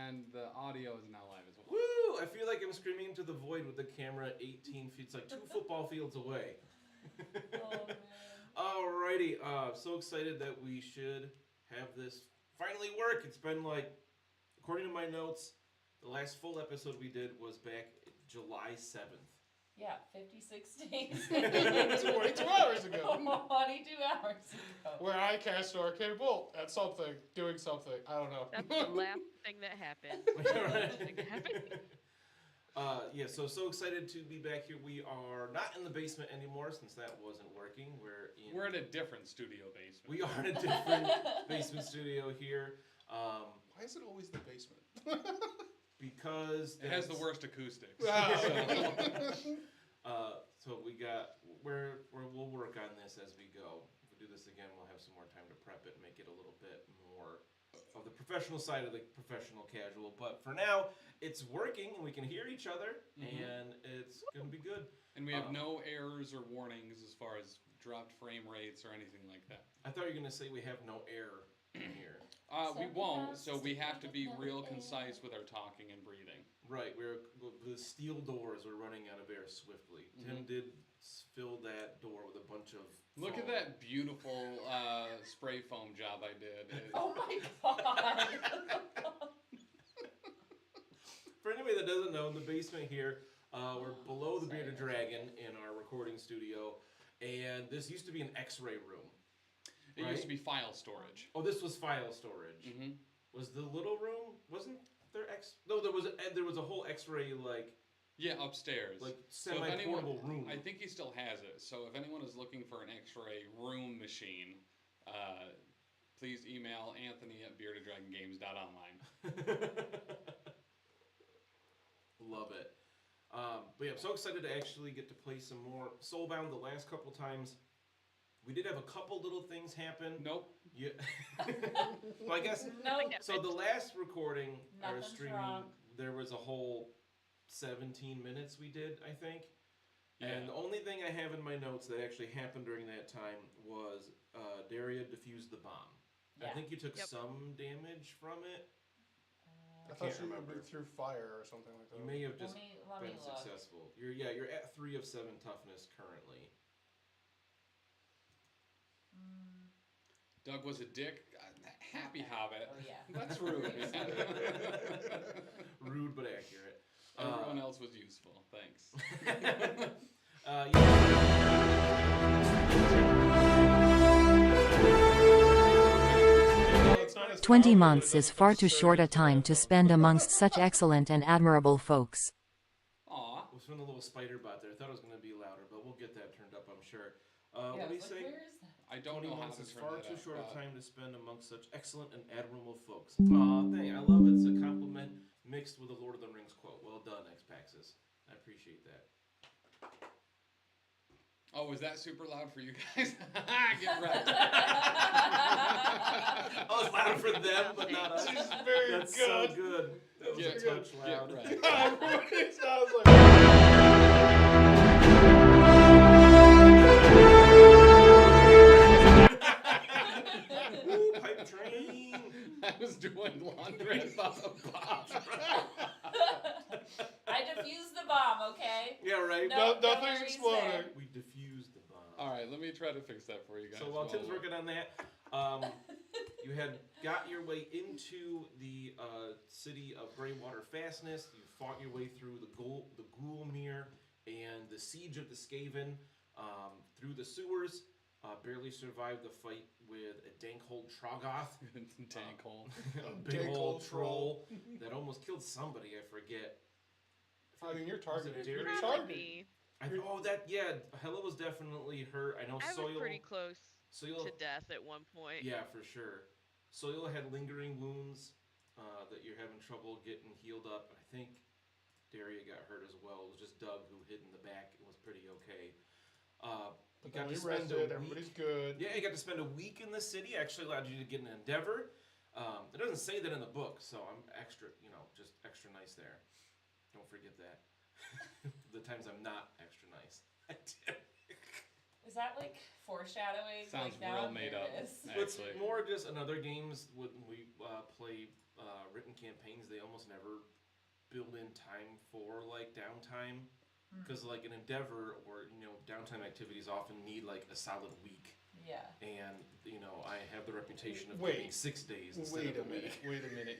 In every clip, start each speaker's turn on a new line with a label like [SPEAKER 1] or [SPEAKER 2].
[SPEAKER 1] and the audio is now live as well.
[SPEAKER 2] Woo! I feel like I'm screaming into the void with the camera 18 feet. It's like 2 football fields away.
[SPEAKER 3] Oh, man.
[SPEAKER 2] Alrighty. So excited that we should have this finally work. It's been like, according to my notes, the last full episode we did was back July 7th.
[SPEAKER 3] Yeah, 56 days.
[SPEAKER 4] 22 hours ago.
[SPEAKER 3] 22 hours ago.
[SPEAKER 4] Where I cast an arcane bolt at something, doing something. I don't know.
[SPEAKER 5] That's the last thing that happened.
[SPEAKER 2] Yeah, so excited to be back here. We are not in the basement anymore since that wasn't working. We're
[SPEAKER 1] in a different studio basement.
[SPEAKER 2] We are in a different basement studio here.
[SPEAKER 4] Why is it always the basement?
[SPEAKER 2] Because
[SPEAKER 1] it has the worst acoustics.
[SPEAKER 2] So we'll work on this as we go. If we do this again, we'll have some more time to prep it and make it a little bit more of the professional side of the professional casual. But for now, it's working and we can hear each other, and it's gonna be good.
[SPEAKER 1] And we have no errors or warnings as far as dropped frame rates or anything like that.
[SPEAKER 2] I thought you were gonna say we have no error in here.
[SPEAKER 1] We won't, so we have to be real concise with our talking and breathing.
[SPEAKER 2] Right, the steel doors are running out of air swiftly. Tim did fill that door with a bunch of
[SPEAKER 1] Look
[SPEAKER 2] foam.
[SPEAKER 1] at that beautiful spray foam job I did.
[SPEAKER 3] Oh my god!
[SPEAKER 2] For anybody that doesn't know, in the basement here, we're below the Bearded Dragon in our recording studio, and this used to be an X-ray room.
[SPEAKER 1] It used to be file storage.
[SPEAKER 2] Oh, this was file storage. Was the little room? Wasn't there No, there was a whole X-ray
[SPEAKER 1] Yeah, upstairs.
[SPEAKER 2] like semi-portable room.
[SPEAKER 1] I think he still has it. So if anyone is looking for an X-ray room machine, please email Anthony@beardeddragongames.online.
[SPEAKER 2] Love it. But yeah, I'm so excited to actually get to play some more Soulbound. The last couple times, we did have a couple little things happen.
[SPEAKER 1] Nope.
[SPEAKER 2] Yeah. Well, I guess.
[SPEAKER 3] No.
[SPEAKER 2] So the last recording, or
[SPEAKER 3] Nothing's
[SPEAKER 2] streaming,
[SPEAKER 3] wrong.
[SPEAKER 2] there was a whole 17 minutes we did, I think.
[SPEAKER 1] Yeah.
[SPEAKER 2] And the only thing I have in my notes that actually happened during that time was Daria defused the bomb.
[SPEAKER 3] Yeah.
[SPEAKER 2] I think you took some damage from it.
[SPEAKER 4] I thought
[SPEAKER 2] can't
[SPEAKER 4] she
[SPEAKER 2] remember.
[SPEAKER 4] moved through fire or something like that.
[SPEAKER 2] You may have just
[SPEAKER 3] Let me
[SPEAKER 2] been
[SPEAKER 3] look.
[SPEAKER 2] successful. You're at 3 of 7 toughness currently.
[SPEAKER 1] Doug was a dick. Happy Hobbit.
[SPEAKER 3] Oh, yeah.
[SPEAKER 1] That's rude.
[SPEAKER 2] Rude but accurate.
[SPEAKER 1] Everyone else was useful. Thanks.
[SPEAKER 6] 20 months is far too short a time to spend amongst such excellent and admirable folks.
[SPEAKER 1] Aw.
[SPEAKER 2] It was from the little spider bot there. I thought it was going to be louder, but we'll get that turned up, I'm sure.
[SPEAKER 3] Yeah,
[SPEAKER 2] What do you
[SPEAKER 3] like,
[SPEAKER 2] say?
[SPEAKER 3] where is that?
[SPEAKER 1] I don't
[SPEAKER 2] 20
[SPEAKER 1] know how
[SPEAKER 2] months
[SPEAKER 1] to
[SPEAKER 2] is
[SPEAKER 1] turn
[SPEAKER 2] far
[SPEAKER 1] that
[SPEAKER 2] too
[SPEAKER 1] up,
[SPEAKER 2] short a
[SPEAKER 1] but-
[SPEAKER 2] time to spend amongst such excellent and admirable folks. Aw, dang, I love it. It's a compliment mixed with a Lord of the Rings quote. Well done, ExPaxis. I appreciate that.
[SPEAKER 1] Oh, was that super loud for you guys? Get wrecked.
[SPEAKER 2] Oh, it's louder for them, but not us.
[SPEAKER 4] She's very
[SPEAKER 2] That's
[SPEAKER 4] good.
[SPEAKER 2] so good. That was
[SPEAKER 1] Get
[SPEAKER 2] a touch
[SPEAKER 1] Get
[SPEAKER 2] loud.
[SPEAKER 1] wrecked.
[SPEAKER 4] It sounds like...
[SPEAKER 2] Woo, pipe train.
[SPEAKER 1] I was doing laundry and thought of Bob.
[SPEAKER 3] I defused the bomb, okay?
[SPEAKER 2] Yeah, right.
[SPEAKER 3] No,
[SPEAKER 4] Nothing's
[SPEAKER 3] worries
[SPEAKER 4] exploding.
[SPEAKER 3] there.
[SPEAKER 2] We diffused the bomb.
[SPEAKER 1] All right, let me try to fix that for you guys.
[SPEAKER 2] So while Tim's working on that, you had got your way into the city of Greywater Fastness. You fought your way through the Ghoulmere and the Siege of the Skaven, through the sewers. Barely survived the fight with a dank-hold Troggoth.
[SPEAKER 1] Tank hole.
[SPEAKER 2] A big old troll that almost killed somebody, I forget.
[SPEAKER 4] I mean, you're targeted.
[SPEAKER 2] Derek?
[SPEAKER 4] You're
[SPEAKER 5] Probably
[SPEAKER 4] targeted.
[SPEAKER 5] me.
[SPEAKER 2] Hella was definitely hurt. I know
[SPEAKER 5] I was
[SPEAKER 2] Soil.
[SPEAKER 5] pretty close
[SPEAKER 2] Soil,
[SPEAKER 5] to death at one point.
[SPEAKER 2] yeah, for sure. Soil had lingering wounds that you're having trouble getting healed up. I think Daria got hurt as well. It was just Doug who hid in the back and was pretty okay. You got to spend a week.
[SPEAKER 4] Everybody's good.
[SPEAKER 2] Yeah, you got to spend a week in the city. Actually allowed you to get an endeavor. It doesn't say that in the book, so I'm extra, just extra nice there. Don't forget that. The times I'm not extra nice.
[SPEAKER 3] Is that like foreshadowing?
[SPEAKER 1] Sounds
[SPEAKER 3] like, now
[SPEAKER 1] real
[SPEAKER 3] I'm
[SPEAKER 1] made up.
[SPEAKER 3] nervous.
[SPEAKER 2] It's
[SPEAKER 1] Actually.
[SPEAKER 2] more just another games when we play written campaigns, they almost never build in time for like downtime, because like an endeavor or downtime activities often need like a solid week.
[SPEAKER 3] Yeah.
[SPEAKER 2] And I have the reputation of giving 6 days instead of a week.
[SPEAKER 4] Wait a minute.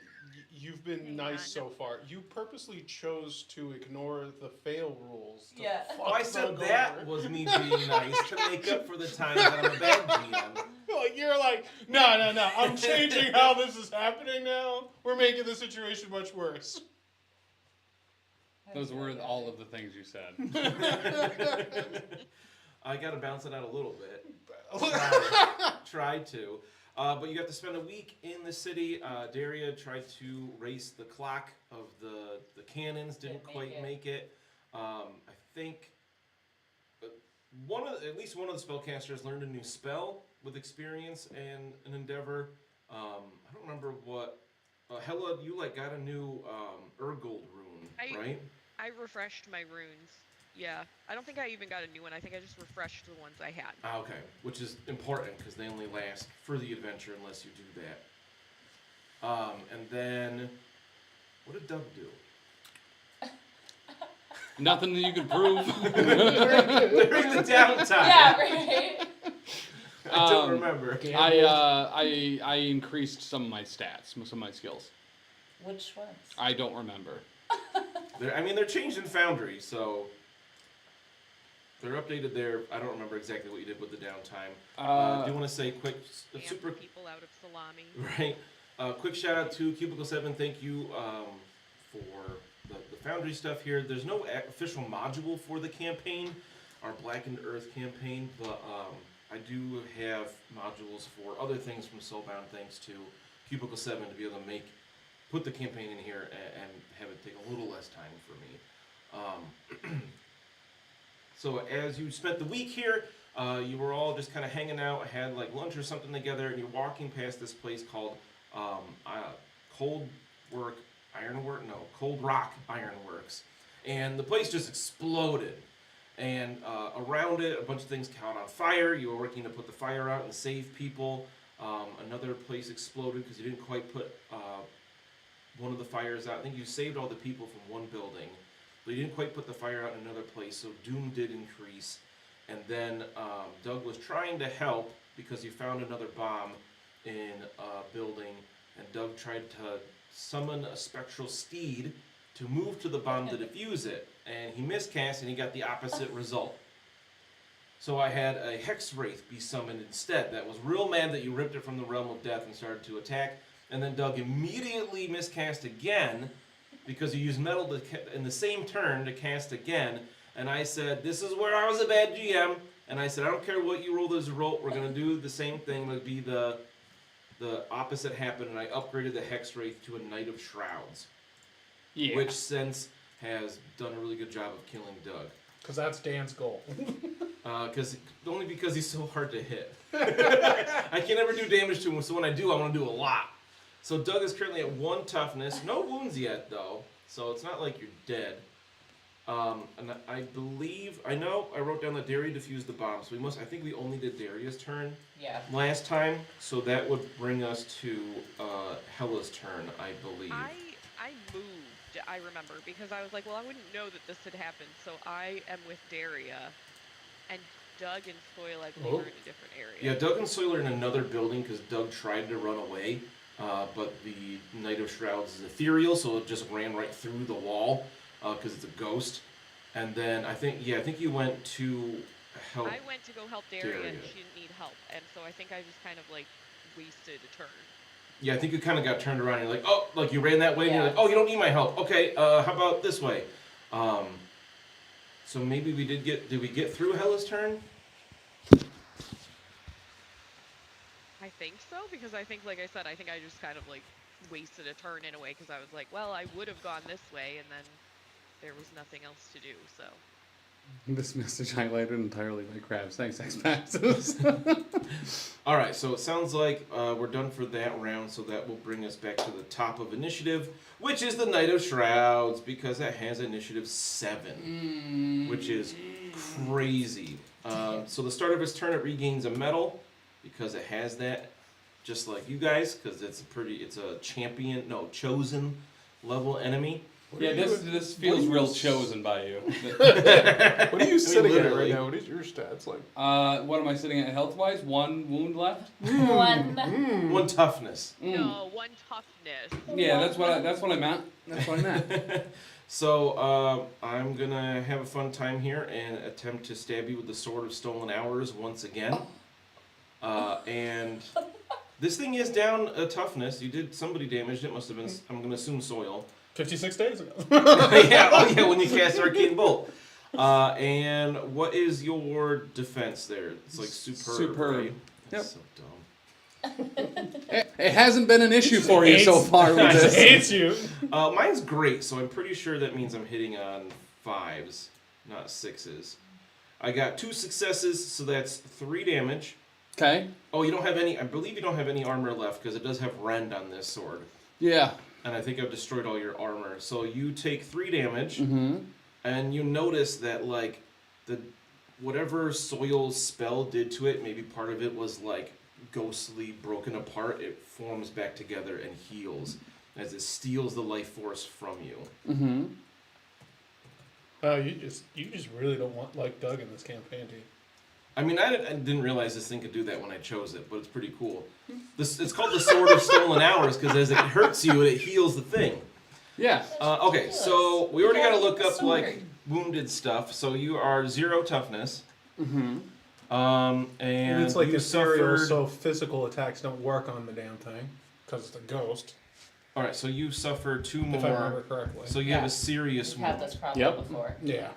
[SPEAKER 4] You've been
[SPEAKER 5] Hang
[SPEAKER 4] nice
[SPEAKER 5] on.
[SPEAKER 4] so far. You purposely chose to ignore the fail rules. To
[SPEAKER 3] Yeah.
[SPEAKER 4] fuck
[SPEAKER 2] Oh, I said
[SPEAKER 4] Doug
[SPEAKER 2] that
[SPEAKER 4] over.
[SPEAKER 2] was me being nice to make up for the time that I'm a bad GM.
[SPEAKER 4] You're like, no. I'm changing how this is happening now. We're making the situation much worse.
[SPEAKER 1] Those were all of the things you said.
[SPEAKER 2] I got to bounce it out a little bit. Tried to. But you have to spend a week in the city. Daria tried to race the clock of the cannons, didn't quite make it. I think at least one of the spellcasters learned a new spell with experience and an endeavor. I don't remember what. Hella, you got a new Urgold rune, right?
[SPEAKER 5] I refreshed my runes. Yeah, I don't think I even got a new one. I think I just refreshed the ones I had.
[SPEAKER 2] Okay, which is important because they only last for the adventure unless you do that. And then, what did Doug do?
[SPEAKER 1] Nothing that you can prove.
[SPEAKER 2] During the downtime.
[SPEAKER 3] Yeah, right.
[SPEAKER 2] I don't remember.
[SPEAKER 1] I increased some of my stats, some of my skills.
[SPEAKER 3] Which ones?
[SPEAKER 1] I don't remember.
[SPEAKER 2] They're changed in Foundry, so they're updated there. I don't remember exactly what you did with the downtime. Do you want to say quick, super
[SPEAKER 5] people out of salami.
[SPEAKER 2] right? Quick shout out to Cubicle 7. Thank you for the Foundry stuff here. There's no official module for the campaign, our Blackened Earth campaign, but I do have modules for other things from Soulbound, thanks to Cubicle 7 to be able to put the campaign in here and have it take a little less time for me. So as you spent the week here, you were all just kind of hanging out, had like lunch or something together, and you're walking past this place called Cold Rock Ironworks. And the place just exploded. And around it, a bunch of things caught on fire. You were working to put the fire out and save people. Another place exploded because you didn't quite put one of the fires out. I think you saved all the people from one building, but you didn't quite put the fire out in another place, so doom did increase. And then Doug was trying to help because he found another bomb in a building, and Doug tried to summon a spectral steed to move to the bomb to defuse it, and he miscast and he got the opposite result. So I had a Hex Wraith be summoned instead that was real mad that you ripped it from the realm of death and started to attack. And then Doug immediately miscast again because he used metal in the same turn to cast again. And I said, this is where I was a bad GM. And I said, I don't care what you roll as a roll. We're going to do the same thing. It'll be the opposite happened. And I upgraded the Hex Wraith to a Knight of Shrouds.
[SPEAKER 4] Yeah.
[SPEAKER 2] Which since has done a really good job of killing Doug.
[SPEAKER 4] Because that's Dan's goal.
[SPEAKER 2] Only because he's so hard to hit. I can never do damage to him, so when I do, I want to do a lot. So Doug is currently at 1 toughness. No wounds yet, though, so it's not like you're dead. And I wrote down that Daria defused the bomb, so I think we only did Daria's turn last time, so that would bring us to Hella's turn, I believe.
[SPEAKER 5] I moved, I remember, because I was like, well, I wouldn't know that this had happened, so I am with Daria, and Doug and Soil, I believe, are in a different area.
[SPEAKER 2] Yeah, Doug and Soil are in another building because Doug tried to run away, but the Knight of Shrouds is ethereal, so it just ran right through the wall because it's a ghost. And then I think you went to help.
[SPEAKER 5] I went to go help Daria, and she didn't need help, and so I think I just kind of like wasted a turn.
[SPEAKER 2] Yeah, I think you kind of got turned around and you're like, oh, like you ran that way and you're like, oh, you don't need my help. Okay, how about this way? So maybe did we get through Hella's turn?
[SPEAKER 5] I think so, because I think, like I said, I think I just kind of like wasted a turn in a way, because I was like, well, I would have gone this way, and then there was nothing else to do, so.
[SPEAKER 1] This message highlighted entirely by crabs. Thanks, ExPaxis.
[SPEAKER 2] All right, so it sounds like we're done for that round, so that will bring us back to the top of initiative, which is the Knight of Shrouds, because it has initiative 7, which is crazy. So the start of its turn, it regains a medal, because it has that just like you guys, because it's a chosen level enemy.
[SPEAKER 1] Yeah, this feels real chosen by you.
[SPEAKER 4] What are you sitting at right
[SPEAKER 2] literally.
[SPEAKER 4] now? What is your stats like?
[SPEAKER 1] What am I sitting at health-wise? 1 wound left.
[SPEAKER 3] One.
[SPEAKER 2] One toughness.
[SPEAKER 5] No, 1 toughness.
[SPEAKER 1] Yeah, that's what I meant. That's what I meant.
[SPEAKER 2] So I'm gonna have a fun time here and attempt to stab you with the Sword of Stolen Hours once again. And this thing is down a toughness. You did somebody damaged it. Must have been. I'm gonna assume soil.
[SPEAKER 4] 56 days ago.
[SPEAKER 2] yeah, when you cast Arcane Bolt. And what is your defense there? It's like superb. Right?
[SPEAKER 1] Yep.
[SPEAKER 2] So dumb.
[SPEAKER 1] It hasn't been an issue for you so far with this.
[SPEAKER 4] Hates you.
[SPEAKER 2] Mine's great, so I'm pretty sure that means I'm hitting on 5s, not 6s. I got 2 successes, so that's 3 damage.
[SPEAKER 1] Okay.
[SPEAKER 2] Oh, you don't have any. I believe you don't have any armor left because it does have rend on this sword.
[SPEAKER 1] Yeah.
[SPEAKER 2] And I think I've destroyed all your armor. So you take 3 damage,
[SPEAKER 1] Mm-hmm.
[SPEAKER 2] and you notice that like whatever soil spell did to it, maybe part of it was like ghostly broken apart. It forms back together and heals as it steals the life force from you.
[SPEAKER 1] Mm-hmm.
[SPEAKER 4] You just really don't like Doug in this campaign, do you?
[SPEAKER 2] I mean, I didn't realize this thing could do that when I chose it, but it's pretty cool. It's called the Sword of Stolen Hours because as it hurts you, it heals the thing.
[SPEAKER 1] Yeah.
[SPEAKER 2] Okay, so we already got to look up
[SPEAKER 3] Sword.
[SPEAKER 2] like wounded stuff. So you are 0 toughness.
[SPEAKER 1] Mm-hmm.
[SPEAKER 2] And
[SPEAKER 4] It's like
[SPEAKER 2] you
[SPEAKER 4] a serial,
[SPEAKER 2] suffered.
[SPEAKER 4] so physical attacks don't work on the damn thing because it's a ghost.
[SPEAKER 2] All right, so you suffer 2
[SPEAKER 4] If I remember
[SPEAKER 2] more.
[SPEAKER 4] correctly.
[SPEAKER 2] So you have a serious
[SPEAKER 3] We've had
[SPEAKER 2] wound.
[SPEAKER 3] this problem
[SPEAKER 1] Yep.
[SPEAKER 3] before.
[SPEAKER 4] Yeah.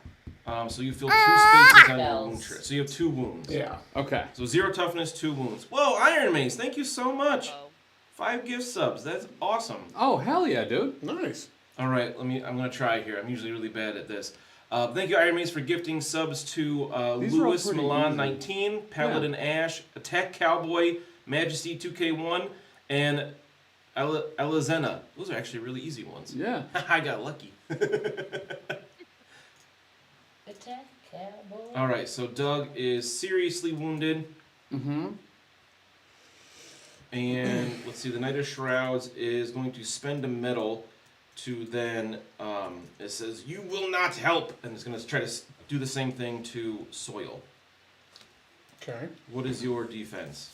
[SPEAKER 2] So you feel 2 spaces on your
[SPEAKER 3] Bells.
[SPEAKER 2] wound tree. So you have 2 wounds.
[SPEAKER 4] Yeah.
[SPEAKER 1] Okay.
[SPEAKER 2] So 0 toughness, 2 wounds. Whoa, IronMaize, thank you so much.
[SPEAKER 5] Oh.
[SPEAKER 2] 5 gift subs. That's awesome.
[SPEAKER 1] Oh, hell yeah, dude.
[SPEAKER 4] Nice.
[SPEAKER 2] All right, I'm gonna try here. I'm usually really bad at this. Thank you, IronMaize, for gifting subs to
[SPEAKER 1] These are all
[SPEAKER 2] Lewis
[SPEAKER 1] pretty
[SPEAKER 2] Milan
[SPEAKER 1] easy.
[SPEAKER 2] 19, Paladin Ash, Attack Cowboy, Majesty 2K1, and Elizena. Those are actually really easy ones.
[SPEAKER 1] Yeah.
[SPEAKER 2] I got lucky.
[SPEAKER 3] Attack cowboy.
[SPEAKER 2] All right, so Doug is seriously wounded,
[SPEAKER 1] Mm-hmm.
[SPEAKER 2] and let's see. The Knight of Shrouds is going to spend a medal to then. It says, "You will not help," and it's going to try to do the same thing to Soil.
[SPEAKER 4] Okay.
[SPEAKER 2] What is your defense?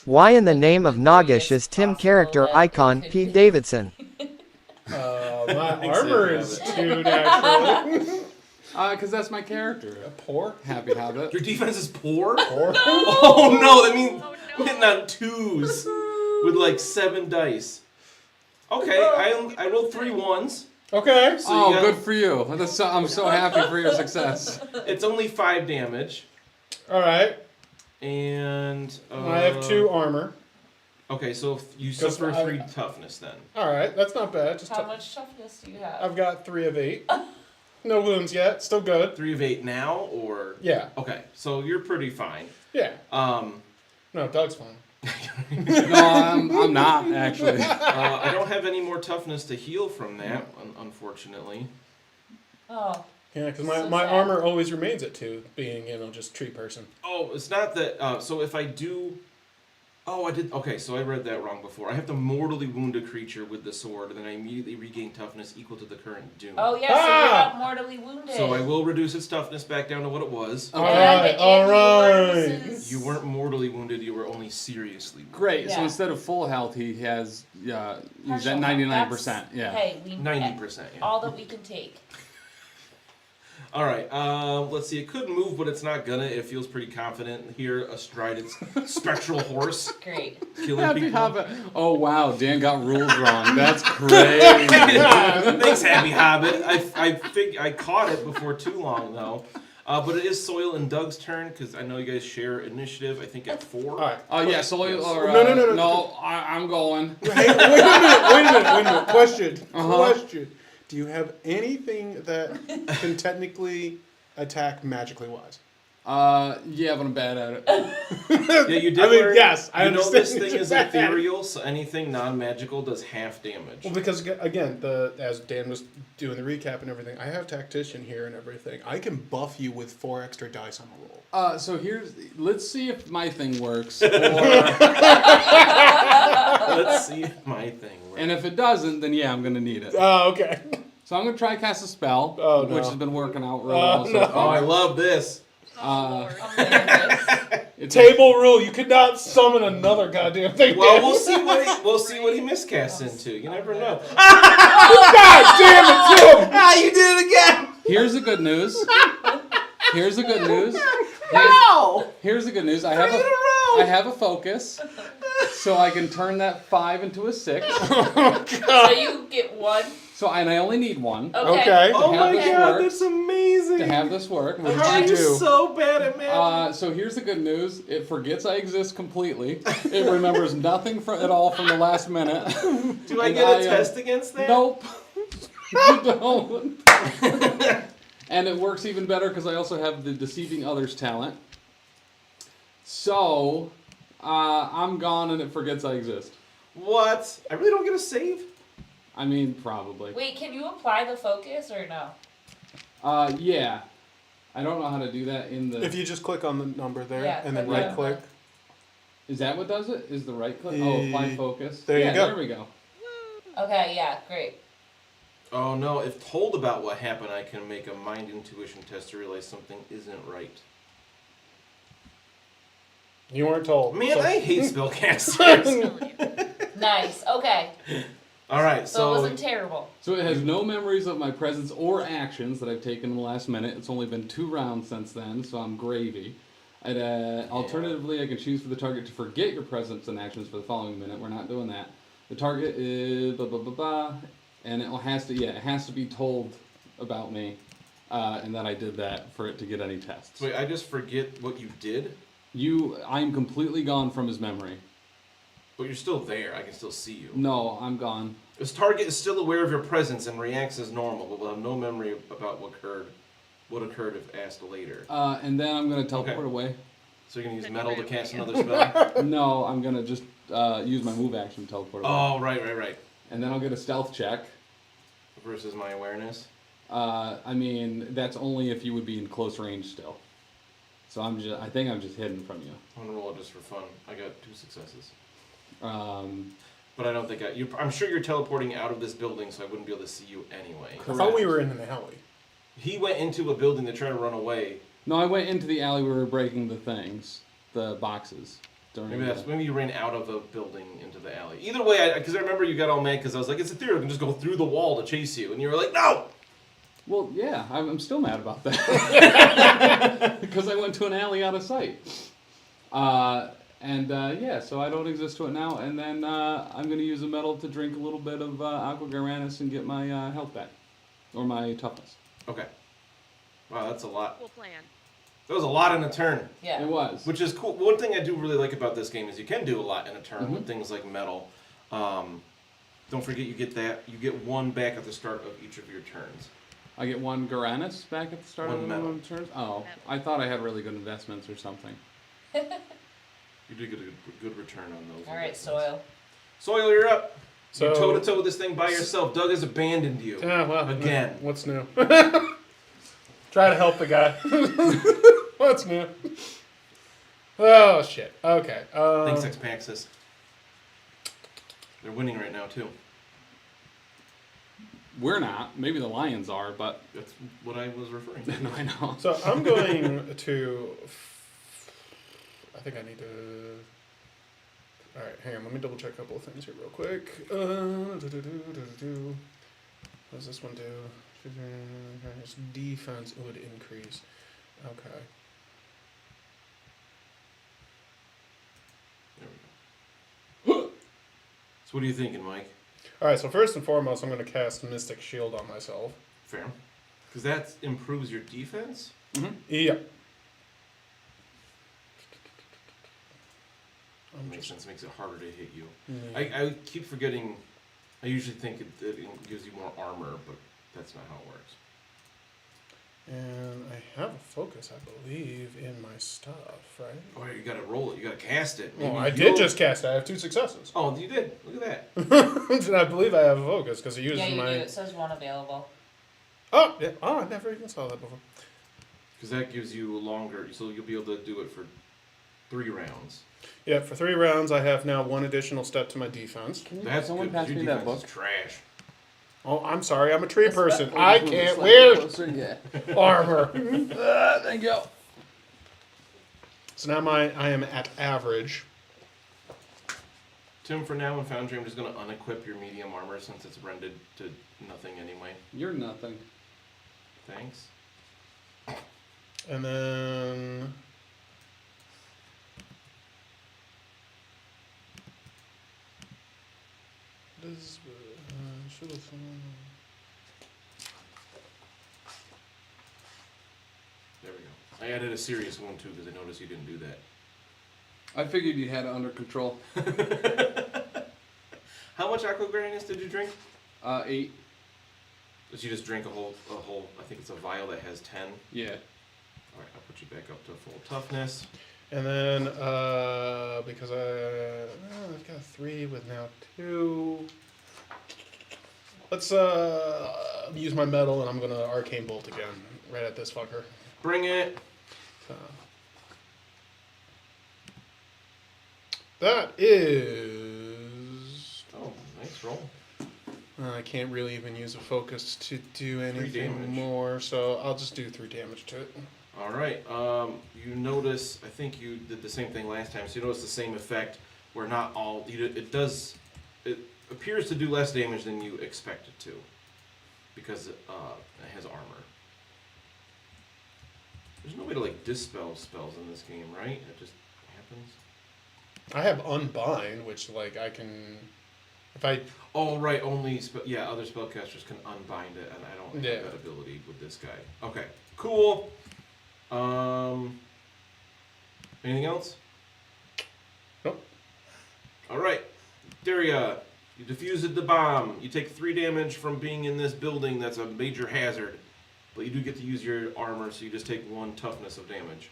[SPEAKER 7] Why in the name of Nagish is Tim character icon Pete Davidson?
[SPEAKER 4] My
[SPEAKER 2] Thanks,
[SPEAKER 4] armor
[SPEAKER 2] Happy
[SPEAKER 4] is
[SPEAKER 2] Habit.
[SPEAKER 4] 2 naturally.
[SPEAKER 1] Because that's my character.
[SPEAKER 4] Poor.
[SPEAKER 1] Happy Habit.
[SPEAKER 2] Your defense is poor?
[SPEAKER 4] Poor.
[SPEAKER 2] Oh no, that means
[SPEAKER 5] Oh,
[SPEAKER 2] I'm
[SPEAKER 5] no.
[SPEAKER 2] hitting on 2s with like 7 dice. Okay, I rolled 3 1s.
[SPEAKER 4] Okay.
[SPEAKER 2] So you
[SPEAKER 1] Oh,
[SPEAKER 2] got-
[SPEAKER 1] good for you. I'm so happy for your success.
[SPEAKER 2] It's only 5 damage.
[SPEAKER 4] All right.
[SPEAKER 2] And
[SPEAKER 4] I have 2 armor.
[SPEAKER 2] Okay, so if you
[SPEAKER 4] 'Cause
[SPEAKER 2] suffer
[SPEAKER 4] I-
[SPEAKER 2] 3 toughness then.
[SPEAKER 4] All right. That's not bad. Just
[SPEAKER 3] How much toughness do you have?
[SPEAKER 4] I've got 3 of 8. No wounds yet. Still good.
[SPEAKER 2] 3 of 8 now, or
[SPEAKER 4] Yeah.
[SPEAKER 2] okay, so you're pretty fine.
[SPEAKER 4] Yeah.
[SPEAKER 2] Um,
[SPEAKER 4] No, Doug's fine.
[SPEAKER 1] No, I'm not, actually.
[SPEAKER 2] I don't have any more toughness to heal from that, unfortunately.
[SPEAKER 3] Oh,
[SPEAKER 4] Yeah, because
[SPEAKER 3] So
[SPEAKER 4] my
[SPEAKER 3] sad.
[SPEAKER 4] armor always remains at 2, being, just tree person.
[SPEAKER 2] Oh, it's not that. So if I do. Oh, I did. Okay, so I read that wrong before. I have to mortally wound a creature with the sword, and then I immediately regain toughness equal to the current doom.
[SPEAKER 3] oh yes, so
[SPEAKER 4] Ah!
[SPEAKER 3] you're not mortally wounded.
[SPEAKER 2] So I will reduce its toughness back down to what it was.
[SPEAKER 1] Okay.
[SPEAKER 3] And
[SPEAKER 4] All right.
[SPEAKER 3] bonuses.
[SPEAKER 2] You weren't mortally wounded, you were only seriously wounded.
[SPEAKER 1] Great. So
[SPEAKER 3] Yeah.
[SPEAKER 1] instead of full health, he has he's
[SPEAKER 3] Partial
[SPEAKER 1] at
[SPEAKER 3] health.
[SPEAKER 1] 99%.
[SPEAKER 3] That's-
[SPEAKER 1] Yeah.
[SPEAKER 3] Hey, we
[SPEAKER 2] 90%, yeah.
[SPEAKER 3] all that we can take.
[SPEAKER 2] Alright, let's see. It could move, but it's not gonna. It feels pretty confident here astride its spectral horse,
[SPEAKER 3] Great.
[SPEAKER 2] killing
[SPEAKER 1] Happy
[SPEAKER 2] people.
[SPEAKER 1] Hobbit. Oh wow, Dan got rules wrong. That's crazy.
[SPEAKER 2] Thanks, Happy Hobbit. I caught it before too long, though. But it is Soil and Doug's turn, because I know you guys share initiative, I think, at 4.
[SPEAKER 4] All right.
[SPEAKER 1] Oh yeah, so
[SPEAKER 2] Yes.
[SPEAKER 1] or,
[SPEAKER 4] No.
[SPEAKER 1] no, I'm going.
[SPEAKER 4] Hey, wait a minute. Question.
[SPEAKER 1] Uh-huh.
[SPEAKER 4] Question. Do you have anything that can technically attack magically wise?
[SPEAKER 1] Yeah, but I'm bad at it.
[SPEAKER 2] Yeah, you did.
[SPEAKER 4] I mean,
[SPEAKER 2] learn,
[SPEAKER 4] yes, I
[SPEAKER 2] you know
[SPEAKER 4] understand
[SPEAKER 2] this thing
[SPEAKER 4] you're
[SPEAKER 2] is
[SPEAKER 4] bad at it.
[SPEAKER 2] ethereal, so anything non-magical does half damage.
[SPEAKER 4] Well, because again, as Dan was doing the recap and everything, I have tactician here and everything. I can buff you with 4 extra dice on a roll.
[SPEAKER 1] So let's see if my thing works.
[SPEAKER 2] Let's see if my thing works.
[SPEAKER 1] And if it doesn't, then yeah, I'm gonna need it.
[SPEAKER 4] Oh, okay.
[SPEAKER 1] So I'm gonna try cast a spell,
[SPEAKER 4] Oh, no.
[SPEAKER 1] which has been working out real well so
[SPEAKER 2] Oh,
[SPEAKER 1] far.
[SPEAKER 2] I love this.
[SPEAKER 5] Oh, Lord.
[SPEAKER 1] It's
[SPEAKER 4] Table rule: you could not summon another goddamn thing.
[SPEAKER 2] Well,
[SPEAKER 4] Dan.
[SPEAKER 2] we'll see what he miscasts into. You never know.
[SPEAKER 4] God damn it, Tim!
[SPEAKER 2] Ah, you did it again.
[SPEAKER 1] Here's the good news. Here's the good news.
[SPEAKER 2] Wow.
[SPEAKER 1] Here's the good news. I
[SPEAKER 2] 3 in a row.
[SPEAKER 1] have a focus, so I can turn that 5 into a 6.
[SPEAKER 3] So you get 1.
[SPEAKER 1] So and I only need 1
[SPEAKER 4] Okay.
[SPEAKER 2] Oh
[SPEAKER 1] have
[SPEAKER 2] my
[SPEAKER 1] this
[SPEAKER 2] god,
[SPEAKER 1] work.
[SPEAKER 2] that's amazing.
[SPEAKER 1] to have this work.
[SPEAKER 4] What did
[SPEAKER 2] How are
[SPEAKER 4] you
[SPEAKER 2] you
[SPEAKER 4] do?
[SPEAKER 2] so bad at magic?
[SPEAKER 1] So here's the good news. It forgets I exist completely. It remembers nothing at all from the last minute.
[SPEAKER 2] Do I
[SPEAKER 1] and
[SPEAKER 2] get a test against that?
[SPEAKER 1] Nope. You don't. And it works even better because I also have the deceiving others talent. So I'm gone and it forgets I exist.
[SPEAKER 2] What? I really don't get a save?
[SPEAKER 1] I mean, probably.
[SPEAKER 3] Wait, can you apply the focus or no?
[SPEAKER 1] Yeah. I don't know how to do that in the...
[SPEAKER 4] If you just click on the number there
[SPEAKER 3] Yeah,
[SPEAKER 4] and then
[SPEAKER 3] click
[SPEAKER 4] right
[SPEAKER 3] on
[SPEAKER 4] click.
[SPEAKER 1] Is that what does it? Is the right click? Oh, apply focus.
[SPEAKER 4] There you
[SPEAKER 1] yeah,
[SPEAKER 4] go.
[SPEAKER 1] There we go.
[SPEAKER 3] Okay, yeah, great.
[SPEAKER 2] Oh no, if told about what happened, I can make a mind intuition test to realize something isn't right.
[SPEAKER 4] You weren't told.
[SPEAKER 2] Man,
[SPEAKER 4] so-
[SPEAKER 2] I hate spellcasters.
[SPEAKER 3] Nice, okay.
[SPEAKER 2] Alright,
[SPEAKER 3] So it
[SPEAKER 2] so
[SPEAKER 3] wasn't terrible.
[SPEAKER 1] So it has no memories of my presence or actions that I've taken in the last minute. It's only been 2 rounds since then, so I'm gravy. And, alternatively, I can choose for the target to forget your presence and actions for the following minute. We're not doing that. The target is blah blah blah blah, and it has to be told about me, and that I did that for it to get any tests.
[SPEAKER 2] wait, I just forget what you did,
[SPEAKER 1] I'm completely gone from his memory.
[SPEAKER 2] but you're still there. I can still see you.
[SPEAKER 1] No, I'm gone.
[SPEAKER 2] This target is still aware of your presence and reacts as normal, but will have no memory about what occurred if asked later.
[SPEAKER 1] And then I'm gonna teleport
[SPEAKER 2] Okay.
[SPEAKER 1] away.
[SPEAKER 2] So you're gonna use
[SPEAKER 5] Then
[SPEAKER 2] metal
[SPEAKER 5] you
[SPEAKER 2] to
[SPEAKER 5] ran
[SPEAKER 2] cast
[SPEAKER 5] away.
[SPEAKER 2] another spell?
[SPEAKER 1] No, I'm gonna just use my move action to teleport away.
[SPEAKER 2] Oh, right.
[SPEAKER 1] And then I'll get a stealth check.
[SPEAKER 2] Versus my awareness.
[SPEAKER 1] I mean, that's only if you would be in close range still. So I think I'm just hidden from you.
[SPEAKER 2] I'm gonna roll it just for fun. I got 2 successes. But I don't think I'm sure you're teleporting out of this building, so I wouldn't be able to see you anyway.
[SPEAKER 4] I thought we were in an alley.
[SPEAKER 2] He went into a building to try to run away.
[SPEAKER 1] No, I went into the alley where we were breaking the things, the boxes. During
[SPEAKER 2] Maybe you ran out of a building into the alley. Either way, because I remember you got all mad because I was like, it's ethereal, I can just go through the wall to chase you, and you were like, no.
[SPEAKER 1] Well, yeah, I'm still mad about that. Because I went to an alley out of sight. So I don't exist to it now. And then I'm going to use a metal to drink a little bit of Aqua Garanis and get my health back. Or my toughness.
[SPEAKER 2] Okay. Wow, that's a lot.
[SPEAKER 5] Cool plan.
[SPEAKER 2] That was a lot in a turn.
[SPEAKER 3] Yeah.
[SPEAKER 1] It was.
[SPEAKER 2] Which is cool. One thing I do really like about this game is you can do a lot in a turn with
[SPEAKER 1] Mhm.
[SPEAKER 2] things like metal. Don't forget you get that. You get 1 back at the start of each of your turns.
[SPEAKER 1] I get 1 Garanis back at the start
[SPEAKER 2] One
[SPEAKER 1] of the
[SPEAKER 2] metal.
[SPEAKER 1] turns? Oh, I thought I had really good investments or something.
[SPEAKER 2] You did get a good return on those.
[SPEAKER 3] Alright,
[SPEAKER 2] investments.
[SPEAKER 3] Soil.
[SPEAKER 2] Soil, you're up.
[SPEAKER 4] So
[SPEAKER 2] You toe-to-toe with this thing by yourself. Doug has abandoned you.
[SPEAKER 4] well,
[SPEAKER 2] Again.
[SPEAKER 4] What's new? Try to help the guy. What's new? Oh shit. Okay.
[SPEAKER 2] Thanks, ExPaxis. They're winning right now too.
[SPEAKER 1] We're not. Maybe the Lions are, but
[SPEAKER 2] That's what I was referring to.
[SPEAKER 1] I know.
[SPEAKER 4] So I'm going to. I think I need to. All right, hang on. Let me double check a couple of things here real quick. What does this one do? Defense would increase. Okay.
[SPEAKER 2] There we go. So what are you thinking, Mike?
[SPEAKER 4] All right. So first and foremost, I'm going to cast Mystic Shield on myself.
[SPEAKER 2] Fair. Because that improves your defense?
[SPEAKER 4] Yeah.
[SPEAKER 2] Makes sense. Makes it harder to hit you. I keep forgetting. I usually think it gives you more armor, but that's not how it works.
[SPEAKER 4] And I have a focus, I believe, in my stuff, right?
[SPEAKER 2] Oh, you gotta roll it. You gotta cast it.
[SPEAKER 4] Well,
[SPEAKER 2] Maybe
[SPEAKER 4] I did
[SPEAKER 2] you'll-
[SPEAKER 4] just cast it. I have 2 successes.
[SPEAKER 2] Oh, you did. Look at that.
[SPEAKER 4] And I believe I have a focus because it uses
[SPEAKER 3] Yeah, you
[SPEAKER 4] my.
[SPEAKER 3] do. It says one available.
[SPEAKER 4] Oh, yeah. Oh, I never even saw that before.
[SPEAKER 2] Because that gives you longer, so you'll be able to do it for 3 rounds.
[SPEAKER 4] Yeah, for 3 rounds, I have now 1 additional step to my defense.
[SPEAKER 1] Can
[SPEAKER 2] That's
[SPEAKER 1] someone
[SPEAKER 2] good.
[SPEAKER 1] pass
[SPEAKER 2] Your
[SPEAKER 1] me that
[SPEAKER 2] defense
[SPEAKER 1] book?
[SPEAKER 2] is trash.
[SPEAKER 4] Oh, I'm sorry. I'm a tree
[SPEAKER 3] That's
[SPEAKER 4] person.
[SPEAKER 1] Oh,
[SPEAKER 4] I
[SPEAKER 1] just move it
[SPEAKER 4] can't
[SPEAKER 1] slightly
[SPEAKER 4] wear
[SPEAKER 1] closer, Yeah.
[SPEAKER 4] armor.
[SPEAKER 1] Thank you.
[SPEAKER 4] So now I am at average.
[SPEAKER 2] Tim, for now in Foundry, I'm just going to unequip your medium armor since it's rendered to nothing anyway.
[SPEAKER 1] You're nothing.
[SPEAKER 2] Thanks.
[SPEAKER 4] And then... This, should have...
[SPEAKER 2] There we go. I added a serious one too because I noticed you didn't do that.
[SPEAKER 1] I figured you had it under control.
[SPEAKER 2] How much aquagranis did you drink?
[SPEAKER 1] 8.
[SPEAKER 2] Did you just drink a whole, I think it's a vial that has 10.
[SPEAKER 1] Yeah.
[SPEAKER 2] Alright, I'll put you back up to full toughness.
[SPEAKER 4] And then, because I've got 3 with now 2. Let's use my metal, and I'm gonna arcane bolt again, right at this fucker.
[SPEAKER 2] Bring it!
[SPEAKER 4] So. That is.
[SPEAKER 2] Oh, nice roll.
[SPEAKER 4] I can't really even use a focus to do anything
[SPEAKER 2] damage.
[SPEAKER 4] more, so I'll just do 3 damage to it.
[SPEAKER 2] Alright, you notice, I think you did the same thing last time, so you notice the same effect where not all, it appears to do less damage than you expect it to, because it has armor. There's no way to like dispel spells in this game, right? It just happens.
[SPEAKER 4] I have Unbind, which, like, I can. If I.
[SPEAKER 2] Oh, right, only, other spellcasters can unbind it, and I don't have that ability with this guy. Okay, cool. Anything else?
[SPEAKER 4] Nope.
[SPEAKER 2] Alright, Daria, you defused the bomb. You take 3 damage from being in this building that's a major hazard. But you do get to use your armor, so you just take 1 toughness of damage.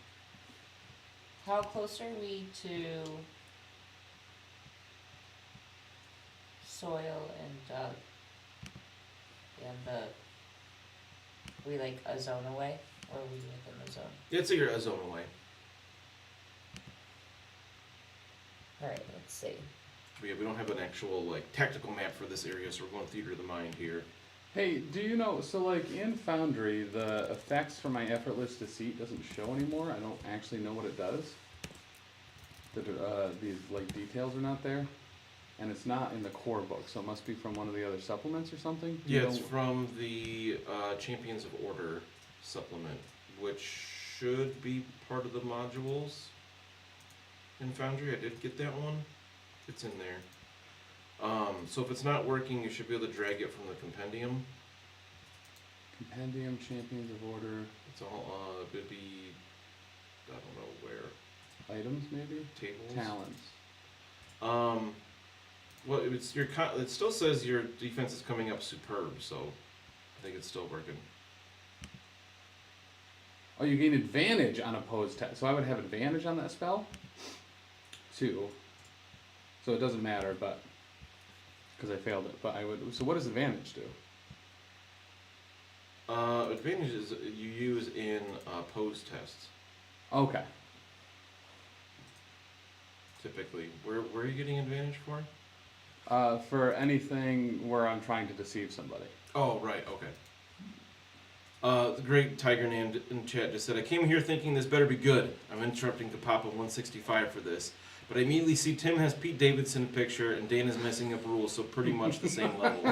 [SPEAKER 3] How close are we to soil and we like a zone away, or are we within the zone?
[SPEAKER 2] It's a zone away.
[SPEAKER 3] All right, let's see.
[SPEAKER 2] But yeah, we don't have an actual like tactical map for this area, so we're going theater of the mind here.
[SPEAKER 1] Hey, do you know, so like in Foundry, the effects for my effortless deceit doesn't show anymore. I don't actually know what it does. These like details are not there. And it's not in the core book, so it must be from one of the other supplements or something?
[SPEAKER 2] Yeah, it's from the Champions of Order supplement, which should be part of the modules in Foundry. I did get that one. It's in there. So if it's not working, you should be able to drag it from the compendium.
[SPEAKER 1] Compendium, Champions of Order.
[SPEAKER 2] It's all, it would be, I don't know where.
[SPEAKER 1] Items, maybe?
[SPEAKER 2] Tables?
[SPEAKER 1] Talents.
[SPEAKER 2] Well, it still says your defense is coming up superb, so I think it's still working.
[SPEAKER 1] Oh, you gain advantage on opposed so I would have advantage on that spell? 2. So it doesn't matter, but... Because I failed it, but I would... So what does advantage do?
[SPEAKER 2] Advantage is you use in pose tests,
[SPEAKER 1] Okay.
[SPEAKER 2] typically. Where are you getting advantage for?
[SPEAKER 1] For anything where I'm trying to deceive somebody.
[SPEAKER 2] Oh, right, okay. The great Tiger named in chat just said, I came here thinking this better be good. I'm interrupting Kapapa 165 for this. But I immediately see Tim has Pete Davidson picture and Dan is messing up rules, so pretty much the same level.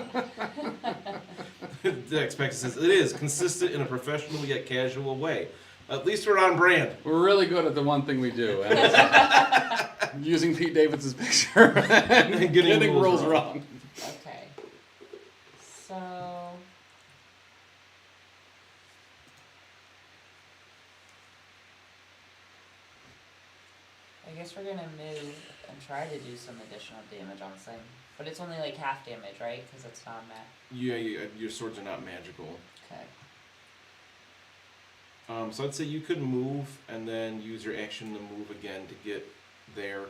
[SPEAKER 2] The ExPaxis says, it is consistent in a professional yet casual way. At least we're on brand.
[SPEAKER 1] We're really good at the one thing we do. And it's using Pete Davidson's picture and getting rules wrong.
[SPEAKER 3] Okay. So I guess we're gonna move and try to do some additional damage on this thing. But it's only like half damage, right? Because it's not mag.
[SPEAKER 2] Yeah, your swords are not magical.
[SPEAKER 3] Okay.
[SPEAKER 2] So I'd say you could move and then use your action to move again to get there.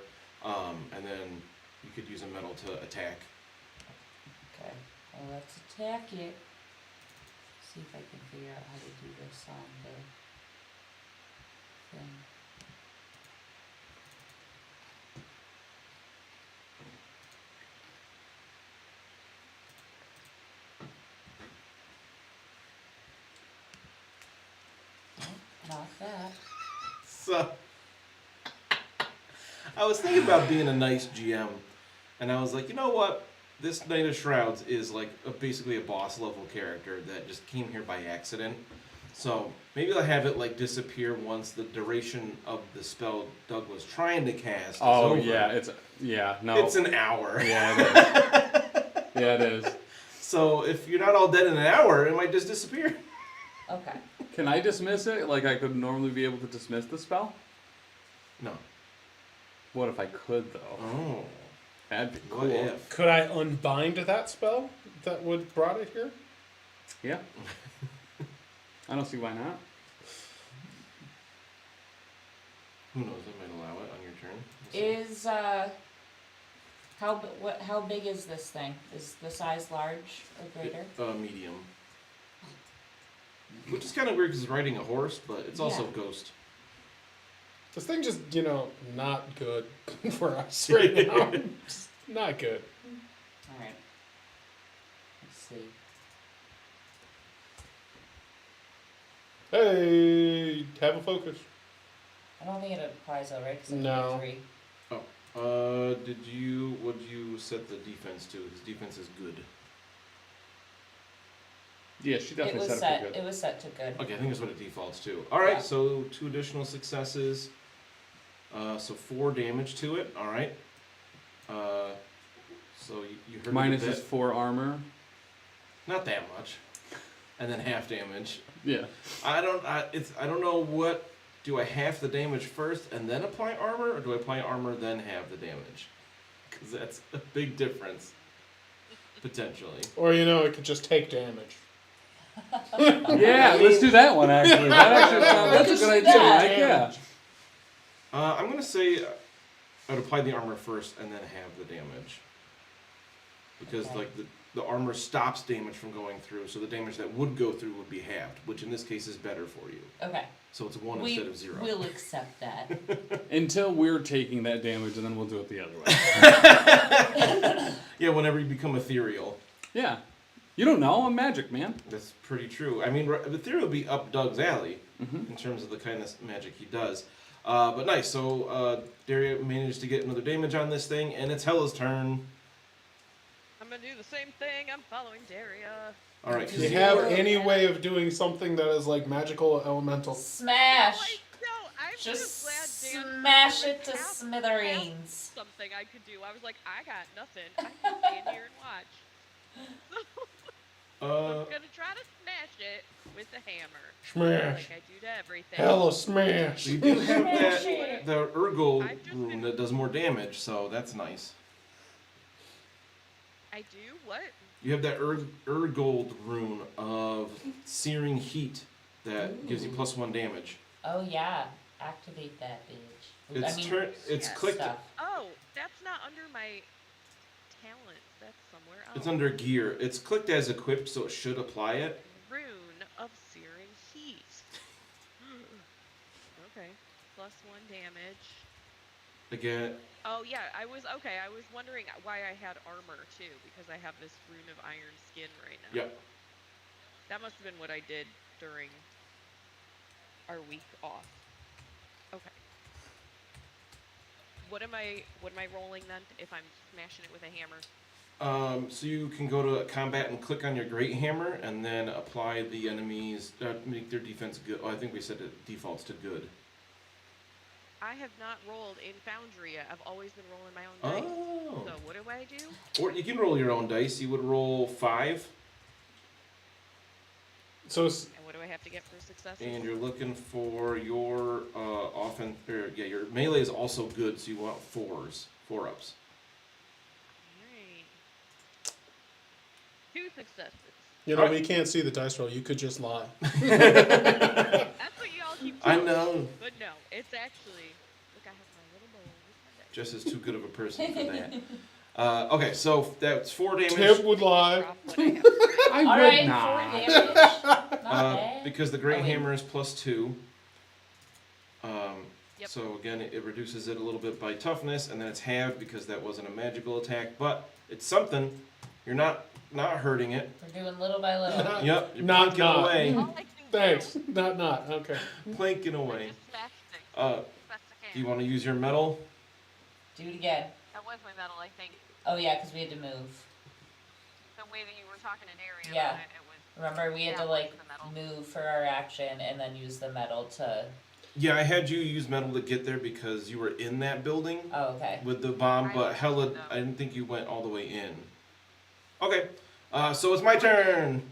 [SPEAKER 2] And then you could use a metal to attack.
[SPEAKER 3] Okay. Well, let's attack it. See if I can figure out how to do this on the thing. Not that.
[SPEAKER 2] So I was thinking about being a nice GM, and I was like, you know what? This Knight of Shrouds is like basically a boss level character that just came here by accident. So maybe I'll have it like disappear once the duration of the spell Doug was trying to cast is over.
[SPEAKER 1] It's
[SPEAKER 2] an hour.
[SPEAKER 1] Yeah, it is. Yeah, it is.
[SPEAKER 2] So if you're not all dead in an hour, it might just disappear.
[SPEAKER 3] Okay.
[SPEAKER 1] Can I dismiss it like I could normally be able to dismiss the spell?
[SPEAKER 2] No.
[SPEAKER 1] What if I could though?
[SPEAKER 2] Oh.
[SPEAKER 1] That'd be
[SPEAKER 2] What
[SPEAKER 1] cool.
[SPEAKER 2] if?
[SPEAKER 4] Could I unbind that spell that would brought it here?
[SPEAKER 1] Yeah. I don't see why not.
[SPEAKER 2] Who knows? I might allow it on your turn. We'll see.
[SPEAKER 3] Is how big is this thing? Is the size large or greater?
[SPEAKER 2] Medium. Which is kind of weird because it's riding a horse, but it's also
[SPEAKER 3] Yeah.
[SPEAKER 2] ghost.
[SPEAKER 4] This thing just, not good for us right now. Just not good.
[SPEAKER 3] Alright. Let's see.
[SPEAKER 4] Hey, have a focus.
[SPEAKER 3] I don't think it applies though, right? 'Cause I
[SPEAKER 4] No.
[SPEAKER 3] did 3.
[SPEAKER 2] What did you set the defense to? His defense is good.
[SPEAKER 1] Yeah, she
[SPEAKER 3] It
[SPEAKER 1] definitely
[SPEAKER 3] was
[SPEAKER 1] set it
[SPEAKER 3] set.
[SPEAKER 1] pretty good.
[SPEAKER 3] It was set to good.
[SPEAKER 2] Okay, I think that's what it defaults to. Alright,
[SPEAKER 3] Yeah.
[SPEAKER 2] so 2 additional successes. So 4 damage to it. Alright. So you heard
[SPEAKER 1] Minus
[SPEAKER 2] a bit.
[SPEAKER 1] his 4 armor.
[SPEAKER 2] Not that much. And then half damage.
[SPEAKER 1] Yeah.
[SPEAKER 2] I don't know what. Do I half the damage first and then apply armor, or do I apply armor then have the damage? Because that's a big difference, potentially.
[SPEAKER 4] Or, it could just take damage.
[SPEAKER 1] Yeah, let's do that one actually. That's a good idea, Mike. Yeah.
[SPEAKER 2] I'm gonna say I'd apply the armor first and then have the damage, because
[SPEAKER 3] Okay.
[SPEAKER 2] like the armor stops damage from going through, so the damage that would go through would be halved, which in this case is better for you.
[SPEAKER 3] Okay.
[SPEAKER 2] So it's 1 instead of 0.
[SPEAKER 3] We'll accept that.
[SPEAKER 1] Until we're taking that damage, and then we'll do it the other way.
[SPEAKER 2] Yeah, whenever you become ethereal.
[SPEAKER 1] Yeah. You don't know. I'm magic, man.
[SPEAKER 2] That's pretty true. I mean, ethereal would be up Doug's alley in terms of the kind of magic he does. But nice. So Daria managed to get another damage on this thing, and it's Hella's turn.
[SPEAKER 5] I'm gonna do the same thing. I'm following Daria.
[SPEAKER 2] All right.
[SPEAKER 4] Do you have any way of doing something that is like magical elemental?
[SPEAKER 3] Smash!
[SPEAKER 5] I'm
[SPEAKER 3] Just
[SPEAKER 5] glad Dan
[SPEAKER 3] smash it to
[SPEAKER 5] have
[SPEAKER 3] smithereens.
[SPEAKER 5] something I could do. I was like, I got nothing. I can stand here and watch. So I'm gonna try to smash it with the hammer.
[SPEAKER 4] Smash.
[SPEAKER 5] Like I do to everything.
[SPEAKER 4] Hella smash.
[SPEAKER 2] So you do have
[SPEAKER 3] Smash
[SPEAKER 2] that
[SPEAKER 3] it.
[SPEAKER 2] the Urgle
[SPEAKER 5] I've just
[SPEAKER 2] rune
[SPEAKER 5] been-
[SPEAKER 2] that does more damage, so that's nice.
[SPEAKER 5] I do? What?
[SPEAKER 2] You have that Urgold rune of searing heat that gives you +1 damage.
[SPEAKER 3] Oh yeah, activate that bitch.
[SPEAKER 2] It's
[SPEAKER 3] yes,
[SPEAKER 2] clicked.
[SPEAKER 3] stuff.
[SPEAKER 5] Oh, that's not under my talents. That's somewhere else.
[SPEAKER 2] It's under gear. It's clicked as equipped, so it should apply it.
[SPEAKER 5] Rune of searing heat. Okay. +1 damage.
[SPEAKER 2] Again,
[SPEAKER 5] Oh yeah, I was wondering why I had armor too, because I have this rune of iron skin right now.
[SPEAKER 2] yep.
[SPEAKER 5] That must have been what I did during our week off. Okay. What am I rolling then if I'm smashing it with a hammer?
[SPEAKER 2] So you can go to combat and click on your great hammer, and then apply the enemies, make their defense good. Oh, I think we said it defaults to good.
[SPEAKER 5] I have not rolled in Foundry yet. I've always been rolling my own dice.
[SPEAKER 2] Oh.
[SPEAKER 5] So what do I do?
[SPEAKER 2] Or you can roll your own dice. You would roll 5,
[SPEAKER 4] So
[SPEAKER 5] And what do I have to get for successes?
[SPEAKER 2] and you're looking for your your melee is also good, so you want 4s, 4-ups.
[SPEAKER 5] Alright. 2 successes.
[SPEAKER 4] we can't see the dice roll. You could just lie.
[SPEAKER 5] That's what you
[SPEAKER 2] I know.
[SPEAKER 5] But no, it's actually. Look, I have my little bowl with my dice.
[SPEAKER 2] Jess is too good of a person for that. Okay, so that's 4 damage.
[SPEAKER 4] Tip would lie.
[SPEAKER 5] Drop what I have.
[SPEAKER 1] I
[SPEAKER 3] All
[SPEAKER 1] would
[SPEAKER 3] right,
[SPEAKER 1] not.
[SPEAKER 3] 4 damage. Not bad.
[SPEAKER 2] Because the Great
[SPEAKER 3] Oh, wait.
[SPEAKER 2] Hammer is +2.
[SPEAKER 5] Yep.
[SPEAKER 2] So again, it reduces it a little bit by toughness, and then it's halved because that wasn't a magical attack, but it's something. You're not hurting it.
[SPEAKER 3] We're doing little by little.
[SPEAKER 2] Yep, you're
[SPEAKER 4] Not.
[SPEAKER 2] planking away.
[SPEAKER 5] All I can
[SPEAKER 4] Thanks.
[SPEAKER 5] do
[SPEAKER 4] Not. Okay.
[SPEAKER 2] Planking
[SPEAKER 5] is
[SPEAKER 2] away.
[SPEAKER 5] just smash things.
[SPEAKER 2] Uh,
[SPEAKER 5] Best I
[SPEAKER 2] Do you
[SPEAKER 5] can.
[SPEAKER 2] want to use your metal?
[SPEAKER 3] Do it again.
[SPEAKER 5] That was my metal, I think.
[SPEAKER 3] Oh yeah, because we had to move.
[SPEAKER 5] The way that you were talking in area,
[SPEAKER 3] Yeah.
[SPEAKER 5] it was.
[SPEAKER 3] Remember, we had to
[SPEAKER 5] Yeah,
[SPEAKER 3] like
[SPEAKER 5] the metal.
[SPEAKER 3] move for our action and then use the metal to.
[SPEAKER 2] Yeah, I had you use metal to get there because you were in that building
[SPEAKER 3] Oh, okay.
[SPEAKER 2] with the bomb,
[SPEAKER 5] I
[SPEAKER 2] but Hella,
[SPEAKER 5] know.
[SPEAKER 2] I didn't think you went all the way in. Okay, so it's my turn.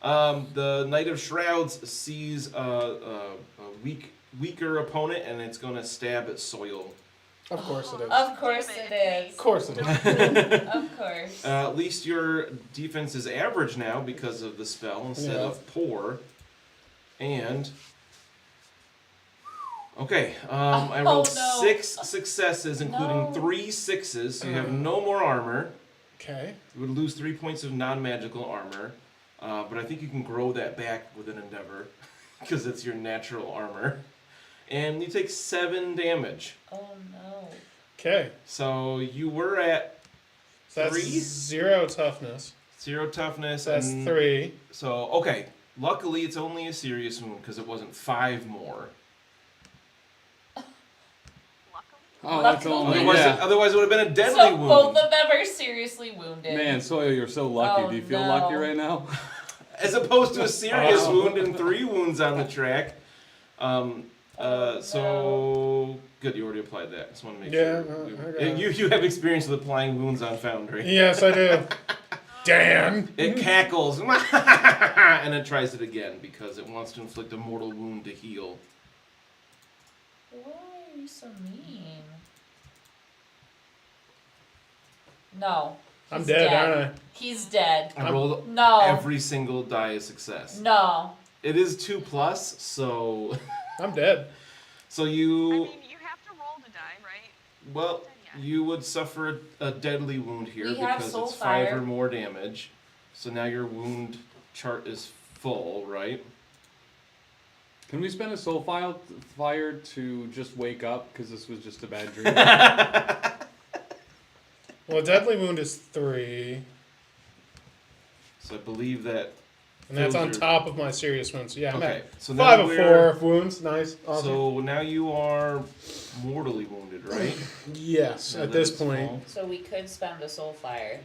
[SPEAKER 2] The Knight of Shrouds sees a weaker opponent, and it's gonna stab at Soil.
[SPEAKER 4] Of course it is.
[SPEAKER 3] Of course
[SPEAKER 5] Damn
[SPEAKER 3] it
[SPEAKER 5] it,
[SPEAKER 3] is.
[SPEAKER 4] Of course it is.
[SPEAKER 3] Of course.
[SPEAKER 2] At least your defense is average now because of the spell instead
[SPEAKER 4] Yeah.
[SPEAKER 2] of poor. And okay, I rolled
[SPEAKER 3] no.
[SPEAKER 2] 6 successes, including
[SPEAKER 3] No.
[SPEAKER 2] 3 6s. So you have no more armor.
[SPEAKER 4] Okay.
[SPEAKER 2] You would lose 3 points of non-magical armor, but I think you can grow that back with an endeavor because it's your natural armor. And you take 7 damage.
[SPEAKER 3] Oh no.
[SPEAKER 4] Okay.
[SPEAKER 2] So you were at
[SPEAKER 4] So that's
[SPEAKER 2] 3?
[SPEAKER 4] 0 toughness.
[SPEAKER 2] 0 toughness.
[SPEAKER 4] So that's
[SPEAKER 2] and
[SPEAKER 4] 3.
[SPEAKER 2] So, okay. Luckily, it's only a serious wound because it wasn't 5 more.
[SPEAKER 5] Luckily.
[SPEAKER 1] Oh, that's
[SPEAKER 3] Luckily.
[SPEAKER 1] only
[SPEAKER 2] Otherwise, it would have been a deadly
[SPEAKER 3] So
[SPEAKER 2] wound.
[SPEAKER 3] both of them are seriously wounded.
[SPEAKER 1] Man, Sawyer, you're so lucky.
[SPEAKER 3] Oh,
[SPEAKER 1] Do you feel
[SPEAKER 3] no.
[SPEAKER 1] lucky right now?
[SPEAKER 2] As opposed to a serious
[SPEAKER 4] Oh.
[SPEAKER 2] wound and 3 wounds on the track. So good, you already applied that. Just want to make
[SPEAKER 4] Yeah,
[SPEAKER 2] sure.
[SPEAKER 4] I got it.
[SPEAKER 2] You have experience with applying wounds on Foundry.
[SPEAKER 4] Yes, I do. Dan.
[SPEAKER 2] It cackles and it tries it again because it wants to inflict a mortal wound to heal.
[SPEAKER 3] Why are you so mean? No.
[SPEAKER 4] I'm
[SPEAKER 3] He's
[SPEAKER 4] dead, aren't I?
[SPEAKER 3] He's dead.
[SPEAKER 2] I rolled
[SPEAKER 3] No.
[SPEAKER 2] every single die a success.
[SPEAKER 3] No.
[SPEAKER 2] It is 2+, so
[SPEAKER 4] I'm dead.
[SPEAKER 2] so
[SPEAKER 5] I
[SPEAKER 2] you
[SPEAKER 5] mean, you have to roll to die, right?
[SPEAKER 2] well you would suffer a deadly wound here
[SPEAKER 3] We have
[SPEAKER 2] because
[SPEAKER 3] soul
[SPEAKER 2] it's 5
[SPEAKER 3] fire.
[SPEAKER 2] or more damage. So now your wound chart is full, right?
[SPEAKER 1] Can we spend a soul fire to just wake up? Because this was just a bad dream.
[SPEAKER 4] Well, deadly wound is 3.
[SPEAKER 2] So I believe that.
[SPEAKER 4] And that's on
[SPEAKER 2] Those are-
[SPEAKER 4] top of my serious wounds. So yeah, I'm
[SPEAKER 2] Okay,
[SPEAKER 4] at
[SPEAKER 2] so now
[SPEAKER 4] 5 of
[SPEAKER 2] we're-
[SPEAKER 4] 4 wounds. Nice. Awesome.
[SPEAKER 2] So now you are mortally wounded, right?
[SPEAKER 4] Yes,
[SPEAKER 2] Now
[SPEAKER 4] at
[SPEAKER 2] that
[SPEAKER 4] this
[SPEAKER 2] it's
[SPEAKER 4] point.
[SPEAKER 2] small.
[SPEAKER 3] So we could spend a soul fire.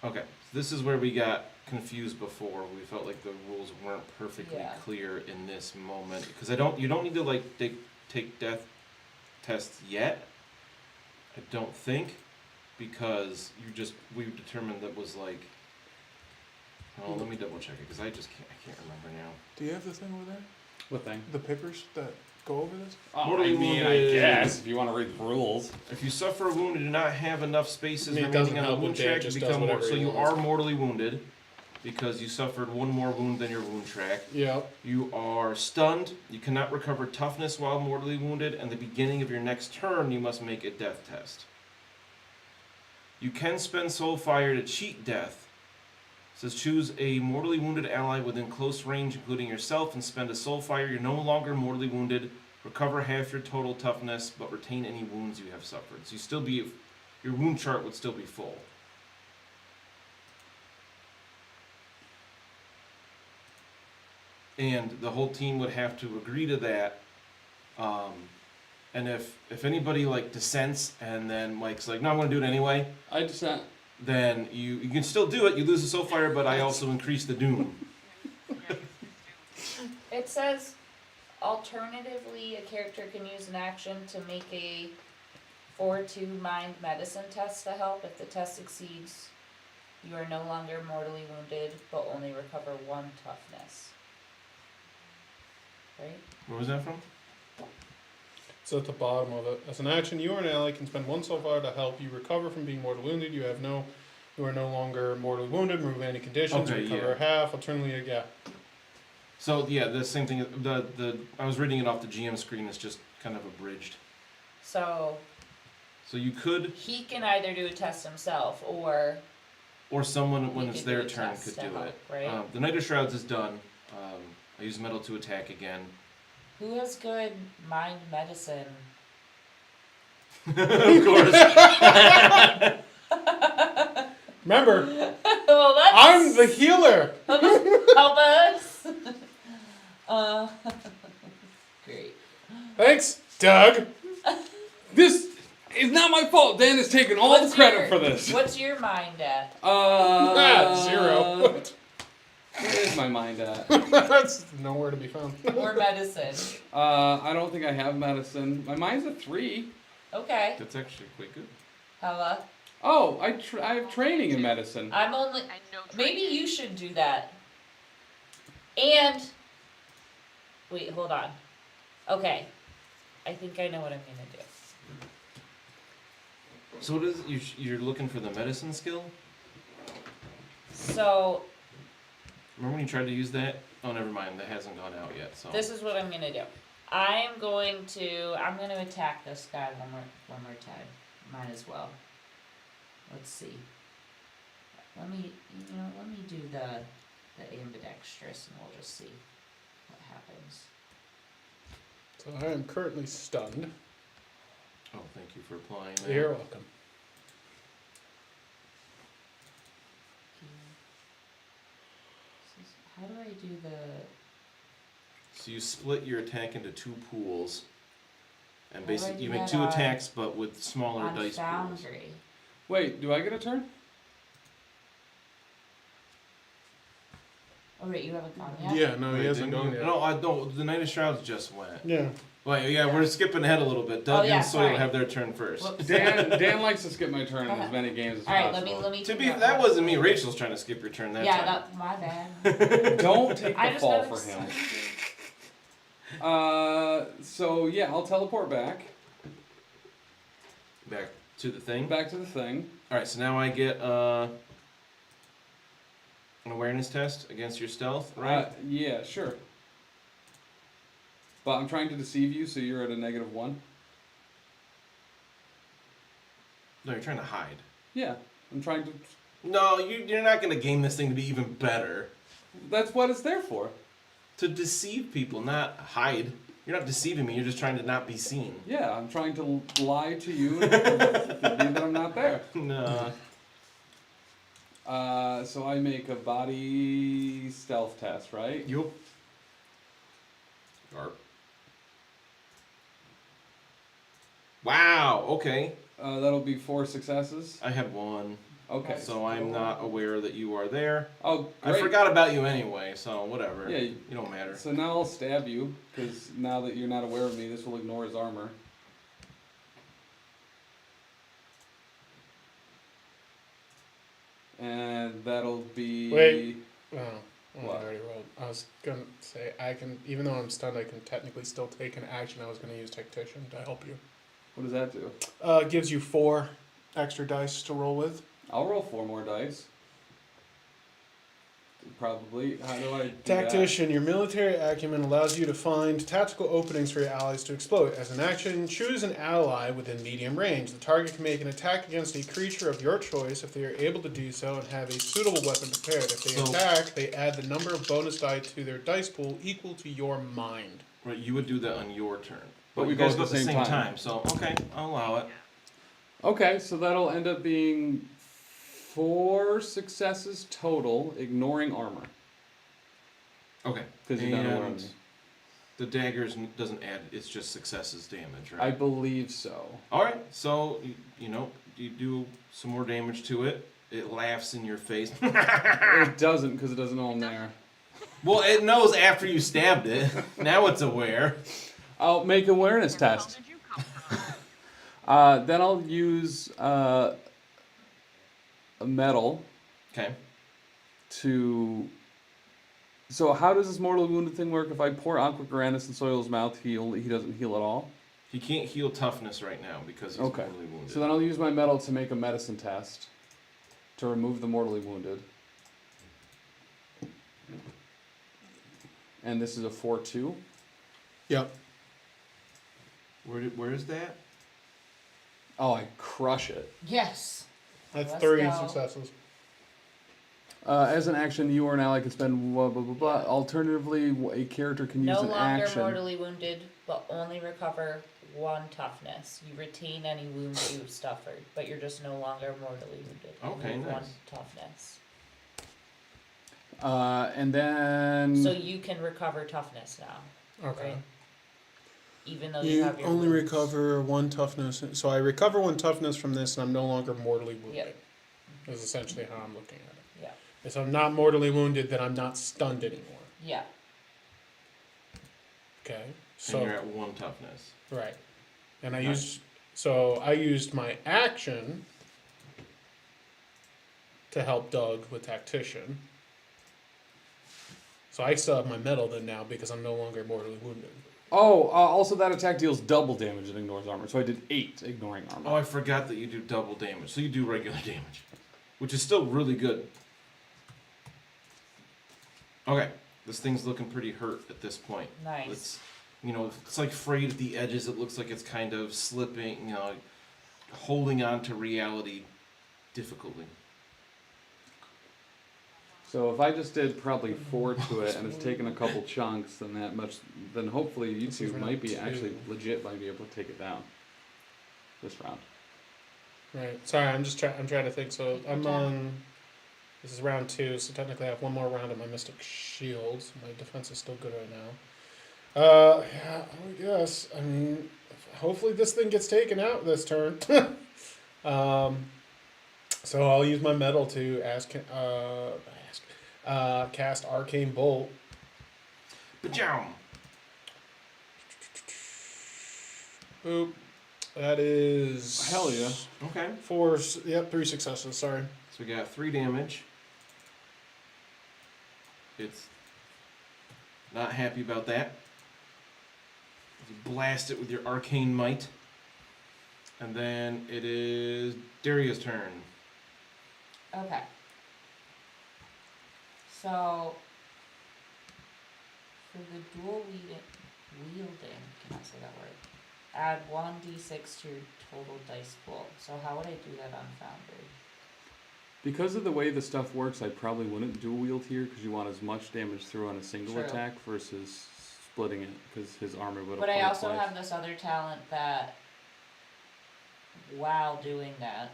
[SPEAKER 2] Okay, so this is where we got confused before. We felt like the rules weren't perfectly
[SPEAKER 3] Yeah.
[SPEAKER 2] clear in this moment because you don't need to like take death tests yet. I don't think because we determined that was like. Oh, let me double check it because I can't remember now.
[SPEAKER 4] Do you have the thing over there?
[SPEAKER 1] What thing?
[SPEAKER 4] The papers that go over this?
[SPEAKER 1] Oh,
[SPEAKER 2] Mortally
[SPEAKER 1] I mean, I
[SPEAKER 2] wounded.
[SPEAKER 1] guess, if you want to read the rules.
[SPEAKER 2] If you suffer a wound and do not have enough spaces
[SPEAKER 4] I mean, it doesn't
[SPEAKER 2] remaining on the
[SPEAKER 4] help
[SPEAKER 2] wound
[SPEAKER 4] with that,
[SPEAKER 2] track,
[SPEAKER 4] it just
[SPEAKER 2] you
[SPEAKER 4] does
[SPEAKER 2] become
[SPEAKER 4] whatever
[SPEAKER 2] so
[SPEAKER 4] he
[SPEAKER 2] you
[SPEAKER 4] wants.
[SPEAKER 2] are mortally wounded because you suffered 1 more wound than your wound track.
[SPEAKER 4] Yep.
[SPEAKER 2] You are stunned. You cannot recover toughness while mortally wounded, and the beginning of your next turn, you must make a death test. You can spend Soul Fire to cheat death. It says choose a mortally wounded ally within close range, including yourself, and spend a Soul Fire. You're no longer mortally wounded. Recover half your total toughness, but retain any wounds you have suffered. So your wound chart would still be full. And the whole team would have to agree to that. And if anybody like dissents and then Mike's like, no, I'm gonna do it anyway,
[SPEAKER 1] I just sent.
[SPEAKER 2] then you can still do it. You lose the soul fire, but I also increase the doom.
[SPEAKER 3] It says, alternatively, a character can use an action to make a 4-2 mind medicine test to help. If the test succeeds, you are no longer mortally wounded, but only recover 1 toughness. Right?
[SPEAKER 2] Where was that from?
[SPEAKER 4] It's at the bottom of it. As an action, you or an ally can spend 1 soul fire to help you recover from being mortally wounded. You have no You are no longer mortally wounded. Remove any conditions.
[SPEAKER 2] Okay,
[SPEAKER 4] recover half. Alternatively, yeah.
[SPEAKER 2] So yeah, the same thing. I was reading it off the GM screen. It's just kind of abridged.
[SPEAKER 3] So
[SPEAKER 2] you could,
[SPEAKER 3] he can either do a test himself, or
[SPEAKER 2] someone when
[SPEAKER 3] we
[SPEAKER 2] it's
[SPEAKER 3] could
[SPEAKER 2] their
[SPEAKER 3] do a
[SPEAKER 2] turn
[SPEAKER 3] test
[SPEAKER 2] could
[SPEAKER 3] to
[SPEAKER 2] do
[SPEAKER 3] help,
[SPEAKER 2] it.
[SPEAKER 3] right?
[SPEAKER 2] The Knight of Shrouds is done. I use metal to attack again.
[SPEAKER 3] Who has good mind medicine?
[SPEAKER 2] Of course.
[SPEAKER 4] Remember,
[SPEAKER 3] Well, that's
[SPEAKER 4] I'm the healer.
[SPEAKER 3] help us. Great.
[SPEAKER 4] Thanks, Doug.
[SPEAKER 1] This is not my fault. Dan has taken all the credit for this.
[SPEAKER 3] What's your mind at?
[SPEAKER 4] 0.
[SPEAKER 1] Where is my mind at?
[SPEAKER 4] That's nowhere to be found.
[SPEAKER 3] Or medicine?
[SPEAKER 1] I don't think I have medicine. My mind's a 3.
[SPEAKER 3] Okay.
[SPEAKER 2] That's actually quite good.
[SPEAKER 3] Hella.
[SPEAKER 1] Oh, I have training in medicine.
[SPEAKER 3] I'm only.
[SPEAKER 5] I know.
[SPEAKER 3] Maybe you should do that. And. Wait, hold on. Okay. I think I know what I'm gonna do.
[SPEAKER 2] So what is it? You're looking for the medicine skill?
[SPEAKER 3] So,
[SPEAKER 2] Remember when you tried to use that? Oh, never mind. That hasn't gone out yet. So
[SPEAKER 3] this is what I'm gonna do. I'm gonna attack this guy one more time. Might as well. Let's see. Let me do the ambidextrous, and we'll just see what happens.
[SPEAKER 4] So I am currently stunned.
[SPEAKER 2] Oh, thank you for applying that.
[SPEAKER 4] You're welcome.
[SPEAKER 3] How do I do the...
[SPEAKER 2] So you split your attack into 2 pools, and
[SPEAKER 3] How do I
[SPEAKER 2] basically
[SPEAKER 3] do
[SPEAKER 2] you make
[SPEAKER 3] that
[SPEAKER 2] 2
[SPEAKER 3] on-
[SPEAKER 2] attacks, but with smaller
[SPEAKER 3] on
[SPEAKER 2] dice pools.
[SPEAKER 3] Foundry?
[SPEAKER 1] Wait, do I get a turn?
[SPEAKER 3] Oh wait, you haven't gone yet?
[SPEAKER 4] Yeah, no,
[SPEAKER 2] Wait,
[SPEAKER 4] he hasn't
[SPEAKER 2] didn't
[SPEAKER 4] gone
[SPEAKER 2] you?
[SPEAKER 4] yet.
[SPEAKER 2] No, no, the Knight of Shrouds just went.
[SPEAKER 4] Yeah.
[SPEAKER 2] Wait, yeah, we're skipping ahead a little bit. Doug
[SPEAKER 3] Oh, yeah,
[SPEAKER 2] and Soil
[SPEAKER 3] sorry.
[SPEAKER 2] have their turn first.
[SPEAKER 3] Whoops.
[SPEAKER 1] Dan likes to skip my turn in as many games as
[SPEAKER 3] Alright,
[SPEAKER 1] possible.
[SPEAKER 3] let me
[SPEAKER 2] To be,
[SPEAKER 3] figure out
[SPEAKER 2] that
[SPEAKER 3] how-
[SPEAKER 2] wasn't me. Rachel's trying to skip your turn that
[SPEAKER 3] Yeah,
[SPEAKER 2] time.
[SPEAKER 3] that, my bad.
[SPEAKER 1] Don't take
[SPEAKER 3] I
[SPEAKER 1] the
[SPEAKER 3] just
[SPEAKER 1] fall
[SPEAKER 3] got
[SPEAKER 1] for him.
[SPEAKER 3] excited.
[SPEAKER 1] So yeah, I'll teleport back
[SPEAKER 2] Back to the thing.
[SPEAKER 1] to the thing.
[SPEAKER 2] All right, so now I get an awareness test against your stealth, right?
[SPEAKER 1] Yeah, sure. But I'm trying to deceive you, so you're at a -1.
[SPEAKER 2] No, you're trying to hide.
[SPEAKER 1] Yeah, I'm trying to.
[SPEAKER 2] No, you're not going to game this thing to be even better.
[SPEAKER 1] That's what it's there for.
[SPEAKER 2] To deceive people, not hide. You're not deceiving me. You're just trying to not be seen.
[SPEAKER 1] Yeah, I'm trying to lie to you and pretend that I'm not there.
[SPEAKER 2] No.
[SPEAKER 1] So I make a body stealth test, right?
[SPEAKER 2] Yup. Garp. Wow. Okay.
[SPEAKER 1] That'll be 4 successes.
[SPEAKER 2] I had 1.
[SPEAKER 1] Okay.
[SPEAKER 2] So I'm not aware that you are there.
[SPEAKER 1] Oh, great.
[SPEAKER 2] I forgot about you anyway, so whatever.
[SPEAKER 1] Yeah.
[SPEAKER 2] You don't matter.
[SPEAKER 1] So now I'll stab you, because now that you're not aware of me, this will ignore his armor. And that'll be...
[SPEAKER 4] Wait. Oh,
[SPEAKER 1] What?
[SPEAKER 4] I already rolled. I was gonna say I can, even though I'm stunned, I can technically still take an action. I was gonna use Tactician to help you.
[SPEAKER 1] What does that do?
[SPEAKER 4] It gives you 4 extra dice to roll with.
[SPEAKER 1] I'll roll 4 more dice. Probably. How do I do
[SPEAKER 4] Tactician, your military acumen allows you to find tactical openings for your allies to exploit. As an action, choose an ally within medium range. The target can make an attack against a creature of your choice if they are able to do so and have a suitable weapon prepared. If they attack, they add the number of bonus die to their dice pool equal to your mind.
[SPEAKER 2] Right, you would do that on your turn.
[SPEAKER 1] But
[SPEAKER 2] But
[SPEAKER 1] we
[SPEAKER 2] you guys
[SPEAKER 1] go
[SPEAKER 2] go
[SPEAKER 1] at
[SPEAKER 2] at the same
[SPEAKER 1] time.
[SPEAKER 2] time, so okay, I'll allow it.
[SPEAKER 1] that? Okay, so that'll end up being 4 successes total, ignoring armor.
[SPEAKER 2] Okay.
[SPEAKER 1] Because you're not aware of
[SPEAKER 2] And
[SPEAKER 1] me.
[SPEAKER 2] the daggers doesn't add, it's just successes damage, right?
[SPEAKER 1] I believe so.
[SPEAKER 2] Alright, so, you do some more damage to it. It laughs in your face.
[SPEAKER 1] It doesn't, because it doesn't know I'm there.
[SPEAKER 2] Well, it knows after you stabbed it. Now it's aware.
[SPEAKER 1] I'll make an awareness
[SPEAKER 5] Where the hell
[SPEAKER 1] test.
[SPEAKER 5] did you come from?
[SPEAKER 1] Then I'll use a metal
[SPEAKER 2] Okay.
[SPEAKER 1] to... So how does this mortally wounded thing work? If I pour Aqua Granis in Soil's mouth, he doesn't heal at all?
[SPEAKER 2] He can't heal toughness right now because he's
[SPEAKER 1] Okay.
[SPEAKER 2] mortally wounded.
[SPEAKER 1] So then I'll use my metal to make a medicine test. to remove the mortally wounded. And this is a 4-2.
[SPEAKER 4] Yep.
[SPEAKER 2] Where is that?
[SPEAKER 1] Oh, I crush it.
[SPEAKER 3] Yes.
[SPEAKER 4] That's
[SPEAKER 3] Let's
[SPEAKER 4] 3
[SPEAKER 3] go.
[SPEAKER 4] successes.
[SPEAKER 1] As an action, you or an ally can spend blah, blah, blah, blah. Alternatively, a character can use
[SPEAKER 3] No
[SPEAKER 1] an
[SPEAKER 3] longer
[SPEAKER 1] action.
[SPEAKER 3] mortally wounded, but only recover 1 toughness. You retain any wounds you've suffered, but you're just no longer mortally wounded.
[SPEAKER 2] Okay,
[SPEAKER 3] You have 1
[SPEAKER 2] nice.
[SPEAKER 3] toughness.
[SPEAKER 1] And then...
[SPEAKER 3] So you can recover toughness now,
[SPEAKER 4] Okay.
[SPEAKER 3] right? Even though you
[SPEAKER 4] You
[SPEAKER 3] have your
[SPEAKER 4] only
[SPEAKER 3] wounds.
[SPEAKER 4] recover 1 toughness. So I recover 1 toughness from this, and I'm no longer mortally wounded.
[SPEAKER 3] Yep.
[SPEAKER 4] Is essentially how I'm looking at it.
[SPEAKER 3] Yeah.
[SPEAKER 4] If I'm not mortally wounded, then I'm not stunned anymore.
[SPEAKER 3] Yeah.
[SPEAKER 4] Okay.
[SPEAKER 2] And
[SPEAKER 4] So
[SPEAKER 2] you're at 1 toughness.
[SPEAKER 4] right, and I
[SPEAKER 2] Nice.
[SPEAKER 4] used my action to help Doug with tactician. So I still have my medal then now because I'm no longer mortally wounded.
[SPEAKER 1] Oh, also that attack deals double damage and ignores armor. So I did 8 ignoring armor.
[SPEAKER 2] Oh, I forgot that you do double damage. So you do regular damage, which is still really good. Okay, this thing's looking pretty hurt at this point.
[SPEAKER 3] Nice.
[SPEAKER 2] It's, it's like frayed at the edges. It looks like it's kind of slipping, holding on to reality difficultly.
[SPEAKER 1] So if I just did probably 4 to it and it's taken a couple chunks, then hopefully you
[SPEAKER 4] This
[SPEAKER 1] two
[SPEAKER 4] is round
[SPEAKER 1] might be
[SPEAKER 4] 2.
[SPEAKER 1] actually legit might be able to take it down this round.
[SPEAKER 4] Right. Sorry, I'm trying to think. So I'm
[SPEAKER 3] Okay.
[SPEAKER 4] on. This is round 2, so technically I have 1 more round of my Mystic Shield. So my defense is still good right now. Yeah, I guess. I mean, hopefully this thing gets taken out this turn. So I'll use my medal to cast Arcane Bolt.
[SPEAKER 2] Ba-jow!
[SPEAKER 4] Boop. That is
[SPEAKER 1] Hell yeah.
[SPEAKER 2] Okay.
[SPEAKER 4] 3 successes. Sorry.
[SPEAKER 2] So we got 3 damage. It's not happy about that. You blast it with your arcane might. And then it is Daria's turn.
[SPEAKER 3] Okay. So, for the dual wielding, can I say that word? Add 1d6 to your total dice pool. So how would I do that on Foundry?
[SPEAKER 1] Because of the way the stuff works, I probably wouldn't dual wield here because you want as much damage through on a single
[SPEAKER 3] True.
[SPEAKER 1] attack versus splitting it because his armor would.
[SPEAKER 3] But I also have this other talent that, while doing that,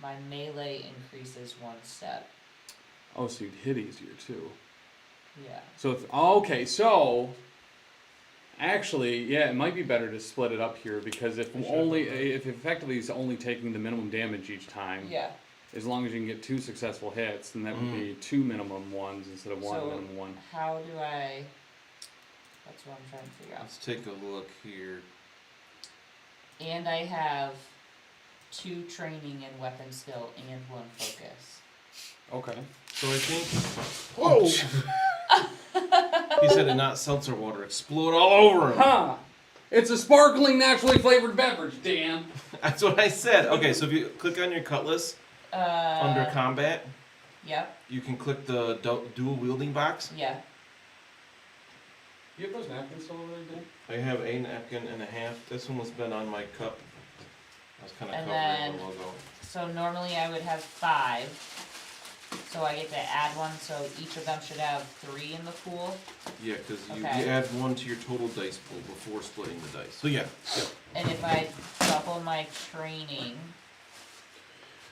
[SPEAKER 3] my melee increases 1 step.
[SPEAKER 1] Oh, so you'd hit easier too.
[SPEAKER 3] Yeah.
[SPEAKER 1] So actually, yeah, it might be better to split it up here because if effectively he's only taking the minimum damage each time,
[SPEAKER 3] Yeah.
[SPEAKER 1] as long as you can get 2 successful hits, then that would be 2 minimum ones instead of 1
[SPEAKER 3] So-
[SPEAKER 1] minimum one.
[SPEAKER 3] How do I... That's what I'm trying to figure out.
[SPEAKER 2] Let's take a look here.
[SPEAKER 3] And I have 2 training and weapon skill and 1 focus.
[SPEAKER 1] Okay.
[SPEAKER 2] So I think
[SPEAKER 4] Whoa!
[SPEAKER 2] he said to not seltzer water explode all over him.
[SPEAKER 1] Ha! It's a sparkling, naturally flavored beverage, Dan.
[SPEAKER 2] That's what I said. Okay, so if you click on your cutlass under combat,
[SPEAKER 3] Yep.
[SPEAKER 2] you can click the dual wielding box.
[SPEAKER 3] Yeah.
[SPEAKER 1] You have those napkins still over there, Dan?
[SPEAKER 2] I have a napkin and a half. This one was been on my cup. I was kind of
[SPEAKER 3] And
[SPEAKER 2] covering
[SPEAKER 3] then-
[SPEAKER 2] the logo.
[SPEAKER 3] So normally I would have 5. So I get to add 1, so each of them should have 3 in the pool.
[SPEAKER 2] Yeah, because you
[SPEAKER 3] Okay.
[SPEAKER 2] add 1 to your total dice pool before splitting the dice. So yeah.
[SPEAKER 3] And if I double my training...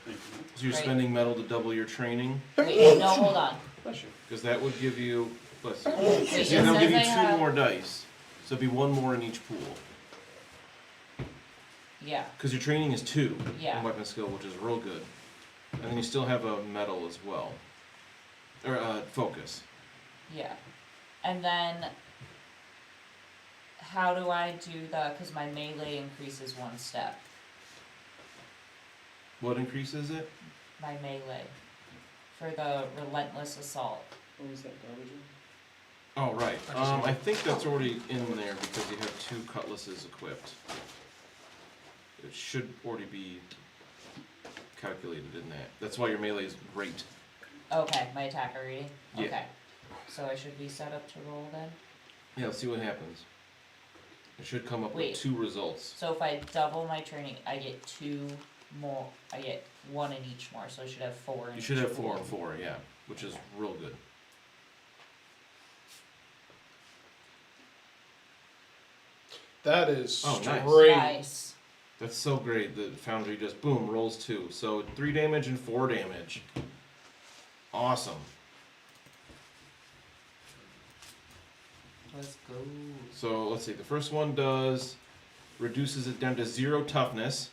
[SPEAKER 2] So you're
[SPEAKER 3] Right.
[SPEAKER 2] spending metal to double your training,
[SPEAKER 3] Wait, no, hold on.
[SPEAKER 1] Bless you.
[SPEAKER 2] because that would give you. Let's see.
[SPEAKER 3] Wait, it
[SPEAKER 2] Yeah,
[SPEAKER 3] says
[SPEAKER 2] they'll give you
[SPEAKER 3] I
[SPEAKER 2] 2
[SPEAKER 3] have...
[SPEAKER 2] more dice. So it'd be 1 more in each pool.
[SPEAKER 3] Yeah.
[SPEAKER 2] Because your training is 2
[SPEAKER 3] Yeah.
[SPEAKER 2] in weapon skill, which is real good. And then you still have a medal as well. Or focus.
[SPEAKER 3] Yeah. And then... How do I do the... Because my melee increases 1 step.
[SPEAKER 2] What increases it?
[SPEAKER 3] My melee. For the relentless assault.
[SPEAKER 4] What was that garbage?
[SPEAKER 2] Oh, right. I think that's already in there because you have 2 cutlasses equipped. It should already be calculated in that. That's why your melee is great.
[SPEAKER 3] Okay, my attacker rating?
[SPEAKER 2] Yeah.
[SPEAKER 3] Okay. So I should be set up to roll then?
[SPEAKER 2] Yeah, let's see what happens. It should come up
[SPEAKER 3] Wait.
[SPEAKER 2] with 2 results.
[SPEAKER 3] So if I double my training, I get 2 more. I get 1 in each more, so I should have 4 in
[SPEAKER 2] You
[SPEAKER 3] each
[SPEAKER 2] should have 4
[SPEAKER 3] pool.
[SPEAKER 2] and 4, yeah, which is real good.
[SPEAKER 4] That is
[SPEAKER 2] Oh, nice.
[SPEAKER 4] straight.
[SPEAKER 3] Nice.
[SPEAKER 2] That's so great. The Foundry just, boom, rolls 2. So 3 damage and 4 damage. Awesome.
[SPEAKER 3] Let's go.
[SPEAKER 2] So let's see. The first one reduces it down to 0 toughness,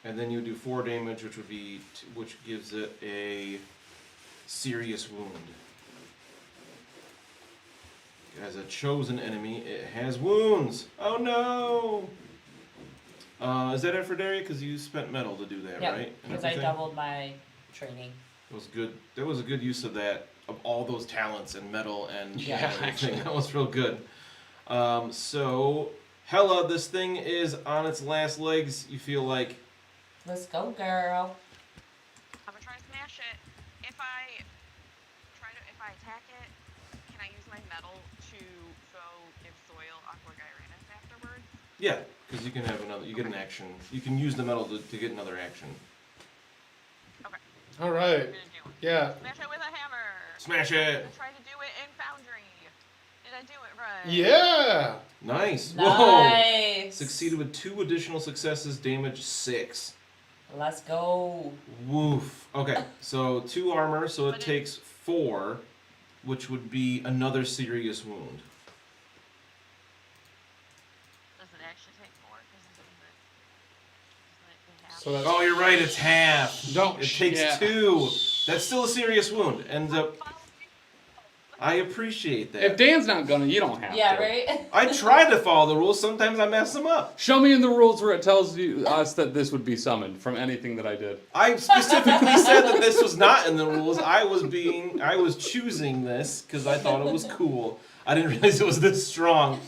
[SPEAKER 2] and then you do 4 damage, which gives it a serious wound. As a chosen enemy, it has wounds. Oh no! Is that it for Daria? Because you spent metal to do that,
[SPEAKER 3] Yep,
[SPEAKER 2] right? And
[SPEAKER 3] because I
[SPEAKER 2] everything?
[SPEAKER 3] doubled my training.
[SPEAKER 2] It was good. That was a good use of that, of all those talents and metal and
[SPEAKER 3] Yeah,
[SPEAKER 2] everything.
[SPEAKER 4] actually.
[SPEAKER 2] That was real good. So, Hella, this thing is on its last legs. You feel like,
[SPEAKER 3] Let's go, girl.
[SPEAKER 5] I'm gonna try to smash it. If I attack it, can I use my metal to give soil Aqua Gyranus afterwards?
[SPEAKER 2] yeah, because you can have another. You get an action. You can use the metal to get another action.
[SPEAKER 5] Okay.
[SPEAKER 4] All
[SPEAKER 5] I'm
[SPEAKER 4] right.
[SPEAKER 5] gonna do.
[SPEAKER 4] Yeah.
[SPEAKER 5] Smash it with a hammer.
[SPEAKER 2] Smash
[SPEAKER 5] I'm
[SPEAKER 2] it!
[SPEAKER 5] gonna try to do it in Foundry. Did I do it right?
[SPEAKER 4] Yeah.
[SPEAKER 2] Nice.
[SPEAKER 3] Nice.
[SPEAKER 2] Whoa! Succeeded with 2 additional successes. Damage 6.
[SPEAKER 3] Let's go.
[SPEAKER 2] Woof. Okay, so 2 armor, so it
[SPEAKER 5] But it-
[SPEAKER 2] takes 4, which would be another serious wound.
[SPEAKER 5] Does it actually take 4? Isn't it half?
[SPEAKER 4] So that's
[SPEAKER 2] Oh, you're right. It's half.
[SPEAKER 1] Don't.
[SPEAKER 2] It takes
[SPEAKER 1] yeah.
[SPEAKER 2] 2. That's still a serious wound. Ends up. I appreciate that.
[SPEAKER 1] If Dan's not gonna, you don't have
[SPEAKER 3] Yeah,
[SPEAKER 1] to.
[SPEAKER 3] right?
[SPEAKER 2] I try to follow the rules. Sometimes I mess them up.
[SPEAKER 1] Show me in the rules where it tells us that this would be summoned from anything that I did.
[SPEAKER 2] I specifically said that this was not in the rules. I was choosing this because I thought it was cool. I didn't realize it was this strong.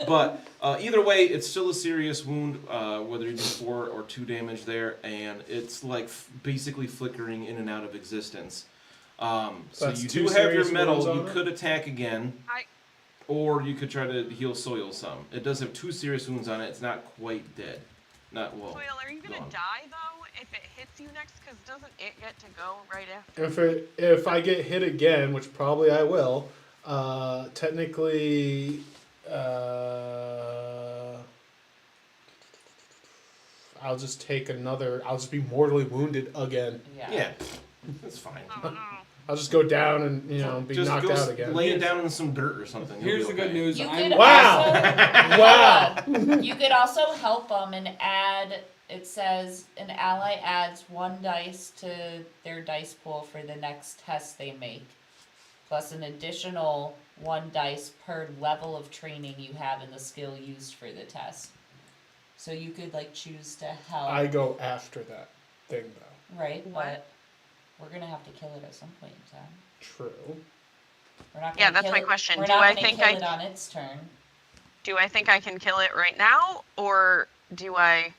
[SPEAKER 2] But either way, it's still a serious wound, whether you do 4 or 2 damage there, and it's like basically flickering in and out of existence. So
[SPEAKER 4] That's
[SPEAKER 2] you
[SPEAKER 4] 2
[SPEAKER 2] do have your
[SPEAKER 4] serious
[SPEAKER 2] metal.
[SPEAKER 4] wounds on
[SPEAKER 2] You
[SPEAKER 4] it?
[SPEAKER 2] could attack again,
[SPEAKER 5] I
[SPEAKER 2] or you could try to heal soil some. It does have 2 serious wounds on it. It's not quite dead. Not well.
[SPEAKER 5] Soil, are you gonna
[SPEAKER 2] gone.
[SPEAKER 5] die though if it hits you next? Because doesn't it get to go right after?
[SPEAKER 4] if I get hit again, which probably I will, technically, I'll just take another. I'll just be mortally wounded again.
[SPEAKER 2] Yeah, that's fine.
[SPEAKER 5] Oh no.
[SPEAKER 4] I'll just go down and be
[SPEAKER 2] Just
[SPEAKER 4] knocked
[SPEAKER 2] go
[SPEAKER 4] out again.
[SPEAKER 2] lay it down in some dirt or something. You'll
[SPEAKER 1] Here's
[SPEAKER 2] be
[SPEAKER 1] the good
[SPEAKER 2] okay.
[SPEAKER 1] news.
[SPEAKER 3] You
[SPEAKER 1] I'm
[SPEAKER 3] could
[SPEAKER 4] Wow.
[SPEAKER 3] also,
[SPEAKER 4] Wow.
[SPEAKER 3] you could also help them and add. It says an ally adds 1 dice to their dice pool for the next test they make, plus an additional 1 dice per level of training you have in the skill used for the test. So you could choose to help.
[SPEAKER 4] I go after that thing though.
[SPEAKER 3] Right,
[SPEAKER 5] What?
[SPEAKER 3] but we're gonna have to kill it at some point in time.
[SPEAKER 4] True.
[SPEAKER 3] We're not.
[SPEAKER 5] Yeah,
[SPEAKER 3] Gonna
[SPEAKER 5] that's
[SPEAKER 3] kill
[SPEAKER 5] my
[SPEAKER 3] it-
[SPEAKER 5] question.
[SPEAKER 3] We're
[SPEAKER 5] Do
[SPEAKER 3] not
[SPEAKER 5] I
[SPEAKER 3] gonna
[SPEAKER 5] think
[SPEAKER 3] kill
[SPEAKER 5] I-
[SPEAKER 3] it on its turn.
[SPEAKER 5] Do I think I can kill it right now, or do I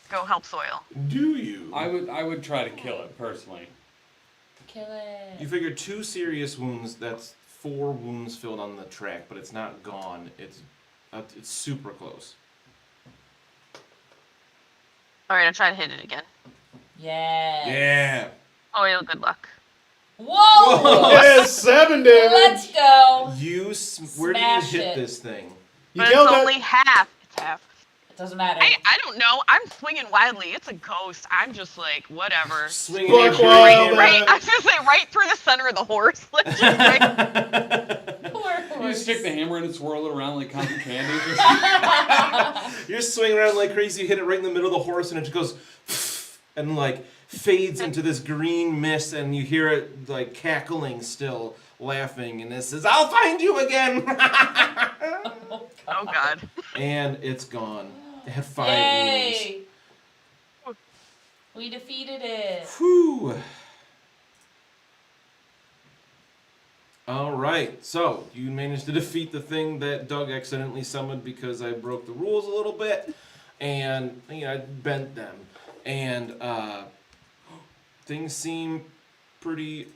[SPEAKER 5] go help Soil?
[SPEAKER 2] Do you?
[SPEAKER 1] I would try to kill it personally.
[SPEAKER 3] Kill it.
[SPEAKER 2] You figure 2 serious wounds. That's 4 wounds filled on the track, but it's not gone. It's super close.
[SPEAKER 5] All right, I'll try to hit it again.
[SPEAKER 3] Yeah.
[SPEAKER 2] Yeah.
[SPEAKER 5] Soil, good luck.
[SPEAKER 3] Whoa!
[SPEAKER 4] Yes, 7 damage.
[SPEAKER 3] Let's go.
[SPEAKER 2] Where do you
[SPEAKER 3] Smash
[SPEAKER 2] hit
[SPEAKER 3] it.
[SPEAKER 2] this thing?
[SPEAKER 4] You
[SPEAKER 5] But
[SPEAKER 4] killed
[SPEAKER 5] it's
[SPEAKER 4] it.
[SPEAKER 5] only half. It's half.
[SPEAKER 3] It doesn't matter.
[SPEAKER 5] I don't know. I'm swinging wildly. It's a ghost. I'm just like, whatever.
[SPEAKER 2] Swinging
[SPEAKER 4] Fuck
[SPEAKER 2] your
[SPEAKER 4] wild,
[SPEAKER 2] hammer.
[SPEAKER 5] Right, I was gonna say right through the center of the horse. Like, just right.
[SPEAKER 3] Poor
[SPEAKER 1] You
[SPEAKER 3] horse.
[SPEAKER 1] stick the hammer in and swirl it around like cotton candy or something.
[SPEAKER 2] You're swinging around like crazy. You hit it right in the middle of the horse, and it just goes and fades into this green mist, and you hear it cackling still, laughing, and it says, "I'll find you again."
[SPEAKER 5] Oh God.
[SPEAKER 2] And it's gone. It had 5 wounds.
[SPEAKER 3] Yay! We defeated it.
[SPEAKER 2] Whew. All right, so you managed to defeat the thing that Doug accidentally summoned because I broke the rules a little bit, and I bent them, and things seem pretty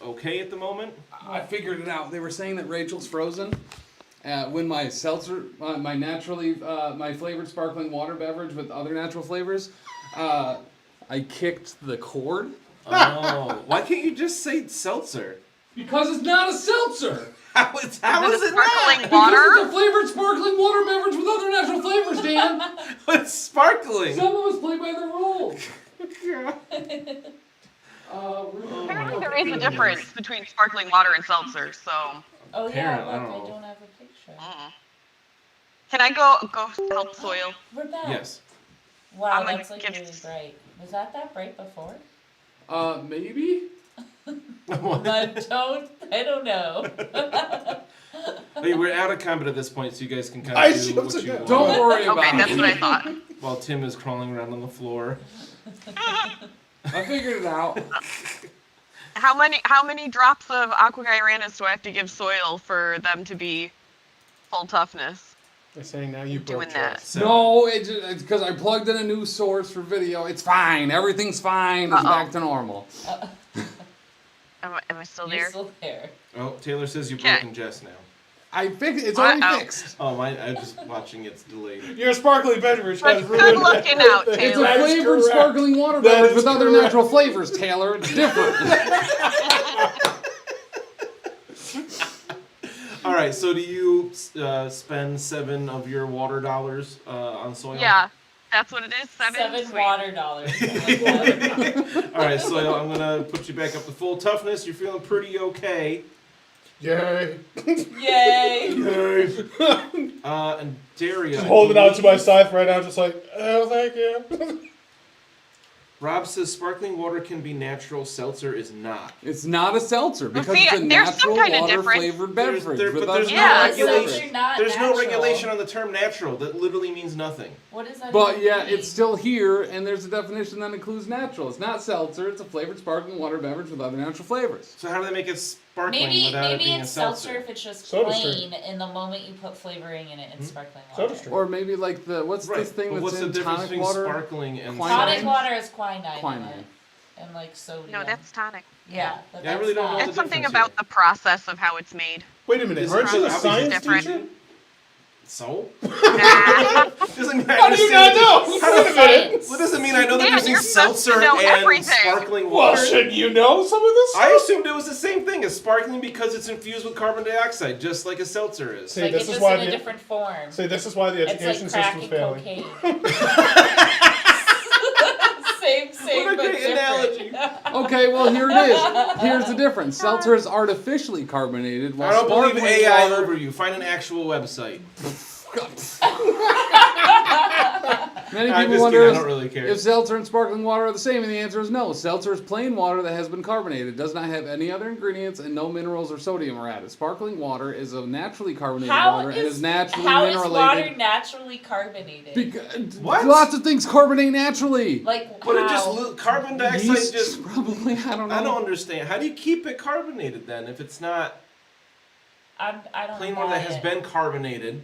[SPEAKER 2] okay at the moment.
[SPEAKER 1] I figured it out. They were saying that Rachel's frozen. When my seltzer, my flavored sparkling water beverage with other natural flavors, I kicked the cord.
[SPEAKER 2] Oh, why can't you just say seltzer?
[SPEAKER 1] Because it's not a seltzer.
[SPEAKER 2] How is it not?
[SPEAKER 5] Sparkling
[SPEAKER 1] Because
[SPEAKER 5] water?
[SPEAKER 1] it's a flavored sparkling water beverage with other natural flavors, Dan.
[SPEAKER 2] It's sparkling.
[SPEAKER 1] Some of us play by the rules.
[SPEAKER 5] Apparently there is a difference between sparkling water and seltzer, so...
[SPEAKER 3] Oh yeah,
[SPEAKER 2] Apparently, I
[SPEAKER 3] look,
[SPEAKER 2] don't
[SPEAKER 3] I
[SPEAKER 2] know.
[SPEAKER 3] don't have a picture.
[SPEAKER 5] Can I go help Soil?
[SPEAKER 3] We're back.
[SPEAKER 2] Yes.
[SPEAKER 3] Wow,
[SPEAKER 5] I'm gonna
[SPEAKER 3] that's like
[SPEAKER 5] give-
[SPEAKER 3] really bright. Was that bright before?
[SPEAKER 1] Maybe?
[SPEAKER 3] I don't know.
[SPEAKER 2] Hey, we're out of combat at this point, so you guys can kind
[SPEAKER 4] I
[SPEAKER 2] of do
[SPEAKER 4] should
[SPEAKER 2] what
[SPEAKER 4] have
[SPEAKER 2] you
[SPEAKER 4] said
[SPEAKER 2] want.
[SPEAKER 1] Don't worry about
[SPEAKER 5] Okay, that's
[SPEAKER 1] it.
[SPEAKER 5] what I thought.
[SPEAKER 2] While Tim is crawling around on the floor.
[SPEAKER 1] I figured it out.
[SPEAKER 5] How many drops of Aqua Gyranus do I have to give Soil for them to be full toughness?
[SPEAKER 4] They're saying now you broke
[SPEAKER 5] Doing that.
[SPEAKER 4] trust.
[SPEAKER 2] So,
[SPEAKER 1] No, it's because I plugged in a new source for video. It's fine. Everything's fine. It's back to normal.
[SPEAKER 5] Am I still
[SPEAKER 3] You're
[SPEAKER 5] there?
[SPEAKER 3] still there.
[SPEAKER 2] Oh, Taylor says you're
[SPEAKER 5] Okay.
[SPEAKER 2] broken Jess now.
[SPEAKER 1] I fixed it. It's
[SPEAKER 5] Uh-oh.
[SPEAKER 1] already fixed.
[SPEAKER 2] Oh, I'm just watching it's delayed.
[SPEAKER 4] Your sparkling beverage
[SPEAKER 5] But
[SPEAKER 4] has
[SPEAKER 5] good
[SPEAKER 4] ruined
[SPEAKER 5] looking
[SPEAKER 4] everything.
[SPEAKER 5] out,
[SPEAKER 1] It's a
[SPEAKER 5] Taylor.
[SPEAKER 4] That is
[SPEAKER 1] flavored
[SPEAKER 4] correct.
[SPEAKER 1] sparkling water
[SPEAKER 4] That
[SPEAKER 1] beverage
[SPEAKER 4] is
[SPEAKER 1] with other
[SPEAKER 4] correct.
[SPEAKER 1] natural flavors, Taylor. It's different.
[SPEAKER 2] All right, so do you spend 7 of your water dollars on Soil?
[SPEAKER 5] Yeah, that's what it is. 7
[SPEAKER 3] $7
[SPEAKER 5] Sweet.
[SPEAKER 3] water dollars.
[SPEAKER 2] All right, Soil, I'm going to put you back up to full toughness. You're feeling pretty okay.
[SPEAKER 4] Yay.
[SPEAKER 3] Yay!
[SPEAKER 4] Yay.
[SPEAKER 2] And Daria.
[SPEAKER 4] Just holding out to my scythe right now, just like, oh, thank you.
[SPEAKER 2] Rob says sparkling water can be natural, seltzer is not.
[SPEAKER 1] It's not a seltzer because
[SPEAKER 5] see,
[SPEAKER 1] it's a
[SPEAKER 5] there's some
[SPEAKER 1] natural
[SPEAKER 5] kinda
[SPEAKER 1] water
[SPEAKER 5] difference.
[SPEAKER 1] flavored
[SPEAKER 2] There's-
[SPEAKER 1] beverage.
[SPEAKER 2] there-
[SPEAKER 1] with
[SPEAKER 2] but there's
[SPEAKER 1] other
[SPEAKER 2] no
[SPEAKER 5] Yeah,
[SPEAKER 1] natural
[SPEAKER 2] regulation.
[SPEAKER 3] seltzer not
[SPEAKER 2] There's no
[SPEAKER 3] natural.
[SPEAKER 2] regulation on the term natural. That literally means nothing.
[SPEAKER 3] What is that?
[SPEAKER 1] But
[SPEAKER 3] even
[SPEAKER 1] yeah,
[SPEAKER 3] mean?
[SPEAKER 1] it's still here, and there's a definition that includes natural. It's not seltzer. It's a flavored sparkling water beverage with other natural flavors.
[SPEAKER 2] So how do they make it sparkling
[SPEAKER 3] Maybe
[SPEAKER 2] without it being
[SPEAKER 3] it's
[SPEAKER 2] a
[SPEAKER 3] seltzer
[SPEAKER 2] seltzer?
[SPEAKER 3] if it's just
[SPEAKER 4] Soda
[SPEAKER 3] plain,
[SPEAKER 4] stream.
[SPEAKER 3] and the moment you put flavoring in it, it's sparkling
[SPEAKER 4] Soda
[SPEAKER 3] water.
[SPEAKER 4] stream.
[SPEAKER 1] Or maybe like the what's
[SPEAKER 2] Right,
[SPEAKER 1] this thing
[SPEAKER 2] but
[SPEAKER 1] that's
[SPEAKER 2] what's the
[SPEAKER 1] in
[SPEAKER 2] difference
[SPEAKER 1] tonic
[SPEAKER 2] between
[SPEAKER 1] water?
[SPEAKER 2] sparkling and
[SPEAKER 1] Quinine?
[SPEAKER 3] Tonic
[SPEAKER 2] seltzer?
[SPEAKER 3] water is quinine. in
[SPEAKER 1] Quinine.
[SPEAKER 3] it, and like sodium.
[SPEAKER 5] No, that's tonic.
[SPEAKER 3] yeah. But
[SPEAKER 2] Yeah, I
[SPEAKER 3] that's
[SPEAKER 2] really don't know
[SPEAKER 3] not-
[SPEAKER 2] what
[SPEAKER 5] It's something
[SPEAKER 2] difference
[SPEAKER 5] about
[SPEAKER 2] here.
[SPEAKER 5] the process of how it's made.
[SPEAKER 4] Wait a minute,
[SPEAKER 2] This
[SPEAKER 4] aren't you a
[SPEAKER 2] is
[SPEAKER 4] science
[SPEAKER 5] different.
[SPEAKER 4] teacher?
[SPEAKER 2] So?
[SPEAKER 5] Nah.
[SPEAKER 2] Doesn't mean I
[SPEAKER 4] How do you
[SPEAKER 2] understand
[SPEAKER 4] not know?
[SPEAKER 2] the-
[SPEAKER 4] Wait
[SPEAKER 2] How
[SPEAKER 4] a
[SPEAKER 2] does
[SPEAKER 4] minute.
[SPEAKER 2] What does it mean I know that
[SPEAKER 5] Man,
[SPEAKER 2] using
[SPEAKER 5] you're supposed to
[SPEAKER 2] seltzer
[SPEAKER 5] know
[SPEAKER 2] and
[SPEAKER 5] everything.
[SPEAKER 2] sparkling
[SPEAKER 4] Well,
[SPEAKER 2] water?
[SPEAKER 4] shouldn't you know some of this
[SPEAKER 2] I
[SPEAKER 4] stuff?
[SPEAKER 2] assumed it was the same thing as sparkling because it's infused with carbon dioxide, just like a seltzer is.
[SPEAKER 4] See,
[SPEAKER 3] like
[SPEAKER 4] this
[SPEAKER 3] it's
[SPEAKER 4] is
[SPEAKER 3] just
[SPEAKER 4] why
[SPEAKER 3] in a
[SPEAKER 4] the-
[SPEAKER 3] different form.
[SPEAKER 4] See, this is why the
[SPEAKER 3] It's
[SPEAKER 4] education
[SPEAKER 3] like crack
[SPEAKER 4] system's
[SPEAKER 3] and
[SPEAKER 4] failing.
[SPEAKER 3] cocaine. same,
[SPEAKER 2] What a
[SPEAKER 3] but
[SPEAKER 2] great
[SPEAKER 3] different.
[SPEAKER 2] analogy.
[SPEAKER 1] Okay, well here it is. Here's the difference. Seltzer is artificially carbonated,
[SPEAKER 2] I
[SPEAKER 1] while
[SPEAKER 2] don't believe
[SPEAKER 1] sparkling
[SPEAKER 2] AI
[SPEAKER 1] water.
[SPEAKER 2] over you. Find an actual website.
[SPEAKER 1] Many
[SPEAKER 2] I'm
[SPEAKER 1] people
[SPEAKER 2] just
[SPEAKER 1] wonder
[SPEAKER 2] kidding, I don't really care.
[SPEAKER 1] if seltzer and sparkling water are the same, and the answer is no. Seltzer is plain water that has been carbonated. It does not have any other ingredients, and no minerals or sodium are added. Sparkling water is a naturally carbonated water and is naturally
[SPEAKER 3] how is
[SPEAKER 1] mineralated.
[SPEAKER 3] water naturally carbonated?
[SPEAKER 2] What?
[SPEAKER 1] Lots of things carbonate naturally.
[SPEAKER 3] like
[SPEAKER 2] But it
[SPEAKER 3] how?
[SPEAKER 2] just carbon dioxide
[SPEAKER 1] Yeast,
[SPEAKER 2] just.
[SPEAKER 1] probably. I don't know.
[SPEAKER 2] I don't understand. How do you keep it carbonated then if it's not
[SPEAKER 3] I don't
[SPEAKER 2] plain
[SPEAKER 3] buy
[SPEAKER 2] water that has
[SPEAKER 3] it.
[SPEAKER 2] been carbonated?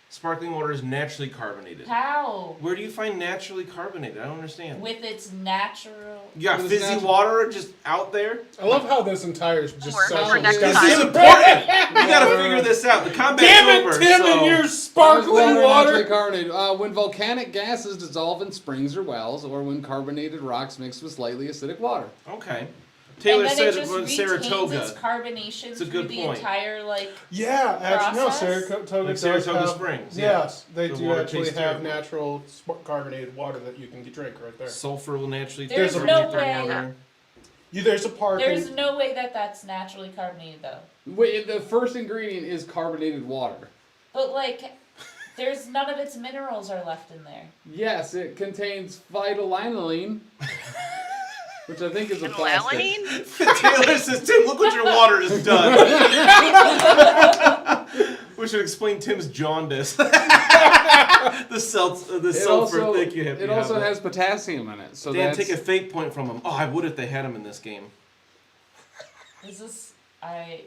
[SPEAKER 2] Sparkling water is naturally carbonated.
[SPEAKER 3] How?
[SPEAKER 2] Where do you find naturally carbonated? I don't understand.
[SPEAKER 3] With its natural.
[SPEAKER 2] You got
[SPEAKER 1] With
[SPEAKER 2] fizzy
[SPEAKER 1] natural-
[SPEAKER 2] water just out there?
[SPEAKER 4] I love how this entire just
[SPEAKER 5] Work for
[SPEAKER 4] session
[SPEAKER 5] next
[SPEAKER 4] got
[SPEAKER 5] time.
[SPEAKER 2] This is important! We gotta figure this out. The combat's
[SPEAKER 4] Damn it,
[SPEAKER 2] over,
[SPEAKER 4] Tim,
[SPEAKER 2] so...
[SPEAKER 4] and your
[SPEAKER 1] Sparkling
[SPEAKER 4] sparkling
[SPEAKER 1] naturally
[SPEAKER 4] water!
[SPEAKER 1] carbonated. When volcanic gases dissolve in springs or wells, or when carbonated rocks mixed with slightly acidic water.
[SPEAKER 2] Okay. Taylor
[SPEAKER 3] and then
[SPEAKER 2] said
[SPEAKER 3] it just
[SPEAKER 2] it was
[SPEAKER 3] retains its
[SPEAKER 2] Saratoga.
[SPEAKER 3] carbonation
[SPEAKER 2] It's a
[SPEAKER 3] through
[SPEAKER 2] good
[SPEAKER 3] the
[SPEAKER 2] point.
[SPEAKER 3] entire
[SPEAKER 4] Yeah, actually, no,
[SPEAKER 3] Process?
[SPEAKER 4] Saratoga
[SPEAKER 2] Like
[SPEAKER 4] does
[SPEAKER 2] Saratoga
[SPEAKER 4] have,
[SPEAKER 2] Springs, yeah.
[SPEAKER 4] Yes, they
[SPEAKER 2] The
[SPEAKER 4] do
[SPEAKER 2] water
[SPEAKER 4] actually
[SPEAKER 2] tastes
[SPEAKER 4] have
[SPEAKER 2] terrible.
[SPEAKER 4] natural carbonated water that you can drink right there.
[SPEAKER 2] Sulfur will naturally
[SPEAKER 3] There's
[SPEAKER 2] taste
[SPEAKER 3] no
[SPEAKER 2] from
[SPEAKER 3] way.
[SPEAKER 2] water.
[SPEAKER 4] There's a part
[SPEAKER 3] There's
[SPEAKER 4] in,
[SPEAKER 3] no way that that's naturally carbonated though.
[SPEAKER 1] Wait, the first ingredient is carbonated water.
[SPEAKER 3] But like, there's none of its minerals are left in there.
[SPEAKER 1] Yes, it contains phytolanolene, which I think is a plastic.
[SPEAKER 5] Phenylalanine?
[SPEAKER 2] Taylor says, Tim, look what your water has done. We should explain Tim's jaundice. the sulfur. Thank you, Happy
[SPEAKER 1] It also
[SPEAKER 2] Hour.
[SPEAKER 1] has potassium in it, so
[SPEAKER 2] Dan,
[SPEAKER 1] that's
[SPEAKER 2] take a fake point from him. Oh, I would if they had him in this game.
[SPEAKER 3] Is this? I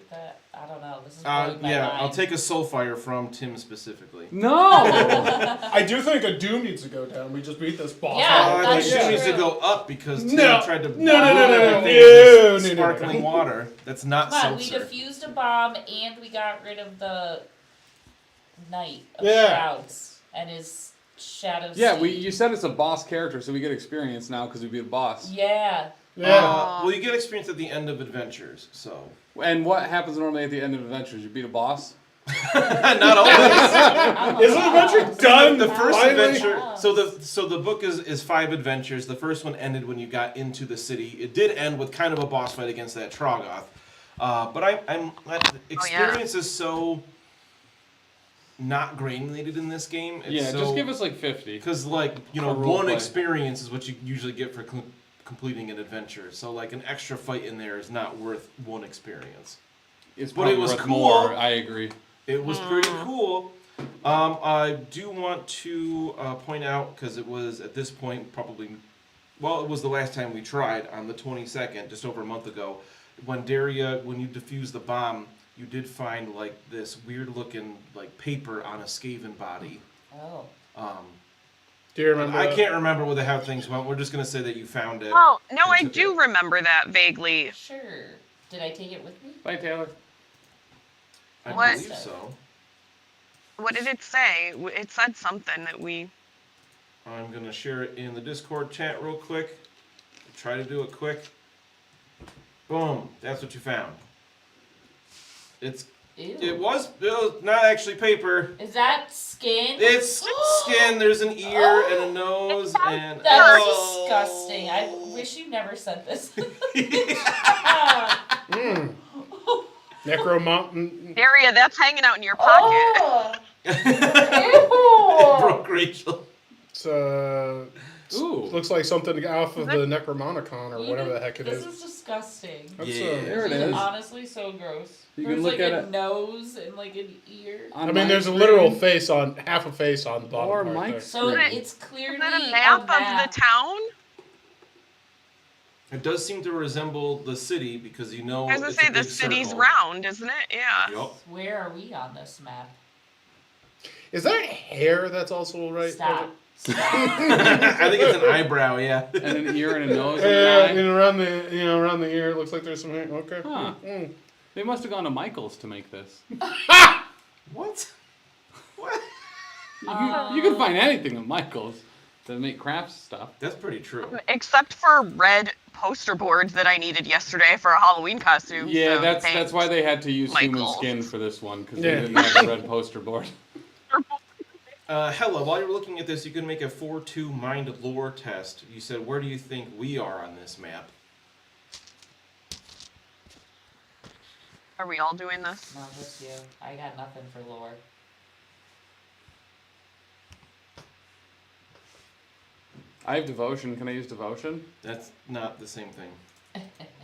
[SPEAKER 3] don't know. This is blowing my
[SPEAKER 2] yeah,
[SPEAKER 3] mind.
[SPEAKER 2] I'll take a Soulfire from Tim specifically.
[SPEAKER 1] No!
[SPEAKER 4] I do think a Doom needs to go down. We just beat this boss.
[SPEAKER 3] Yeah,
[SPEAKER 2] I think
[SPEAKER 3] that's
[SPEAKER 2] she needs to
[SPEAKER 3] true.
[SPEAKER 2] go up because Tim
[SPEAKER 4] No.
[SPEAKER 2] tried to
[SPEAKER 4] No.
[SPEAKER 2] everything
[SPEAKER 4] No.
[SPEAKER 2] with sparkling water. That's not
[SPEAKER 3] Come on, we
[SPEAKER 2] seltzer.
[SPEAKER 3] defused a bomb and we got rid of the Knight of
[SPEAKER 4] Yeah.
[SPEAKER 3] Shrouds and his Shadow
[SPEAKER 1] Yeah,
[SPEAKER 3] Seed.
[SPEAKER 1] you said it's a boss character, so we get experience now because we beat a boss.
[SPEAKER 3] Yeah.
[SPEAKER 4] Yeah.
[SPEAKER 2] Well, you get experience at the end of adventures, so.
[SPEAKER 1] And what happens normally at the end of adventures? You beat a boss?
[SPEAKER 2] Not always.
[SPEAKER 4] Isn't adventure done?
[SPEAKER 2] The first
[SPEAKER 4] Finally?
[SPEAKER 2] adventure. So the book is 5 adventures. The first one ended when you got into the city. It did end with kind of a boss fight against that Troggoth. But experience is so not granulated in this game. It's
[SPEAKER 1] Just give us like 50.
[SPEAKER 2] because
[SPEAKER 1] For
[SPEAKER 2] one
[SPEAKER 1] roleplay.
[SPEAKER 2] experience is what you usually get for completing an adventure. So like an extra fight in there is not worth 1 experience.
[SPEAKER 1] It's
[SPEAKER 2] But
[SPEAKER 1] probably
[SPEAKER 2] it was
[SPEAKER 1] worth
[SPEAKER 2] cool.
[SPEAKER 1] more. I agree.
[SPEAKER 2] It was pretty cool. I do want to point out, because it was at this point probably, well, it was the last time we tried on the 22nd, just over a month ago, when you defused the bomb, you did find like this weird looking like paper on a Skaven body.
[SPEAKER 3] Oh.
[SPEAKER 4] Do you remember?
[SPEAKER 2] I can't remember how things went. We're just gonna say that you found it.
[SPEAKER 5] Oh, no,
[SPEAKER 2] and
[SPEAKER 5] I
[SPEAKER 2] took
[SPEAKER 5] do
[SPEAKER 2] it.
[SPEAKER 5] remember that vaguely.
[SPEAKER 3] Sure. Did I take it with me?
[SPEAKER 1] Bye, Taylor.
[SPEAKER 2] I
[SPEAKER 5] What?
[SPEAKER 2] believe so.
[SPEAKER 5] What did it say? It said something that we...
[SPEAKER 2] I'm gonna share it in the Discord chat real quick. Try to do it quick. Boom. That's what you found.
[SPEAKER 3] Ew.
[SPEAKER 2] It was not actually paper.
[SPEAKER 3] Is that skin?
[SPEAKER 2] It's skin. There's an ear and a nose and.
[SPEAKER 3] That's
[SPEAKER 2] oh.
[SPEAKER 3] disgusting. I wish you never sent this.
[SPEAKER 4] Necromont.
[SPEAKER 5] Daria, that's hanging out in your pocket.
[SPEAKER 3] Oh.
[SPEAKER 2] Broke Rachel.
[SPEAKER 4] It's
[SPEAKER 1] Ooh.
[SPEAKER 4] looks like something off of the Necromonicon or whatever the heck it
[SPEAKER 3] This
[SPEAKER 4] is.
[SPEAKER 3] is disgusting.
[SPEAKER 4] That's,
[SPEAKER 2] Yeah.
[SPEAKER 1] There it
[SPEAKER 3] This
[SPEAKER 1] is.
[SPEAKER 3] honestly so gross.
[SPEAKER 1] You
[SPEAKER 3] There's
[SPEAKER 1] can look
[SPEAKER 3] like
[SPEAKER 1] at
[SPEAKER 3] a
[SPEAKER 1] it.
[SPEAKER 3] nose and like an ear.
[SPEAKER 1] On
[SPEAKER 4] I mean,
[SPEAKER 1] my
[SPEAKER 4] there's a
[SPEAKER 1] screen.
[SPEAKER 4] literal face on half a face on the bottom
[SPEAKER 1] Or
[SPEAKER 4] right there.
[SPEAKER 1] Mike's
[SPEAKER 3] So
[SPEAKER 1] screen.
[SPEAKER 3] it's clearly
[SPEAKER 5] Is that a map of the town?
[SPEAKER 2] It does seem to resemble the city because
[SPEAKER 5] I was gonna
[SPEAKER 2] it's
[SPEAKER 5] say
[SPEAKER 2] a
[SPEAKER 5] the
[SPEAKER 2] big
[SPEAKER 5] city's
[SPEAKER 2] circle.
[SPEAKER 5] round, isn't it? Yeah.
[SPEAKER 2] Yup.
[SPEAKER 3] Where are we on this map?
[SPEAKER 4] Is that hair that's also right?
[SPEAKER 3] Stop.
[SPEAKER 2] I think it's an eyebrow. Yeah.
[SPEAKER 1] And an ear and a nose
[SPEAKER 4] Yeah,
[SPEAKER 1] and
[SPEAKER 4] and
[SPEAKER 1] an eye.
[SPEAKER 4] around the ear, it looks like there's some hair. Okay.
[SPEAKER 1] Huh.
[SPEAKER 4] Mm.
[SPEAKER 1] They must have gone to Michael's to make this.
[SPEAKER 2] What? What?
[SPEAKER 1] You can find anything at Michael's to make crafts stuff.
[SPEAKER 2] That's pretty true.
[SPEAKER 5] Except for red poster boards that I needed yesterday for a Halloween costume.
[SPEAKER 1] Yeah,
[SPEAKER 5] so
[SPEAKER 1] that's
[SPEAKER 5] thanks.
[SPEAKER 1] why they had to use human
[SPEAKER 5] Michael.
[SPEAKER 1] skin for this one because
[SPEAKER 4] Yeah.
[SPEAKER 1] they didn't have a red poster board.
[SPEAKER 2] Hella, while you're looking at this, you can make a 4-2 mind lore test. You said, where do you think we are on this map?
[SPEAKER 5] Are we all doing this?
[SPEAKER 3] No, just you. I got nothing for lore.
[SPEAKER 1] I have devotion. Can I use devotion?
[SPEAKER 2] That's not the same thing.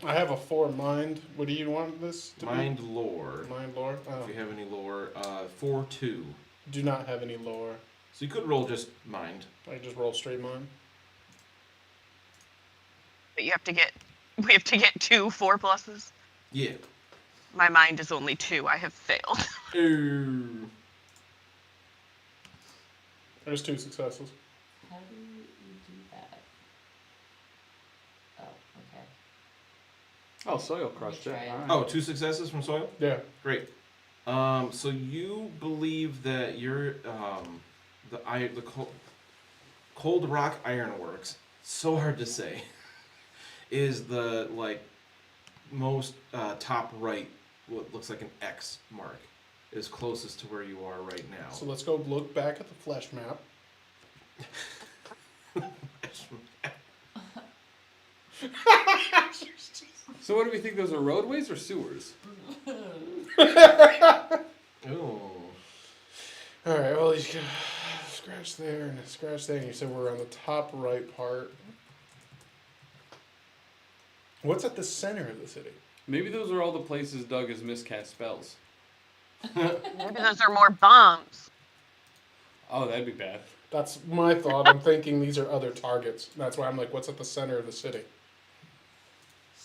[SPEAKER 4] I have a 4 mind. What do you want this to
[SPEAKER 2] Mind lore.
[SPEAKER 4] be? Mind lore? Oh.
[SPEAKER 2] If you have any lore, 4-2.
[SPEAKER 4] Do not have any lore.
[SPEAKER 2] So you could roll just mind.
[SPEAKER 4] I just roll straight mind.
[SPEAKER 5] But we have to get 2 4+.
[SPEAKER 2] Yeah.
[SPEAKER 5] My mind is only 2. I have failed.
[SPEAKER 2] Ooh.
[SPEAKER 4] There's 2 successes.
[SPEAKER 3] How do you do that? Oh, okay.
[SPEAKER 1] Oh, Soil crushed it.
[SPEAKER 3] try it.
[SPEAKER 1] All right.
[SPEAKER 2] Oh, 2 successes from Soil?
[SPEAKER 4] Yeah.
[SPEAKER 2] Great. So you believe that you're the Cold Rock Ironworks, so hard to say, is the most top right, what looks like an X mark, is closest to where you are right now.
[SPEAKER 4] So let's go look back at the flesh map.
[SPEAKER 1] So what do we think? Those are roadways or sewers?
[SPEAKER 2] Ooh.
[SPEAKER 4] Alright, well, you can scratch there and scratch there. And you said we're on the top right part. What's at the center of the city?
[SPEAKER 1] Maybe those are all the places Doug has miscast spells.
[SPEAKER 5] Maybe those are more bombs.
[SPEAKER 1] Oh, that'd be bad.
[SPEAKER 4] That's my thought. I'm thinking these are other targets. That's why I'm like, what's at the center of the city?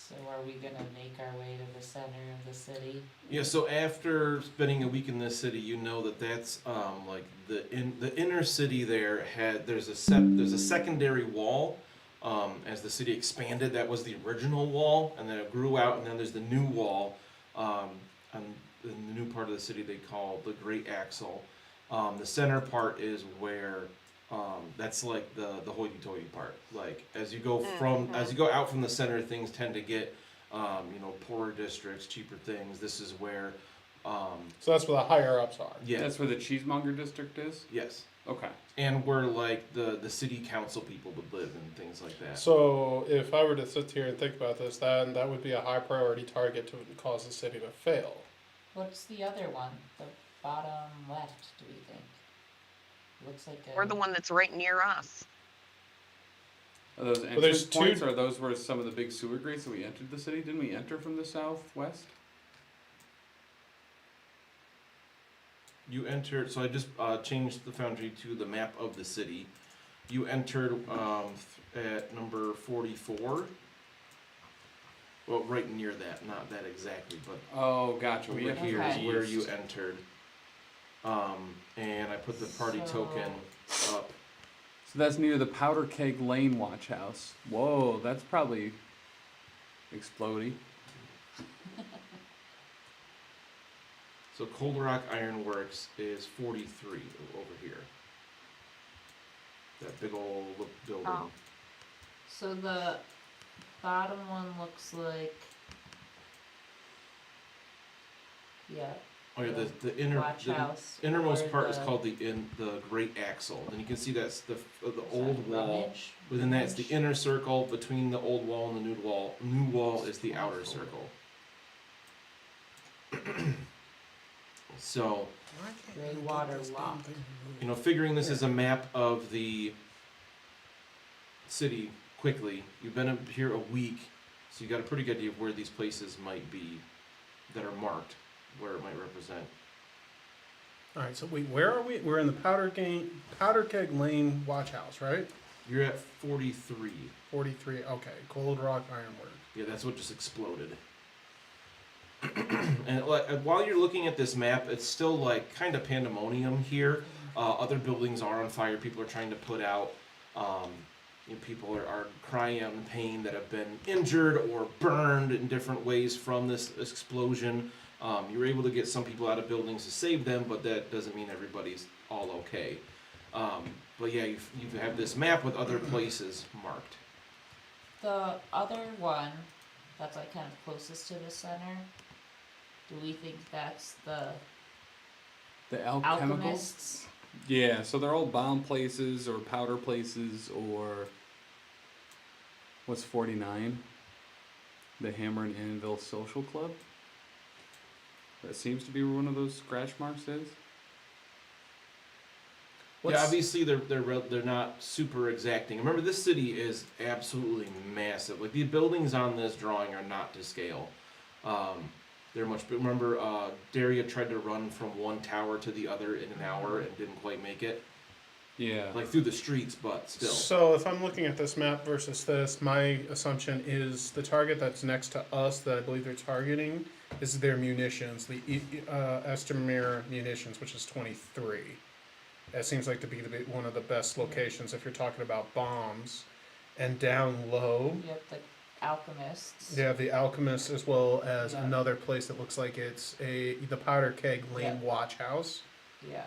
[SPEAKER 3] So are we gonna make our way to the center of the city?
[SPEAKER 2] Yeah, so after spending a week in this city, you know that that's like the inner city there there's a secondary wall. As the city expanded, that was the original wall, and then it grew out, and then there's the new wall, and the new part of the city they call the Great Axle. The center part is where that's like the hoity-toity part. Like as you go out from the center, things tend to get poorer districts, cheaper things. This is where
[SPEAKER 4] So that's where the higher ups are.
[SPEAKER 2] yeah,
[SPEAKER 1] That's where the cheesemonger district is?
[SPEAKER 2] yes,
[SPEAKER 1] Okay.
[SPEAKER 2] and where like the city council people would live and things like that.
[SPEAKER 4] So if I were to sit here and think about this, then that would be a high priority target to cause the city to fail.
[SPEAKER 3] What's the other one? The bottom left, do we think? Looks like a...
[SPEAKER 8] Or the one that's right near us.
[SPEAKER 1] Are those
[SPEAKER 4] there's
[SPEAKER 1] entrance
[SPEAKER 4] two-
[SPEAKER 1] points, or are those were some of the big sewer grates that we entered the city? Didn't we enter from the southwest?
[SPEAKER 2] You entered, so I just changed the foundry to the map of the city. You entered at number 44. Well, right near that, not that exactly, but
[SPEAKER 1] Oh, gotcha. We
[SPEAKER 2] over
[SPEAKER 1] entered
[SPEAKER 2] here is
[SPEAKER 3] Okay.
[SPEAKER 2] where you entered. And I put the party
[SPEAKER 3] So-
[SPEAKER 2] token up.
[SPEAKER 1] So that's near the Powder Keg Lane watch house. Whoa, that's probably explodey.
[SPEAKER 2] So Cold Rock Iron Works is 43 over here. That big old building.
[SPEAKER 8] Oh.
[SPEAKER 3] So the bottom one looks like... Yeah,
[SPEAKER 2] Oh yeah, the inner
[SPEAKER 3] watch house.
[SPEAKER 2] innermost
[SPEAKER 3] or
[SPEAKER 2] part is
[SPEAKER 3] the-
[SPEAKER 2] called the Great Axle, and you can see that's the
[SPEAKER 3] is
[SPEAKER 2] old
[SPEAKER 3] that
[SPEAKER 2] wall.
[SPEAKER 3] rummage?
[SPEAKER 2] Within that's the
[SPEAKER 3] Rummage?
[SPEAKER 2] inner circle. Between the old wall and the new wall, is the outer circle. So,
[SPEAKER 3] Gray water lock.
[SPEAKER 2] figuring this is a map of the city quickly, you've been up here a week, so you got a pretty good idea of where these places might be that are marked, where it might represent.
[SPEAKER 4] All right, so where are we? We're in the Powder Keg Lane watch house, right?
[SPEAKER 2] You're at 43.
[SPEAKER 4] 43. Okay, Cold Rock Ironwork.
[SPEAKER 2] Yeah, that's what just exploded. And while you're looking at this map, it's still like kind of pandemonium here. Other buildings are on fire. People are trying to put out. People are crying out in pain that have been injured or burned in different ways from this explosion. You were able to get some people out of buildings to save them, but that doesn't mean everybody's all okay. But yeah, you have this map with other places marked.
[SPEAKER 3] The other one that's like kind of closest to the center, do we think that's the
[SPEAKER 1] The alchemical?
[SPEAKER 3] alchemists?
[SPEAKER 1] Yeah, so they're all bomb places or powder places or what's 49? The Hammer and Anvil Social Club? That seems to be where one of those scratch marks is.
[SPEAKER 2] Yeah, obviously they're not super exacting. Remember, this city is absolutely massive. Like the buildings on this drawing are not to scale. They're much. Remember, Daria tried to run from one tower to the other in an hour and didn't quite make it.
[SPEAKER 1] Yeah.
[SPEAKER 2] Like through the streets, but still.
[SPEAKER 4] So if I'm looking at this map versus this, my assumption is the target that's next to us that I believe they're targeting is their munitions, the Estimir munitions, which is 23. That seems like to be one of the best locations if you're talking about bombs. And down low,
[SPEAKER 3] You have the alchemists.
[SPEAKER 4] you have the Alchemist as well as
[SPEAKER 3] Yeah.
[SPEAKER 4] another place that looks like it's the Powder Keg Lane
[SPEAKER 3] Yeah.
[SPEAKER 4] Watch House.
[SPEAKER 3] Yeah.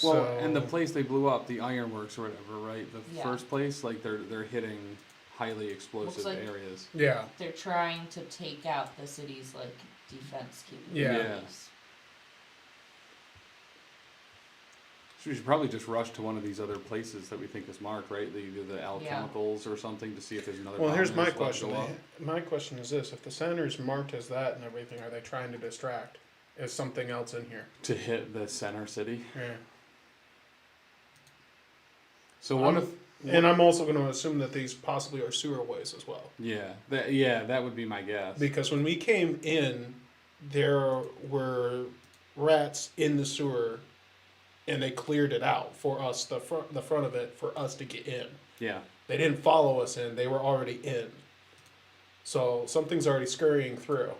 [SPEAKER 1] Well,
[SPEAKER 4] So,
[SPEAKER 1] and the place they blew up, the Ironworks or whatever, right? The
[SPEAKER 3] Yeah.
[SPEAKER 1] first place, like they're hitting highly explosive
[SPEAKER 3] like-
[SPEAKER 1] areas.
[SPEAKER 4] yeah.
[SPEAKER 3] They're trying to take out the city's like defense
[SPEAKER 4] Yeah.
[SPEAKER 3] capabilities.
[SPEAKER 1] So we should probably just rush to one of these other places that we think is marked, right? Either the alchemicals or something to see if there's another.
[SPEAKER 4] Well,
[SPEAKER 1] bomb
[SPEAKER 4] here's
[SPEAKER 1] there
[SPEAKER 4] my
[SPEAKER 1] that's about to
[SPEAKER 4] question.
[SPEAKER 1] go up.
[SPEAKER 4] My question is this: if the center's marked as that and everything, are they trying to distract? Is something else in here?
[SPEAKER 1] To hit the center city.
[SPEAKER 4] Yeah.
[SPEAKER 1] So what if?
[SPEAKER 4] And I'm also going to assume that these possibly are sewerways as well.
[SPEAKER 1] Yeah, that would be my guess.
[SPEAKER 4] Because when we came in, there were rats in the sewer, and they cleared it out for us, the front of it, for us to get in.
[SPEAKER 1] Yeah.
[SPEAKER 4] They didn't follow us in; they were already in. So something's already scurrying through.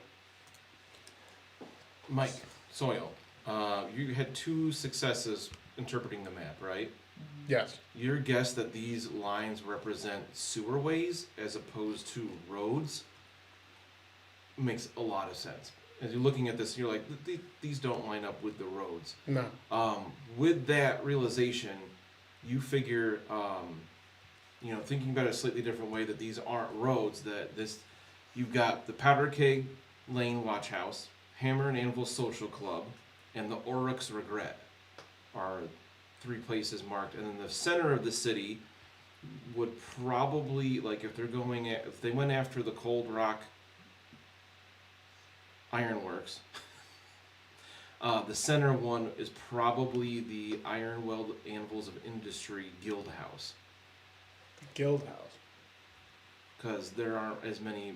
[SPEAKER 2] Mike, Soil, you had 2 successes interpreting the map, right?
[SPEAKER 4] Yes.
[SPEAKER 2] Your guess that these lines represent sewerways as opposed to roads makes a lot of sense. As you're looking at this, you're like, these don't line up with the roads.
[SPEAKER 4] No.
[SPEAKER 2] With that realization, you figure, thinking about it a slightly different way, that these aren't roads, that you've got the Powder Keg Lane Watch House, Hammer and Anvil Social Club, and the Oryx Regret are 3 places marked. And then the center of the city would probably, like, if they went after the Cold Rock Ironworks, the center one is probably the Iron Weld Anvils of Industry Guild House.
[SPEAKER 4] Guild House.
[SPEAKER 2] Because there aren't as many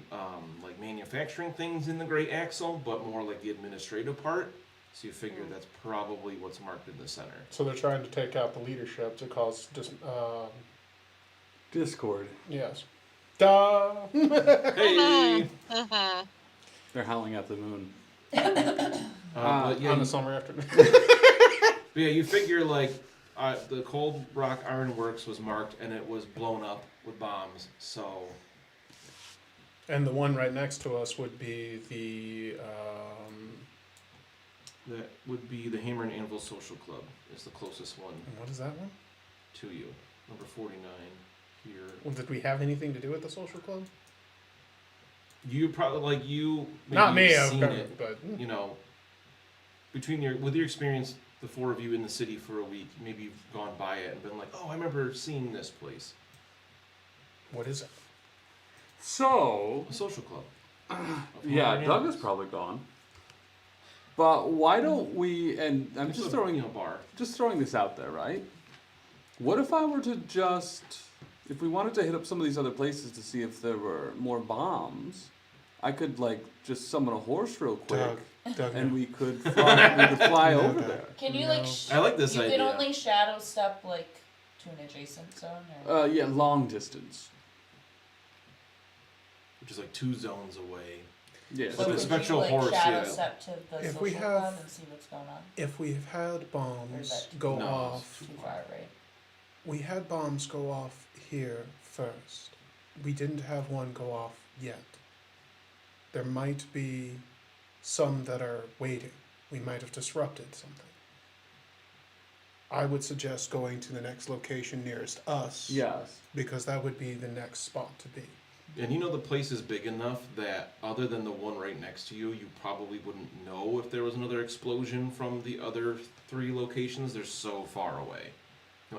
[SPEAKER 2] manufacturing things in the Great Axle, but more like the administrative part. So you figure that's probably what's marked in the center.
[SPEAKER 4] So they're trying to take out the leadership to cause
[SPEAKER 1] Discord.
[SPEAKER 4] yes. Duh.
[SPEAKER 2] Hey!
[SPEAKER 1] They're howling at the moon.
[SPEAKER 2] But yeah,
[SPEAKER 4] On a summer afternoon.
[SPEAKER 2] but yeah, you figure the Cold Rock Ironworks was marked and it was blown up with bombs. So
[SPEAKER 4] And the one right next to us would be the
[SPEAKER 2] that would be the Hammer and Anvil Social Club is the closest one
[SPEAKER 4] what is that one?
[SPEAKER 2] to you. Number 49 here.
[SPEAKER 4] Well, did we have anything to do with the social club?
[SPEAKER 2] You probably maybe
[SPEAKER 4] Not me,
[SPEAKER 2] you've
[SPEAKER 4] I've
[SPEAKER 2] seen
[SPEAKER 4] got
[SPEAKER 2] it.
[SPEAKER 4] it, but
[SPEAKER 2] With your experience, the 4 of you in the city for a week, maybe you've gone by it and been like, oh, I remember seeing this place.
[SPEAKER 4] what is it?
[SPEAKER 1] So,
[SPEAKER 2] A social club.
[SPEAKER 1] yeah, Doug is probably gone. But why don't we, and I'm
[SPEAKER 2] It's
[SPEAKER 1] just
[SPEAKER 2] a,
[SPEAKER 1] throwing
[SPEAKER 2] bar.
[SPEAKER 1] just throwing this out there, right? What if I were to if we wanted to hit up some of these other places to see if there were more bombs, I could just summon a horse real quick,
[SPEAKER 4] Doug,
[SPEAKER 1] and we could fly
[SPEAKER 4] No,
[SPEAKER 1] over
[SPEAKER 4] Doug.
[SPEAKER 1] there.
[SPEAKER 3] Can you
[SPEAKER 4] No.
[SPEAKER 2] I like this
[SPEAKER 3] you
[SPEAKER 2] idea.
[SPEAKER 3] can only shadow step to an adjacent zone? Or?
[SPEAKER 1] Yeah, long distance.
[SPEAKER 2] Which is 2 zones away.
[SPEAKER 1] Yeah.
[SPEAKER 3] So
[SPEAKER 2] the
[SPEAKER 3] could
[SPEAKER 2] spectral
[SPEAKER 3] you,
[SPEAKER 2] horse,
[SPEAKER 3] shadow
[SPEAKER 2] yeah.
[SPEAKER 3] step to the
[SPEAKER 4] If
[SPEAKER 3] social
[SPEAKER 4] we have-
[SPEAKER 3] club and see what's going on?
[SPEAKER 4] If we've had
[SPEAKER 3] Or is
[SPEAKER 4] bombs
[SPEAKER 3] that
[SPEAKER 4] go
[SPEAKER 2] No, it's
[SPEAKER 4] off,
[SPEAKER 3] Too far, right?
[SPEAKER 4] we had bombs go off here first. We didn't have one go off yet. There might be some that are waiting. We might have disrupted something. I would suggest going to the next location nearest us.
[SPEAKER 1] Yes.
[SPEAKER 4] Because that would be the next spot to be.
[SPEAKER 2] And the place is big enough that other than the one right next to you, you probably wouldn't know if there was another explosion from the other 3 locations. They're so far away.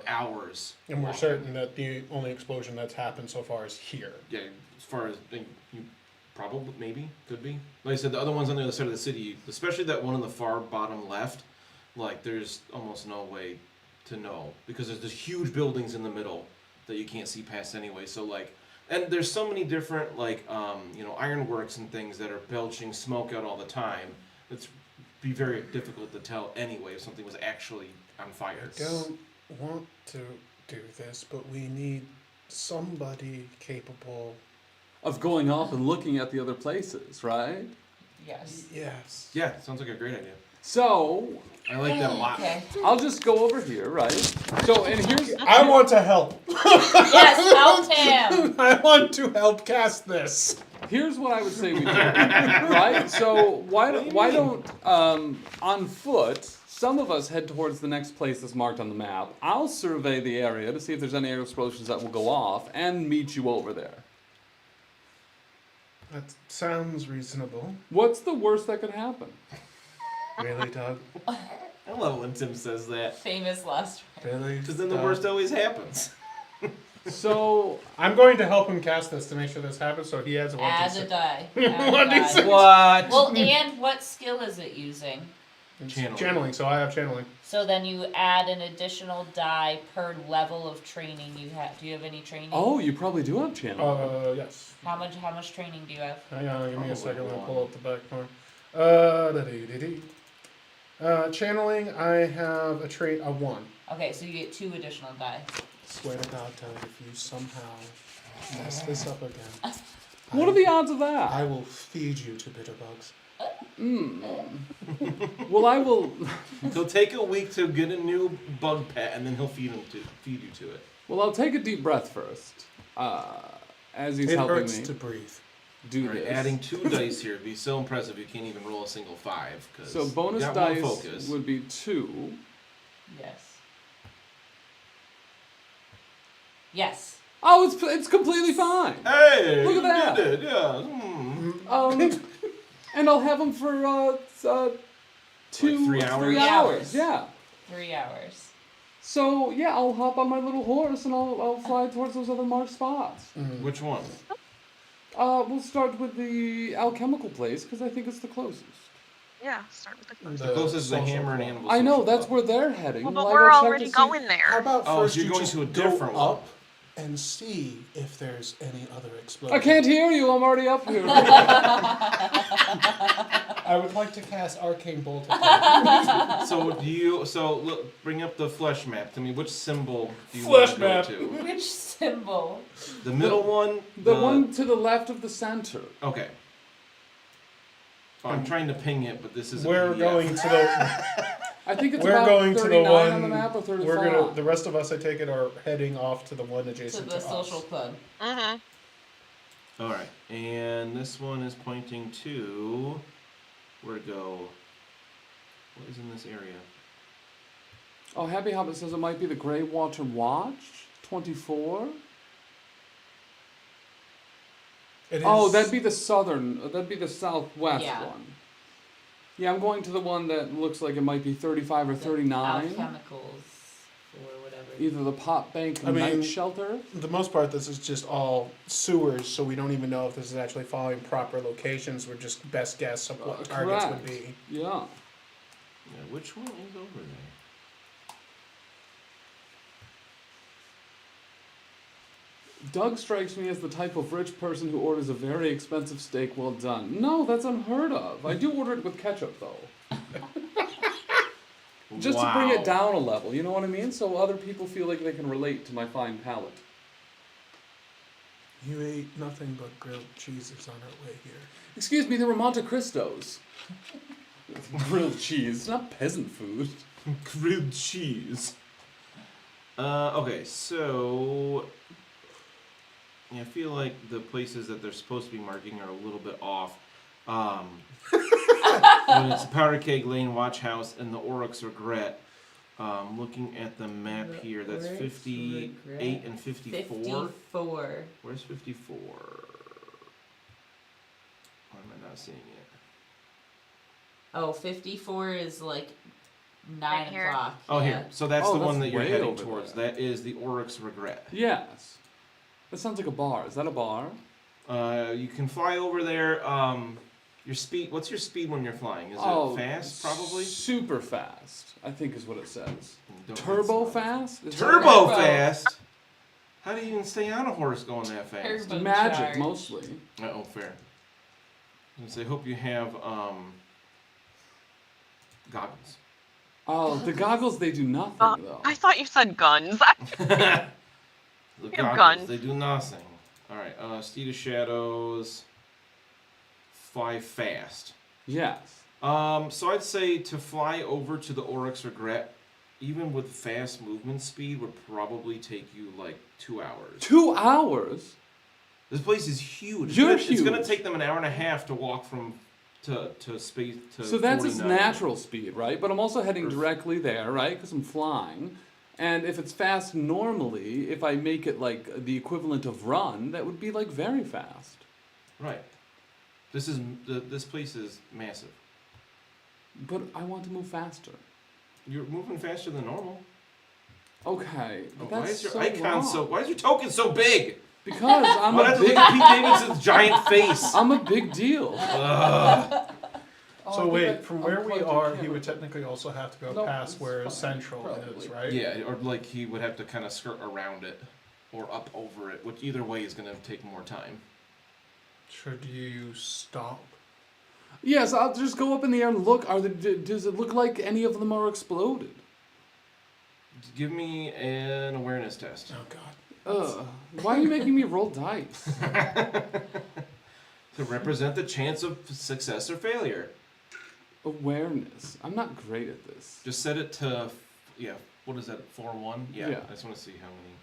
[SPEAKER 2] Hours.
[SPEAKER 4] And we're
[SPEAKER 2] walking.
[SPEAKER 4] certain that the only explosion that's happened so far is here.
[SPEAKER 2] Yeah, as far as you probably, maybe, could be. Like I said, the other ones on the other side of the city, especially that one on the far bottom left, there's almost no way to know. Because there's just huge buildings in the middle that you can't see past anyway. So, and there's so many different, ironworks and things that are belching smoke out all the time. It's be very difficult to tell anyway if something was actually on fire.
[SPEAKER 4] I don't want to do this, but we need somebody capable.
[SPEAKER 1] Of going off and looking at the other places, right?
[SPEAKER 3] Yes.
[SPEAKER 4] Yes.
[SPEAKER 2] Yeah, sounds like a great idea.
[SPEAKER 1] So,
[SPEAKER 2] I like that a lot.
[SPEAKER 3] Okay.
[SPEAKER 1] I'll just go over here, right? So, and here's...
[SPEAKER 4] I want to help.
[SPEAKER 3] Yes, help him!
[SPEAKER 4] I want to help cast this.
[SPEAKER 1] Here's what I would say we do, right? So why don't on foot, some of us head towards the next place that's marked on the map. I'll survey the area to see if there's any explosions that will go off and meet you over there.
[SPEAKER 4] That sounds reasonable.
[SPEAKER 1] What's the worst that could happen?
[SPEAKER 4] Really, Doug?
[SPEAKER 2] I love when Tim says that.
[SPEAKER 3] Famous last
[SPEAKER 4] Really?
[SPEAKER 2] Because then the
[SPEAKER 4] Doug?
[SPEAKER 2] worst always happens.
[SPEAKER 1] So
[SPEAKER 4] I'm going to help him cast this to make sure this happens, so he has a 1d6.
[SPEAKER 3] Add a die. Add
[SPEAKER 4] What
[SPEAKER 3] a
[SPEAKER 4] is
[SPEAKER 3] die.
[SPEAKER 4] it?
[SPEAKER 2] What?
[SPEAKER 3] Well, and what skill is it using?
[SPEAKER 4] It's
[SPEAKER 2] Channeling.
[SPEAKER 4] channeling, so I have channeling.
[SPEAKER 3] So then you add an additional die per level of training you have. Do you have any training?
[SPEAKER 1] oh, you probably do have channel.
[SPEAKER 4] Yes.
[SPEAKER 3] How much training do you have?
[SPEAKER 4] Hang on, give me a
[SPEAKER 2] Probably
[SPEAKER 4] second. I'll
[SPEAKER 2] one.
[SPEAKER 4] pull up the back corner. Channeling, I have a 1.
[SPEAKER 3] Okay, so you get 2 additional die.
[SPEAKER 4] Swear to God, Doug, if you somehow mess this up again.
[SPEAKER 1] What are the odds of that?
[SPEAKER 4] I will feed you to bitterbugs.
[SPEAKER 1] Well, I will.
[SPEAKER 2] He'll take a week to get a new bug pet, and then he'll feed you to it.
[SPEAKER 1] Well, I'll take a deep breath first. As he's
[SPEAKER 4] It
[SPEAKER 1] helping
[SPEAKER 4] hurts
[SPEAKER 1] me
[SPEAKER 4] to breathe.
[SPEAKER 1] do
[SPEAKER 2] All right,
[SPEAKER 1] this.
[SPEAKER 2] adding 2 dice here would be so impressive you can't even roll a single 5.
[SPEAKER 1] So bonus
[SPEAKER 2] got
[SPEAKER 1] dice
[SPEAKER 2] one focus.
[SPEAKER 1] would be 2.
[SPEAKER 3] Yes. Yes.
[SPEAKER 1] Oh, it's completely fine.
[SPEAKER 2] Hey,
[SPEAKER 1] Look at
[SPEAKER 2] you
[SPEAKER 1] that.
[SPEAKER 2] did it, yeah.
[SPEAKER 1] And I'll have him for 2
[SPEAKER 2] 3 hours?
[SPEAKER 1] 3
[SPEAKER 3] 3
[SPEAKER 1] hours.
[SPEAKER 3] hours.
[SPEAKER 1] Yeah.
[SPEAKER 3] 3 hours.
[SPEAKER 1] So yeah, I'll hop on my little horse and I'll fly towards those other marked spots.
[SPEAKER 2] Which one?
[SPEAKER 1] We'll start with the alchemical place because I think it's the closest.
[SPEAKER 5] Yeah, start with the closest.
[SPEAKER 2] The closest is the
[SPEAKER 4] social
[SPEAKER 2] Hammer and
[SPEAKER 4] club.
[SPEAKER 2] Animal
[SPEAKER 1] I know
[SPEAKER 2] Social
[SPEAKER 1] that's
[SPEAKER 2] Club.
[SPEAKER 1] where they're heading.
[SPEAKER 5] Well,
[SPEAKER 1] Will
[SPEAKER 5] but
[SPEAKER 1] I
[SPEAKER 5] we're
[SPEAKER 1] go check
[SPEAKER 5] already
[SPEAKER 1] to see-
[SPEAKER 5] going
[SPEAKER 4] How
[SPEAKER 5] there.
[SPEAKER 4] about
[SPEAKER 2] Oh,
[SPEAKER 4] first
[SPEAKER 2] so you're
[SPEAKER 4] you
[SPEAKER 2] going
[SPEAKER 4] just
[SPEAKER 2] to a
[SPEAKER 4] go
[SPEAKER 2] different one.
[SPEAKER 4] up and see if there's any other explosions?
[SPEAKER 1] I can't hear you. I'm already up here.
[SPEAKER 4] I would like to cast Arcane Bolt. At
[SPEAKER 2] So look, bring up the flesh map to me. Which symbol do you
[SPEAKER 4] Flesh
[SPEAKER 2] want to go
[SPEAKER 4] map.
[SPEAKER 2] to?
[SPEAKER 3] Which symbol?
[SPEAKER 2] The middle one.
[SPEAKER 1] The one to the left of the center.
[SPEAKER 2] Okay. Oh, I'm trying to ping it, but this is.
[SPEAKER 4] We're going to the.
[SPEAKER 1] I think it's
[SPEAKER 4] We're
[SPEAKER 1] about
[SPEAKER 4] going to
[SPEAKER 1] 39
[SPEAKER 4] the one.
[SPEAKER 1] on the map or 35.
[SPEAKER 4] We're gonna. The rest of us, I take it, are heading off to the one
[SPEAKER 3] To
[SPEAKER 4] adjacent
[SPEAKER 3] the
[SPEAKER 4] to
[SPEAKER 3] social
[SPEAKER 4] us.
[SPEAKER 3] club.
[SPEAKER 5] Mm-hmm.
[SPEAKER 2] All right, and this one is pointing to. Where to go? What is in this area?
[SPEAKER 1] Oh, Happy Hobbit says it might be the Grey Water Watch. 24.
[SPEAKER 4] It
[SPEAKER 1] Oh,
[SPEAKER 4] is-
[SPEAKER 1] that'd be the southern. That'd be the southwest
[SPEAKER 3] Yeah.
[SPEAKER 1] one. Yeah, I'm going to the one that looks like it might be 35 or 39.
[SPEAKER 3] Alchemicals or whatever.
[SPEAKER 1] Either the Pot Bank
[SPEAKER 4] I mean-
[SPEAKER 1] Night Shelter.
[SPEAKER 4] For the most part, this is just all sewers, so we don't even know if this is actually following proper locations. We're just best guess of what targets would
[SPEAKER 1] correct.
[SPEAKER 4] be.
[SPEAKER 1] Yeah.
[SPEAKER 2] Yeah, which one is over there?
[SPEAKER 1] Doug strikes me as the type of rich person who orders a very expensive steak well done. No, that's unheard of. I do order it with ketchup, though. Just to bring it down a level, you know what I mean? So other people feel like they can relate to my fine palate.
[SPEAKER 4] You ate nothing but grilled cheeses on our way here.
[SPEAKER 1] Excuse me, there were Monte Cristos. Grilled cheese, it's not peasant food.
[SPEAKER 2] Grilled cheese. Okay, so yeah, I feel like the places that they're supposed to be marking are a little bit off. When it's Powder Keg Lane, Watch House, and the Oryx Regret. Looking at the map here, that's
[SPEAKER 3] Oryx
[SPEAKER 2] 58
[SPEAKER 3] Regret.
[SPEAKER 2] and 54.
[SPEAKER 3] 54.
[SPEAKER 2] Where's 54? Why am I not seeing it?
[SPEAKER 3] Oh, 54 is like 9
[SPEAKER 5] Right here.
[SPEAKER 3] o'clock.
[SPEAKER 2] Oh,
[SPEAKER 3] yeah.
[SPEAKER 2] here. So that's
[SPEAKER 1] Oh,
[SPEAKER 2] the
[SPEAKER 1] that's
[SPEAKER 2] one that you're
[SPEAKER 1] way
[SPEAKER 2] heading
[SPEAKER 1] over
[SPEAKER 2] towards.
[SPEAKER 1] there.
[SPEAKER 2] That is the Oryx Regret.
[SPEAKER 1] Yes. That sounds like a bar. Is that a bar?
[SPEAKER 2] You can fly over there. Your speed. What's your speed when you're flying? Is it fast? Probably.
[SPEAKER 1] Super fast, I think is what it says.
[SPEAKER 2] Don't
[SPEAKER 1] Turbo
[SPEAKER 2] hit
[SPEAKER 1] fast? Is that
[SPEAKER 2] Turbo
[SPEAKER 3] Turbo.
[SPEAKER 2] fast. How do you even stay on a horse going that fast?
[SPEAKER 3] Turbo.
[SPEAKER 1] magic,
[SPEAKER 3] Charge.
[SPEAKER 1] mostly.
[SPEAKER 2] Oh, fair. I hope you have goggles.
[SPEAKER 1] Oh, the goggles, they do nothing,
[SPEAKER 5] Oh,
[SPEAKER 1] though.
[SPEAKER 5] I thought you said guns.
[SPEAKER 2] The
[SPEAKER 5] You have
[SPEAKER 2] goggles,
[SPEAKER 5] guns.
[SPEAKER 2] they do nothing. Alright, Steed of Shadows. Fly fast.
[SPEAKER 1] Yes.
[SPEAKER 2] So I'd say to fly over to the Oryx Regret, even with fast movement speed, would probably take you like 2 hours.
[SPEAKER 1] 2 hours?
[SPEAKER 2] This place is huge.
[SPEAKER 1] You're
[SPEAKER 2] It's gonna
[SPEAKER 1] huge.
[SPEAKER 2] take them an hour and a half to walk from to space to.
[SPEAKER 1] So that's its
[SPEAKER 2] 49.
[SPEAKER 1] natural speed, right? But I'm also heading
[SPEAKER 2] Perf-
[SPEAKER 1] directly there, right? Because I'm flying. And if it's fast normally, if I make it like the equivalent of run, that would be like very fast.
[SPEAKER 2] Right. This place is massive.
[SPEAKER 1] But I want to move faster.
[SPEAKER 2] You're moving faster than normal.
[SPEAKER 1] Okay, but
[SPEAKER 2] Why
[SPEAKER 1] that's
[SPEAKER 2] is your
[SPEAKER 1] so
[SPEAKER 2] icon
[SPEAKER 1] wrong.
[SPEAKER 2] so? Why is your token so big?
[SPEAKER 1] Because I'm
[SPEAKER 2] Why
[SPEAKER 1] a
[SPEAKER 2] does it
[SPEAKER 1] big.
[SPEAKER 2] look at Pete Davidson's giant face?
[SPEAKER 1] I'm a big deal.
[SPEAKER 2] Ugh.
[SPEAKER 4] So wait, from where we are, he would technically also have to go
[SPEAKER 1] No,
[SPEAKER 4] past
[SPEAKER 1] it's
[SPEAKER 4] where
[SPEAKER 1] fine,
[SPEAKER 4] Central is,
[SPEAKER 1] probably.
[SPEAKER 4] right?
[SPEAKER 2] Yeah, or like he would have to kind of skirt around it, or up over it. Which either way is gonna take more time.
[SPEAKER 4] Should you stop?
[SPEAKER 1] Yes, I'll just go up in the air and look. Does it look like any of them are exploded?
[SPEAKER 2] Give me an awareness test.
[SPEAKER 4] Oh God.
[SPEAKER 1] Why are you making me roll dice?
[SPEAKER 2] To represent the chance of success or failure.
[SPEAKER 1] Awareness. I'm not great at this.
[SPEAKER 2] Just set it to, what is that, 4-1? Yeah,
[SPEAKER 1] Yeah.
[SPEAKER 2] I just want to see how many.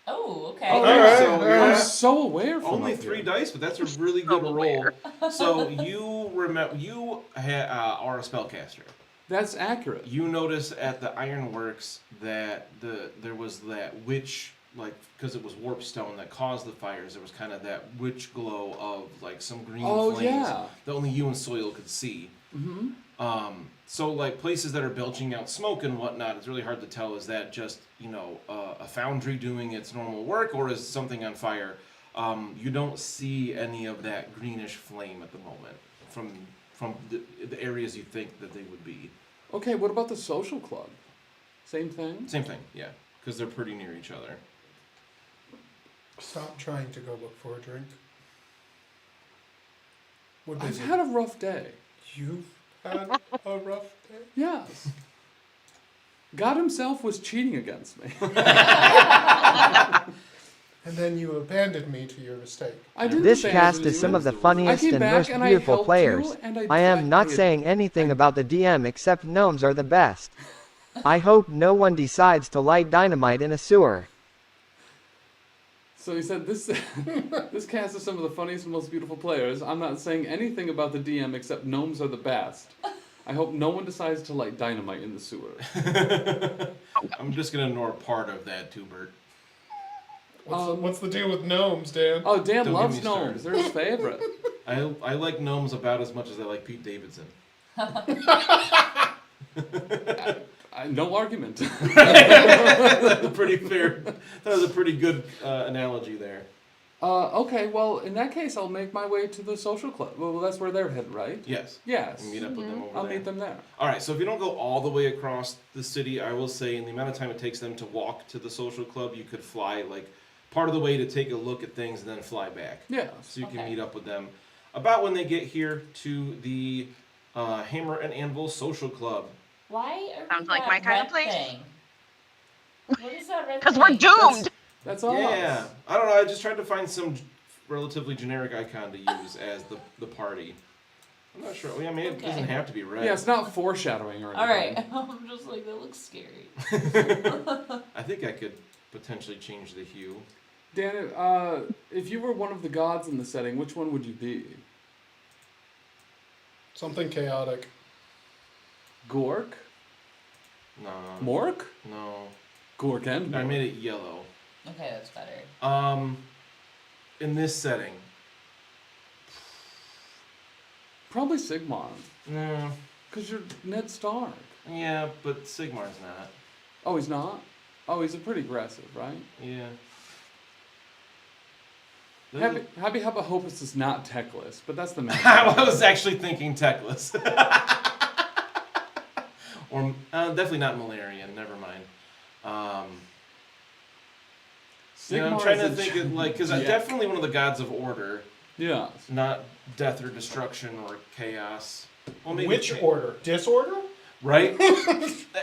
[SPEAKER 3] Oh, okay.
[SPEAKER 1] Oh,
[SPEAKER 4] Alright,
[SPEAKER 2] so
[SPEAKER 4] alright.
[SPEAKER 1] I'm so aware from
[SPEAKER 2] Only
[SPEAKER 1] up
[SPEAKER 2] 3
[SPEAKER 1] here.
[SPEAKER 2] dice, but that's a really good roll.
[SPEAKER 5] aware.
[SPEAKER 2] So you remember, you are a spellcaster.
[SPEAKER 1] That's accurate.
[SPEAKER 2] You notice at the Ironworks that there was that witch, like, because it was warp stone that caused the fires. There was kind of that witch glow of like some green flames that only you and Soil could see.
[SPEAKER 1] Mm-hmm.
[SPEAKER 2] So like places that are belching out smoke and whatnot, it's really hard to tell. Is that just a foundry doing its normal work, or is something on fire? You don't see any of that greenish flame at the moment from the areas you think that they would be.
[SPEAKER 1] Okay, what about the social club? Same thing?
[SPEAKER 2] Same thing, yeah, because they're pretty near each other.
[SPEAKER 4] Stop trying to go look for a drink. What
[SPEAKER 1] I've
[SPEAKER 4] is it?
[SPEAKER 1] had a rough day.
[SPEAKER 4] You've had a rough day?
[SPEAKER 1] Yes. God himself was cheating against me.
[SPEAKER 4] And then you abandoned me to your mistake.
[SPEAKER 1] I didn't
[SPEAKER 7] This
[SPEAKER 1] abandon
[SPEAKER 7] cast
[SPEAKER 1] you.
[SPEAKER 7] is some of the
[SPEAKER 1] I
[SPEAKER 7] funniest
[SPEAKER 1] came
[SPEAKER 7] and
[SPEAKER 1] back
[SPEAKER 7] most
[SPEAKER 1] and I
[SPEAKER 7] beautiful
[SPEAKER 1] helped
[SPEAKER 7] players.
[SPEAKER 1] you, and
[SPEAKER 7] I am not
[SPEAKER 1] I-
[SPEAKER 7] saying anything about the DM except gnomes are the best. I hope no one decides to light dynamite in a sewer.
[SPEAKER 1] So he said, this cast is some of the funniest and most beautiful players. I'm not saying anything about the DM except gnomes are the best. I hope no one decides to light dynamite in the sewer.
[SPEAKER 2] I'm just gonna ignore part of that, Tubert.
[SPEAKER 4] What's the deal with gnomes, Dan?
[SPEAKER 1] Oh, Dan
[SPEAKER 2] Don't
[SPEAKER 1] loves
[SPEAKER 2] get me started.
[SPEAKER 1] gnomes. They're his favorite.
[SPEAKER 2] I like gnomes about as much as I like Pete Davidson.
[SPEAKER 1] No argument.
[SPEAKER 2] That's pretty fair. That was a pretty good analogy there.
[SPEAKER 1] Okay, well, in that case, I'll make my way to the social club. Well, that's where they're headed, right?
[SPEAKER 2] Yes.
[SPEAKER 1] Yes.
[SPEAKER 2] You meet up with them over
[SPEAKER 1] I'll
[SPEAKER 2] there.
[SPEAKER 1] meet them there.
[SPEAKER 2] All right, so if you don't go all the way across the city, I will say in the amount of time it takes them to walk to the social club, you could fly like part of the way to take a look at things and then fly back.
[SPEAKER 1] Yeah.
[SPEAKER 2] So you can
[SPEAKER 3] Okay.
[SPEAKER 2] meet up with them about when they get here to the Hammer and Anvil Social Club.
[SPEAKER 3] Why are
[SPEAKER 8] Sounds
[SPEAKER 3] we
[SPEAKER 8] like
[SPEAKER 3] that
[SPEAKER 8] my kind of
[SPEAKER 3] red
[SPEAKER 8] place.
[SPEAKER 3] thing? What is that red
[SPEAKER 8] Because
[SPEAKER 3] thing?
[SPEAKER 8] we're doomed.
[SPEAKER 1] That's all.
[SPEAKER 2] Yeah, I don't know. I just tried to find some relatively generic icon to use as the party. I'm not sure. I mean, it
[SPEAKER 3] Okay.
[SPEAKER 2] doesn't have to be red.
[SPEAKER 1] Yeah, it's not foreshadowing or anything.
[SPEAKER 3] Alright, I'm just like, that looks scary.
[SPEAKER 2] I think I could potentially change the hue.
[SPEAKER 1] Dan, if you were one of the gods in the setting, which one would you be?
[SPEAKER 4] Something chaotic.
[SPEAKER 1] Gork?
[SPEAKER 2] No.
[SPEAKER 1] Mork?
[SPEAKER 2] No.
[SPEAKER 1] Gork and
[SPEAKER 2] I
[SPEAKER 1] Mork.
[SPEAKER 2] made it yellow.
[SPEAKER 3] Okay, that's better.
[SPEAKER 2] In this setting,
[SPEAKER 1] Probably Sigmar.
[SPEAKER 2] no.
[SPEAKER 1] Because you're Ned Stark.
[SPEAKER 2] Yeah, but Sigmar's not.
[SPEAKER 1] Oh, he's not? Oh, he's a pretty aggressive, right?
[SPEAKER 2] Yeah.
[SPEAKER 1] Happy Hubba Hopus is not techless, but that's the main
[SPEAKER 2] I was actually thinking Techless. Or definitely not Malarian. Never mind. I'm trying to think of because I'm definitely one of the gods of order,
[SPEAKER 1] Yeah.
[SPEAKER 2] not death or destruction or chaos. Well, maybe
[SPEAKER 4] Which order? Disorder?
[SPEAKER 2] right?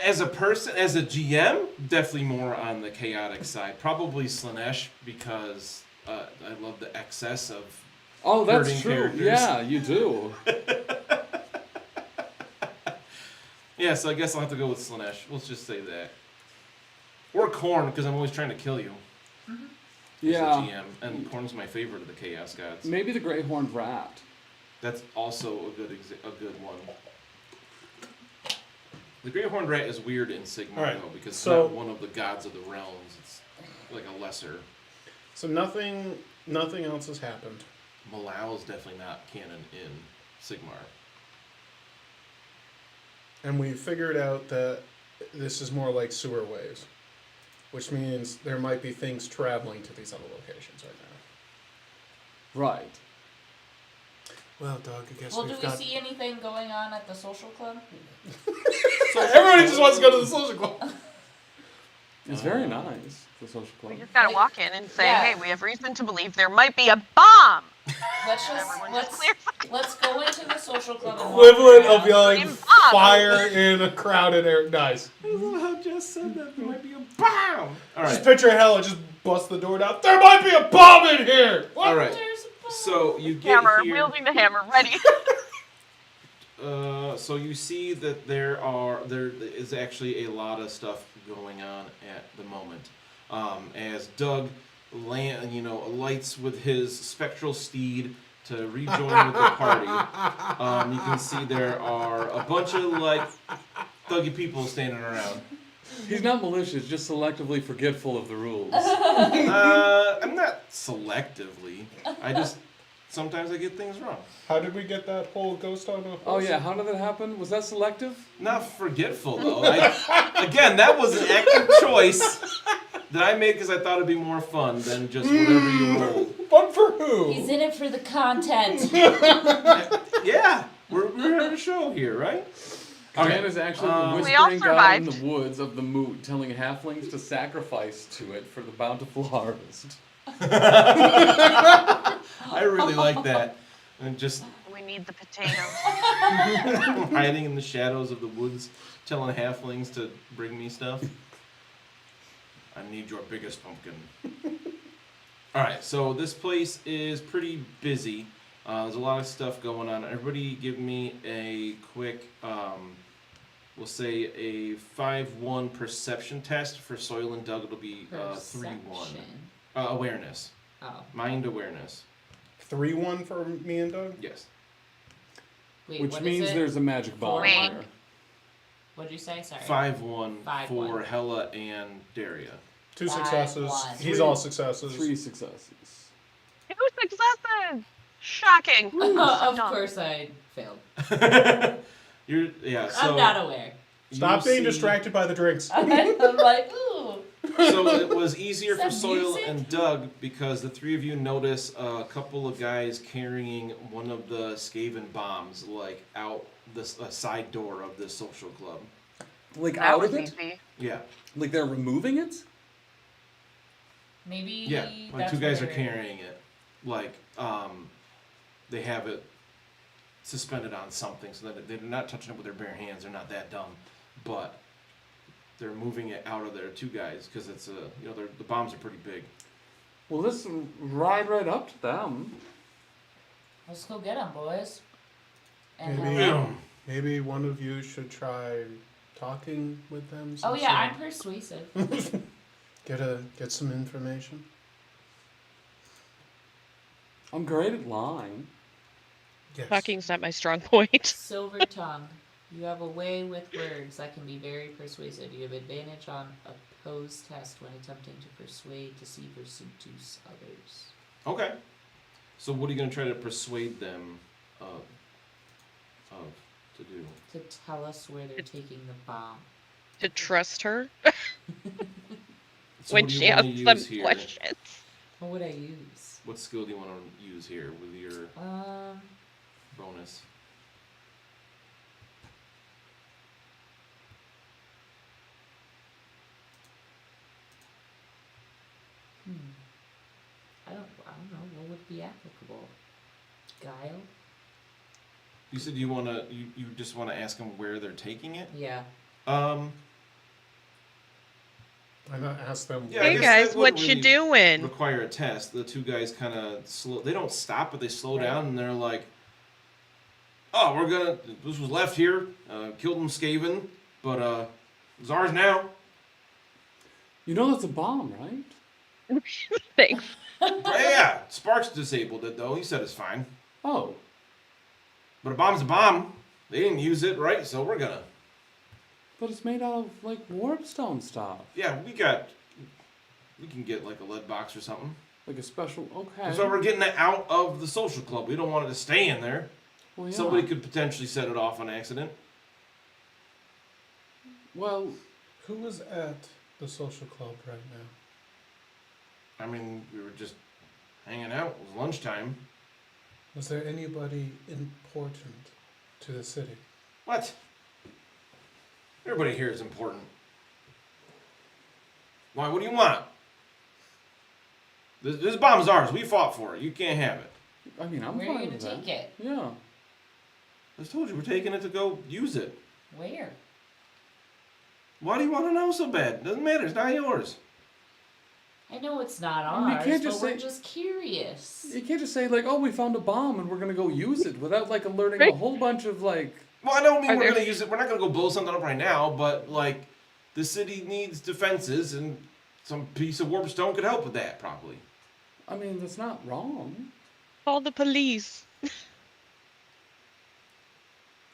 [SPEAKER 2] As a person, as a GM, definitely more on the chaotic side. Probably Slanesh because I love the excess of.
[SPEAKER 1] Oh, that's
[SPEAKER 2] Hurting
[SPEAKER 1] true.
[SPEAKER 2] characters.
[SPEAKER 1] Yeah, you do.
[SPEAKER 2] Yeah, so I guess I'll have to go with Slanesh. Let's just say that. Or Korn, because I'm always trying to kill you. As a
[SPEAKER 1] Yeah.
[SPEAKER 2] GM, and Korn's my favorite of the Chaos Gods.
[SPEAKER 1] Maybe the Great Horned Rat.
[SPEAKER 2] That's also a good one. The Great Horned Rat is weird in Sigmar
[SPEAKER 4] Alright,
[SPEAKER 2] though, because
[SPEAKER 4] so-
[SPEAKER 2] it's not one of the gods of the realms. It's like a lesser.
[SPEAKER 4] So nothing else has happened.
[SPEAKER 2] Malal is definitely not canon in Sigmar.
[SPEAKER 4] And we figured out that this is more like sewer waves, which means there might be things traveling to these other locations right now.
[SPEAKER 1] Right.
[SPEAKER 4] Well, Doug, I guess
[SPEAKER 3] Well, do
[SPEAKER 4] we've
[SPEAKER 3] we
[SPEAKER 4] got...
[SPEAKER 3] see anything going on at the social club?
[SPEAKER 4] Everybody just wants to go to the social club.
[SPEAKER 1] It's very nice, the social club.
[SPEAKER 8] We just gotta walk in and say,
[SPEAKER 3] Yeah.
[SPEAKER 8] hey, we have reason to believe there might be a bomb.
[SPEAKER 3] Let's just
[SPEAKER 8] Everyone
[SPEAKER 3] let's
[SPEAKER 8] just clears.
[SPEAKER 3] let's go into the social club. And
[SPEAKER 4] Equivalent
[SPEAKER 3] walk
[SPEAKER 4] of
[SPEAKER 3] around.
[SPEAKER 4] yelling
[SPEAKER 8] Bomb.
[SPEAKER 4] fire in a crowded area. Nice.
[SPEAKER 2] I love how Jess said that. There might be a bomb!
[SPEAKER 4] Just
[SPEAKER 2] Alright.
[SPEAKER 4] picture hell and just bust the door down. There might be a bomb in here! What?
[SPEAKER 2] Alright.
[SPEAKER 3] There's a
[SPEAKER 2] So you get
[SPEAKER 8] Hammer,
[SPEAKER 2] here.
[SPEAKER 8] wielding the hammer, ready.
[SPEAKER 2] So you see that there is actually a lot of stuff going on at the moment. As Doug alights with his spectral steed to rejoin with the party, you can see there are a bunch of thuggy people standing around.
[SPEAKER 1] He's not malicious, just selectively forgetful of the rules.
[SPEAKER 2] I'm not selectively. Sometimes I get things wrong.
[SPEAKER 4] How did we get that whole ghost on a horse?
[SPEAKER 1] Oh yeah, how did that happen? Was that selective?
[SPEAKER 2] Not forgetful though. Again, that was an active choice that I made because I thought it'd be more fun than just whatever you rolled.
[SPEAKER 4] Fun for who?
[SPEAKER 3] He's in it for the content.
[SPEAKER 2] Yeah, we're having a show here, right?
[SPEAKER 1] Jan is actually the
[SPEAKER 8] We all
[SPEAKER 1] whispering god in
[SPEAKER 8] survived.
[SPEAKER 1] the woods of the moot, telling halflings to sacrifice to it for the bountiful harvest.
[SPEAKER 2] I really like that. And just
[SPEAKER 8] We need the potatoes.
[SPEAKER 2] hiding in the shadows of the woods, telling halflings to bring me stuff. I need your biggest pumpkin. Alright, so this place is pretty busy. There's a lot of stuff going on. Everybody give me a quick, we'll say a 5-1 perception test. For Soil and Doug, it'll be 3-1. Awareness.
[SPEAKER 3] Oh.
[SPEAKER 2] Mind awareness.
[SPEAKER 4] 3-1 for me and Doug?
[SPEAKER 2] Yes.
[SPEAKER 3] Wait,
[SPEAKER 1] Which
[SPEAKER 3] what is
[SPEAKER 1] means
[SPEAKER 3] it?
[SPEAKER 1] there's a magic bomb
[SPEAKER 8] Wait.
[SPEAKER 1] there.
[SPEAKER 3] What'd you say? Sorry.
[SPEAKER 2] 5-1
[SPEAKER 3] 5-1.
[SPEAKER 2] for Hella and Daria.
[SPEAKER 4] 2
[SPEAKER 3] 5-1.
[SPEAKER 4] successes. He's all successes.
[SPEAKER 1] 3 successes.
[SPEAKER 8] 2 successes! Shocking.
[SPEAKER 3] Of
[SPEAKER 8] dumb.
[SPEAKER 3] course I failed.
[SPEAKER 2] So
[SPEAKER 3] I'm not aware.
[SPEAKER 4] Stop
[SPEAKER 2] you
[SPEAKER 4] being
[SPEAKER 2] see-
[SPEAKER 4] distracted by the drinks.
[SPEAKER 3] I'm like, ooh.
[SPEAKER 2] So it was easier for
[SPEAKER 3] Some
[SPEAKER 2] Soil
[SPEAKER 3] music?
[SPEAKER 2] and Doug because the three of you notice a couple of guys carrying one of the Skaven bombs out the side door of the social club.
[SPEAKER 1] Like
[SPEAKER 8] That
[SPEAKER 1] out
[SPEAKER 8] was
[SPEAKER 1] of it?
[SPEAKER 8] easy.
[SPEAKER 2] Yeah,
[SPEAKER 3] Mm-hmm.
[SPEAKER 1] Like they're removing it?
[SPEAKER 3] Maybe
[SPEAKER 2] yeah.
[SPEAKER 3] that's
[SPEAKER 2] Two guys are
[SPEAKER 3] where-
[SPEAKER 2] carrying it. They have it suspended on something so that they're not touching it with their bare hands. They're not that dumb, but they're moving it out of there. 2 guys because it's the bombs are pretty big.
[SPEAKER 1] Well, let's ride right up to them.
[SPEAKER 3] Let's go get him, boys. And
[SPEAKER 4] Maybe, maybe one of you should try talking with them.
[SPEAKER 3] oh yeah, I'm persuasive.
[SPEAKER 4] Get some information.
[SPEAKER 1] I'm great at lying.
[SPEAKER 4] Yes.
[SPEAKER 5] Talking's not my strong point.
[SPEAKER 3] Silver tongue. You have a way with words that can be very persuasive. You have advantage on opposed test when attempting to persuade, deceive, or seduce others.
[SPEAKER 2] Okay. So what are you going to try to persuade them to do?
[SPEAKER 3] To tell us where they're taking the bomb.
[SPEAKER 5] To trust her
[SPEAKER 2] So
[SPEAKER 5] when
[SPEAKER 2] what do
[SPEAKER 5] she
[SPEAKER 2] you
[SPEAKER 5] asks
[SPEAKER 2] want to
[SPEAKER 5] some
[SPEAKER 2] use here?
[SPEAKER 5] questions.
[SPEAKER 3] What would I use?
[SPEAKER 2] What skill do you want to use here with your bonus?
[SPEAKER 3] I don't know. What would be applicable? Guile?
[SPEAKER 2] You said you just want to ask them where they're taking it?
[SPEAKER 3] Yeah.
[SPEAKER 4] Why not ask them?
[SPEAKER 2] Yeah, I
[SPEAKER 5] Hey
[SPEAKER 2] guess
[SPEAKER 5] guys,
[SPEAKER 2] that
[SPEAKER 5] what
[SPEAKER 2] wouldn't
[SPEAKER 5] you
[SPEAKER 2] really
[SPEAKER 5] doing?
[SPEAKER 2] require a test. The 2 guys kind of slow. They don't stop, but they slow
[SPEAKER 3] Right.
[SPEAKER 2] down, and they're like, "Oh, this was left here. Killed them Skaven, but it's ours now."
[SPEAKER 1] You know that's a bomb, right?
[SPEAKER 5] Thanks.
[SPEAKER 2] Yeah, Sparks disabled it though. He said it's fine.
[SPEAKER 1] Oh.
[SPEAKER 2] But a bomb's a bomb. They didn't use it, right? So we're gonna.
[SPEAKER 1] But it's made out of, like, warpstone stuff.
[SPEAKER 2] Yeah, we can get like a lead box or something.
[SPEAKER 1] Like a special, okay.
[SPEAKER 2] So we're getting it out of the social club. We don't want it to stay in there.
[SPEAKER 1] Well, yeah.
[SPEAKER 2] Somebody could potentially set it off on accident.
[SPEAKER 1] Well,
[SPEAKER 4] Who is at the social club right now?
[SPEAKER 2] I mean, we were just hanging out. It was lunchtime.
[SPEAKER 4] Was there anybody important to the city?
[SPEAKER 2] What? Everybody here is important. Why? What do you want? This bomb's ours. We fought for it. You can't have it.
[SPEAKER 1] I mean, I'm
[SPEAKER 3] Where are you
[SPEAKER 1] fine
[SPEAKER 3] gonna
[SPEAKER 1] with that.
[SPEAKER 3] take it?
[SPEAKER 1] Yeah.
[SPEAKER 2] I just told you we're taking it to go use it.
[SPEAKER 3] Where?
[SPEAKER 2] Why do you want to know so bad? Doesn't matter. It's not yours.
[SPEAKER 3] I know it's not
[SPEAKER 1] I mean, you
[SPEAKER 3] ours,
[SPEAKER 1] can't
[SPEAKER 3] but
[SPEAKER 1] just
[SPEAKER 3] we're
[SPEAKER 1] say-
[SPEAKER 3] just curious.
[SPEAKER 1] You can't just say like, "Oh, we found a bomb and we're gonna go use it," without like alerting a
[SPEAKER 8] Right.
[SPEAKER 1] whole bunch of like.
[SPEAKER 2] Well, I don't mean
[SPEAKER 8] Are
[SPEAKER 2] we're
[SPEAKER 8] there-
[SPEAKER 2] gonna use it. We're not gonna go blow something up right now, but like, the city needs defenses, and some piece of warp stone could help with that, probably.
[SPEAKER 1] I mean, that's not wrong.
[SPEAKER 8] Call the police.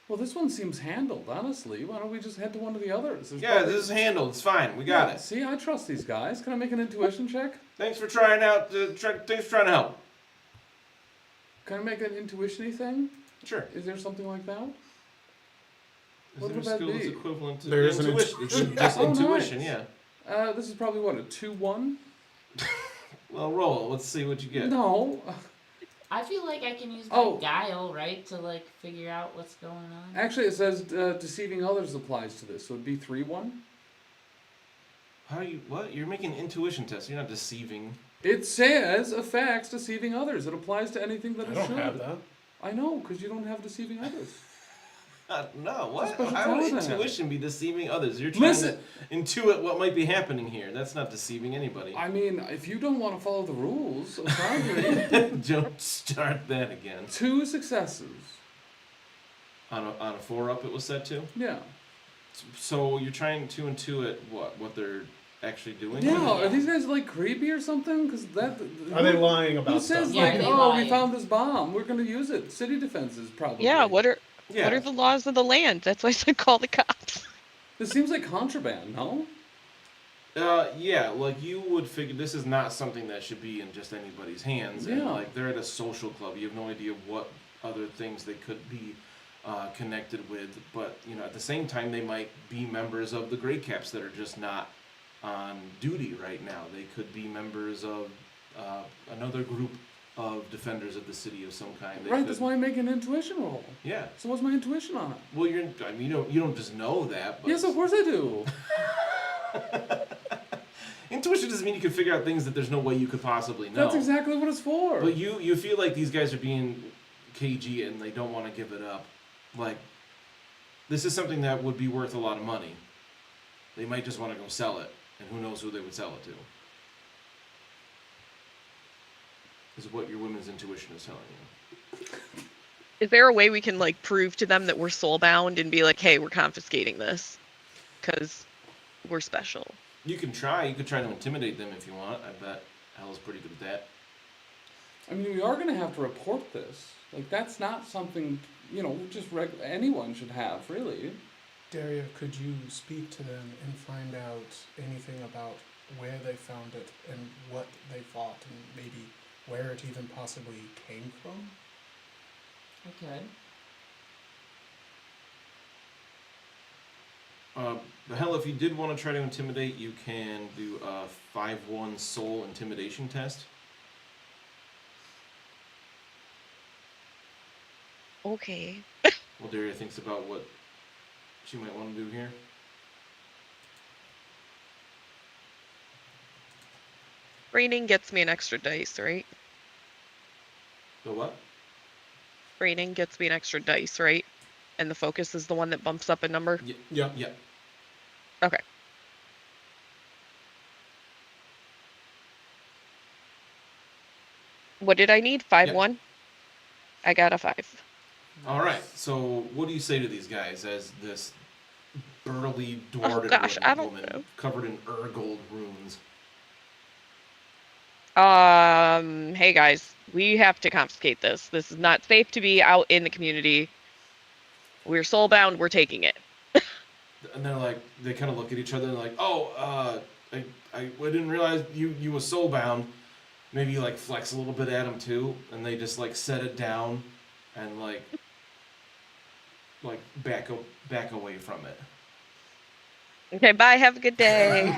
[SPEAKER 1] Well, this one seems handled, honestly. Why don't we just head to one of the others? There's
[SPEAKER 2] Yeah,
[SPEAKER 1] probably-
[SPEAKER 2] this is handled. It's fine. We got
[SPEAKER 1] Yeah,
[SPEAKER 2] it.
[SPEAKER 1] See, I trust these guys. Can I make an intuition check?
[SPEAKER 2] Thanks for trying out. Thanks for trying to help.
[SPEAKER 1] Can I make an intuition-y thing?
[SPEAKER 2] Sure.
[SPEAKER 1] Is there something like that?
[SPEAKER 2] Is
[SPEAKER 1] What
[SPEAKER 2] there
[SPEAKER 1] would
[SPEAKER 2] a
[SPEAKER 1] that
[SPEAKER 2] skill that's
[SPEAKER 1] be?
[SPEAKER 2] equivalent to
[SPEAKER 4] There is an
[SPEAKER 2] intuition? It's just
[SPEAKER 1] Oh,
[SPEAKER 2] intuition,
[SPEAKER 1] nice.
[SPEAKER 2] yeah.
[SPEAKER 1] This is probably what, a 2-1?
[SPEAKER 2] Well, roll. Let's see what you get.
[SPEAKER 1] No.
[SPEAKER 3] I feel like I can use my
[SPEAKER 1] Oh.
[SPEAKER 3] guile, right, to like figure out what's going on.
[SPEAKER 1] Actually, it says deceiving others applies to this, so it'd be 3-1.
[SPEAKER 2] How you? What? You're making an intuition test. You're not deceiving.
[SPEAKER 1] It says effects deceiving others. It applies to anything that
[SPEAKER 4] I
[SPEAKER 1] it
[SPEAKER 4] don't
[SPEAKER 1] should.
[SPEAKER 4] have that.
[SPEAKER 1] I know, because you don't have deceiving others.
[SPEAKER 2] No, what?
[SPEAKER 1] supposed to
[SPEAKER 2] How would
[SPEAKER 1] tell them.
[SPEAKER 2] intuition be deceiving others? You're trying
[SPEAKER 1] Listen.
[SPEAKER 2] to intuit what might be happening here. That's not deceiving anybody.
[SPEAKER 1] I mean, if you don't want to follow the rules of Conjuring,
[SPEAKER 2] Don't start that again.
[SPEAKER 1] 2 successes.
[SPEAKER 2] On a 4-up, it was set to.
[SPEAKER 1] Yeah.
[SPEAKER 2] So you're trying to intuit what they're actually doing.
[SPEAKER 1] Yeah, are these guys like creepy or something? Because that.
[SPEAKER 4] Are they lying about
[SPEAKER 1] Who says
[SPEAKER 4] stuff?
[SPEAKER 3] Yeah,
[SPEAKER 1] like,
[SPEAKER 3] are they
[SPEAKER 1] oh, we
[SPEAKER 3] lying?
[SPEAKER 1] found this bomb, we're gonna use it? City defenses probably.
[SPEAKER 8] Yeah, what are
[SPEAKER 2] Yeah.
[SPEAKER 8] the laws of the land? That's why I said call the cops.
[SPEAKER 1] This seems like contraband, no?
[SPEAKER 2] Yeah, like you would figure this is not something that should be in just anybody's hands. And
[SPEAKER 1] Yeah.
[SPEAKER 2] like they're at a social club. You have no idea what other things they could be connected with. But you know, at the same time, they might be members of the Grey Caps that are just not on duty right now. They could be members of another group of defenders of the city of some kind. They
[SPEAKER 1] Right,
[SPEAKER 2] could,
[SPEAKER 1] that's why I make an intuition roll.
[SPEAKER 2] Yeah.
[SPEAKER 1] So what's my intuition on it?
[SPEAKER 2] Well, I mean, you don't just know that. But
[SPEAKER 1] Yes, of course I do.
[SPEAKER 2] Intuition doesn't mean you can figure out things that there's no way you could possibly know.
[SPEAKER 1] That's exactly what it's for.
[SPEAKER 2] But you feel like these guys are being cagey and they don't want to give it up. Like, this is something that would be worth a lot of money. They might just want to go sell it, and who knows who they would sell it to. Is what your women's intuition is telling you.
[SPEAKER 8] Is there a way we can like prove to them that we're soulbound and be like, hey, we're confiscating this because we're special?
[SPEAKER 2] You can try. You could try to intimidate them if you want. I bet Hell's pretty good at that.
[SPEAKER 1] I mean, we are going to have to report this. Like, that's not something, you know, just anyone should have, really.
[SPEAKER 4] Daria, could you speak to them and find out anything about where they found it and what they thought and maybe where it even possibly came from?
[SPEAKER 3] Okay.
[SPEAKER 2] Hell, if you did want to try to intimidate, you can do a 5-1 soul intimidation test.
[SPEAKER 8] Okay.
[SPEAKER 2] Well, Daria thinks about what she might want to do here.
[SPEAKER 8] Raining gets me an extra dice, right?
[SPEAKER 2] The what?
[SPEAKER 8] Raining gets me an extra dice, right? And the focus is the one that bumps up a number?
[SPEAKER 4] Yeah.
[SPEAKER 2] Yeah.
[SPEAKER 8] Okay. What did I need? 5-1? I got a 5.
[SPEAKER 2] All right. So, what do you say to these guys as this burly,
[SPEAKER 8] Oh
[SPEAKER 2] dwarfed
[SPEAKER 8] gosh, I don't
[SPEAKER 2] woman
[SPEAKER 8] know.
[SPEAKER 2] covered in Urgold runes?
[SPEAKER 8] Hey guys, we have to confiscate this. This is not safe to be out in the community. We're soulbound, we're taking it.
[SPEAKER 2] And they're like, they kind of look at each other and like, oh, I didn't realize you was soulbound. Maybe like flex a little bit at them too, and they just like set it down, and like back away from it.
[SPEAKER 8] Okay, bye, have a good day.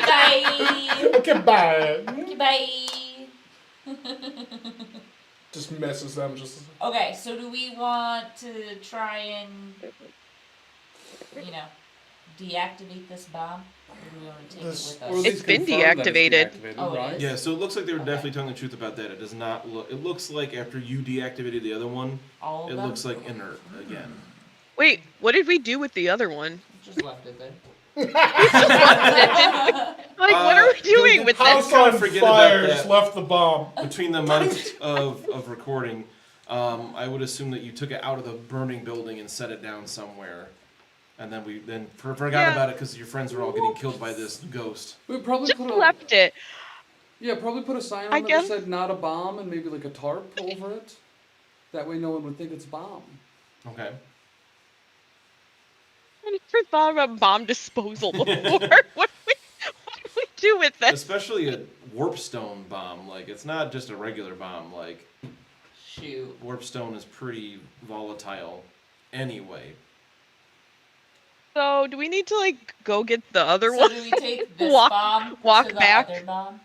[SPEAKER 3] Bye.
[SPEAKER 4] Okay, bye.
[SPEAKER 3] Bye.
[SPEAKER 4] Just messes them. Just
[SPEAKER 3] Okay, so do we want to try and, you know, deactivate this bomb? Or do we want to take
[SPEAKER 4] This-
[SPEAKER 3] it
[SPEAKER 1] Or
[SPEAKER 3] with
[SPEAKER 1] at
[SPEAKER 3] us?
[SPEAKER 1] least
[SPEAKER 8] been
[SPEAKER 1] confirm that it's
[SPEAKER 8] deactivated.
[SPEAKER 3] Oh, it
[SPEAKER 1] right?
[SPEAKER 3] is?
[SPEAKER 2] Yeah, so it looks like they were
[SPEAKER 3] Okay.
[SPEAKER 2] definitely telling the truth about that. It does not look. It looks like after you deactivated the other one,
[SPEAKER 3] All of
[SPEAKER 2] it
[SPEAKER 3] them?
[SPEAKER 2] looks like inert again.
[SPEAKER 8] Wait, what did we do with the other one?
[SPEAKER 3] Just left it there.
[SPEAKER 8] Like, what are we doing with
[SPEAKER 4] House
[SPEAKER 8] this?
[SPEAKER 2] kinda
[SPEAKER 4] on
[SPEAKER 2] forget about
[SPEAKER 4] fires
[SPEAKER 2] that.
[SPEAKER 4] left the bomb.
[SPEAKER 2] Between the months of recording, I would assume that you took it out of the burning building and set it down somewhere. And then we forgot
[SPEAKER 8] Yeah.
[SPEAKER 2] about it because your friends were all getting killed by this ghost.
[SPEAKER 1] We probably
[SPEAKER 8] Just
[SPEAKER 1] put a
[SPEAKER 8] left it.
[SPEAKER 1] probably put a sign
[SPEAKER 8] I
[SPEAKER 1] on it that
[SPEAKER 8] guess-
[SPEAKER 1] said not a bomb and maybe like a tarp over it. That way no one would think it's a bomb.
[SPEAKER 2] Okay.
[SPEAKER 8] I never thought about bomb disposal before. What do we do with this?
[SPEAKER 2] Especially a warpstone bomb. Like, it's not just a regular bomb. Like,
[SPEAKER 3] Shoot.
[SPEAKER 2] warpstone is pretty volatile anyway.
[SPEAKER 8] So, do we need to, like, go get the other
[SPEAKER 3] So
[SPEAKER 8] one?
[SPEAKER 3] do we take this
[SPEAKER 8] Walk-
[SPEAKER 3] bomb
[SPEAKER 8] walk
[SPEAKER 3] to the
[SPEAKER 8] back?
[SPEAKER 3] other bomb?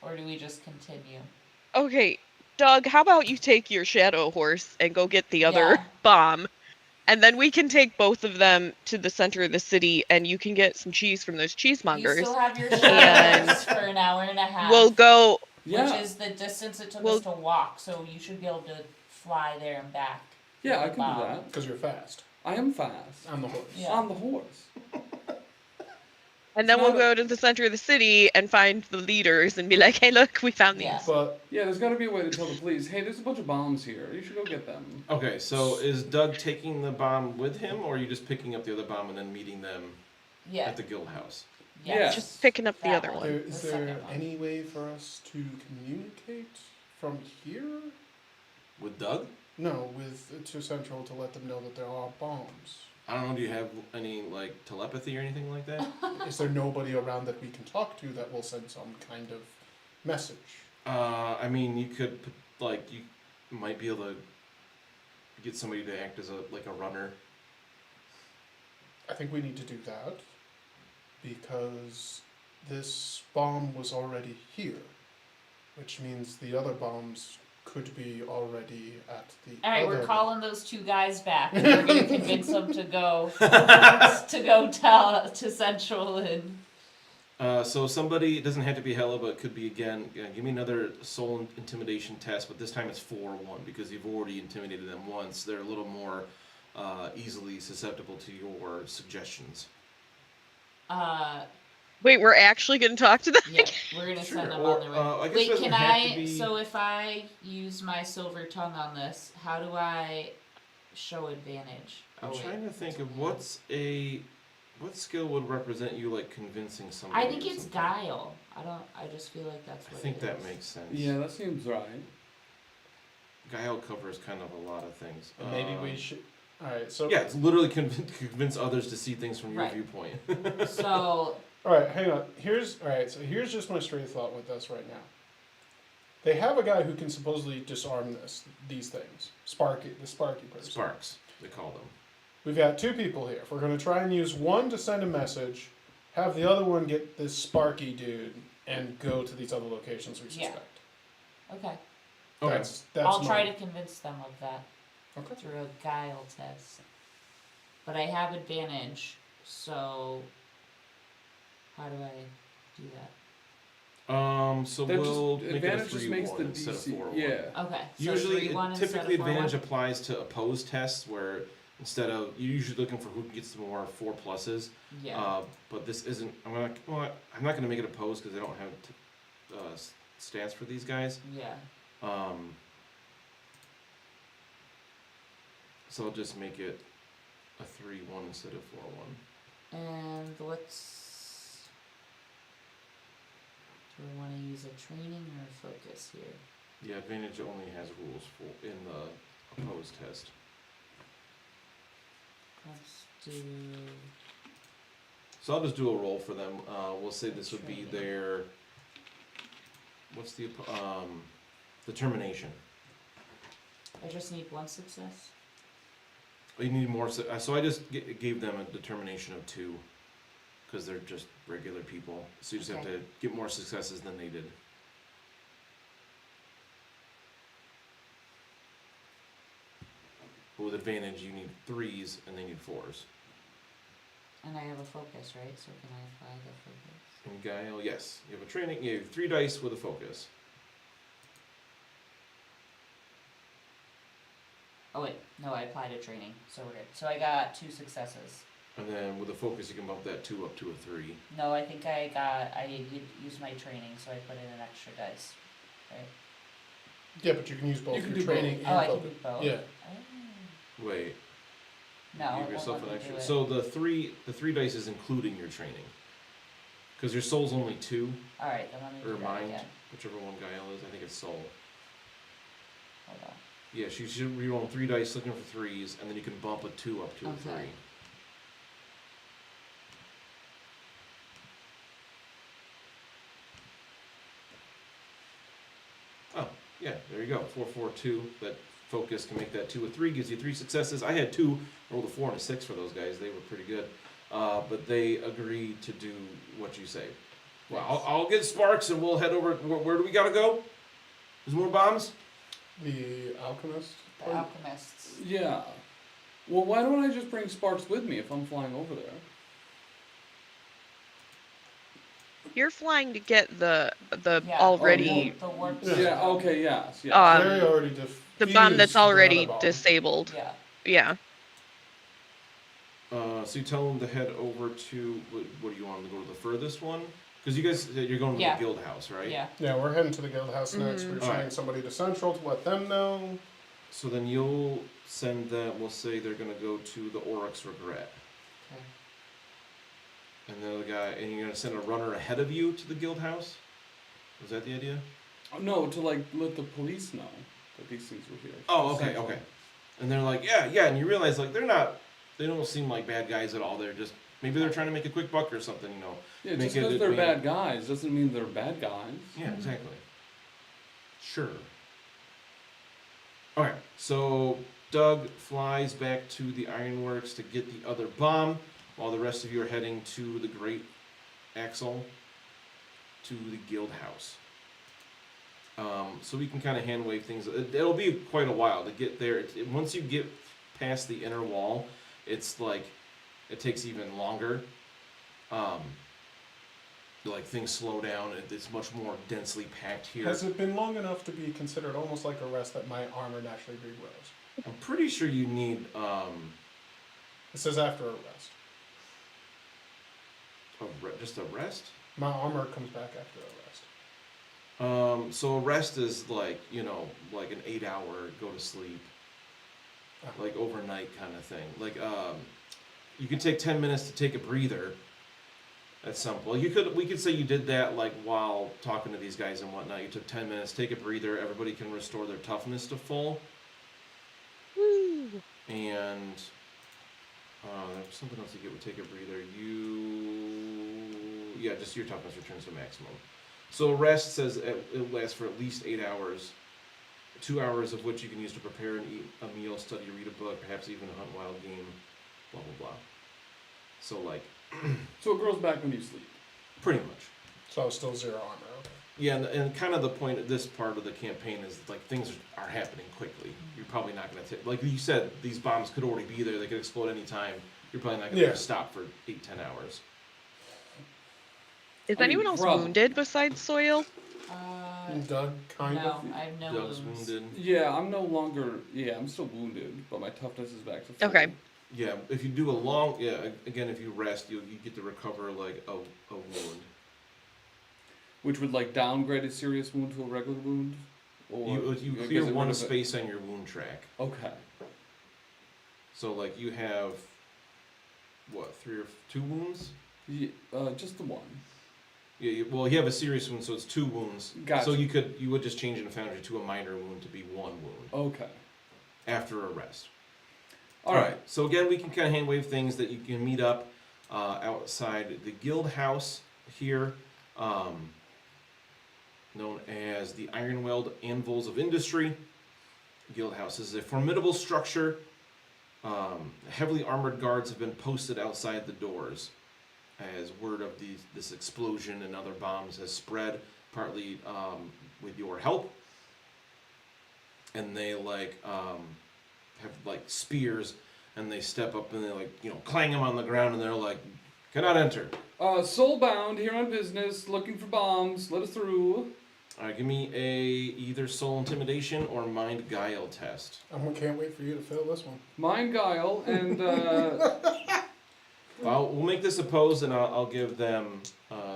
[SPEAKER 3] Or do we just continue?
[SPEAKER 8] Okay, Doug, how about you take your shadow horse and go get the other
[SPEAKER 3] Yeah.
[SPEAKER 8] bomb? And then we can take both of them to the center of the city and you can get some cheese from those
[SPEAKER 3] You
[SPEAKER 8] cheesemongers.
[SPEAKER 3] still have your
[SPEAKER 8] And-
[SPEAKER 3] shadows for an hour and a half.
[SPEAKER 8] We'll go.
[SPEAKER 1] Yeah.
[SPEAKER 3] Which is the distance it took
[SPEAKER 8] Well-
[SPEAKER 3] us to walk, so you should be able to fly there and back.
[SPEAKER 1] Yeah, I
[SPEAKER 3] with
[SPEAKER 1] can
[SPEAKER 3] the
[SPEAKER 1] do
[SPEAKER 3] bomb.
[SPEAKER 1] that.
[SPEAKER 4] Because you're fast.
[SPEAKER 1] I am fast.
[SPEAKER 4] On the horse.
[SPEAKER 3] Yeah.
[SPEAKER 1] On the horse.
[SPEAKER 8] And then
[SPEAKER 1] It's
[SPEAKER 8] we'll
[SPEAKER 1] not
[SPEAKER 8] go to the center of the city and find the leaders and be like, hey, look, we found these.
[SPEAKER 3] Yeah.
[SPEAKER 4] But
[SPEAKER 1] Yeah, there's got to be a way to tell the police, hey, there's a bunch of bombs here. You should go get them.
[SPEAKER 2] Okay, so is Doug taking the bomb with him, or are you just picking up the other bomb and then meeting them
[SPEAKER 3] Yeah.
[SPEAKER 2] at the guild house?
[SPEAKER 3] Yes.
[SPEAKER 8] Just picking up the
[SPEAKER 3] That
[SPEAKER 8] other
[SPEAKER 3] one.
[SPEAKER 8] one.
[SPEAKER 4] is
[SPEAKER 3] The
[SPEAKER 4] there
[SPEAKER 3] second one.
[SPEAKER 4] any way for us to communicate from here?
[SPEAKER 2] With Doug?
[SPEAKER 4] No, with to Central to let them know that there are bombs.
[SPEAKER 2] I don't know, do you have any, like, telepathy or anything like that?
[SPEAKER 4] Is there nobody around that we can talk to that will send some kind of message?
[SPEAKER 2] I mean, you could, like, you might be able to get somebody to act as a runner.
[SPEAKER 4] I think we need to do that because this bomb was already here, which means the other bombs could be already at the
[SPEAKER 3] Alright,
[SPEAKER 4] other
[SPEAKER 3] we're calling those two guys back and we're gonna convince them to go tell to Central and
[SPEAKER 2] So somebody, it doesn't have to be Hella, but it could be again, give me another soul intimidation test, but this time it's 4-1 because you've already intimidated them once. They're a little more easily susceptible to your suggestions.
[SPEAKER 8] Wait, we're actually going to talk to them?
[SPEAKER 3] yeah, we're gonna send them
[SPEAKER 2] Or,
[SPEAKER 3] on their way.
[SPEAKER 2] I guess it
[SPEAKER 3] Wait,
[SPEAKER 2] doesn't
[SPEAKER 3] can
[SPEAKER 2] have to
[SPEAKER 3] I
[SPEAKER 2] be-
[SPEAKER 3] so if I use my silver tongue on this, how do I show advantage?
[SPEAKER 2] I'm
[SPEAKER 3] Oh, wait,
[SPEAKER 2] trying to think
[SPEAKER 3] that's
[SPEAKER 2] of
[SPEAKER 3] okay.
[SPEAKER 2] what skill would represent you like convincing somebody.
[SPEAKER 3] I think
[SPEAKER 2] or
[SPEAKER 3] it's
[SPEAKER 2] something.
[SPEAKER 3] guile. I just feel like that's
[SPEAKER 2] I
[SPEAKER 3] what
[SPEAKER 2] think
[SPEAKER 3] it
[SPEAKER 2] that
[SPEAKER 3] is.
[SPEAKER 2] makes sense.
[SPEAKER 1] Yeah, that seems right.
[SPEAKER 2] Guile covers kind of a lot of things.
[SPEAKER 4] And maybe we should. All right, so
[SPEAKER 2] Yeah, it's literally convince others to see things from your
[SPEAKER 3] Right.
[SPEAKER 2] viewpoint.
[SPEAKER 3] So
[SPEAKER 4] all right, hang on. Here's just my straight thought with this right now. They have a guy who can supposedly disarm these things. The Sparky person.
[SPEAKER 2] Sparks, they call them.
[SPEAKER 4] We've got two people here. If we're going to try and use one to send a message, have the other one get this Sparky dude and go to these other locations we
[SPEAKER 3] Yeah.
[SPEAKER 4] suspect.
[SPEAKER 3] okay.
[SPEAKER 2] Okay.
[SPEAKER 4] That's
[SPEAKER 3] I'll try
[SPEAKER 4] my-
[SPEAKER 3] to convince them of that
[SPEAKER 4] Okay.
[SPEAKER 3] through a guile test. But I have advantage, so how do I do that?
[SPEAKER 2] So
[SPEAKER 1] That
[SPEAKER 2] we'll
[SPEAKER 1] just,
[SPEAKER 2] make it a
[SPEAKER 1] advantage just makes
[SPEAKER 2] 3-1
[SPEAKER 1] the
[SPEAKER 2] instead of
[SPEAKER 1] DC.
[SPEAKER 2] 4-1.
[SPEAKER 1] Yeah.
[SPEAKER 3] Okay. So
[SPEAKER 2] Usually,
[SPEAKER 3] 3-1 instead
[SPEAKER 2] typically
[SPEAKER 3] of 4-1?
[SPEAKER 2] advantage applies to opposed tests where instead of you're usually looking for who gets more 4 pluses.
[SPEAKER 3] Yeah.
[SPEAKER 2] But this isn't. I'm not gonna make it opposed because I don't have stats for these guys.
[SPEAKER 3] yeah.
[SPEAKER 2] So I'll just make it a 3-1 instead of 4-1.
[SPEAKER 3] And what's... Do I want to use a training or a focus here?
[SPEAKER 2] Yeah, advantage only has rules for in the opposed test.
[SPEAKER 3] Let's do...
[SPEAKER 2] So I'll just do a roll for them. We'll say this would be
[SPEAKER 3] Training.
[SPEAKER 2] their. What's the determination?
[SPEAKER 3] I just need one success.
[SPEAKER 2] You need more. So I just gave them a determination of 2, because they're just regular people. So you just have
[SPEAKER 3] Okay.
[SPEAKER 2] to get more successes than they did. But with advantage, you need 3s and they need 4s.
[SPEAKER 3] And I have a focus, right? So can I apply the focus?
[SPEAKER 2] And guile, yes, you have a training. You have 3 dice with a focus.
[SPEAKER 3] Oh wait, no, I applied a training, so we're good. So I got 2 successes.
[SPEAKER 2] And then with the focus, you can bump that 2 up to a 3.
[SPEAKER 3] No, I think I used my training, so I put in an extra dice. Right?
[SPEAKER 4] Yeah, but you can use both
[SPEAKER 1] You can
[SPEAKER 4] your
[SPEAKER 1] do both.
[SPEAKER 4] training and
[SPEAKER 3] Oh, I can
[SPEAKER 4] focus.
[SPEAKER 3] do both.
[SPEAKER 4] Yeah.
[SPEAKER 3] Oh.
[SPEAKER 2] Wait.
[SPEAKER 3] No,
[SPEAKER 2] You
[SPEAKER 3] it
[SPEAKER 2] give
[SPEAKER 3] won't
[SPEAKER 2] yourself
[SPEAKER 3] let
[SPEAKER 2] an
[SPEAKER 3] me
[SPEAKER 2] extra.
[SPEAKER 3] do it.
[SPEAKER 2] So the three dice is including your training. Because your soul's only 2,
[SPEAKER 3] Alright, then let me do
[SPEAKER 2] or
[SPEAKER 3] that
[SPEAKER 2] mind,
[SPEAKER 3] again.
[SPEAKER 2] whichever one Guile is. I think it's soul.
[SPEAKER 3] Hold on.
[SPEAKER 2] Yeah, you should reroll 3 dice looking for 3s, and then you can bump a 2 up to a 3.
[SPEAKER 3] Okay.
[SPEAKER 2] Oh, yeah, there you go. 4, 4, 2. That focus can make that 2 a 3, gives you 3 successes. I had 2, rolled a 4 and a 6 for those guys. They were pretty good. But they agreed to do what you say. Well, I'll get Sparks and we'll head over. Where do we gotta go? There's more bombs?
[SPEAKER 4] The alchemist.
[SPEAKER 3] The alchemists.
[SPEAKER 1] Yeah. Well, why don't I just bring Sparks with me if I'm flying over there?
[SPEAKER 8] You're flying to get the
[SPEAKER 3] Yeah.
[SPEAKER 8] already
[SPEAKER 3] The warp.
[SPEAKER 4] Yeah.
[SPEAKER 1] Yeah, okay, yes.
[SPEAKER 4] Larry already defused
[SPEAKER 8] the bomb that's
[SPEAKER 4] the
[SPEAKER 8] already
[SPEAKER 4] other bomb.
[SPEAKER 8] disabled.
[SPEAKER 3] Yeah.
[SPEAKER 8] Yeah.
[SPEAKER 2] So you tell them to head over to. What do you want them to go to the furthest one? Because you guys, you're going to
[SPEAKER 3] Yeah.
[SPEAKER 2] the guild house, right?
[SPEAKER 3] Yeah.
[SPEAKER 4] Yeah, we're heading to the guild house next. We're
[SPEAKER 2] Alright.
[SPEAKER 4] sending somebody to Central to let them know.
[SPEAKER 2] So then you'll send them. We'll say they're going to go to the Oryx Regret.
[SPEAKER 3] Okay.
[SPEAKER 2] And then the guy, and you're gonna send a runner ahead of you to the guild house? Was that the idea?
[SPEAKER 1] No, to like let the police know that these things were here.
[SPEAKER 2] Oh, okay, okay. And they're like, yeah, and you realize like they don't seem like bad guys at all. They're just maybe they're trying to make a quick buck or something, you know.
[SPEAKER 1] Yeah,
[SPEAKER 2] Make
[SPEAKER 1] just
[SPEAKER 2] it
[SPEAKER 1] because
[SPEAKER 2] a
[SPEAKER 1] they're
[SPEAKER 2] big-
[SPEAKER 1] bad guys doesn't mean they're bad guys.
[SPEAKER 2] Yeah, exactly. Sure. Alright, so Doug flies back to the ironworks to get the other bomb, while the rest of you are heading to the Great Axle to the guild house. So we can kind of hand wave things. It'll be quite a while to get there. Once you get past the inner wall, it's like it takes even longer. Like things slow down. It's much more densely packed here.
[SPEAKER 4] Has it been long enough to be considered almost like a rest that my armor naturally regrows?
[SPEAKER 2] I'm pretty sure you need
[SPEAKER 4] It says after a rest.
[SPEAKER 2] just a rest.
[SPEAKER 4] My armor comes back after a rest.
[SPEAKER 2] So a rest is like, you know, like an 8-hour go to sleep, like overnight kind of thing. Like you could take 10 minutes to take a breather. At some point, we could say you did that like while talking to these guys and whatnot. You took 10 minutes, take a breather. Everybody can restore their toughness to full.
[SPEAKER 8] Woo.
[SPEAKER 2] And there's something else you get with take a breather. Just your toughness returns to maximum. So rest says it lasts for at least 8 hours, 2 hours of which you can use to prepare and eat a meal, study, read a book, perhaps even hunt wild game, blah blah blah. So like,
[SPEAKER 1] So it grows back when you sleep.
[SPEAKER 2] pretty much.
[SPEAKER 4] So still 0 armor. Okay.
[SPEAKER 2] Yeah, and kind of the point of this part of the campaign is like things are happening quickly. You're probably not going to take, like you said, these bombs could already be there. They could explode any time. You're probably not going to stop for 8-10 hours.
[SPEAKER 8] Is
[SPEAKER 1] I mean,
[SPEAKER 8] anyone else
[SPEAKER 1] probably.
[SPEAKER 8] wounded besides Soil?
[SPEAKER 4] Doug, kind
[SPEAKER 3] No,
[SPEAKER 4] of.
[SPEAKER 3] I have no
[SPEAKER 2] Doug's
[SPEAKER 3] wounds.
[SPEAKER 2] wounded.
[SPEAKER 1] Yeah, I'm no longer. Yeah, I'm still wounded, but my toughness is back to full.
[SPEAKER 8] Okay.
[SPEAKER 2] Yeah, if you do a long, again, if you rest, you get to recover like a wound.
[SPEAKER 1] Which would like downgrade a serious wound to a regular wound, or
[SPEAKER 2] You
[SPEAKER 1] I guess
[SPEAKER 2] clear
[SPEAKER 1] it would
[SPEAKER 2] one
[SPEAKER 1] have-
[SPEAKER 2] space on your wound track.
[SPEAKER 1] Okay.
[SPEAKER 2] So like you have, what, 2 wounds?
[SPEAKER 1] Yeah, just the one.
[SPEAKER 2] Yeah, you have a serious wound, so it's 2 wounds.
[SPEAKER 1] Gotcha.
[SPEAKER 2] So you would just change in a foundry to a minor wound to be 1 wound
[SPEAKER 1] Okay.
[SPEAKER 2] after a rest.
[SPEAKER 1] All right.
[SPEAKER 2] So again, we can kind of hand wave things that you can meet up outside the guild house here, known as the Ironweld Anvils of Industry. Guild house is a formidable structure. Heavily armored guards have been posted outside the doors, as word of this explosion and other bombs has spread, partly with your help. And they have like spears, and they step up and they clang them on the ground, and they're like, "Cannot enter."
[SPEAKER 1] Soulbound here on business, looking for bombs. Let us through.
[SPEAKER 2] All right, give me either soul intimidation or mind guile test.
[SPEAKER 4] I can't wait for you to fail this one.
[SPEAKER 1] Mind guile and
[SPEAKER 2] Well, we'll make this opposed, and I'll give them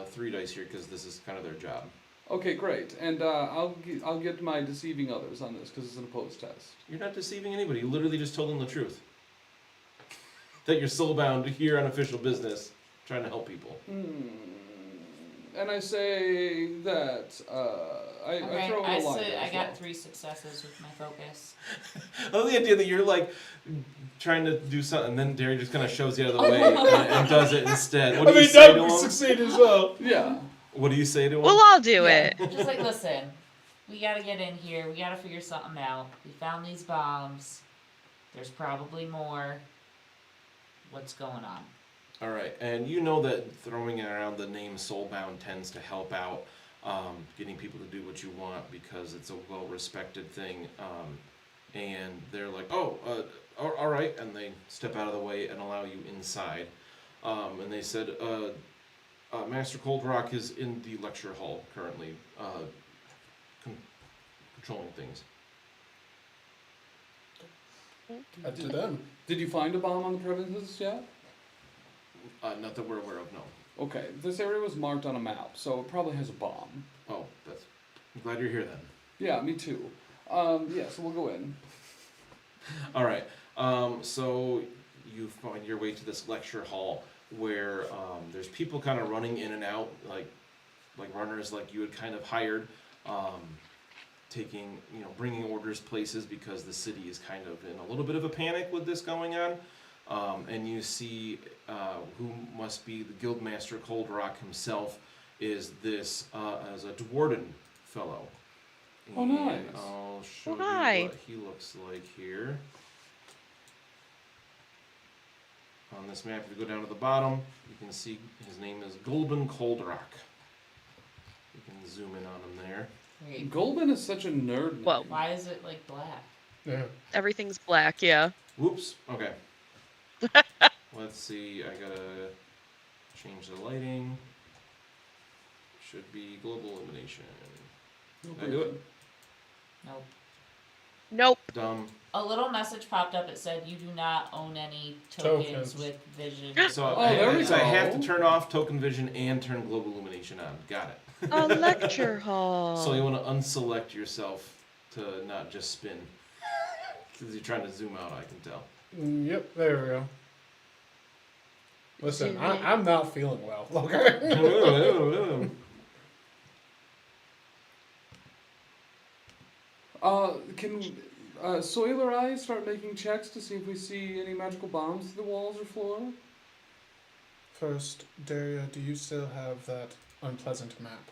[SPEAKER 2] 3 dice here because this is kind of their job.
[SPEAKER 1] Okay, great. And I'll get my deceiving others on this because it's an opposed test.
[SPEAKER 2] You're not deceiving anybody. You literally just told them the truth. That you're soulbound here on official business, trying to help people.
[SPEAKER 1] And I say that I throw in a lie.
[SPEAKER 3] I got 3 successes with my focus.
[SPEAKER 2] I love the idea that you're like trying to do something, and then Derry just kind of shoves you out of the way and does it instead. What do you say to him?
[SPEAKER 4] Succeed as well.
[SPEAKER 1] Yeah.
[SPEAKER 2] What do you say to him?
[SPEAKER 8] We'll all do it.
[SPEAKER 3] Just like, listen, we gotta get in here. We gotta figure something out. We found these bombs. There's probably more. What's going on?
[SPEAKER 2] All right, and you know that throwing around the name Soulbound tends to help out getting people to do what you want because it's a well-respected thing. And they're like, oh, all right, and they step out of the way and allow you inside. And they said, Master Cold Rock is in the lecture hall currently, controlling things.
[SPEAKER 4] Up to them.
[SPEAKER 1] Did you find a bomb on the premises yet?
[SPEAKER 2] Not that we're aware of, no.
[SPEAKER 1] Okay, this area was marked on a map, so it probably has a bomb.
[SPEAKER 2] Oh, I'm glad you're here then.
[SPEAKER 1] Yeah, me too. Yeah, so we'll go in.
[SPEAKER 2] All right. So you find your way to this lecture hall where there's people kind of running in and out, like runners like you had kind of hired, taking, bringing orders places because the city is kind of in a little bit of a panic with this going on. And you see who must be the Guildmaster Cold Rock himself is this as a Dwarden fellow.
[SPEAKER 1] Oh, nice.
[SPEAKER 2] And I'll show you
[SPEAKER 8] hi.
[SPEAKER 2] what he looks like here. On this map, if you go down to the bottom, you can see his name is Golden Cold Rock. You can zoom in on him there.
[SPEAKER 3] Wait,
[SPEAKER 1] Goldman is such a nerd.
[SPEAKER 8] Whoa.
[SPEAKER 3] why is it like black?
[SPEAKER 4] Yeah.
[SPEAKER 8] Everything's black, yeah.
[SPEAKER 2] Whoops. Okay. Let's see. I gotta change the lighting. Should be global illumination. Did I do it?
[SPEAKER 3] Nope.
[SPEAKER 8] Nope.
[SPEAKER 2] Dumb.
[SPEAKER 3] A little message popped up. It said you do not own any tokens with vision.
[SPEAKER 2] So
[SPEAKER 1] there we
[SPEAKER 2] I have
[SPEAKER 1] go.
[SPEAKER 2] to turn off token vision and turn global illumination on. Got it.
[SPEAKER 8] A lecture hall.
[SPEAKER 2] So you want to unselect yourself to not just spin. Because you're trying to zoom out, I can tell.
[SPEAKER 4] Yep, there we go. Listen, I'm not feeling well. Okay.
[SPEAKER 1] Can Soil or I start making checks to see if we see any magical bombs to the walls or floor?
[SPEAKER 4] First, Daria, do you still have that unpleasant map?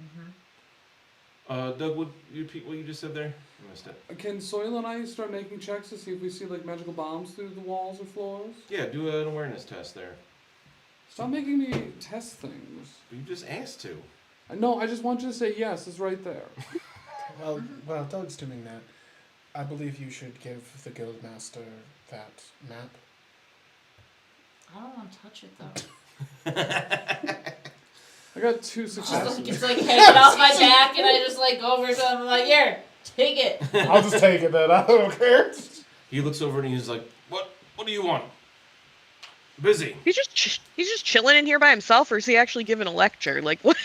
[SPEAKER 3] Mm-hmm.
[SPEAKER 2] Doug, would you repeat what you just said there? I missed it.
[SPEAKER 1] Can Soil and I start making checks to see if we see like magical bombs through the walls or floors?
[SPEAKER 2] Yeah, do an awareness test there.
[SPEAKER 1] Stop making me test things.
[SPEAKER 2] You just asked to.
[SPEAKER 1] No, I just want you to say yes. It's right there.
[SPEAKER 4] Well, while Doug's doing that, I believe you should give the Guildmaster that map.
[SPEAKER 3] I don't want to touch it though.
[SPEAKER 1] I got 2 successes.
[SPEAKER 3] It's like hanging off my back, and I just like go over to him. I'm like, here, take it.
[SPEAKER 4] I'll just take it then. I don't care.
[SPEAKER 2] He looks over and he's like, "What? What do you want?" Busy.
[SPEAKER 8] He's just chilling in here by himself, or is he actually giving a lecture? Like what?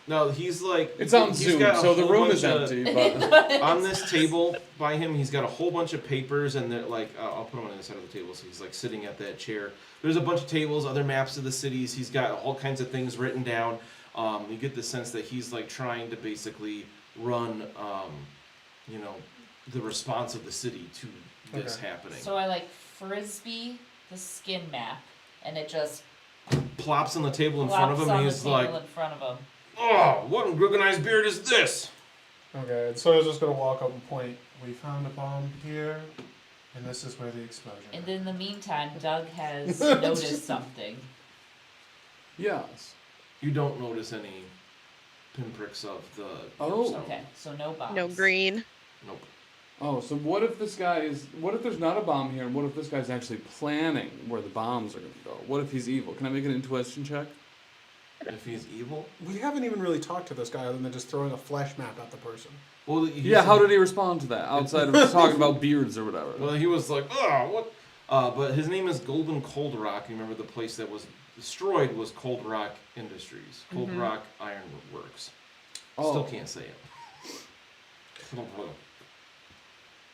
[SPEAKER 2] No, he's like.
[SPEAKER 1] It's on
[SPEAKER 2] he's
[SPEAKER 1] Zoom,
[SPEAKER 2] got a
[SPEAKER 1] so the
[SPEAKER 2] whole
[SPEAKER 1] room is
[SPEAKER 2] bunch of-
[SPEAKER 1] empty. But
[SPEAKER 2] On this table by him, he's got a whole bunch of papers, and they're like, I'll put him on the side of the table, so he's like sitting at that chair. There's a bunch of tables, other maps of the cities. He's got all kinds of things written down. You get the sense that he's like trying to basically run, the response of the city to this happening.
[SPEAKER 3] So I like frisbee the skin map, and it just
[SPEAKER 2] Plops on the table in front of him,
[SPEAKER 3] flops on
[SPEAKER 2] and
[SPEAKER 3] the
[SPEAKER 2] he's
[SPEAKER 3] table
[SPEAKER 2] like,
[SPEAKER 3] in front of him.
[SPEAKER 2] "Oh, what in Griggs beard is this?"
[SPEAKER 4] Okay, so I was just gonna walk up and point. We found a bomb here, and this is where the explosion.
[SPEAKER 3] And in the meantime, Doug has noticed something.
[SPEAKER 1] yes.
[SPEAKER 2] You don't notice any pinpricks of the.
[SPEAKER 1] Oh.
[SPEAKER 2] stone.
[SPEAKER 3] Okay, so no bombs.
[SPEAKER 8] No green.
[SPEAKER 2] Nope.
[SPEAKER 1] Oh, so what if this guy is? What if there's not a bomb here, and what if this guy's actually planning where the bombs are going to go? What if he's evil? Can I make an intuition check?
[SPEAKER 2] If he's evil.
[SPEAKER 4] We haven't even really talked to this guy other than just throwing a flash map at the person.
[SPEAKER 2] Well,
[SPEAKER 1] Yeah. How did he respond to that? Outside of talking about beards or whatever.
[SPEAKER 2] Well, he was like, "Oh, what? But his name is Golden Cold Rock. You remember the place that was destroyed was Cold Rock Industries. Cold Rock Iron Works. Still can't say it.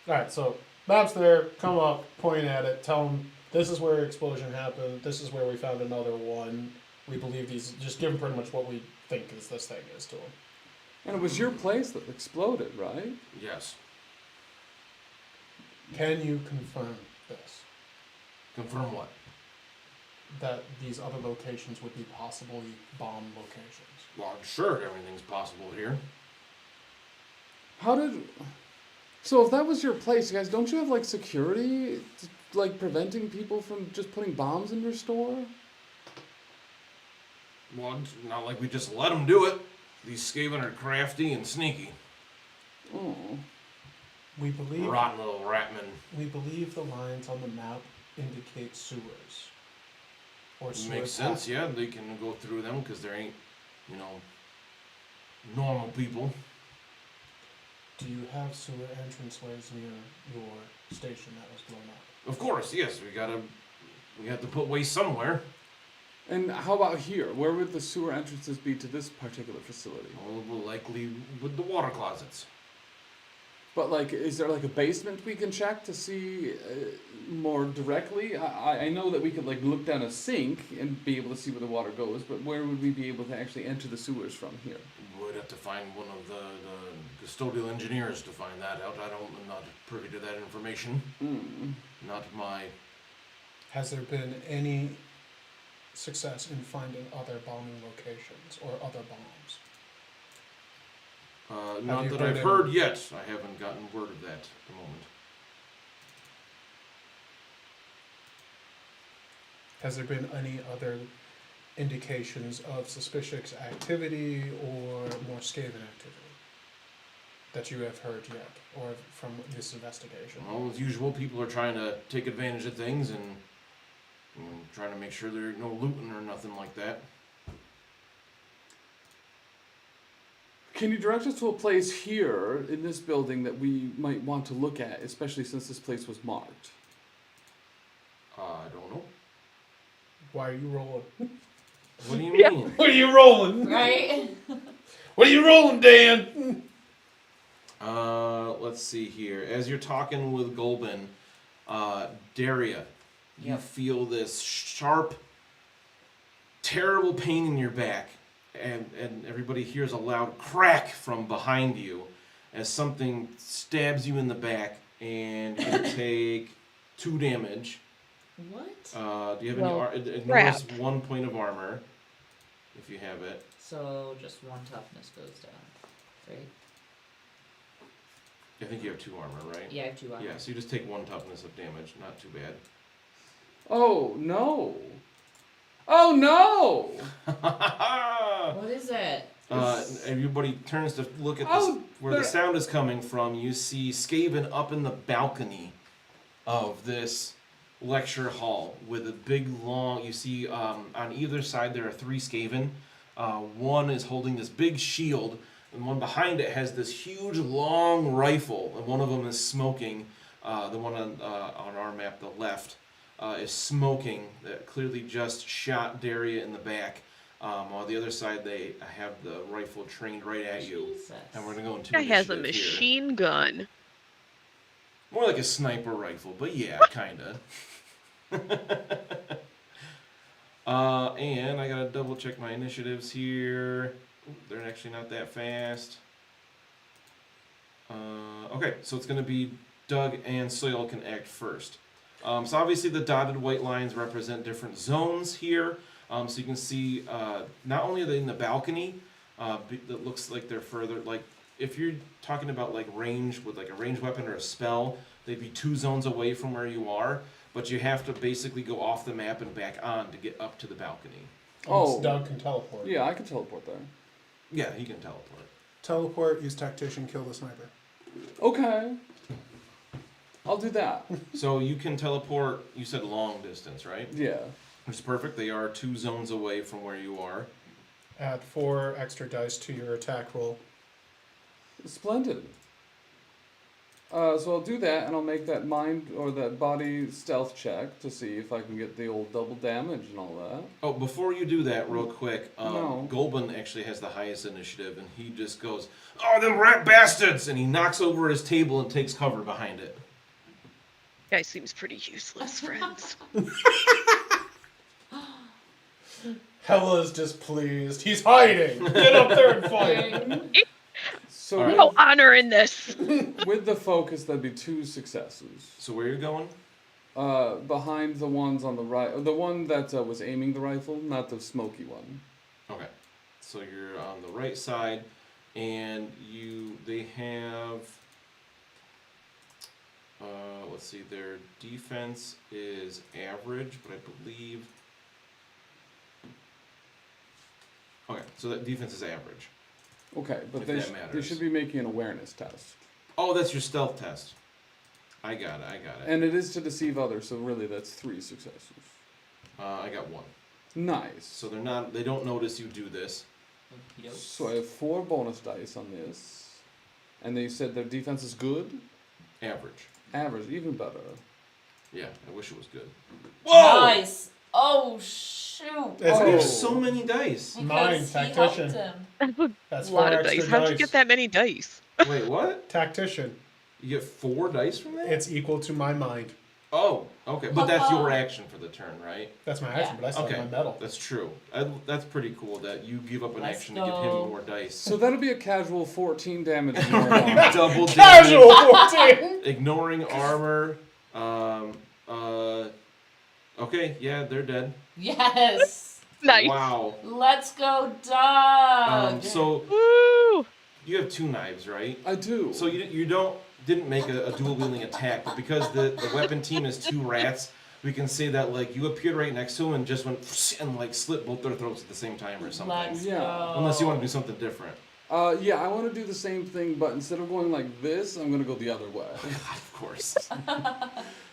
[SPEAKER 4] Alright, so map's there, come up, point at it, tell them this is where explosion happened, this is where we found another one. We believe these, just give them pretty much what we think this thing is to them.
[SPEAKER 1] And it was your place that exploded, right?
[SPEAKER 2] Yes.
[SPEAKER 4] Can you confirm this?
[SPEAKER 2] Confirm what?
[SPEAKER 4] That these other locations would be possibly bomb locations?
[SPEAKER 2] Well, sure, everything's possible here.
[SPEAKER 1] How did... So if that was your place, guys, don't you have, like, security, like, preventing people from just putting bombs in your store?
[SPEAKER 2] Well, it's not like we just let them do it. These Skaven are crafty and sneaky.
[SPEAKER 1] Oh.
[SPEAKER 4] We believe
[SPEAKER 2] Rotten little ratmen.
[SPEAKER 4] we believe the lines on the map indicate sewers. Or sewer
[SPEAKER 2] Makes sense, yeah. They can go through them because there ain't, normal people.
[SPEAKER 4] Do you have sewer entranceways near your station that was blown up?
[SPEAKER 2] Of course, yes. We have to put waste somewhere.
[SPEAKER 1] And how about here? Where would the sewer entrances be to this particular facility?
[SPEAKER 2] Well, likely with the water closets.
[SPEAKER 1] But, like, is there, like, a basement we can check to see more directly? I know that we could, like, look down a sink and be able to see where the water goes, but where would we be able to actually enter the sewers from here?
[SPEAKER 2] We'd have to find one of the custodial engineers to find that out. I'm not privy to that information. Not my...
[SPEAKER 4] Has there been any success in finding other bombing locations or other bombs?
[SPEAKER 2] Not
[SPEAKER 4] you
[SPEAKER 2] that
[SPEAKER 4] heard
[SPEAKER 2] I've
[SPEAKER 4] any?
[SPEAKER 2] heard yet. I haven't gotten word of that at the moment.
[SPEAKER 4] Has there been any other indications of suspicious activity or more Skaven activity that you have heard yet, or from this investigation?
[SPEAKER 2] Well, as usual, people are trying to take advantage of things and trying to make sure there's no looting or nothing like that.
[SPEAKER 1] Can you direct us to a place here in this building that we might want to look at, especially since this place was marked?
[SPEAKER 2] I don't know.
[SPEAKER 4] Why are you rolling?
[SPEAKER 2] What do you mean?
[SPEAKER 4] What are you rolling?
[SPEAKER 3] Right?
[SPEAKER 4] What are you rolling, Dan?
[SPEAKER 2] Let's see here. As you're talking with Golben, Daria, you
[SPEAKER 3] Yep.
[SPEAKER 2] feel this sharp, terrible pain in your back. And everybody hears a loud crack from behind you as something stabs you in the back, and you take 2 damage.
[SPEAKER 3] What?
[SPEAKER 2] Do you have
[SPEAKER 8] Well,
[SPEAKER 2] any ignores
[SPEAKER 8] crap.
[SPEAKER 2] 1 point of armor, if you have it.
[SPEAKER 3] So just 1 toughness goes down, right?
[SPEAKER 2] I think you have 2 armor, right?
[SPEAKER 3] Yeah, I have 2 armor.
[SPEAKER 2] Yeah, so you just take 1 toughness of damage. Not too bad.
[SPEAKER 1] Oh, no. Oh, no!
[SPEAKER 3] What is it?
[SPEAKER 2] Everybody turns to look at
[SPEAKER 1] Oh,
[SPEAKER 2] where the
[SPEAKER 1] there-
[SPEAKER 2] sound is coming from. You see Skaven up in the balcony of this lecture hall with a big long. You see on either side there are 3 Skaven. One is holding this big shield, and one behind it has this huge long rifle, and one of them is smoking. The one on our map, the left, is smoking. That clearly just shot Daria in the back. While the other side, they have the rifle trained right at you.
[SPEAKER 3] Jesus.
[SPEAKER 2] And we're gonna go into
[SPEAKER 8] Guy has a
[SPEAKER 2] initiative here.
[SPEAKER 8] machine gun.
[SPEAKER 2] More like a sniper rifle, but yeah, kinda. And I gotta double check my initiatives here. Ooh, they're actually not that fast. Okay, so it's gonna be Doug and Soil can act first. So obviously the dotted white lines represent different zones here. So you can see not only are they in the balcony, that looks like they're further, like if you're talking about like range with like a ranged weapon or a spell, they'd be 2 zones away from where you are, but you have to basically go off the map and back on to get up to the balcony.
[SPEAKER 1] Oh.
[SPEAKER 4] Doug can teleport.
[SPEAKER 1] Yeah, I can teleport there.
[SPEAKER 2] Yeah, he can teleport.
[SPEAKER 4] Teleport, use tactician, kill the sniper.
[SPEAKER 1] Okay. I'll do that.
[SPEAKER 2] So you can teleport, you said long distance, right?
[SPEAKER 1] Yeah.
[SPEAKER 2] Which is perfect. They are 2 zones away from where you are.
[SPEAKER 4] Add 4 extra dice to your attack roll.
[SPEAKER 1] Splendid. So I'll do that, and I'll make that mind or that body stealth check to see if I can get the old double damage and all that.
[SPEAKER 2] Oh, before you do that, real quick,
[SPEAKER 1] No.
[SPEAKER 2] Golban actually has the highest initiative, and he just goes, "Oh, them rat bastards!" and he knocks over his table and takes cover behind it.
[SPEAKER 8] Guy seems pretty useless, friends.
[SPEAKER 4] Hella's displeased. He's hiding. Get up there and fight.
[SPEAKER 1] So
[SPEAKER 2] All right.
[SPEAKER 8] No honor in this.
[SPEAKER 1] with the focus, that'd be 2 successes.
[SPEAKER 2] So where are you going?
[SPEAKER 1] Behind the ones on the right, the one that was aiming the rifle, not the Smokey one.
[SPEAKER 2] Okay. So you're on the right side, and they have, let's see, their defense is average, but I believe, okay, so that defense is average.
[SPEAKER 1] Okay, but
[SPEAKER 2] If
[SPEAKER 1] they,
[SPEAKER 2] that
[SPEAKER 1] they
[SPEAKER 2] matters.
[SPEAKER 1] should be making an awareness test.
[SPEAKER 2] Oh, that's your stealth test. I got it.
[SPEAKER 1] And it is to deceive others, so really that's 3 successes.
[SPEAKER 2] I got 1.
[SPEAKER 1] Nice.
[SPEAKER 2] So they don't notice you do this.
[SPEAKER 1] So I have 4 bonus dice on this. And they said their defense is good?
[SPEAKER 2] Average.
[SPEAKER 1] Average, even better.
[SPEAKER 2] Yeah, I wish it was good.
[SPEAKER 3] Nice. Oh shoot.
[SPEAKER 4] It's
[SPEAKER 1] Oh.
[SPEAKER 2] There's so many dice.
[SPEAKER 4] Mine,
[SPEAKER 3] Because he
[SPEAKER 4] tactician.
[SPEAKER 3] helped him.
[SPEAKER 4] That's
[SPEAKER 8] A lot
[SPEAKER 4] 4
[SPEAKER 8] of
[SPEAKER 4] extra
[SPEAKER 8] dice. How'd you get that many dice?
[SPEAKER 2] Wait, what?
[SPEAKER 4] Tactician.
[SPEAKER 2] You get 4 dice from that?
[SPEAKER 4] It's equal to my mind.
[SPEAKER 2] Oh, okay. But that's your action for the turn, right?
[SPEAKER 4] That's my action,
[SPEAKER 3] Yeah.
[SPEAKER 4] but I still
[SPEAKER 2] Okay.
[SPEAKER 4] have my medal.
[SPEAKER 2] That's true. That's pretty cool that you give up an
[SPEAKER 3] Let's
[SPEAKER 2] action to give him
[SPEAKER 3] go.
[SPEAKER 2] more dice.
[SPEAKER 1] So that'll be a casual 14 damage.
[SPEAKER 2] Double
[SPEAKER 4] Casual
[SPEAKER 2] damage,
[SPEAKER 4] 14!
[SPEAKER 2] ignoring armor. Okay, yeah, they're dead.
[SPEAKER 3] Yes.
[SPEAKER 8] Nice.
[SPEAKER 2] Wow.
[SPEAKER 3] Let's go, Todd.
[SPEAKER 2] So
[SPEAKER 8] Woo!
[SPEAKER 2] you have 2 knives, right?
[SPEAKER 1] I do.
[SPEAKER 2] So you didn't make a dual wielding attack, but because the weapon team is 2 rats, we can say that like you appeared right next to him and just went and like slit both their throats at the same time or something.
[SPEAKER 3] Let's
[SPEAKER 1] Yeah.
[SPEAKER 3] go.
[SPEAKER 2] Unless you want to do something different.
[SPEAKER 1] Yeah, I want to do the same thing, but instead of going like this, I'm going to go the other way.
[SPEAKER 2] Of course.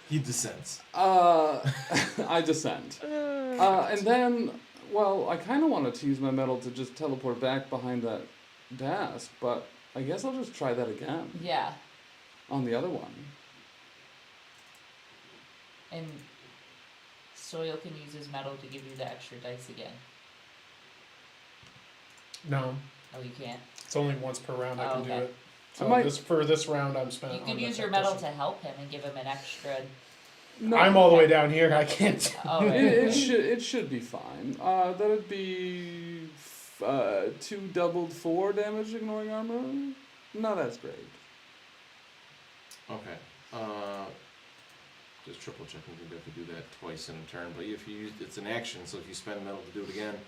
[SPEAKER 2] He dissents.
[SPEAKER 1] I descend. And then, well, I kind of wanted to use my metal to just teleport back behind that desk, but I guess I'll just try that again
[SPEAKER 3] Yeah.
[SPEAKER 1] on the other one.
[SPEAKER 3] And Soil can use his metal to give you the extra dice again.
[SPEAKER 4] No,
[SPEAKER 3] Oh, you can't.
[SPEAKER 4] it's only once per round I
[SPEAKER 3] Oh,
[SPEAKER 4] can do
[SPEAKER 3] okay.
[SPEAKER 4] it. So
[SPEAKER 1] might-
[SPEAKER 4] for this round I'm spent
[SPEAKER 3] You
[SPEAKER 4] on
[SPEAKER 3] could
[SPEAKER 4] the
[SPEAKER 3] use your metal
[SPEAKER 4] tactician.
[SPEAKER 3] to help him and give him an extra.
[SPEAKER 1] No,
[SPEAKER 4] I'm all the way down here, I can't.
[SPEAKER 3] Oh, right.
[SPEAKER 1] it should be fine. That'd be 2 doubled 4 damage ignoring armor. Not as great.
[SPEAKER 2] Okay. Just triple checking. You have to do that twice in a turn, but if you use, it's an action, so if you spend metal to do it again,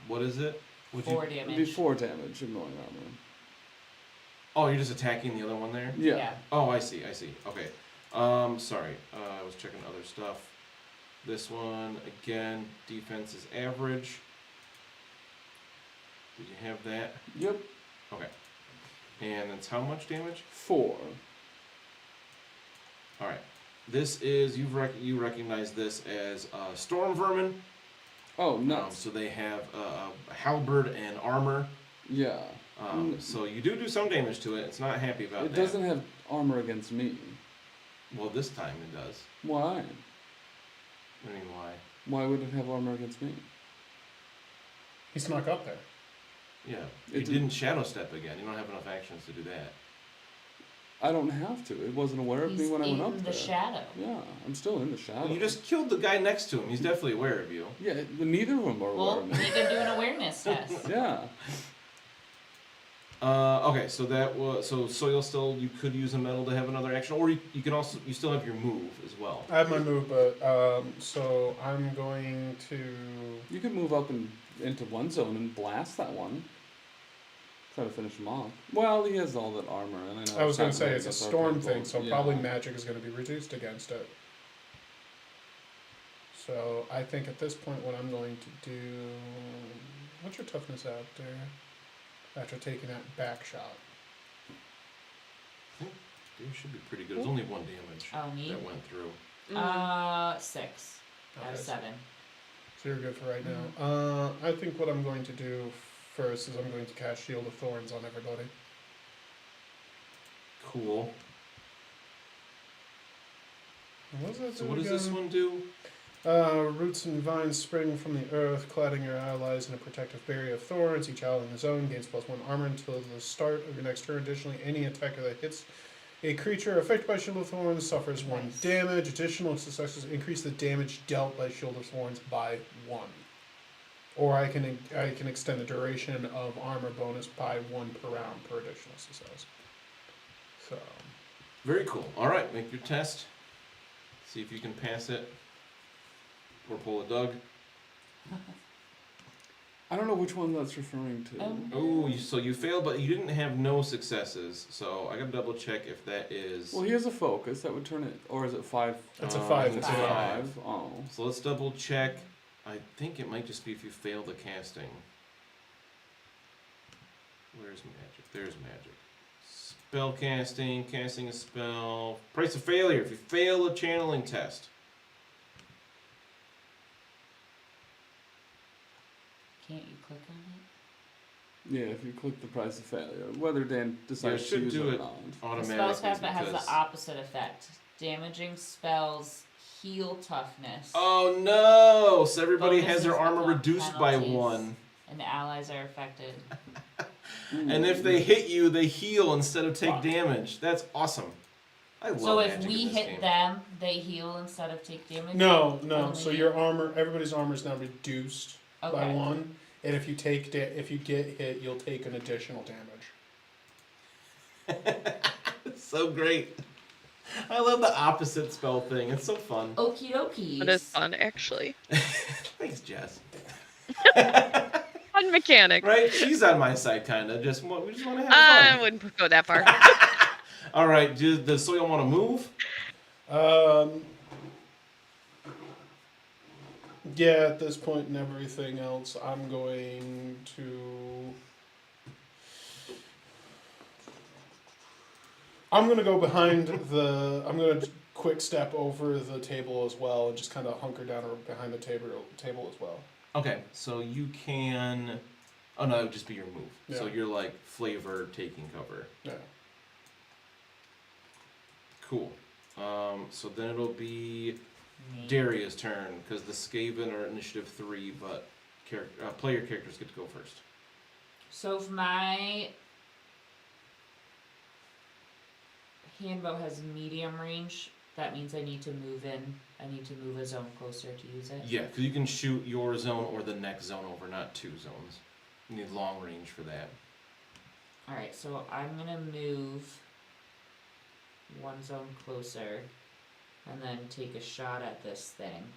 [SPEAKER 2] what is it? Would
[SPEAKER 3] 4
[SPEAKER 1] It'd be
[SPEAKER 3] damage.
[SPEAKER 1] 4 damage ignoring armor.
[SPEAKER 2] Oh, you're just attacking the other one there?
[SPEAKER 1] Yeah.
[SPEAKER 2] Oh, I see. Okay. Sorry. I was checking other stuff. This one, again, defense is average. Did you have that?
[SPEAKER 1] Yep.
[SPEAKER 2] Okay. And it's how much damage?
[SPEAKER 1] 4.
[SPEAKER 2] All right. This is, you recognize this as storm vermin.
[SPEAKER 1] Oh, nuts.
[SPEAKER 2] So they have a halberd and armor.
[SPEAKER 1] Yeah.
[SPEAKER 2] So you do some damage to it. It's not happy about
[SPEAKER 1] It
[SPEAKER 2] that.
[SPEAKER 1] doesn't have armor against me.
[SPEAKER 2] Well, this time it does.
[SPEAKER 1] Why?
[SPEAKER 2] I mean, why?
[SPEAKER 1] Why would it have armor against me?
[SPEAKER 4] He snuck up there.
[SPEAKER 2] Yeah.
[SPEAKER 1] It
[SPEAKER 2] You
[SPEAKER 1] did-
[SPEAKER 2] didn't shadow step again. You don't have enough actions to do that.
[SPEAKER 1] I don't have to. It wasn't aware of
[SPEAKER 3] He's
[SPEAKER 1] me when I went
[SPEAKER 3] in
[SPEAKER 1] up
[SPEAKER 3] the
[SPEAKER 1] there.
[SPEAKER 3] shadow.
[SPEAKER 1] Yeah, I'm still in the shadow.
[SPEAKER 2] Well, you just killed the guy next to him. He's definitely aware of you.
[SPEAKER 1] Yeah, neither of them are aware
[SPEAKER 3] Well,
[SPEAKER 1] of me.
[SPEAKER 3] he can do an awareness test.
[SPEAKER 1] Yeah.
[SPEAKER 2] Okay, so that was so you'll still, you could use a metal to have another action, or you can also, you still have your move as well.
[SPEAKER 4] I have my move, but so I'm going to.
[SPEAKER 1] You could move up into one zone and blast that one. Try to finish him off. Well, he has all that armor, and I know.
[SPEAKER 4] I was going
[SPEAKER 1] not
[SPEAKER 4] to say
[SPEAKER 1] great
[SPEAKER 4] it's a
[SPEAKER 1] against our
[SPEAKER 4] storm
[SPEAKER 1] people.
[SPEAKER 4] thing, so
[SPEAKER 1] Yeah.
[SPEAKER 4] probably magic is going to be reduced against it. So I think at this point, what I'm going to do. What's your toughness out there? After taking that back shot.
[SPEAKER 2] It should be pretty good. It's only 1 damage
[SPEAKER 3] Oh, me?
[SPEAKER 2] that went through.
[SPEAKER 3] 6 out
[SPEAKER 4] Okay,
[SPEAKER 3] of 7.
[SPEAKER 4] So you're good for right now. I think what I'm going to do first is I'm going to cast Shield of Thorns on everybody.
[SPEAKER 2] Cool. So what does this one do?
[SPEAKER 4] Roots and vines spring from the earth, cladding your allies in a protective barrier of thorns. Each ally in the zone gains +1 armor until the start of your next turn. Additionally, any attacker that hits a creature affected by Shield of Thorns suffers 1 damage. Additional successes increase the damage dealt by Shield of Thorns by 1. Or I can extend the duration of armor bonus by 1 per round per additional success. So.
[SPEAKER 2] Very cool. All right, make your test. See if you can pass it. Or pull a Doug.
[SPEAKER 1] I don't know which one that's referring to.
[SPEAKER 2] Oh, so you failed, but you didn't have no successes. So I gotta double check if that is.
[SPEAKER 1] Well, he has a focus that would turn it, or is it 5?
[SPEAKER 4] That's a 5.
[SPEAKER 2] It's
[SPEAKER 4] It's
[SPEAKER 2] a
[SPEAKER 4] a
[SPEAKER 2] 5.
[SPEAKER 1] Oh.
[SPEAKER 2] So let's double check. I think it might just be if you fail the casting. Where's magic? There's magic. Spell casting, casting a spell. Price of failure if you fail a channeling test.
[SPEAKER 3] Can't you click on it?
[SPEAKER 1] Yeah, if you click the price of failure, whether Dan decides
[SPEAKER 2] should
[SPEAKER 1] to use
[SPEAKER 2] do
[SPEAKER 1] it
[SPEAKER 2] it.
[SPEAKER 1] or not.
[SPEAKER 3] The
[SPEAKER 2] Automatically.
[SPEAKER 3] spell cast has
[SPEAKER 2] because-
[SPEAKER 3] the opposite effect. Damaging spells heal toughness.
[SPEAKER 2] Oh no! So everybody has their
[SPEAKER 3] Bonuses
[SPEAKER 2] armor
[SPEAKER 3] become
[SPEAKER 2] reduced by
[SPEAKER 3] penalties.
[SPEAKER 2] 1.
[SPEAKER 3] And allies are affected.
[SPEAKER 2] And if they hit you, they heal instead of take damage. That's awesome. I love
[SPEAKER 3] So if
[SPEAKER 2] magic
[SPEAKER 3] we
[SPEAKER 2] in this
[SPEAKER 3] hit
[SPEAKER 2] game.
[SPEAKER 3] them, they heal instead of take damage?
[SPEAKER 4] No.
[SPEAKER 3] Only
[SPEAKER 4] So
[SPEAKER 3] you?
[SPEAKER 4] your armor, everybody's armor is now reduced by
[SPEAKER 3] Okay.
[SPEAKER 4] 1, and if you if you get hit, you'll take an additional damage.
[SPEAKER 2] It's so great. I love the opposite spell thing. It's so fun.
[SPEAKER 3] Okie dokies.
[SPEAKER 8] That is fun, actually.
[SPEAKER 2] Thanks, Jess.
[SPEAKER 8] Fun mechanic.
[SPEAKER 2] Right? She's on my side, kind of. We just want to have
[SPEAKER 8] I
[SPEAKER 2] fun.
[SPEAKER 8] wouldn't go that far.
[SPEAKER 2] All right. Does Soil want to move?
[SPEAKER 4] Yeah, at this point and everything else, I'm going to go behind the. I'm going to quick step over the table as well and just kind of hunker down behind the table as well.
[SPEAKER 2] Okay. So you can. Oh no, it would just be your move.
[SPEAKER 4] Yeah.
[SPEAKER 2] So you're like flavor taking cover.
[SPEAKER 4] Yeah.
[SPEAKER 2] Cool. So then it'll be
[SPEAKER 3] Me.
[SPEAKER 2] Daria's turn because the Skaven are initiative 3, but player characters get to go first.
[SPEAKER 3] So if my handbow has medium range, that means I need to move in. I need to move a zone closer to use it.
[SPEAKER 2] Yeah, because you can shoot your zone or the next zone over, not 2 zones. You need long range for that.
[SPEAKER 3] Alright, so I'm gonna move 1 zone closer and then take a shot at this thing.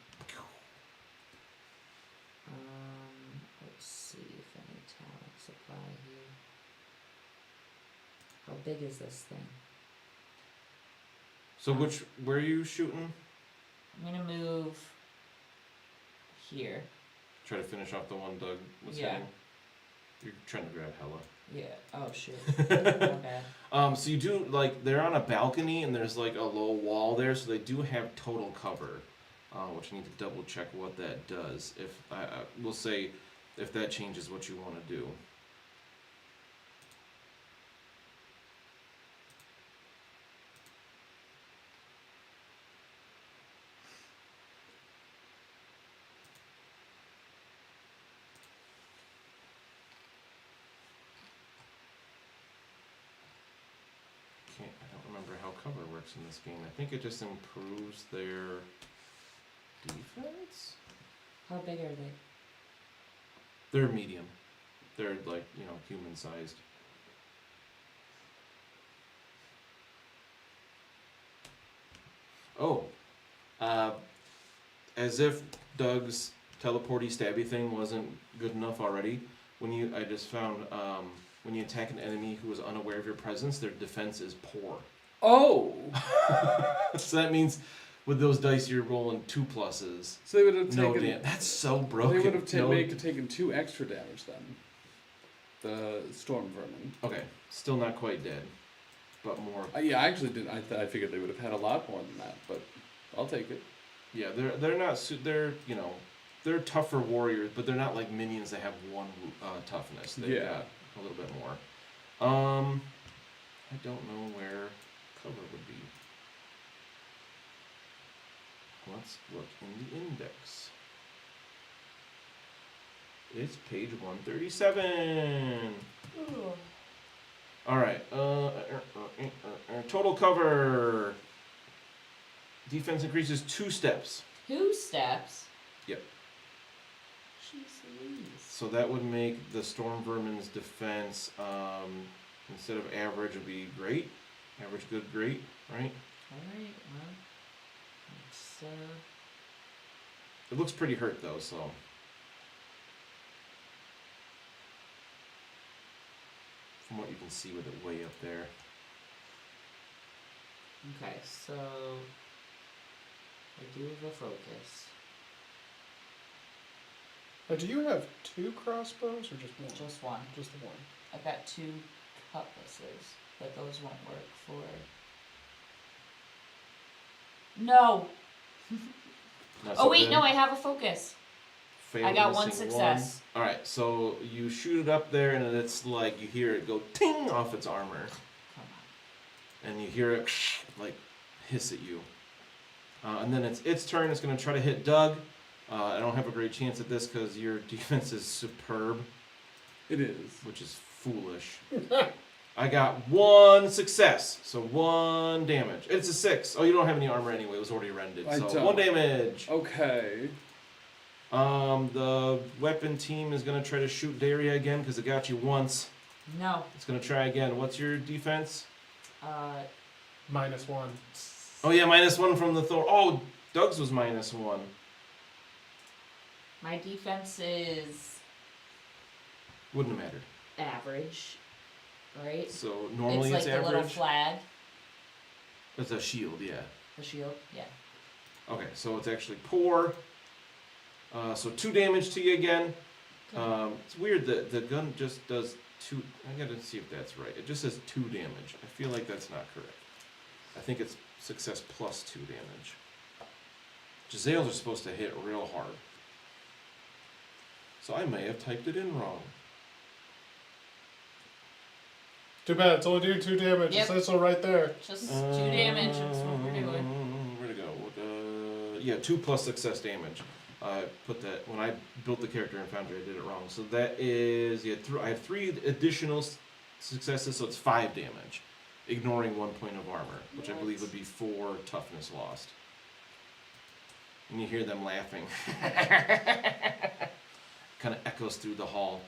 [SPEAKER 3] Let's see if any talents apply here. How big is this thing?
[SPEAKER 2] So where are you shooting?
[SPEAKER 3] I'm gonna move here.
[SPEAKER 2] Try to finish off the one Doug was
[SPEAKER 3] Yeah.
[SPEAKER 2] hitting. You're trying to grab Hella.
[SPEAKER 3] Yeah. Oh shoot. Okay.
[SPEAKER 2] So you do, like, they're on a balcony and there's like a low wall there, so they do have total cover, which I need to double check what that does. If we'll say if that changes what you want to do. I don't remember how cover works in this game. I think it just improves their defense?
[SPEAKER 3] How big are they?
[SPEAKER 2] They're medium. They're like, human sized. Oh. As if Doug's teleporty stabby thing wasn't good enough already, I just found when you attack an enemy who is unaware of your presence, their defense is poor.
[SPEAKER 1] Oh!
[SPEAKER 2] So that means with those dice you're rolling 2 pluses.
[SPEAKER 1] So they would have
[SPEAKER 2] No
[SPEAKER 1] taken.
[SPEAKER 2] damage. That's so broken.
[SPEAKER 1] They would have
[SPEAKER 2] No-
[SPEAKER 1] taken 2 extra damage then. The storm vermin.
[SPEAKER 2] Okay, still not quite dead, but more.
[SPEAKER 1] Yeah, I actually did. I figured they would have had a lot more than that, but I'll take it.
[SPEAKER 2] Yeah, they're not. They're tougher warriors, but they're not like minions that have 1 toughness. They've got a little bit more. I don't know where cover would be. Let's look in the index. It's page 137.
[SPEAKER 3] Ooh.
[SPEAKER 2] All right. Total cover. Defense increases 2 steps.
[SPEAKER 3] 2 steps?
[SPEAKER 2] Yep.
[SPEAKER 3] Jeez Louise.
[SPEAKER 2] So that would make the Storm Vermin's defense, instead of average, would be great. Average, good, great, right?
[SPEAKER 3] Alright, well. It's,
[SPEAKER 2] It looks pretty hurt though, so. From what you can see with it way up there.
[SPEAKER 3] okay, so. I do have a focus.
[SPEAKER 4] Now, do you have 2 crossbows or just one?
[SPEAKER 3] Just one.
[SPEAKER 4] Just the one.
[SPEAKER 3] I've got 2 cutlasses, but those won't work for. No!
[SPEAKER 2] Not
[SPEAKER 3] Oh
[SPEAKER 2] so
[SPEAKER 3] wait,
[SPEAKER 2] good.
[SPEAKER 3] no, I have a focus.
[SPEAKER 2] Failed,
[SPEAKER 3] I got 1
[SPEAKER 2] missing
[SPEAKER 3] success.
[SPEAKER 2] one. Alright, so you shoot it up there and it's like you hear it go ting off its armor.
[SPEAKER 3] Come on.
[SPEAKER 2] And you hear it like hiss at you. And then it's its turn. It's going to try to hit Doug. I don't have a great chance at this because your defense is superb,
[SPEAKER 1] It is.
[SPEAKER 2] which is foolish. I got 1 success, so 1 damage. It's a 6. Oh, you don't have any armor anyway. It was already rendered.
[SPEAKER 1] I
[SPEAKER 2] So
[SPEAKER 1] don't.
[SPEAKER 2] 1 damage.
[SPEAKER 1] Okay.
[SPEAKER 2] The weapon team is going to try to shoot Daria again because it got you once.
[SPEAKER 3] No.
[SPEAKER 2] It's going to try again. What's your defense?
[SPEAKER 4] -1.
[SPEAKER 2] Oh, yeah, -1 from the Thor. Oh, Doug's was -1.
[SPEAKER 3] My defense is
[SPEAKER 2] Wouldn't have mattered.
[SPEAKER 3] average, right?
[SPEAKER 2] So normally
[SPEAKER 3] it's like the little
[SPEAKER 2] average.
[SPEAKER 3] flag,
[SPEAKER 2] It's a shield, yeah.
[SPEAKER 3] the shield. Yeah.
[SPEAKER 2] Okay, so it's actually poor. So 2 damage to you again. It's weird that the gun just does 2. I gotta see if that's right. It just says 2 damage. I feel like that's not correct. I think it's success plus 2 damage. Giselles are supposed to hit real hard. So I may have typed it in wrong.
[SPEAKER 4] Too bad, it's only doing 2 damage.
[SPEAKER 3] Yep.
[SPEAKER 4] It says so right there.
[SPEAKER 3] Just 2 damage. That's what we're doing.
[SPEAKER 2] Where'd it go? Yeah, 2 plus success damage. I put that when I built the character in Foundry. I did it wrong. So that is I have 3 additional successes, so it's 5 damage, ignoring 1 point of armor, which I believe would be 4 toughness lost. And you hear them laughing. Kind of echoes through the hall.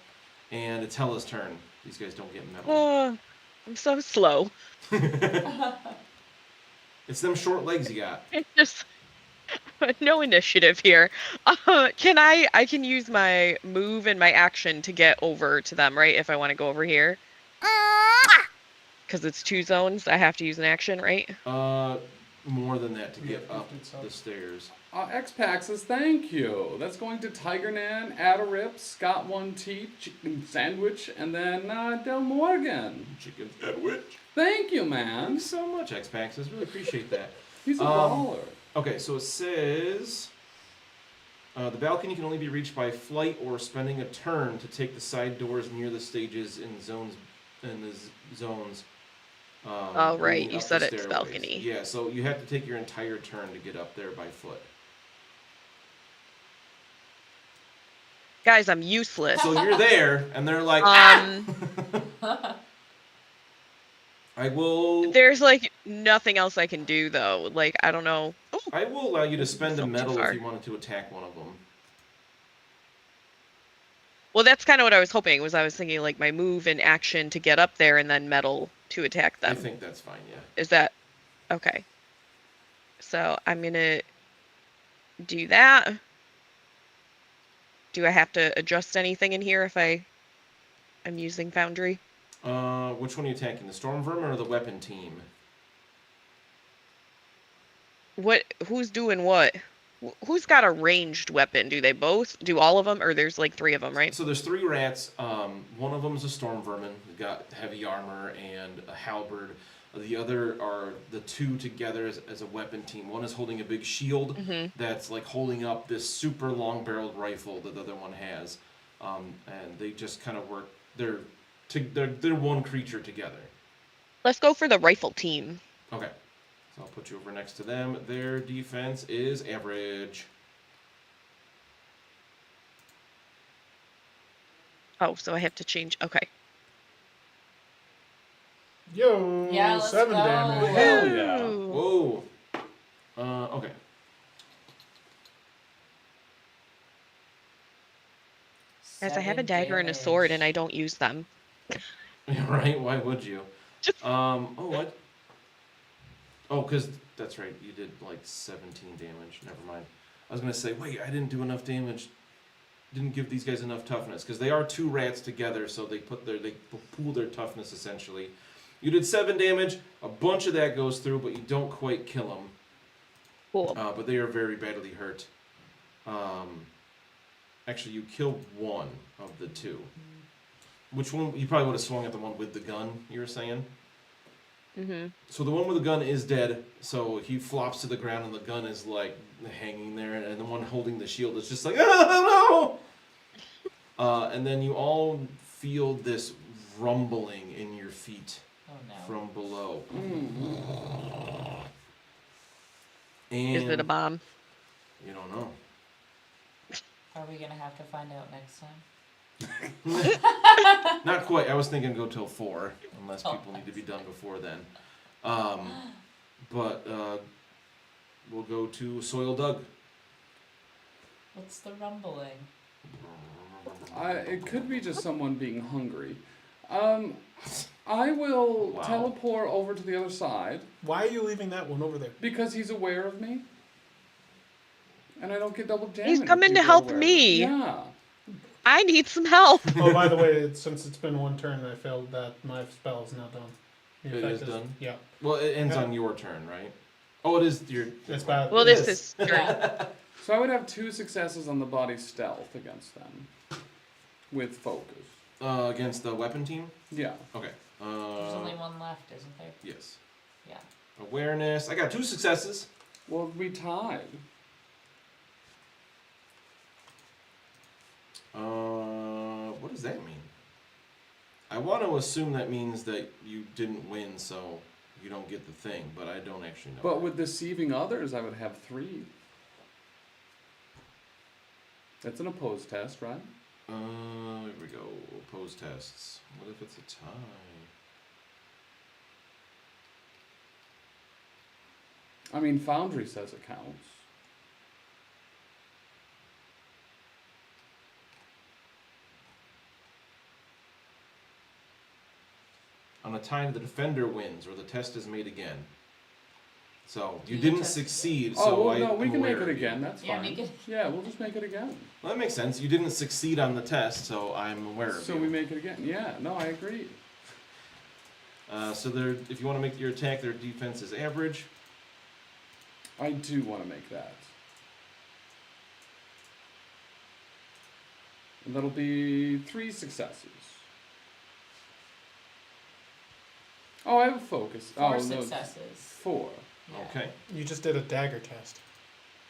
[SPEAKER 2] And it's Hella's turn. These guys don't get metal.
[SPEAKER 8] I'm so slow.
[SPEAKER 2] It's them short legs you got.
[SPEAKER 8] It's just no initiative here. I can use my move and my action to get over to them, right? If I want to go over here. Because it's 2 zones, I have to use an action, right?
[SPEAKER 2] More than that to get
[SPEAKER 4] Yeah,
[SPEAKER 2] up
[SPEAKER 4] 15
[SPEAKER 2] the stairs.
[SPEAKER 1] ExPaxis, thank you. That's going to Tigernan, Adarip, Scott 1T, Chicken Sandwich, and then Del Morgan.
[SPEAKER 2] Chicken sandwich.
[SPEAKER 1] Thank you, man.
[SPEAKER 2] Thanks so much, ExPaxis. Really appreciate that.
[SPEAKER 1] He's a baller.
[SPEAKER 2] Okay, so it says the balcony can only be reached by flight or spending a turn to take the side doors near the stages in zones.
[SPEAKER 8] Oh, right,
[SPEAKER 2] leading
[SPEAKER 8] you
[SPEAKER 2] up
[SPEAKER 8] said
[SPEAKER 2] the
[SPEAKER 8] it's
[SPEAKER 2] stairways.
[SPEAKER 8] balcony.
[SPEAKER 2] Yeah, so you have to take your entire turn to get up there by foot.
[SPEAKER 8] Guys, I'm useless.
[SPEAKER 2] So you're there, and they're like, I will.
[SPEAKER 8] There's like nothing else I can do though. Like I don't know. Ooh,
[SPEAKER 2] I will allow you to spend a
[SPEAKER 8] Not too
[SPEAKER 2] medal
[SPEAKER 8] far.
[SPEAKER 2] if you wanted to attack one of them.
[SPEAKER 8] well, that's kind of what I was hoping. I was thinking like my move and action to get up there and then metal to attack
[SPEAKER 2] I
[SPEAKER 8] them.
[SPEAKER 2] think that's fine, yeah.
[SPEAKER 8] Is that okay? So I'm gonna do that. Do I have to adjust anything in here if I'm using Foundry?
[SPEAKER 2] Which one are you attacking? The Storm Vermin or the weapon team?
[SPEAKER 8] What? Who's doing what? Who's got a ranged weapon? Do they both? Do all of them? Or there's like 3 of them, right?
[SPEAKER 2] So there's 3 rats. One of them is a Storm Vermin. He's got heavy armor and a halberd. The other are the 2 together as a weapon team. One is holding a big shield that's like holding up this super long-barreled rifle that the other one has. And they just kind of work. They're one creature together.
[SPEAKER 8] Let's go for the rifle team.
[SPEAKER 2] Okay. I'll put you over next to them. Their defense is average.
[SPEAKER 8] Oh, so I have to change. Okay.
[SPEAKER 4] Yo,
[SPEAKER 3] Yeah, let's
[SPEAKER 4] 7
[SPEAKER 3] go.
[SPEAKER 4] damage.
[SPEAKER 2] Hell yeah.
[SPEAKER 8] Woo.
[SPEAKER 2] Whoa. Okay.
[SPEAKER 8] Guys, I have a
[SPEAKER 3] 7
[SPEAKER 8] dagger and a sword, and
[SPEAKER 3] damage.
[SPEAKER 8] I don't use them.
[SPEAKER 2] Right? Why would you?
[SPEAKER 8] Just
[SPEAKER 2] Oh, what? Oh, because that's right. You did like 17 damage. Never mind. I was going to say, wait, I didn't do enough damage. Didn't give these guys enough toughness. Because they are 2 rats together, so they pool their toughness essentially. You did 7 damage. A bunch of that goes through, but you don't quite kill them.
[SPEAKER 8] cool.
[SPEAKER 2] But they are very badly hurt. Actually, you killed one of the 2. Which one? You probably would have swung at the one with the gun, you were saying?
[SPEAKER 8] Mm-hmm.
[SPEAKER 2] So the one with the gun is dead, so he flops to the ground and the gun is like hanging there, and the one holding the shield is just like, oh no! And then you all feel this rumbling in your feet
[SPEAKER 3] Oh no.
[SPEAKER 2] from below. And
[SPEAKER 8] Is it a bomb?
[SPEAKER 2] you don't know.
[SPEAKER 3] Are we gonna have to find out next time?
[SPEAKER 2] Not quite. I was thinking go till 4, unless
[SPEAKER 3] Oh,
[SPEAKER 2] people need to be done before then. But we'll go to Soil Dug.
[SPEAKER 3] What's the rumbling?
[SPEAKER 1] It could be just someone being hungry. I will
[SPEAKER 2] Wow.
[SPEAKER 1] teleport over to the other side
[SPEAKER 4] Why are you leaving that one over there?
[SPEAKER 1] because he's aware of me. And I don't get double damage.
[SPEAKER 8] He's
[SPEAKER 1] if
[SPEAKER 8] coming to
[SPEAKER 1] people are
[SPEAKER 8] help
[SPEAKER 1] aware of
[SPEAKER 8] me.
[SPEAKER 1] Yeah.
[SPEAKER 8] I need some help.
[SPEAKER 4] Oh, by the way, since it's been 1 turn, I failed that. My spell is now done. The
[SPEAKER 2] It
[SPEAKER 4] effect
[SPEAKER 2] is done?
[SPEAKER 4] Yeah.
[SPEAKER 2] Well, it ends
[SPEAKER 4] Yeah.
[SPEAKER 2] on your turn, right? Oh, it is your...
[SPEAKER 4] It's bad.
[SPEAKER 8] Well,
[SPEAKER 4] It
[SPEAKER 8] this is turn.
[SPEAKER 3] Yeah.
[SPEAKER 1] So I would have 2 successes on the body stealth against them. With focus.
[SPEAKER 2] Against the weapon team?
[SPEAKER 1] Yeah.
[SPEAKER 2] Okay.
[SPEAKER 3] There's only 1 left, isn't there?
[SPEAKER 2] Yes.
[SPEAKER 3] Yeah.
[SPEAKER 2] Awareness. I got 2 successes.
[SPEAKER 1] Well, we tied.
[SPEAKER 2] What does that mean? I want to assume that means that you didn't win, so you don't get the thing, but I don't actually know.
[SPEAKER 1] But with deceiving others, I would have 3. That's an opposed test, right?
[SPEAKER 2] Here we go. Opposed tests. What if it's a tie?
[SPEAKER 1] I mean, Foundry says it counts.
[SPEAKER 2] On a tie, the defender wins, or the test is made again. So you
[SPEAKER 3] You
[SPEAKER 2] didn't
[SPEAKER 3] test again.
[SPEAKER 2] succeed.
[SPEAKER 1] Oh,
[SPEAKER 2] so
[SPEAKER 1] well,
[SPEAKER 2] I
[SPEAKER 1] no, we
[SPEAKER 2] am
[SPEAKER 1] can make
[SPEAKER 2] aware
[SPEAKER 1] it
[SPEAKER 2] of you.
[SPEAKER 1] again. That's
[SPEAKER 3] Yeah,
[SPEAKER 1] fine.
[SPEAKER 3] make it-
[SPEAKER 1] Yeah, we'll just make it again.
[SPEAKER 2] Well, that makes sense. You didn't succeed on the test, so I'm aware of
[SPEAKER 1] So
[SPEAKER 2] you.
[SPEAKER 1] we make it again. Yeah, no, I agree.
[SPEAKER 2] So if you want to make your attack, their defense is average.
[SPEAKER 1] I do want to make that. And that'll be 3 successes. Oh, I have a focus.
[SPEAKER 3] 4
[SPEAKER 1] oh,
[SPEAKER 3] successes.
[SPEAKER 1] No, 4.
[SPEAKER 3] Yeah.
[SPEAKER 2] Okay.
[SPEAKER 4] You just did a dagger test.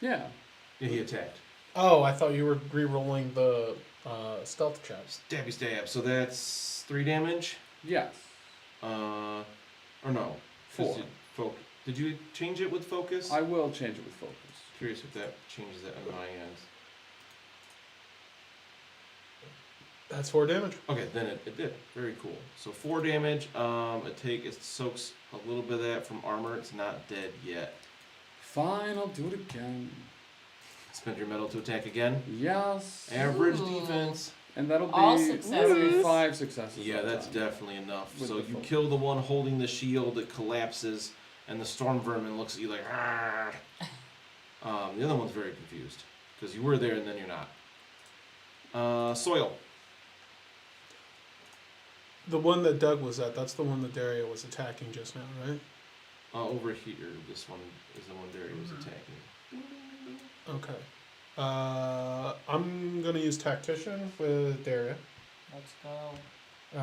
[SPEAKER 1] Yeah.
[SPEAKER 2] Yeah, he attacked.
[SPEAKER 4] Oh, I thought you were re-rolling the stealth check.
[SPEAKER 2] Stabby stab. So that's 3 damage.
[SPEAKER 1] Yes.
[SPEAKER 2] Or no.
[SPEAKER 1] 4.
[SPEAKER 2] Did you change it with focus?
[SPEAKER 1] I will change it with focus.
[SPEAKER 2] Curious if that changes it on my end.
[SPEAKER 4] That's 4 damage.
[SPEAKER 2] Okay, then it did. Very cool. So 4 damage. It soaks a little bit of that from armor. It's not dead yet.
[SPEAKER 1] Fine, I'll do it again.
[SPEAKER 2] Spend your metal to attack again.
[SPEAKER 1] Yes.
[SPEAKER 2] Average
[SPEAKER 3] Ooh.
[SPEAKER 2] defense.
[SPEAKER 1] And that'll be
[SPEAKER 3] All
[SPEAKER 1] that'll be
[SPEAKER 3] successes.
[SPEAKER 1] 5 successes.
[SPEAKER 2] Yeah,
[SPEAKER 1] that
[SPEAKER 2] that's
[SPEAKER 1] time.
[SPEAKER 2] definitely enough.
[SPEAKER 1] With
[SPEAKER 2] So
[SPEAKER 1] the
[SPEAKER 2] you
[SPEAKER 1] focus.
[SPEAKER 2] kill the one holding the shield. It collapses, and the storm vermin looks at you like. "Argh." The other one's very confused because you were there and then you're not. Soil.
[SPEAKER 4] The one that Doug was at, that's the one that Daria was attacking just now, right?
[SPEAKER 2] Over here, this one is the one Daria was attacking.
[SPEAKER 4] Okay. I'm going to use Tactician with Daria.
[SPEAKER 3] Let's go.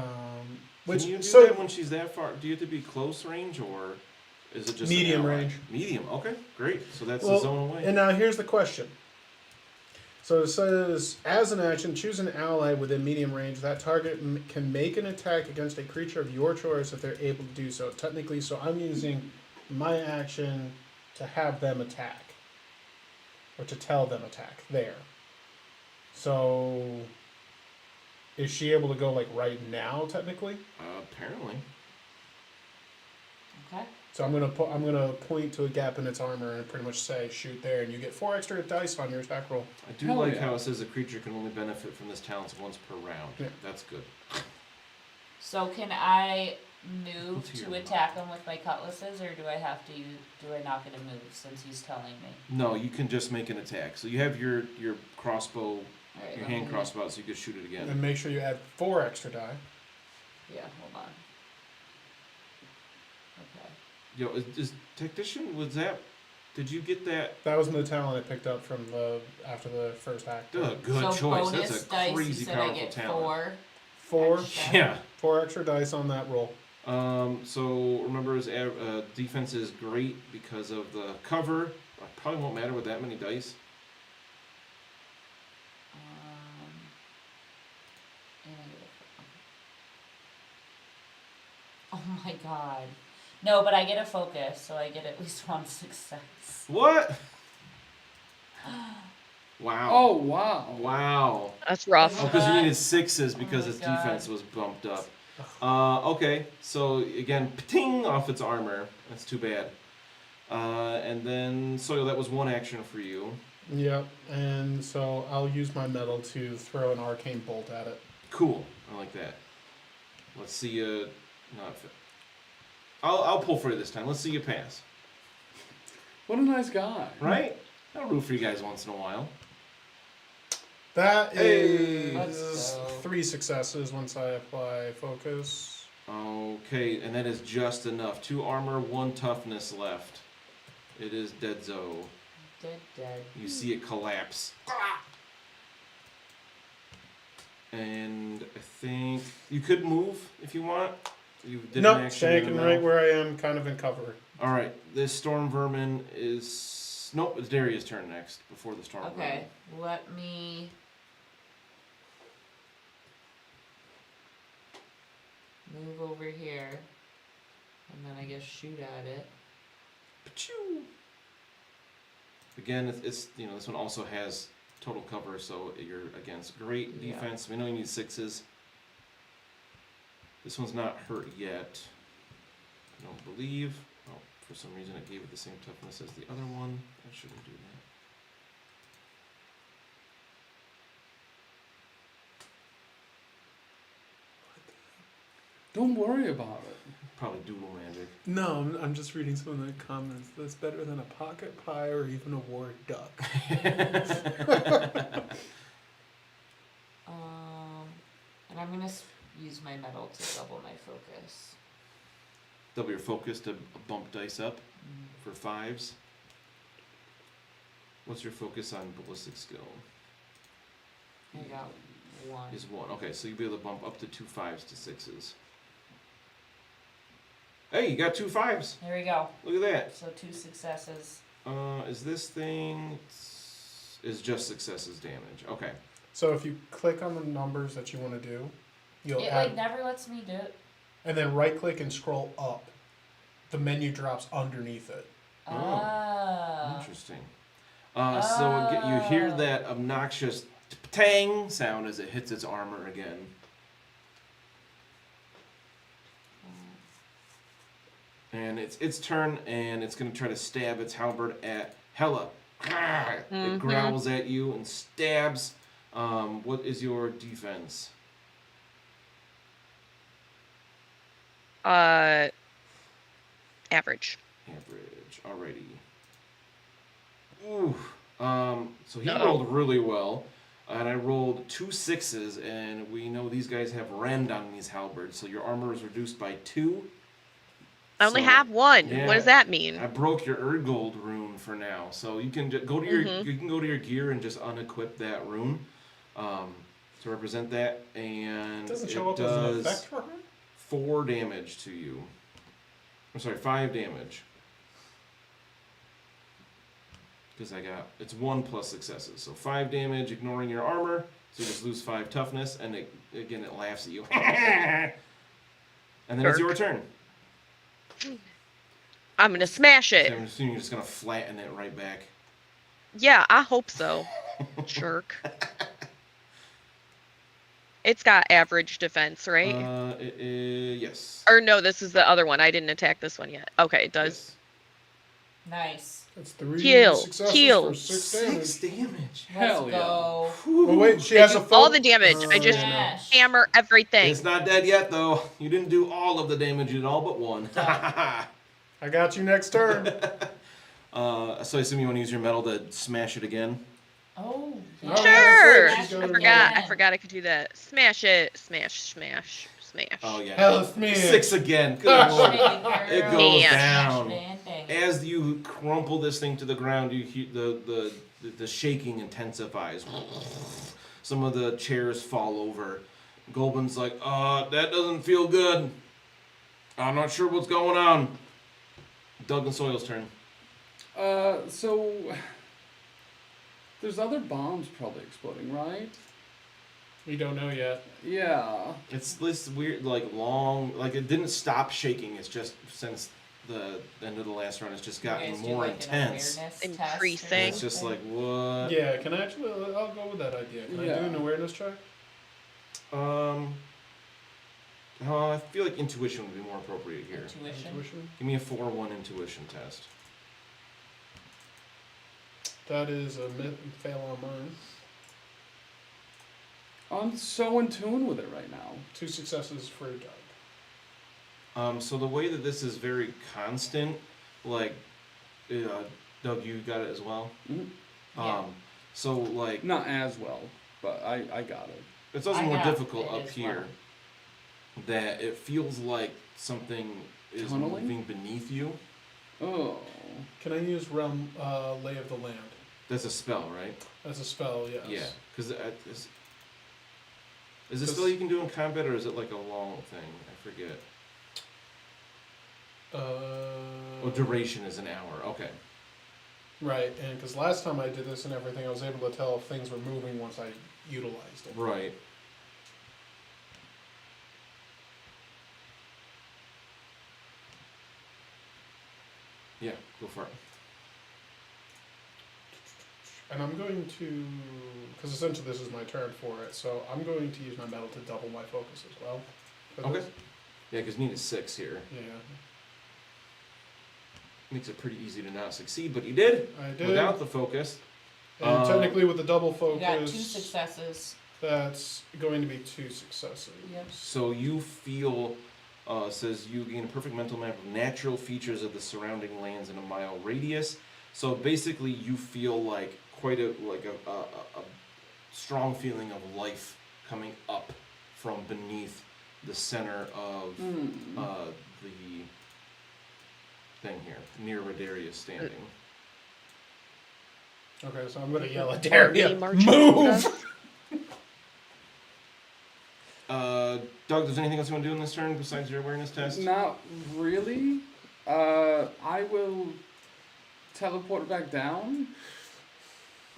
[SPEAKER 4] Which,
[SPEAKER 2] Can you do
[SPEAKER 4] so,
[SPEAKER 2] that when she's that far? Do you have to be close range or is it just an
[SPEAKER 4] Medium
[SPEAKER 2] ally?
[SPEAKER 4] range.
[SPEAKER 2] Medium. Okay, great. So that's the
[SPEAKER 4] Well,
[SPEAKER 2] zone away.
[SPEAKER 4] and now here's the question. So it says, as an action, choose an ally within medium range. That target can make an attack against a creature of your choice if they're able to do so. Technically, so I'm using my action to have them attack. Or to tell them attack there. So is she able to go like right now technically?
[SPEAKER 2] Apparently.
[SPEAKER 3] Okay.
[SPEAKER 4] So I'm gonna point to a gap in its armor and pretty much say shoot there, and you get 4 extra dice on your attack roll.
[SPEAKER 2] I do
[SPEAKER 1] Hell
[SPEAKER 2] like
[SPEAKER 1] yeah.
[SPEAKER 2] how it says a creature can only benefit from this talent once per round.
[SPEAKER 4] Yeah.
[SPEAKER 2] That's good.
[SPEAKER 3] So can I move
[SPEAKER 2] What's
[SPEAKER 3] to
[SPEAKER 2] your-
[SPEAKER 3] attack him with my cutlasses, or do I have to do I not get a move since he's telling me?
[SPEAKER 2] No, you can just make an attack. So you have your crossbow,
[SPEAKER 3] Alright,
[SPEAKER 2] your
[SPEAKER 3] let
[SPEAKER 2] hand
[SPEAKER 3] me-
[SPEAKER 2] crossbow out, so you can shoot it again.
[SPEAKER 4] And make sure you add 4 extra die.
[SPEAKER 3] Yeah, hold on. Okay.
[SPEAKER 2] Yo, is Tactician, was that... Did you get that?
[SPEAKER 4] That was the talent I picked up from after the first act.
[SPEAKER 2] Good
[SPEAKER 3] So
[SPEAKER 2] choice.
[SPEAKER 3] bonus
[SPEAKER 2] That's a
[SPEAKER 3] dice,
[SPEAKER 2] crazy
[SPEAKER 3] you said
[SPEAKER 2] powerful
[SPEAKER 3] I get
[SPEAKER 2] talent.
[SPEAKER 3] 4.
[SPEAKER 4] 4,
[SPEAKER 3] extra.
[SPEAKER 2] Yeah.
[SPEAKER 4] 4 extra dice on that roll.
[SPEAKER 2] So remember his defense is great because of the cover. It probably won't matter with that many dice.
[SPEAKER 3] And I get a Oh my god. No, but I get a focus, so I get at least 1 success.
[SPEAKER 2] What? Wow.
[SPEAKER 1] Oh, wow.
[SPEAKER 2] Wow.
[SPEAKER 8] That's rough.
[SPEAKER 2] Oh, because you needed 6s because
[SPEAKER 3] Oh my
[SPEAKER 2] his
[SPEAKER 3] God.
[SPEAKER 2] defense was bumped up. Okay, so again, ting off its armor. That's too bad. And then, Soil, that was 1 action for you.
[SPEAKER 4] Yep, and so I'll use my metal to throw an arcane bolt at it.
[SPEAKER 2] Cool. I like that. Let's see you. Not fit. I'll pull for you this time. Let's see you pass.
[SPEAKER 1] What a nice guy.
[SPEAKER 2] Right? I'll root for you guys once in a while.
[SPEAKER 4] That
[SPEAKER 2] Hey.
[SPEAKER 3] Let's
[SPEAKER 4] is
[SPEAKER 3] go.
[SPEAKER 4] 3 successes once I apply focus.
[SPEAKER 2] Okay, and that is just enough. 2 armor, 1 toughness left. It is Deadzo.
[SPEAKER 3] Dead.
[SPEAKER 2] You see it collapse. And I think you could move if you want. You did
[SPEAKER 4] Nope,
[SPEAKER 2] an action in the
[SPEAKER 4] shaking
[SPEAKER 2] middle.
[SPEAKER 4] right where I am, kind of in cover.
[SPEAKER 2] All right, this storm vermin is nope. It's Daria's turn next before the storm
[SPEAKER 3] Okay, let me move over here, and then I guess shoot at it.
[SPEAKER 2] vermin. Again, it's this one also has total cover, so you're against great
[SPEAKER 3] Yeah.
[SPEAKER 2] defense. We know you need 6s. This one's not hurt yet. I don't believe. Oh, for some reason it gave it the same toughness as the other one. I shouldn't do that.
[SPEAKER 1] Don't worry about it.
[SPEAKER 2] Probably doodle magic.
[SPEAKER 4] No, I'm just reading some of the comments. That's better than a pocket pie or even a ward duck.
[SPEAKER 3] And I'm gonna use my metal to double my focus.
[SPEAKER 2] Double your focus to bump dice up for 5s. What's your focus on ballistic skill?
[SPEAKER 3] I got 1.
[SPEAKER 2] Is 1. Okay, so you'll be able to bump up to 2 5s to 6s. Hey, you got 2 5s.
[SPEAKER 3] There we go.
[SPEAKER 2] Look at that.
[SPEAKER 3] So 2 successes.
[SPEAKER 2] Is this thing is just successes damage? Okay.
[SPEAKER 4] So if you click on the numbers that you want to do, you'll
[SPEAKER 3] It
[SPEAKER 4] add,
[SPEAKER 3] like never lets me do it.
[SPEAKER 4] and then right click and scroll up. The menu drops underneath it.
[SPEAKER 3] Ah.
[SPEAKER 2] Interesting. So you hear that obnoxious tang sound as it hits its armor again. And it's its turn, and it's going to try to stab its halberd at Hella. It growls at you and stabs. What is your defense?
[SPEAKER 8] Average.
[SPEAKER 2] Average. Alrighty. Ooh. So he
[SPEAKER 8] No.
[SPEAKER 2] rolled really well. And I rolled 2 6s, and we know these guys have rend on these halberds, so your armor is reduced by 2.
[SPEAKER 8] I only
[SPEAKER 2] So,
[SPEAKER 8] have 1.
[SPEAKER 2] yeah.
[SPEAKER 8] What does that mean?
[SPEAKER 2] I broke your Urgold rune for now, so you can go to your you can go to your gear and just unequip that rune to represent that, and
[SPEAKER 4] Doesn't
[SPEAKER 2] it
[SPEAKER 4] show up as an
[SPEAKER 2] does
[SPEAKER 4] effect for her?
[SPEAKER 2] 4 damage to you. I'm sorry, 5 damage. Because it's 1 plus successes, so 5 damage, ignoring your armor, so you just lose 5 toughness, and it laughs at you. And then it's your turn.
[SPEAKER 8] I'm gonna smash
[SPEAKER 2] So
[SPEAKER 8] it.
[SPEAKER 2] I'm assuming you're just gonna flatten it right back.
[SPEAKER 8] Yeah, I hope so. Jerk. It's got average defense, right?
[SPEAKER 2] Yes.
[SPEAKER 8] Or no, this is the other one. I didn't attack this one yet. Okay, it does.
[SPEAKER 3] Nice.
[SPEAKER 4] That's 3
[SPEAKER 8] Heal,
[SPEAKER 4] successes
[SPEAKER 8] heal.
[SPEAKER 4] for 6 damage.
[SPEAKER 2] 6 damage.
[SPEAKER 1] Hell
[SPEAKER 3] Let's
[SPEAKER 1] yeah.
[SPEAKER 3] go.
[SPEAKER 4] Oh wait, she
[SPEAKER 8] I
[SPEAKER 4] has
[SPEAKER 8] do
[SPEAKER 4] a full...
[SPEAKER 8] all the damage. I just
[SPEAKER 3] Smash.
[SPEAKER 8] hammer everything.
[SPEAKER 2] It's not dead yet, though. You didn't do all of the damage at all but one.
[SPEAKER 4] I got you next turn.
[SPEAKER 2] So I assume you want to use your metal to smash it again?
[SPEAKER 3] Oh,
[SPEAKER 4] Oh,
[SPEAKER 8] Sure.
[SPEAKER 4] that's right. She's
[SPEAKER 8] I
[SPEAKER 4] got
[SPEAKER 8] forgot.
[SPEAKER 3] it.
[SPEAKER 8] I forgot I could do that. Smash it. Smash. Smash. Smash.
[SPEAKER 2] Oh, yeah.
[SPEAKER 4] Health me.
[SPEAKER 2] 6 again. Good lord. It goes
[SPEAKER 8] Yeah.
[SPEAKER 2] down.
[SPEAKER 3] Bang, bang.
[SPEAKER 2] As you crumple this thing to the ground, you hear the shaking intensifies. Some of the chairs fall over. Golben's like, that doesn't feel good. I'm not sure what's going on. Doug and Soil's turn.
[SPEAKER 1] So there's other bombs probably exploding, right?
[SPEAKER 4] We don't know yet.
[SPEAKER 1] Yeah.
[SPEAKER 2] It's this weird, long, it didn't stop shaking. It's just since the end of the last run, it's just
[SPEAKER 3] You
[SPEAKER 2] gotten
[SPEAKER 3] guys do,
[SPEAKER 2] more
[SPEAKER 3] like, an
[SPEAKER 2] intense.
[SPEAKER 3] awareness
[SPEAKER 2] And
[SPEAKER 3] test or
[SPEAKER 8] Increasing.
[SPEAKER 2] it's just
[SPEAKER 3] something?
[SPEAKER 2] like, what?
[SPEAKER 4] Yeah, can I actually... I'll go with that idea. Can I
[SPEAKER 1] Yeah.
[SPEAKER 4] do an awareness check?
[SPEAKER 2] I feel like intuition would be more appropriate here.
[SPEAKER 3] Intuition.
[SPEAKER 2] Give me a 4-1 intuition test.
[SPEAKER 4] That is a fail on mine.
[SPEAKER 1] I'm so in tune with it right now.
[SPEAKER 4] 2 successes for Doug.
[SPEAKER 2] So the way that this is very constant, Doug, you got it as well?
[SPEAKER 1] Mhm.
[SPEAKER 3] Yeah.
[SPEAKER 2] So,
[SPEAKER 1] Not as well, but I got it.
[SPEAKER 2] it's also
[SPEAKER 3] I
[SPEAKER 2] more
[SPEAKER 3] got
[SPEAKER 2] difficult
[SPEAKER 3] it
[SPEAKER 2] up
[SPEAKER 3] as
[SPEAKER 2] here that it feels like something is
[SPEAKER 1] Tunneling?
[SPEAKER 2] moving beneath you.
[SPEAKER 1] Oh.
[SPEAKER 4] Can I use Realm Lay of the Land?
[SPEAKER 2] That's a spell, right?
[SPEAKER 4] As a spell, yes.
[SPEAKER 2] Yeah. Because is this
[SPEAKER 4] 'Cause-
[SPEAKER 2] spell you can do in combat, or is it like a long thing? I forget. Duration is an hour. Okay.
[SPEAKER 4] Right, and because last time I did this and everything, I was able to tell if things were moving once I utilized it.
[SPEAKER 2] Right. Yeah, go for it.
[SPEAKER 4] And I'm going to, because essentially this is my turn for it, so I'm going to use my metal to double my focus as well. for
[SPEAKER 2] Okay.
[SPEAKER 4] this.
[SPEAKER 2] Yeah, because need is 6 here.
[SPEAKER 4] Yeah,
[SPEAKER 2] Makes it pretty easy to not succeed, but you did
[SPEAKER 4] I did.
[SPEAKER 2] without the focus.
[SPEAKER 4] And technically with the double
[SPEAKER 3] You got 2
[SPEAKER 4] focus,
[SPEAKER 3] successes.
[SPEAKER 4] that's going to be 2 successes.
[SPEAKER 3] Yep.
[SPEAKER 2] So you feel, says you gain a perfect mental map of natural features of the surrounding lands in a mile radius. So basically, you feel like quite a strong feeling of life coming up from beneath the center of the thing here, near where Darius standing.
[SPEAKER 4] Okay, so I'm going to yell at
[SPEAKER 8] Or me
[SPEAKER 4] Daria,
[SPEAKER 8] marching
[SPEAKER 4] move!
[SPEAKER 2] Doug, does anything else you want to do in this turn besides your awareness test?
[SPEAKER 1] Not really. I will teleport back down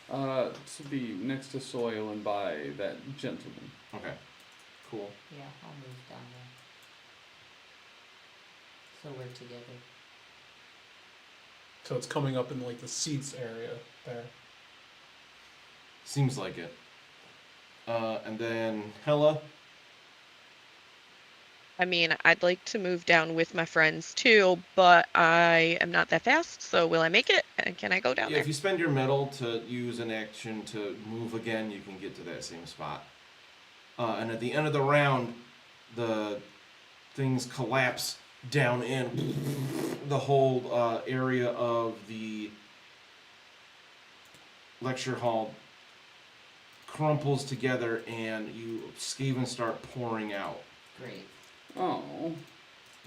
[SPEAKER 1] to be next to Soil and by that gentleman.
[SPEAKER 2] Okay, cool.
[SPEAKER 3] Yeah, I'll move down there. So we're together.
[SPEAKER 4] So it's coming up in like the seats area there.
[SPEAKER 2] Seems like it. And then Hella.
[SPEAKER 8] I mean, I'd like to move down with my friends too, but I am not that fast, so will I make it? And can I go down
[SPEAKER 2] Yeah,
[SPEAKER 8] there?
[SPEAKER 2] if you spend your metal to use an action to move again, you can get to that same spot. And at the end of the round, the things collapse down in. The whole area of the lecture hall crumples together, and Skaven start pouring out.
[SPEAKER 3] Great.
[SPEAKER 1] Oh.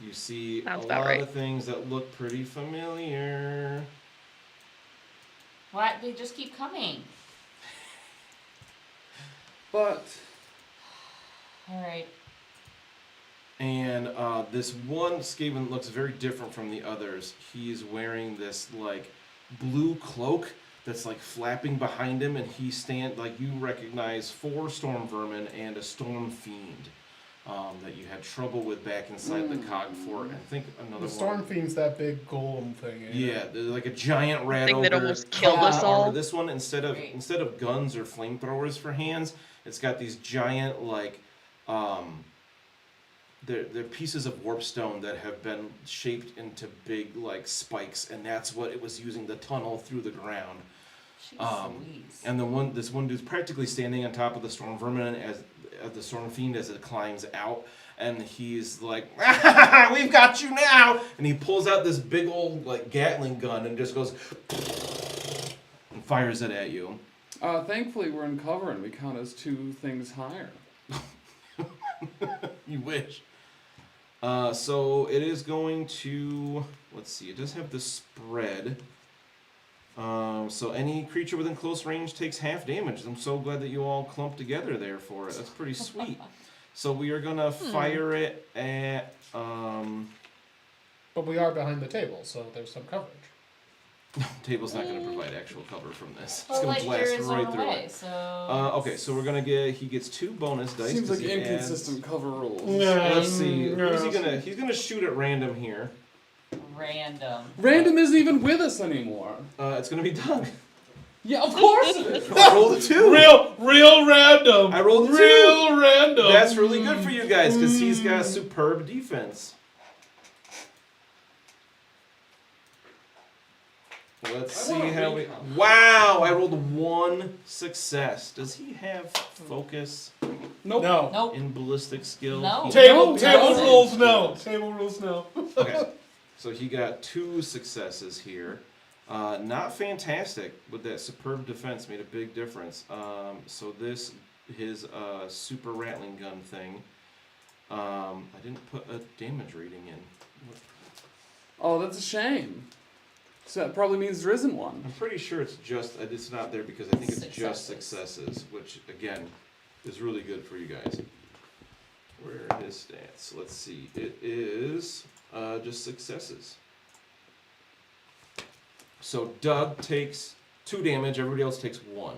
[SPEAKER 2] You see
[SPEAKER 8] Sounds
[SPEAKER 2] a
[SPEAKER 8] about
[SPEAKER 2] lot
[SPEAKER 8] right.
[SPEAKER 2] of things that look pretty familiar.
[SPEAKER 3] What? They just keep coming.
[SPEAKER 1] But
[SPEAKER 3] Alright.
[SPEAKER 2] And this one Skaven looks very different from the others. He's wearing this blue cloak that's flapping behind him, and you recognize 4 storm vermin and a storm fiend. that you had trouble with back inside the cog fort. I think another
[SPEAKER 4] The Storm
[SPEAKER 2] one.
[SPEAKER 4] Fiend's that big golem thing. Ain't
[SPEAKER 2] Yeah,
[SPEAKER 4] it?
[SPEAKER 2] there's like a giant rat
[SPEAKER 8] Thing that
[SPEAKER 2] ogre.
[SPEAKER 8] almost killed
[SPEAKER 2] covered
[SPEAKER 8] us
[SPEAKER 2] in armor.
[SPEAKER 8] all.
[SPEAKER 2] This one, instead of guns or flamethrowers for hands, it's got these giant like they're pieces of warpstone that have been shaped into big like spikes, and that's what it was using to tunnel through the ground. And this one dude's practically standing on top of the storm vermin as the storm fiend as it climbs out, and he's like, "We've got you now!" And he pulls out this big old like Gatling gun and just goes and fires it at you.
[SPEAKER 1] Thankfully, we're in cover and we count as 2 things higher.
[SPEAKER 2] You wish. So it is going to, let's see, it does have the spread. So any creature within close range takes half damage. I'm so glad that you all clumped together there for it. That's pretty sweet. So we are going to fire it at...
[SPEAKER 4] But we are behind the table, so there's some coverage.
[SPEAKER 2] Table's not going to provide actual cover from this. It's
[SPEAKER 3] Well,
[SPEAKER 2] going to
[SPEAKER 3] like,
[SPEAKER 2] blast
[SPEAKER 3] you're his
[SPEAKER 2] right
[SPEAKER 3] own
[SPEAKER 2] through
[SPEAKER 3] way,
[SPEAKER 2] it.
[SPEAKER 3] so...
[SPEAKER 2] Okay, so we're going to he gets 2 bonus dice.
[SPEAKER 1] Seems like
[SPEAKER 2] he
[SPEAKER 1] inconsistent cover rules.
[SPEAKER 2] Let's see. Who's he
[SPEAKER 4] Yeah.
[SPEAKER 2] going to... He's going to shoot at random here.
[SPEAKER 3] Random.
[SPEAKER 1] Random isn't even with us anymore.
[SPEAKER 2] It's going to be Doug.
[SPEAKER 1] Yeah, of course it is.
[SPEAKER 2] I rolled a 2.
[SPEAKER 4] Real random.
[SPEAKER 2] I rolled a 2.
[SPEAKER 4] Real random.
[SPEAKER 2] That's really good for you guys because he's got superb defense. Let's see how we. Wow! I rolled 1 success. Does he have focus
[SPEAKER 1] Nope.
[SPEAKER 4] No.
[SPEAKER 3] Nope.
[SPEAKER 2] in ballistic skill?
[SPEAKER 3] No.
[SPEAKER 2] He-
[SPEAKER 4] Table
[SPEAKER 3] doesn't.
[SPEAKER 4] rules no. Table rules no.
[SPEAKER 2] Okay. So he got 2 successes here. Not fantastic, but that superb defense made a big difference. So his super rattling gun thing. I didn't put a damage rating in.
[SPEAKER 1] Oh, that's a shame. So that probably means there isn't one.
[SPEAKER 2] I'm pretty sure it's not there because I think it's just successes, which again is really good for you guys. Where are his stats? Let's see. It is just successes. So Doug takes 2 damage. Everybody else takes 1,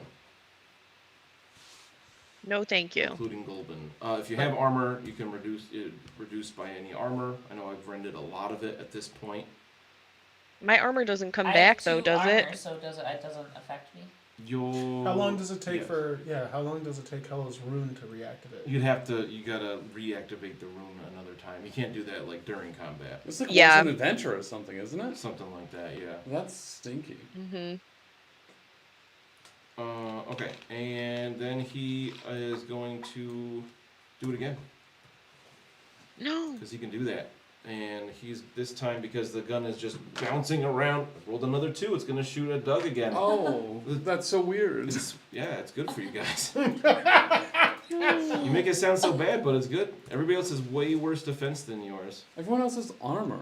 [SPEAKER 8] No, thank you.
[SPEAKER 2] including Golden. If you have armor, you can reduce by any armor. I know I've rendered a lot of it at this point.
[SPEAKER 8] My armor doesn't come
[SPEAKER 3] I have
[SPEAKER 8] back though,
[SPEAKER 3] 2
[SPEAKER 8] does
[SPEAKER 3] armor,
[SPEAKER 8] it?
[SPEAKER 3] So it doesn't affect me.
[SPEAKER 4] How long does it take
[SPEAKER 2] Yes.
[SPEAKER 4] how long does it take Hello's rune to reactivate?
[SPEAKER 2] You gotta reactivate the rune another time. You can't do that like during combat.
[SPEAKER 1] It's like
[SPEAKER 8] Yeah.
[SPEAKER 1] once an adventure or something, isn't it?
[SPEAKER 2] Something like that, yeah.
[SPEAKER 1] That's stinky.
[SPEAKER 8] Mm-hmm.
[SPEAKER 2] Okay, and then he is going to do it again
[SPEAKER 8] No.
[SPEAKER 2] because he can do that. And he's this time because the gun is just bouncing around. Rolled another 2. It's gonna shoot at Doug again.
[SPEAKER 1] Oh, that's so weird.
[SPEAKER 2] It's good for you guys. You make it sound so bad, but it's good. Everybody else has way worse defense than yours.
[SPEAKER 1] Everyone else has armor.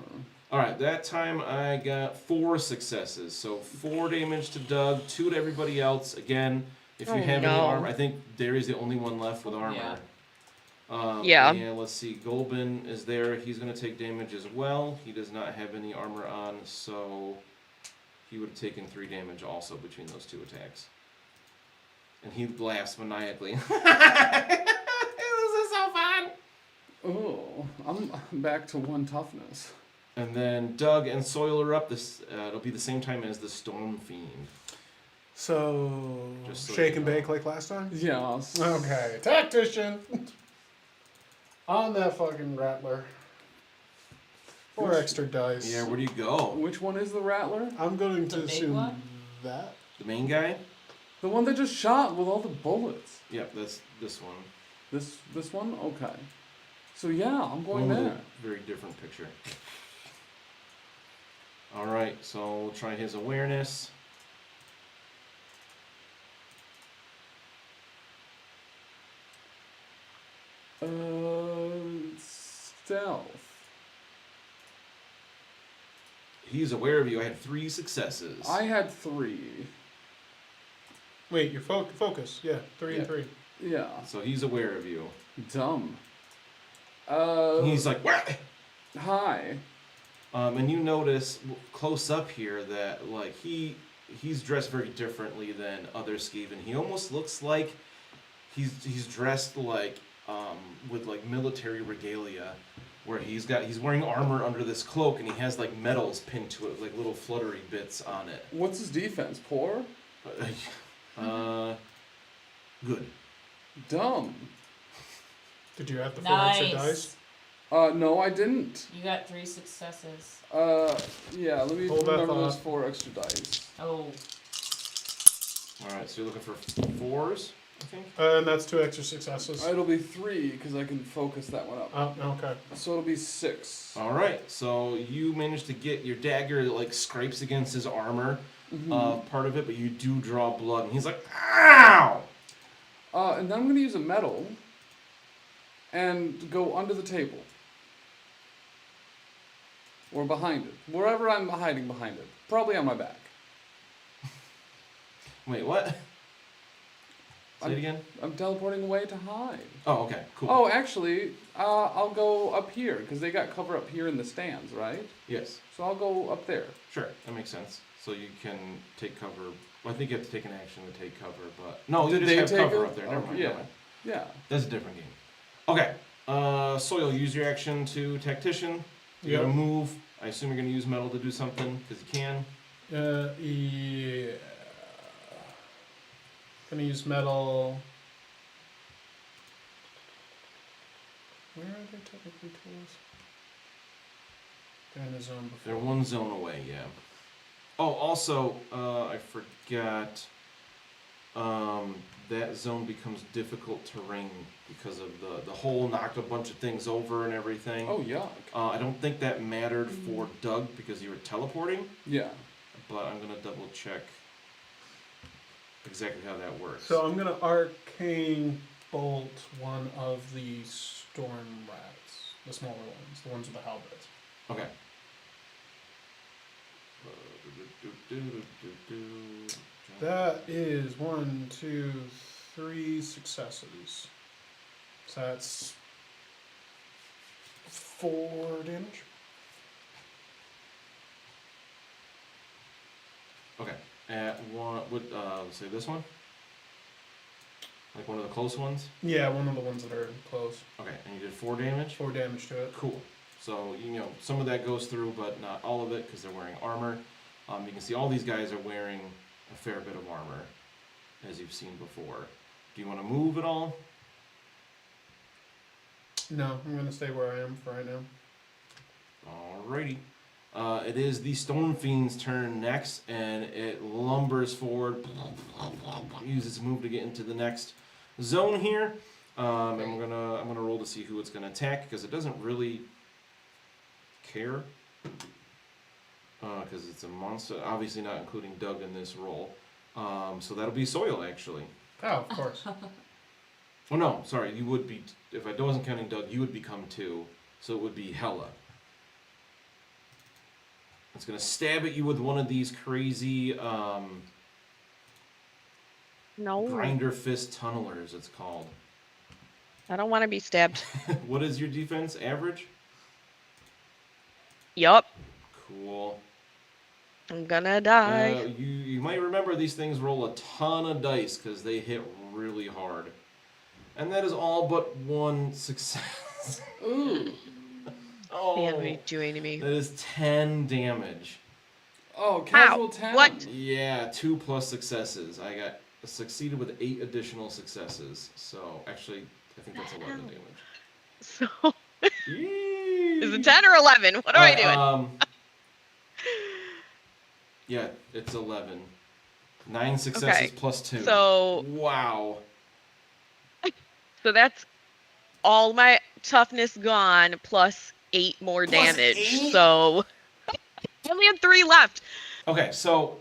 [SPEAKER 2] All right, that time I got 4 successes. So 4 damage to Doug, 2 to everybody else. Again, if you
[SPEAKER 8] Oh,
[SPEAKER 2] have any
[SPEAKER 8] no.
[SPEAKER 2] armor, I think Derry's the only one left with armor.
[SPEAKER 3] Yeah.
[SPEAKER 8] Yeah.
[SPEAKER 2] And let's see, Golben is there. He's going to take damage as well. He does not have any armor on, so he would have taken 3 damage also between those 2 attacks. And he laughs maniacally. This is so fun!
[SPEAKER 1] Oh, I'm back to 1 toughness.
[SPEAKER 2] And then Doug and Soil are up. It'll be the same time as the Storm Fiend.
[SPEAKER 4] So
[SPEAKER 2] Just so
[SPEAKER 4] shake
[SPEAKER 2] you
[SPEAKER 4] and
[SPEAKER 2] know.
[SPEAKER 4] bake like last time?
[SPEAKER 1] Yes.
[SPEAKER 4] Okay. Tactician. On that fucking rattler. 4 extra dice.
[SPEAKER 2] Yeah, where do you go?
[SPEAKER 1] Which one is the Rattler?
[SPEAKER 4] I'm going to
[SPEAKER 3] The big
[SPEAKER 4] assume
[SPEAKER 3] one?
[SPEAKER 4] that.
[SPEAKER 2] The main guy?
[SPEAKER 1] The one that just shot with all the bullets.
[SPEAKER 2] Yep, that's this one.
[SPEAKER 1] This one? Okay. So yeah, I'm going
[SPEAKER 2] One with
[SPEAKER 1] there.
[SPEAKER 2] a very different picture. Alright, so we'll try his awareness.
[SPEAKER 1] Stealth.
[SPEAKER 2] He's aware of you. I had 3 successes.
[SPEAKER 1] I had 3.
[SPEAKER 4] Wait, your focus. Yeah, 3 and 3.
[SPEAKER 1] Yeah.
[SPEAKER 2] So he's aware of you.
[SPEAKER 1] Dumb.
[SPEAKER 2] He's like, what?
[SPEAKER 1] Hi.
[SPEAKER 2] And you notice close up here that like he's dressed very differently than other Skaven. He almost looks like he's dressed like with like military regalia, where he's wearing armor under this cloak, and he has like medals pinned to it, like little fluttery bits on it.
[SPEAKER 1] What's his defense? Poor?
[SPEAKER 2] Good.
[SPEAKER 1] Dumb.
[SPEAKER 4] Did you have the 4 extra
[SPEAKER 3] Nice.
[SPEAKER 4] dice?
[SPEAKER 1] No, I didn't.
[SPEAKER 3] You got 3 successes.
[SPEAKER 1] Yeah, let me
[SPEAKER 4] Hold that
[SPEAKER 1] remember those
[SPEAKER 4] thought.
[SPEAKER 1] 4 extra dice.
[SPEAKER 3] Oh.
[SPEAKER 2] Alright, so you're looking for 4s, I think?
[SPEAKER 4] And that's 2 extra successes.
[SPEAKER 1] It'll be 3, because I can focus that one up.
[SPEAKER 4] Oh, okay.
[SPEAKER 1] So it'll be 6.
[SPEAKER 2] Alright, so you managed to get your dagger that like scrapes against his armor, part of it, but you do draw blood, and he's like, ow!
[SPEAKER 1] And then I'm going to use a medal and go under the table. Or behind it. Wherever I'm hiding behind it. Probably on my back.
[SPEAKER 2] Wait, what? Say it again?
[SPEAKER 1] I'm teleporting away to hide.
[SPEAKER 2] Oh, okay, cool.
[SPEAKER 1] Oh, actually, I'll go up here, because they got cover up here in the stands, right?
[SPEAKER 2] Yes,
[SPEAKER 1] So I'll go up there.
[SPEAKER 2] sure, that makes sense. So you can take cover. Well, I think you have to take an action to take cover, but no, you
[SPEAKER 1] Did
[SPEAKER 2] just
[SPEAKER 1] they
[SPEAKER 2] have
[SPEAKER 1] take
[SPEAKER 2] cover
[SPEAKER 1] it?
[SPEAKER 2] up there. Never mind.
[SPEAKER 1] Yeah.
[SPEAKER 2] Never mind.
[SPEAKER 1] Yeah.
[SPEAKER 2] That's a different game. Okay. So you'll use your action to tactician. You gotta move. I assume you're gonna use metal to do something because you can.
[SPEAKER 4] Yeah. Gonna use metal. Where are they technically tools? They're in the zone before.
[SPEAKER 2] They're one zone away. Yeah. Oh, also, I forgot. That zone becomes difficult terrain because of the hole knocked a bunch of things over and everything.
[SPEAKER 1] Oh, yuck.
[SPEAKER 2] I don't think that mattered for Doug because you were teleporting,
[SPEAKER 1] Yeah.
[SPEAKER 2] but I'm gonna double check exactly how that works.
[SPEAKER 4] So I'm gonna arcane bolt one of the storm rats, the smaller ones, the ones with the halberds.
[SPEAKER 2] Okay.
[SPEAKER 4] That is 1, 2, 3 successes. So that's 4 damage.
[SPEAKER 2] Okay. At one, would say this one, like one of the close ones.
[SPEAKER 4] Yeah, one of the ones that are close.
[SPEAKER 2] Okay, and you did 4 damage.
[SPEAKER 4] 4 damage to it.
[SPEAKER 2] Cool. So you know some of that goes through, but not all of it because they're wearing armor. You can see all these guys are wearing a fair bit of armor, as you've seen before. Do you want to move at all?
[SPEAKER 4] No, I'm gonna stay where I am for right now.
[SPEAKER 2] Alrighty. It is the Stone Fiend's turn next, and it lumbers forward. Uses its move to get into the next zone here. And I'm gonna roll to see who it's gonna attack because it doesn't really care. Because it's a monster, obviously not including Doug in this roll. So that'll be Soil actually.
[SPEAKER 4] Oh, of course.
[SPEAKER 2] Oh no, sorry, you would be, if I wasn't counting Doug, you would become 2. So it would be Hella. It's gonna stab at you with one of these crazy
[SPEAKER 8] No.
[SPEAKER 2] grinder fist tunnelers, it's called.
[SPEAKER 8] I don't want to be stabbed.
[SPEAKER 2] What is your defense average?
[SPEAKER 8] Yup.
[SPEAKER 2] Cool.
[SPEAKER 8] I'm gonna die.
[SPEAKER 2] You might remember these things roll a ton of dice because they hit really hard. And that is all but 1 success.
[SPEAKER 1] Ooh.
[SPEAKER 2] Oh,
[SPEAKER 8] Man, what are you doing to me?
[SPEAKER 2] that is 10 damage.
[SPEAKER 1] Oh, casual 10.
[SPEAKER 8] What?
[SPEAKER 2] Yeah, 2 plus successes. I got succeeded with 8 additional successes. So actually, I think that's 11 damage.
[SPEAKER 8] So,
[SPEAKER 2] Yee.
[SPEAKER 8] is it 10 or 11? What am I doing?
[SPEAKER 2] Yeah, it's 11. 9 successes
[SPEAKER 8] Okay,
[SPEAKER 2] plus 2.
[SPEAKER 8] so-
[SPEAKER 2] Wow.
[SPEAKER 8] So that's all my toughness gone plus 8 more
[SPEAKER 2] Plus
[SPEAKER 8] damage.
[SPEAKER 2] 8?
[SPEAKER 8] So I only have 3 left.
[SPEAKER 2] Okay, so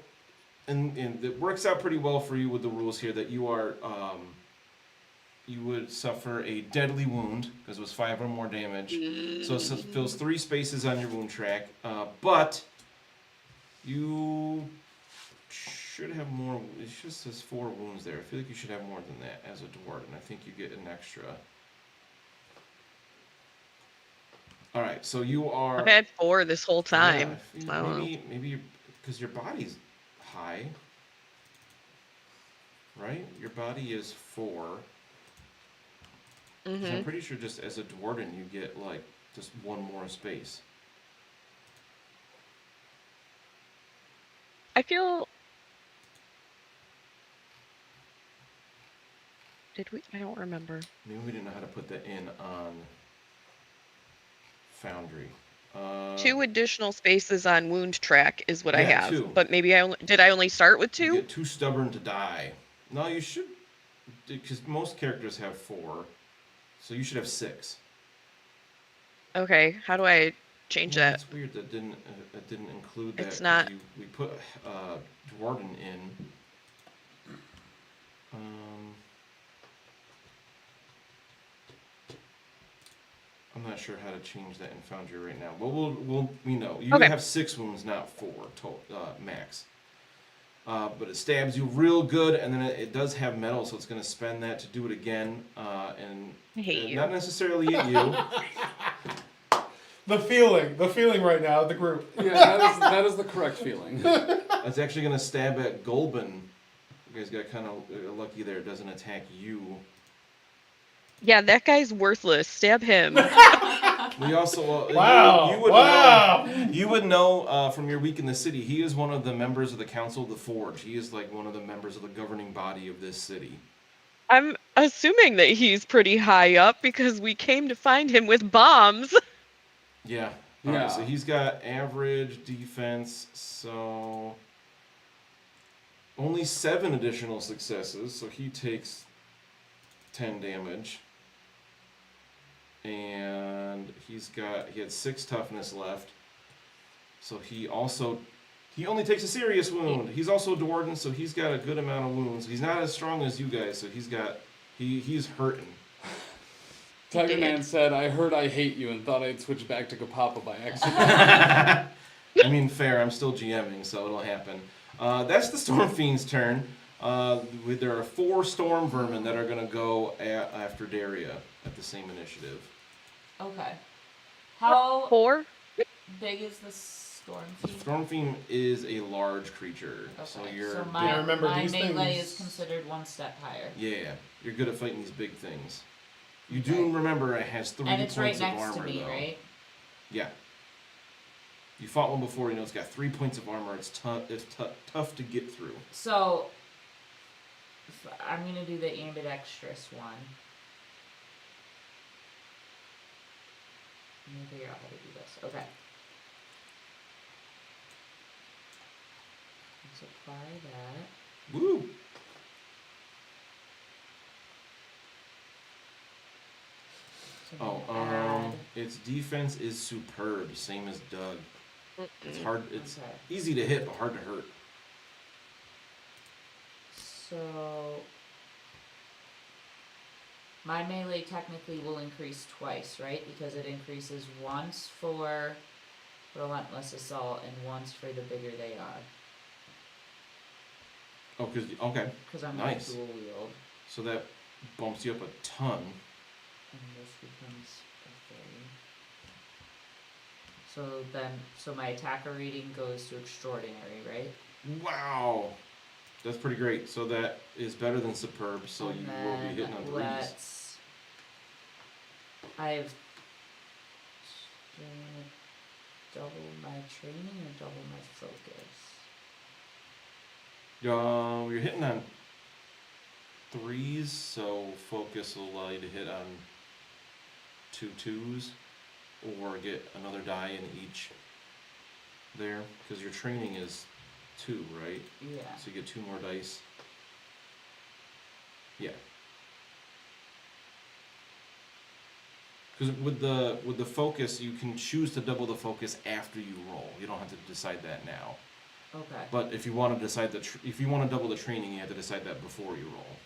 [SPEAKER 2] and it works out pretty well for you with the rules here that you are you would suffer a deadly wound because it was 5 or more damage. So it fills 3 spaces on your wound track, but you should have more. It just says 4 wounds there. I feel like you should have more than that as a dwarf, and I think you get an extra. All right, so you are.
[SPEAKER 8] I've had 4 this whole time.
[SPEAKER 2] Yeah,
[SPEAKER 8] I don't know.
[SPEAKER 2] maybe because your body's high, right? Your body is 4. 'Cause
[SPEAKER 8] Mm-hmm.
[SPEAKER 2] I'm pretty sure just as a dwarven you get like just one more space.
[SPEAKER 8] I feel. Did we? I don't remember.
[SPEAKER 2] Maybe we didn't know how to put that in on Foundry.
[SPEAKER 8] 2 additional spaces on wound track is what I
[SPEAKER 2] Yeah,
[SPEAKER 8] have.
[SPEAKER 2] 2.
[SPEAKER 8] But maybe I only start with
[SPEAKER 2] You
[SPEAKER 8] 2?
[SPEAKER 2] get too stubborn to die. No, you should, because most characters have 4, so you should have 6.
[SPEAKER 8] Okay, how do I change that?
[SPEAKER 2] It's weird that didn't include that.
[SPEAKER 8] It's
[SPEAKER 2] 'cause
[SPEAKER 8] not-
[SPEAKER 2] We put Dwarden in. I'm not sure how to change that in Foundry right now. But we know you
[SPEAKER 8] Okay.
[SPEAKER 2] have 6 wounds, not 4 max. But it stabs you real good, and then it does have metal, so it's going to spend that to do it again. And
[SPEAKER 8] I hate you.
[SPEAKER 2] not necessarily at you.
[SPEAKER 4] The feeling right now of the group.
[SPEAKER 1] Yeah, that is the correct feeling.
[SPEAKER 2] It's actually going to stab at Golben. You guys got kind of lucky there. It doesn't attack you.
[SPEAKER 8] Yeah, that guy's worthless. Stab him.
[SPEAKER 2] We also
[SPEAKER 4] Wow!
[SPEAKER 2] You would know from your week in the city. He is one of the members of the Council of the Forge. He is like one of the members of the governing body of this city.
[SPEAKER 8] I'm assuming that he's pretty high up because we came to find him with bombs.
[SPEAKER 2] Yeah.
[SPEAKER 1] Yeah.
[SPEAKER 2] Alright, so he's got average defense, so only 7 additional successes, so he takes 10 damage. And he had 6 toughness left. So he only takes a serious wound. He's also Dwarden, so he's got a good amount of wounds. He's not as strong as you guys, so he's hurting.
[SPEAKER 1] Tiger Man said, "I heard I hate you," and thought I'd switch back to Kapapa by accident.
[SPEAKER 2] I mean, fair. I'm still GMing, so it'll happen. That's the Storm Fiend's turn. There are 4 Storm Vermin that are going to go after Daria at the same initiative.
[SPEAKER 3] Okay. How
[SPEAKER 8] 4?
[SPEAKER 3] big is the storm
[SPEAKER 2] The
[SPEAKER 3] fiend?
[SPEAKER 2] Storm Fiend is a large creature, so
[SPEAKER 3] Okay,
[SPEAKER 2] you're
[SPEAKER 3] so
[SPEAKER 2] good-
[SPEAKER 3] my,
[SPEAKER 4] remember
[SPEAKER 3] my
[SPEAKER 4] these
[SPEAKER 3] melee
[SPEAKER 4] things-
[SPEAKER 3] is considered 1 step higher.
[SPEAKER 2] yeah, you're good at fighting these big things. You
[SPEAKER 3] Okay.
[SPEAKER 2] do remember it has 3
[SPEAKER 3] And it's right
[SPEAKER 2] points of
[SPEAKER 3] next
[SPEAKER 2] armor,
[SPEAKER 3] to me,
[SPEAKER 2] though.
[SPEAKER 3] right?
[SPEAKER 2] Yeah. You fought one before, you know it's got 3 points of armor. It's tough to get through.
[SPEAKER 3] So, I'm going to do the ambidextrous one. Let me figure out how to do this. Okay. Let's apply that.
[SPEAKER 2] Woo!
[SPEAKER 3] So
[SPEAKER 2] Oh,
[SPEAKER 3] I'm gonna add-
[SPEAKER 2] its defense is superb, same as Doug. It's hard. It's
[SPEAKER 3] Okay.
[SPEAKER 2] easy to hit, but hard to hurt.
[SPEAKER 3] So, my melee technically will increase twice, right? Because it increases once for Relentless Assault and once for the bigger they are.
[SPEAKER 2] Oh, okay.
[SPEAKER 3] Because I'm
[SPEAKER 2] Nice.
[SPEAKER 3] dual wield.
[SPEAKER 2] So that bumps you up a ton.
[SPEAKER 3] And this becomes a 30. So my attacker rating goes to extraordinary, right?
[SPEAKER 2] Wow, that's pretty great. So that is better than superb. So
[SPEAKER 3] And
[SPEAKER 2] you will be hitting on 3s.
[SPEAKER 3] let's. I have. Double my training or double my focus?
[SPEAKER 2] You're hitting on 3s, so focus will allow you to hit on 2 2s, or get another die in each there, because your training is 2, right?
[SPEAKER 3] Yeah.
[SPEAKER 2] So you get 2 more dice. Yeah. Because with the focus, you can choose to double the focus after you roll. You don't have to decide that now.
[SPEAKER 3] Okay.
[SPEAKER 2] But if you want to decide if you want to double the training, you have to decide that before you roll.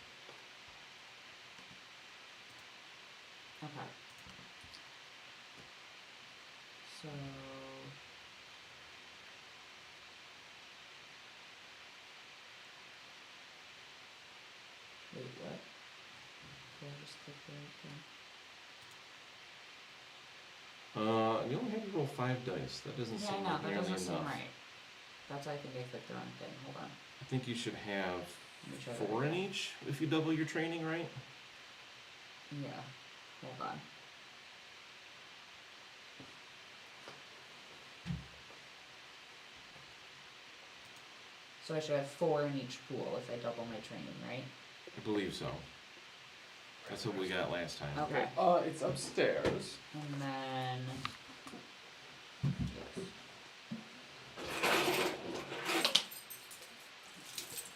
[SPEAKER 3] Okay. So. Wait, what? Did I just click the right thing?
[SPEAKER 2] You only have to roll 5 dice. That doesn't
[SPEAKER 3] Yeah, I
[SPEAKER 2] seem
[SPEAKER 3] know,
[SPEAKER 2] like
[SPEAKER 3] that
[SPEAKER 2] nearly
[SPEAKER 3] doesn't seem
[SPEAKER 2] enough.
[SPEAKER 3] right. That's why I think I clicked the wrong thing. Hold on.
[SPEAKER 2] I think you should have
[SPEAKER 3] Let me try that
[SPEAKER 2] 4 in
[SPEAKER 3] again.
[SPEAKER 2] each if you double your training, right?
[SPEAKER 3] Yeah. Hold on. So I should have 4 in each pool if I double my training, right?
[SPEAKER 2] I believe so. That's what we got last time.
[SPEAKER 3] Okay.
[SPEAKER 1] It's upstairs.
[SPEAKER 3] And then...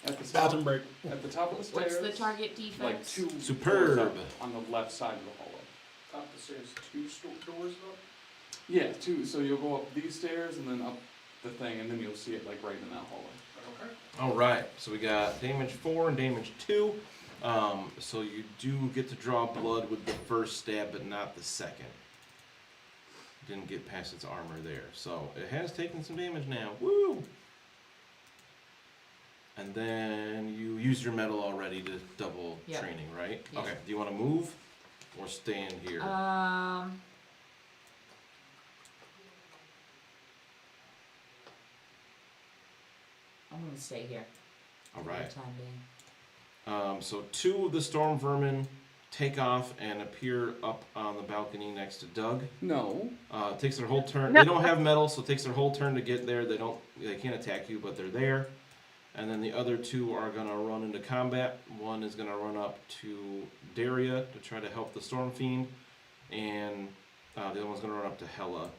[SPEAKER 1] At the top,
[SPEAKER 4] Bathroom break.
[SPEAKER 1] at the top of the stairs.
[SPEAKER 3] What's the target defense?
[SPEAKER 1] Like 2
[SPEAKER 2] Superb.
[SPEAKER 1] doors up on the left side of the hallway.
[SPEAKER 4] Top of the stairs, 2 doors up.
[SPEAKER 1] Yeah, 2. So you'll go up these stairs and then up the thing, and then you'll see it like right in that hallway.
[SPEAKER 4] Okay.
[SPEAKER 2] All right, so we got damage 4 and damage 2. So you do get to draw blood with the first stab, but not the second. Didn't get past its armor there, so it has taken some damage now. Woo! And then you used your metal already to double
[SPEAKER 3] Yep.
[SPEAKER 2] training, right?
[SPEAKER 3] Yep.
[SPEAKER 2] Okay. Do you want to move or stand here?
[SPEAKER 3] I'm gonna stay here.
[SPEAKER 2] All
[SPEAKER 3] For
[SPEAKER 2] right.
[SPEAKER 3] the time being.
[SPEAKER 2] So 2 of the storm vermin take off and appear up on the balcony next to Doug.
[SPEAKER 1] No.
[SPEAKER 2] It takes their whole turn.
[SPEAKER 8] No.
[SPEAKER 2] They don't have metal, so it takes their whole turn to get there. They can't attack you, but they're there. And then the other 2 are gonna run into combat. One is gonna run up to Daria to try to help the Storm Fiend, and the other one's gonna run up to Hela.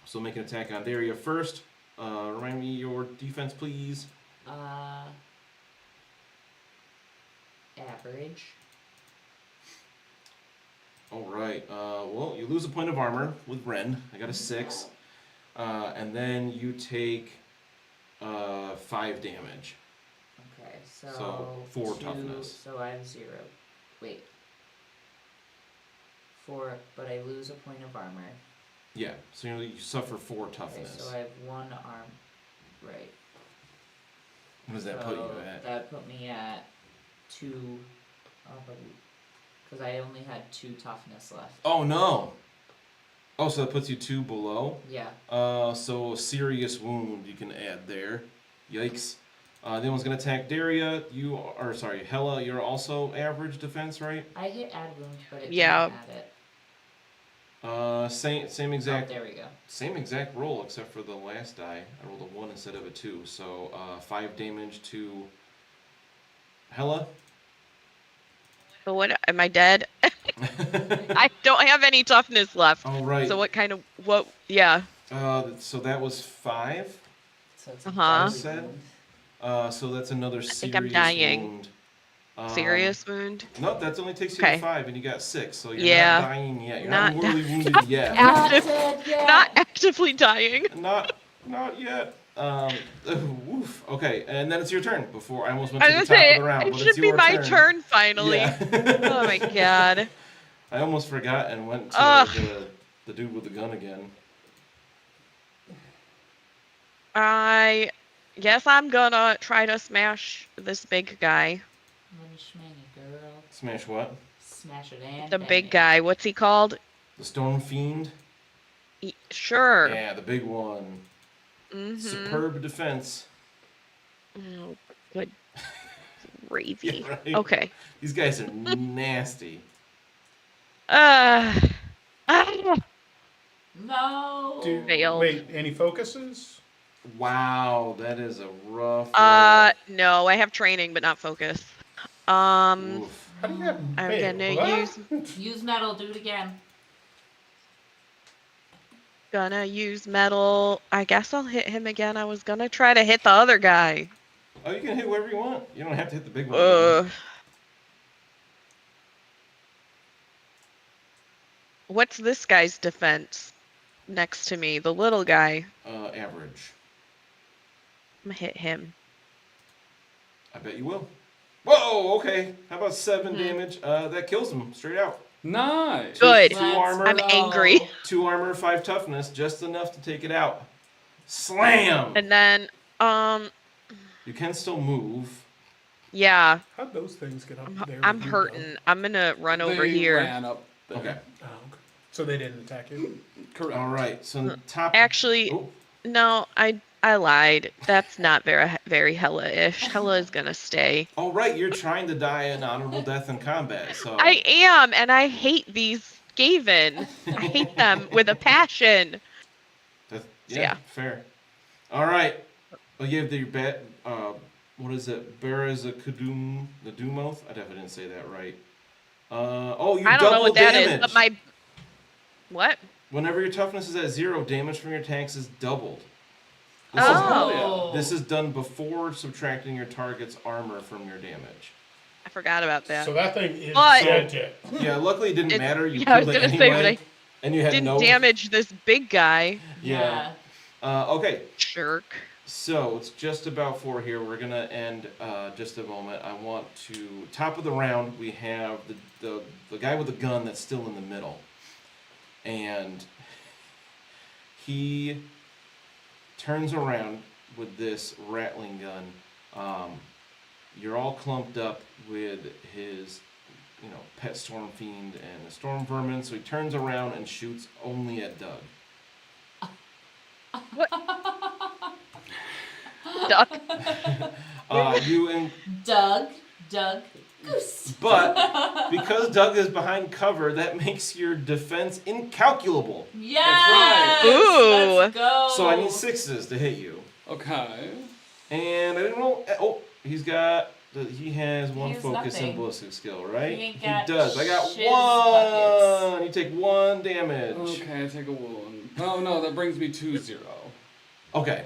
[SPEAKER 2] So make an attack on Daria first. Remind me your defense, please.
[SPEAKER 3] Average.
[SPEAKER 2] All right. Well, you lose a point of armor with Ren. I got a 6, and then you take 5 damage.
[SPEAKER 3] Okay,
[SPEAKER 2] So, 4
[SPEAKER 3] 2,
[SPEAKER 2] toughness.
[SPEAKER 3] So I have 0. Wait. 4, but I lose a point of armor.
[SPEAKER 2] Yeah. So you suffer 4
[SPEAKER 3] Okay,
[SPEAKER 2] toughness.
[SPEAKER 3] so I have 1 arm. Right.
[SPEAKER 2] What does that put you at?
[SPEAKER 3] That put me at 2. Because I only had 2 toughness left.
[SPEAKER 2] Oh no. Oh, so that puts you 2 below.
[SPEAKER 3] Yeah.
[SPEAKER 2] So a serious wound you can add there. Yikes. The other one's gonna attack Daria. Hela. You're also average defense, right?
[SPEAKER 3] I hit add wound, but it
[SPEAKER 8] Yeah.
[SPEAKER 3] didn't add it.
[SPEAKER 2] Same exact.
[SPEAKER 3] Oh, there we go.
[SPEAKER 2] Same exact roll, except for the last die. I rolled a 1 instead of a 2. So 5 damage to Hela.
[SPEAKER 8] So what? Am I dead? I don't have any toughness left.
[SPEAKER 2] All right.
[SPEAKER 8] So what? Yeah.
[SPEAKER 2] So that was 5.
[SPEAKER 3] So it's
[SPEAKER 8] Uh-huh.
[SPEAKER 3] a
[SPEAKER 2] Said? So that's another serious
[SPEAKER 8] think I'm dying.
[SPEAKER 2] wound.
[SPEAKER 8] Serious wound.
[SPEAKER 2] No, that only takes you
[SPEAKER 8] Okay.
[SPEAKER 2] to 5, and you got 6, so you're
[SPEAKER 8] Yeah.
[SPEAKER 2] not dying yet. You're
[SPEAKER 8] Not
[SPEAKER 2] not mortally wounded yet.
[SPEAKER 8] Active,
[SPEAKER 3] Not dead
[SPEAKER 8] not actively dying.
[SPEAKER 2] Not yet. Woof. Okay, and then it's your turn. Before I almost went
[SPEAKER 8] I
[SPEAKER 2] to the
[SPEAKER 8] was
[SPEAKER 2] top
[SPEAKER 8] gonna say
[SPEAKER 2] of the round,
[SPEAKER 8] it
[SPEAKER 2] but
[SPEAKER 8] should
[SPEAKER 2] it's
[SPEAKER 8] be
[SPEAKER 2] your
[SPEAKER 8] my
[SPEAKER 2] turn.
[SPEAKER 8] turn finally.
[SPEAKER 2] Yeah.
[SPEAKER 8] Oh my god.
[SPEAKER 2] I almost forgot and went to
[SPEAKER 8] Ugh.
[SPEAKER 2] the dude with the gun again.
[SPEAKER 8] I guess I'm gonna try to smash this big guy.
[SPEAKER 3] Let me smash it, girl.
[SPEAKER 2] Smash what?
[SPEAKER 3] Smash it and
[SPEAKER 8] The
[SPEAKER 3] bang
[SPEAKER 8] big
[SPEAKER 3] it.
[SPEAKER 8] guy. What's he called?
[SPEAKER 2] The Storm Fiend.
[SPEAKER 8] Sure.
[SPEAKER 2] Yeah, the big one.
[SPEAKER 8] Mm-hmm.
[SPEAKER 2] Superb defense.
[SPEAKER 8] Oh, good gravy.
[SPEAKER 2] Yeah, right?
[SPEAKER 8] Okay.
[SPEAKER 2] These guys are nasty.
[SPEAKER 8] Ah.
[SPEAKER 3] No.
[SPEAKER 8] Failed.
[SPEAKER 4] Wait, any focuses?
[SPEAKER 2] Wow, that is a rough.
[SPEAKER 8] No, I have training, but not focus.
[SPEAKER 2] roll. Oof.
[SPEAKER 4] How do you have
[SPEAKER 8] I'm
[SPEAKER 4] fail?
[SPEAKER 8] gonna
[SPEAKER 4] What?
[SPEAKER 3] Use metal. Do it again.
[SPEAKER 8] Gonna use metal. I guess I'll hit him again. I was gonna try to hit the other guy.
[SPEAKER 2] Oh, you can hit whoever you want. You don't have to hit the big one.
[SPEAKER 8] What's this guy's defense next to me? The little guy.
[SPEAKER 2] Average.
[SPEAKER 8] I'm gonna hit him.
[SPEAKER 2] I bet you will. Whoa, okay. How about 7
[SPEAKER 8] Hmm.
[SPEAKER 2] damage? That kills him straight out.
[SPEAKER 1] Nice.
[SPEAKER 8] Good.
[SPEAKER 2] 2 armor,
[SPEAKER 8] I'm angry.
[SPEAKER 2] 2 armor, 5 toughness, just enough to take it out. Slam!
[SPEAKER 8] And then,
[SPEAKER 2] You can still move.
[SPEAKER 8] yeah,
[SPEAKER 4] How'd those things get up there?
[SPEAKER 8] I'm
[SPEAKER 4] with you,
[SPEAKER 8] hurting. I'm gonna run over
[SPEAKER 1] They
[SPEAKER 8] here.
[SPEAKER 1] ran up there.
[SPEAKER 2] Okay.
[SPEAKER 4] though? Oh, okay. So they didn't attack you?
[SPEAKER 1] Correct.
[SPEAKER 2] All right. So the top.
[SPEAKER 8] Actually,
[SPEAKER 2] Oh,
[SPEAKER 8] no, I I lied. That's not very Hella-ish. Hella is gonna stay.
[SPEAKER 2] Oh, right, you're trying to die an honorable death in combat, so...
[SPEAKER 8] I am, and I hate these Skaven. I hate them with a passion.
[SPEAKER 2] Yeah, fair. All right. Well, you have your bet. What is it? Barazakadum the Dumoth? I definitely didn't say that right. Oh, you
[SPEAKER 8] I don't know what that
[SPEAKER 2] damage.
[SPEAKER 8] is, but my... What?
[SPEAKER 2] Whenever your toughness is at 0, damage from your attacks is doubled. This is done before subtracting your target's armor from your damage.
[SPEAKER 8] I forgot about that.
[SPEAKER 4] So that thing is
[SPEAKER 8] But-
[SPEAKER 4] dead.
[SPEAKER 2] Yeah, luckily it didn't matter. You
[SPEAKER 8] yeah, I was
[SPEAKER 2] killed it
[SPEAKER 8] gonna
[SPEAKER 2] anyway,
[SPEAKER 8] say, but
[SPEAKER 2] and you had
[SPEAKER 8] didn't
[SPEAKER 2] no
[SPEAKER 8] damage this big guy.
[SPEAKER 2] Yeah. Okay.
[SPEAKER 8] Jerk.
[SPEAKER 2] So it's just about 4 here. We're gonna end just a moment. I want to top of the round. We have the guy with the gun that's still in the middle, and he turns around with this rattling gun. You're all clumped up with his, pet storm fiend and the storm vermin. So he turns around and shoots only at Doug.
[SPEAKER 8] What? Duck.
[SPEAKER 2] You and
[SPEAKER 3] Doug, goose.
[SPEAKER 2] But because Doug is behind cover, that makes your defense incalculable.
[SPEAKER 3] Yes!
[SPEAKER 8] Ooh.
[SPEAKER 3] Let's go.
[SPEAKER 2] So I need 6s to hit you.
[SPEAKER 1] Okay.
[SPEAKER 2] And I didn't roll. Oh, he has one
[SPEAKER 3] has
[SPEAKER 2] focus
[SPEAKER 3] nothing.
[SPEAKER 2] and ballistic skill, right?
[SPEAKER 3] He ain't got
[SPEAKER 2] does. I got
[SPEAKER 3] shiz
[SPEAKER 2] 1.
[SPEAKER 3] buckets.
[SPEAKER 2] You take 1 damage.
[SPEAKER 1] Okay, I take a wound. Oh no, that brings me to 0.
[SPEAKER 2] Okay,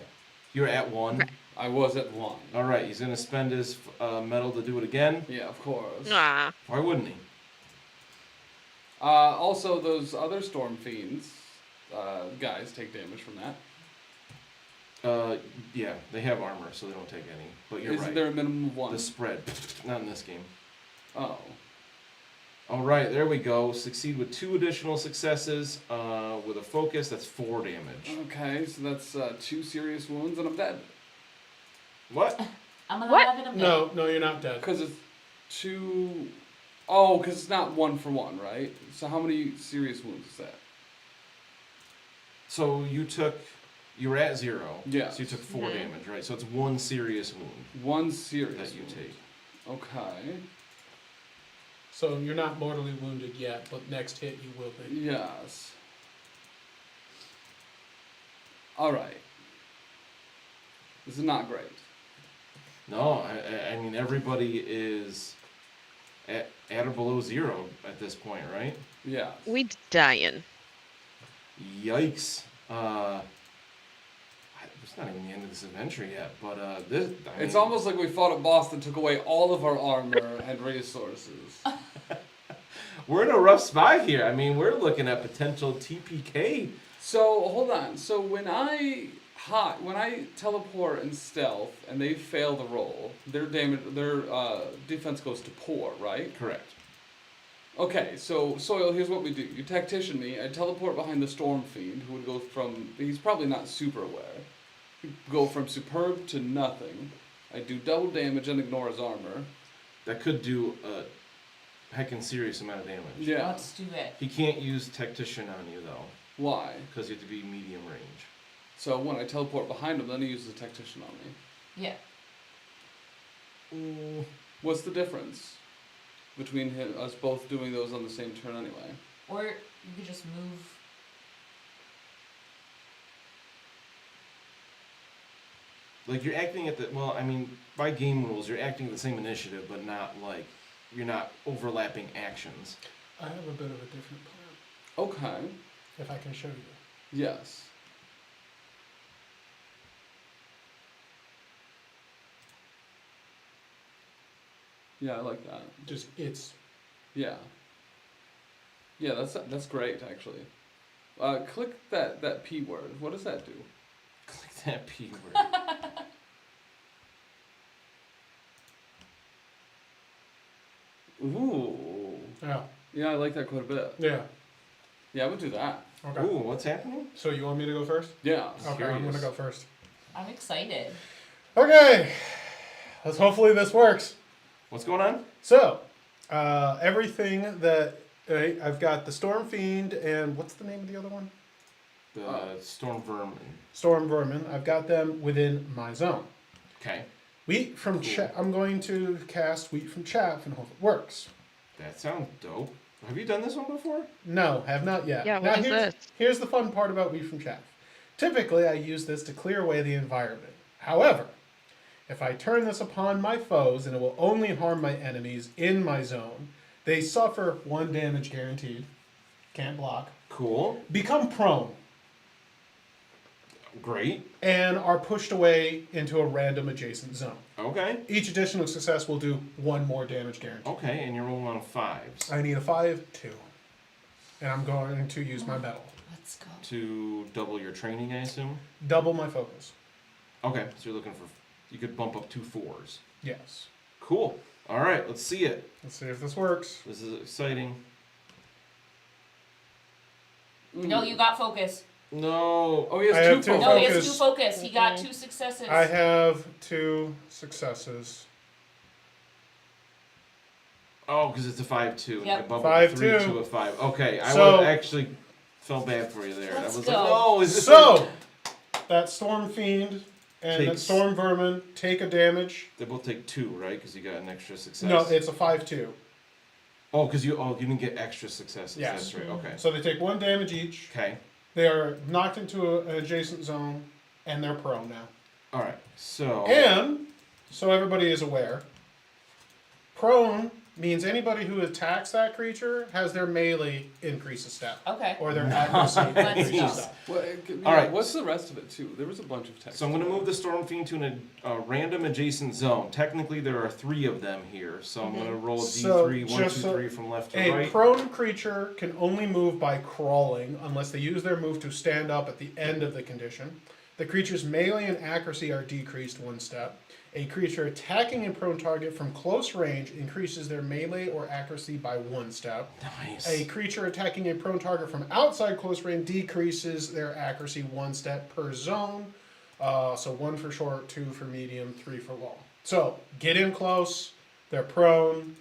[SPEAKER 2] you're at 1.
[SPEAKER 1] I was at 1.
[SPEAKER 2] All right, he's gonna spend his metal to do it again.
[SPEAKER 1] Yeah, of course.
[SPEAKER 8] Ah.
[SPEAKER 2] Why wouldn't he?
[SPEAKER 1] Also, those other storm fiends, guys, take damage from that.
[SPEAKER 2] Yeah, they have armor, so they don't take any. But you're
[SPEAKER 1] Isn't
[SPEAKER 2] right.
[SPEAKER 1] there a minimum of 1?
[SPEAKER 2] The spread, not in this game.
[SPEAKER 1] Oh.
[SPEAKER 2] All right, there we go. Succeed with 2 additional successes. With a focus, that's 4 damage.
[SPEAKER 1] Okay, so that's 2 serious wounds, and I'm dead.
[SPEAKER 2] What?
[SPEAKER 3] I'm
[SPEAKER 8] What?
[SPEAKER 3] alive in a bit.
[SPEAKER 4] No, you're not dead.
[SPEAKER 1] Because it's 2... Oh, because it's not 1 for 1, right? So how many serious wounds is that?
[SPEAKER 2] So you were at 0.
[SPEAKER 1] Yeah.
[SPEAKER 2] So you took 4 damage, right? So it's 1 serious wound
[SPEAKER 1] 1 serious
[SPEAKER 2] that you
[SPEAKER 1] wound.
[SPEAKER 2] take.
[SPEAKER 1] Okay.
[SPEAKER 4] So you're not mortally wounded yet, but next hit you will be.
[SPEAKER 1] Yes. Alright. This is not great.
[SPEAKER 2] No, I mean everybody is at or below 0 at this point, right?
[SPEAKER 1] Yeah.
[SPEAKER 8] We dying.
[SPEAKER 2] Yikes. It's not even the end of this adventure yet, but
[SPEAKER 1] It's almost like we fought a boss that took away all of our armor and resources.
[SPEAKER 2] We're in a rough spot here. I mean, we're looking at potential TPK.
[SPEAKER 1] So hold on. So when I teleport and stealth and they fail the roll, their defense goes to poor, right?
[SPEAKER 2] Correct.
[SPEAKER 1] Okay, so Soil, here's what we do. You tactician me. I teleport behind the Storm Fiend, who would go from. He's probably not super aware. He'd go from superb to nothing. I do double damage and ignore his armor.
[SPEAKER 2] That could do a heckin' serious amount of damage.
[SPEAKER 1] Yeah.
[SPEAKER 3] Let's do it.
[SPEAKER 2] He can't use tactician on you though,
[SPEAKER 1] Why?
[SPEAKER 2] because you have to be medium range.
[SPEAKER 1] So when I teleport behind him, then he uses a tactician on me.
[SPEAKER 3] Yeah.
[SPEAKER 1] What's the difference between us both doing those on the same turn anyway?
[SPEAKER 3] Or you could just move.
[SPEAKER 2] Like you're acting at the by game rules, you're acting at the same initiative, but not like you're not overlapping actions.
[SPEAKER 4] I have a bit of a different plan,
[SPEAKER 1] Okay.
[SPEAKER 4] if I can show you.
[SPEAKER 1] Yes. Yeah, I like that.
[SPEAKER 4] Just, it's...
[SPEAKER 1] Yeah. Yeah, that's great actually. Click that P word. What does that do?
[SPEAKER 2] Click that P word.
[SPEAKER 1] Ooh.
[SPEAKER 4] Yeah.
[SPEAKER 1] Yeah, I like that quite a bit.
[SPEAKER 4] Yeah.
[SPEAKER 1] Yeah, I would do that.
[SPEAKER 4] Okay.
[SPEAKER 2] Ooh, what's happening?
[SPEAKER 4] So you want me to go first?
[SPEAKER 1] Yeah.
[SPEAKER 4] Okay, I'm going to go first.
[SPEAKER 3] I'm excited.
[SPEAKER 4] Okay. Hopefully this works.
[SPEAKER 2] What's going on?
[SPEAKER 4] So, everything that... I've got the Storm Fiend and... What's the name of the other one?
[SPEAKER 2] The storm vermin.
[SPEAKER 4] Storm vermin. I've got them within my zone.
[SPEAKER 2] Okay.
[SPEAKER 4] Wheat from chaff. I'm going to cast wheat from chaff and hope it works.
[SPEAKER 2] That sounds dope. Have you done this one before?
[SPEAKER 4] No, have not yet.
[SPEAKER 8] Yeah,
[SPEAKER 4] Now,
[SPEAKER 8] what is this?
[SPEAKER 4] Here's the fun part about wheat from chaff. Typically, I use this to clear away the environment. However, if I turn this upon my foes, and it will only harm my enemies in my zone, they suffer 1 damage guaranteed. Can't block.
[SPEAKER 2] Cool.
[SPEAKER 4] Become prone.
[SPEAKER 2] Great.
[SPEAKER 4] And are pushed away into a random adjacent zone.
[SPEAKER 2] Okay.
[SPEAKER 4] Each additional success will do 1 more damage guaranteed.
[SPEAKER 2] Okay, and you're rolling on 5s.
[SPEAKER 4] I need a 5, 2. And I'm going to use my metal.
[SPEAKER 3] Let's go.
[SPEAKER 2] To double your training, I assume?
[SPEAKER 4] Double my focus.
[SPEAKER 2] Okay, so you're looking for... You could bump up 2 4s.
[SPEAKER 4] Yes.
[SPEAKER 2] Cool. All right, let's see it.
[SPEAKER 4] Let's see if this works.
[SPEAKER 2] This is exciting.
[SPEAKER 3] No, you got focus.
[SPEAKER 2] No.
[SPEAKER 1] Oh, he
[SPEAKER 4] I
[SPEAKER 1] has
[SPEAKER 4] have
[SPEAKER 1] 2
[SPEAKER 4] two
[SPEAKER 1] focus.
[SPEAKER 3] No, he has
[SPEAKER 4] Focus.
[SPEAKER 3] 2 focus. He got 2 successes.
[SPEAKER 4] I have 2 successes.
[SPEAKER 2] Oh, because it's a 5-2.
[SPEAKER 3] Yep.
[SPEAKER 2] I bump
[SPEAKER 4] 5-2.
[SPEAKER 2] 3 to a 5. Okay, I
[SPEAKER 4] So-
[SPEAKER 2] would actually felt bad for you there.
[SPEAKER 3] Let's
[SPEAKER 2] I was
[SPEAKER 3] go.
[SPEAKER 2] like, no, is this
[SPEAKER 4] So, that Storm Fiend and that
[SPEAKER 2] Takes-
[SPEAKER 4] Storm Vermin take a damage.
[SPEAKER 2] They both take 2, right? Because you got an extra success.
[SPEAKER 4] No, it's a 5-2.
[SPEAKER 2] Oh, because you didn't get extra successes.
[SPEAKER 4] Yes.
[SPEAKER 2] That's right. Okay.
[SPEAKER 4] So they take 1 damage each.
[SPEAKER 2] Okay.
[SPEAKER 4] They are knocked into an adjacent zone, and they're prone now.
[SPEAKER 2] All right. So.
[SPEAKER 4] And, so everybody is aware, prone means anybody who attacks that creature has their melee increase a step.
[SPEAKER 3] Okay.
[SPEAKER 4] Or their accuracy
[SPEAKER 3] Let's
[SPEAKER 4] increase a
[SPEAKER 3] go.
[SPEAKER 4] step.
[SPEAKER 1] Well,
[SPEAKER 2] All right.
[SPEAKER 1] What's the rest of it too? There was a bunch of text.
[SPEAKER 2] So I'm going to move the Storm Fiend to a random adjacent zone. Technically, there are 3 of them here, so I'm going to roll a
[SPEAKER 4] So,
[SPEAKER 2] D3, 1, 2,
[SPEAKER 4] just so-
[SPEAKER 2] 3 from left to
[SPEAKER 4] A
[SPEAKER 2] right.
[SPEAKER 4] prone creature can only move by crawling unless they use their move to stand up at the end of the condition. The creature's melee and accuracy are decreased 1 step. A creature attacking a prone target from close range increases their melee or accuracy by 1 step.
[SPEAKER 2] Nice.
[SPEAKER 4] A creature attacking a prone target from outside close range decreases their accuracy 1 step per zone. So 1 for short, 2 for medium, 3 for long. So get in close. They're prone.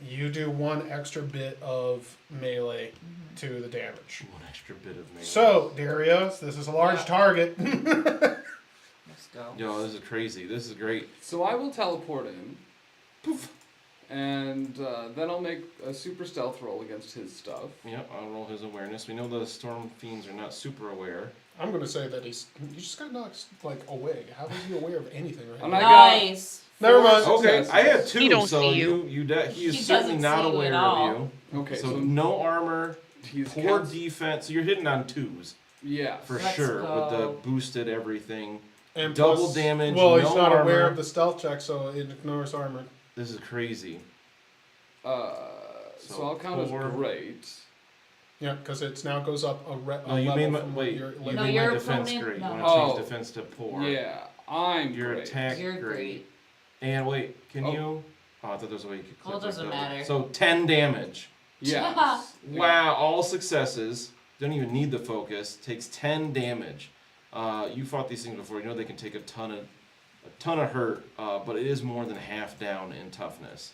[SPEAKER 4] You do 1 extra bit of melee to the damage.
[SPEAKER 2] 1 extra bit of melee.
[SPEAKER 4] So Darius, this is a large target.
[SPEAKER 3] Let's go.
[SPEAKER 2] Yo, this is crazy. This is great.
[SPEAKER 1] So I will teleport in. Poof. And then I'll make a super stealth roll against his stuff.
[SPEAKER 2] Yep, I'll roll his awareness. We know the Storm Fiends are not super aware.
[SPEAKER 4] I'm going to say that you just got knocked like away. How is he aware of anything right
[SPEAKER 1] And
[SPEAKER 4] now?
[SPEAKER 1] I got
[SPEAKER 3] Nice.
[SPEAKER 4] Never mind.
[SPEAKER 2] Okay,
[SPEAKER 1] successes.
[SPEAKER 2] I had 2,
[SPEAKER 8] He don't
[SPEAKER 2] so
[SPEAKER 8] see you.
[SPEAKER 2] he is
[SPEAKER 3] He
[SPEAKER 2] certainly
[SPEAKER 3] doesn't
[SPEAKER 2] not
[SPEAKER 3] see you
[SPEAKER 2] aware
[SPEAKER 3] at all.
[SPEAKER 2] of you.
[SPEAKER 1] Okay,
[SPEAKER 2] So
[SPEAKER 1] so
[SPEAKER 2] no armor,
[SPEAKER 1] he's
[SPEAKER 2] poor
[SPEAKER 1] cast-
[SPEAKER 2] defense. So you're hitting on 2s
[SPEAKER 1] Yeah.
[SPEAKER 2] for
[SPEAKER 3] Let's
[SPEAKER 2] sure with the
[SPEAKER 3] go.
[SPEAKER 2] boosted everything.
[SPEAKER 4] And
[SPEAKER 2] Double
[SPEAKER 4] plus-
[SPEAKER 2] damage,
[SPEAKER 4] Well, he's
[SPEAKER 2] no
[SPEAKER 4] not aware
[SPEAKER 2] armor.
[SPEAKER 4] of the stealth check, so it ignores armor.
[SPEAKER 2] This is crazy.
[SPEAKER 1] So I'll count as
[SPEAKER 2] 4.
[SPEAKER 1] great.
[SPEAKER 4] Yeah, because it now goes up a
[SPEAKER 2] No, you
[SPEAKER 4] level
[SPEAKER 2] made my
[SPEAKER 4] from
[SPEAKER 2] wait.
[SPEAKER 4] your
[SPEAKER 2] You
[SPEAKER 3] No,
[SPEAKER 2] made
[SPEAKER 3] your
[SPEAKER 2] my defense
[SPEAKER 3] opponent-
[SPEAKER 2] great.
[SPEAKER 3] no.
[SPEAKER 2] You want to change
[SPEAKER 1] Oh.
[SPEAKER 2] defense to poor.
[SPEAKER 1] Yeah, I'm
[SPEAKER 2] Your
[SPEAKER 1] great.
[SPEAKER 2] attack
[SPEAKER 3] You're
[SPEAKER 2] great.
[SPEAKER 3] great.
[SPEAKER 2] And wait, can
[SPEAKER 1] Oh.
[SPEAKER 2] you? Oh, I thought there was a way you could click.
[SPEAKER 3] Well, it doesn't
[SPEAKER 2] like that.
[SPEAKER 3] matter.
[SPEAKER 2] So 10 damage.
[SPEAKER 1] Yes.
[SPEAKER 2] Wow, all successes. Don't even need the focus. Takes 10 damage. You fought these things before. You know they can take a ton of hurt, but it is more than half down in toughness.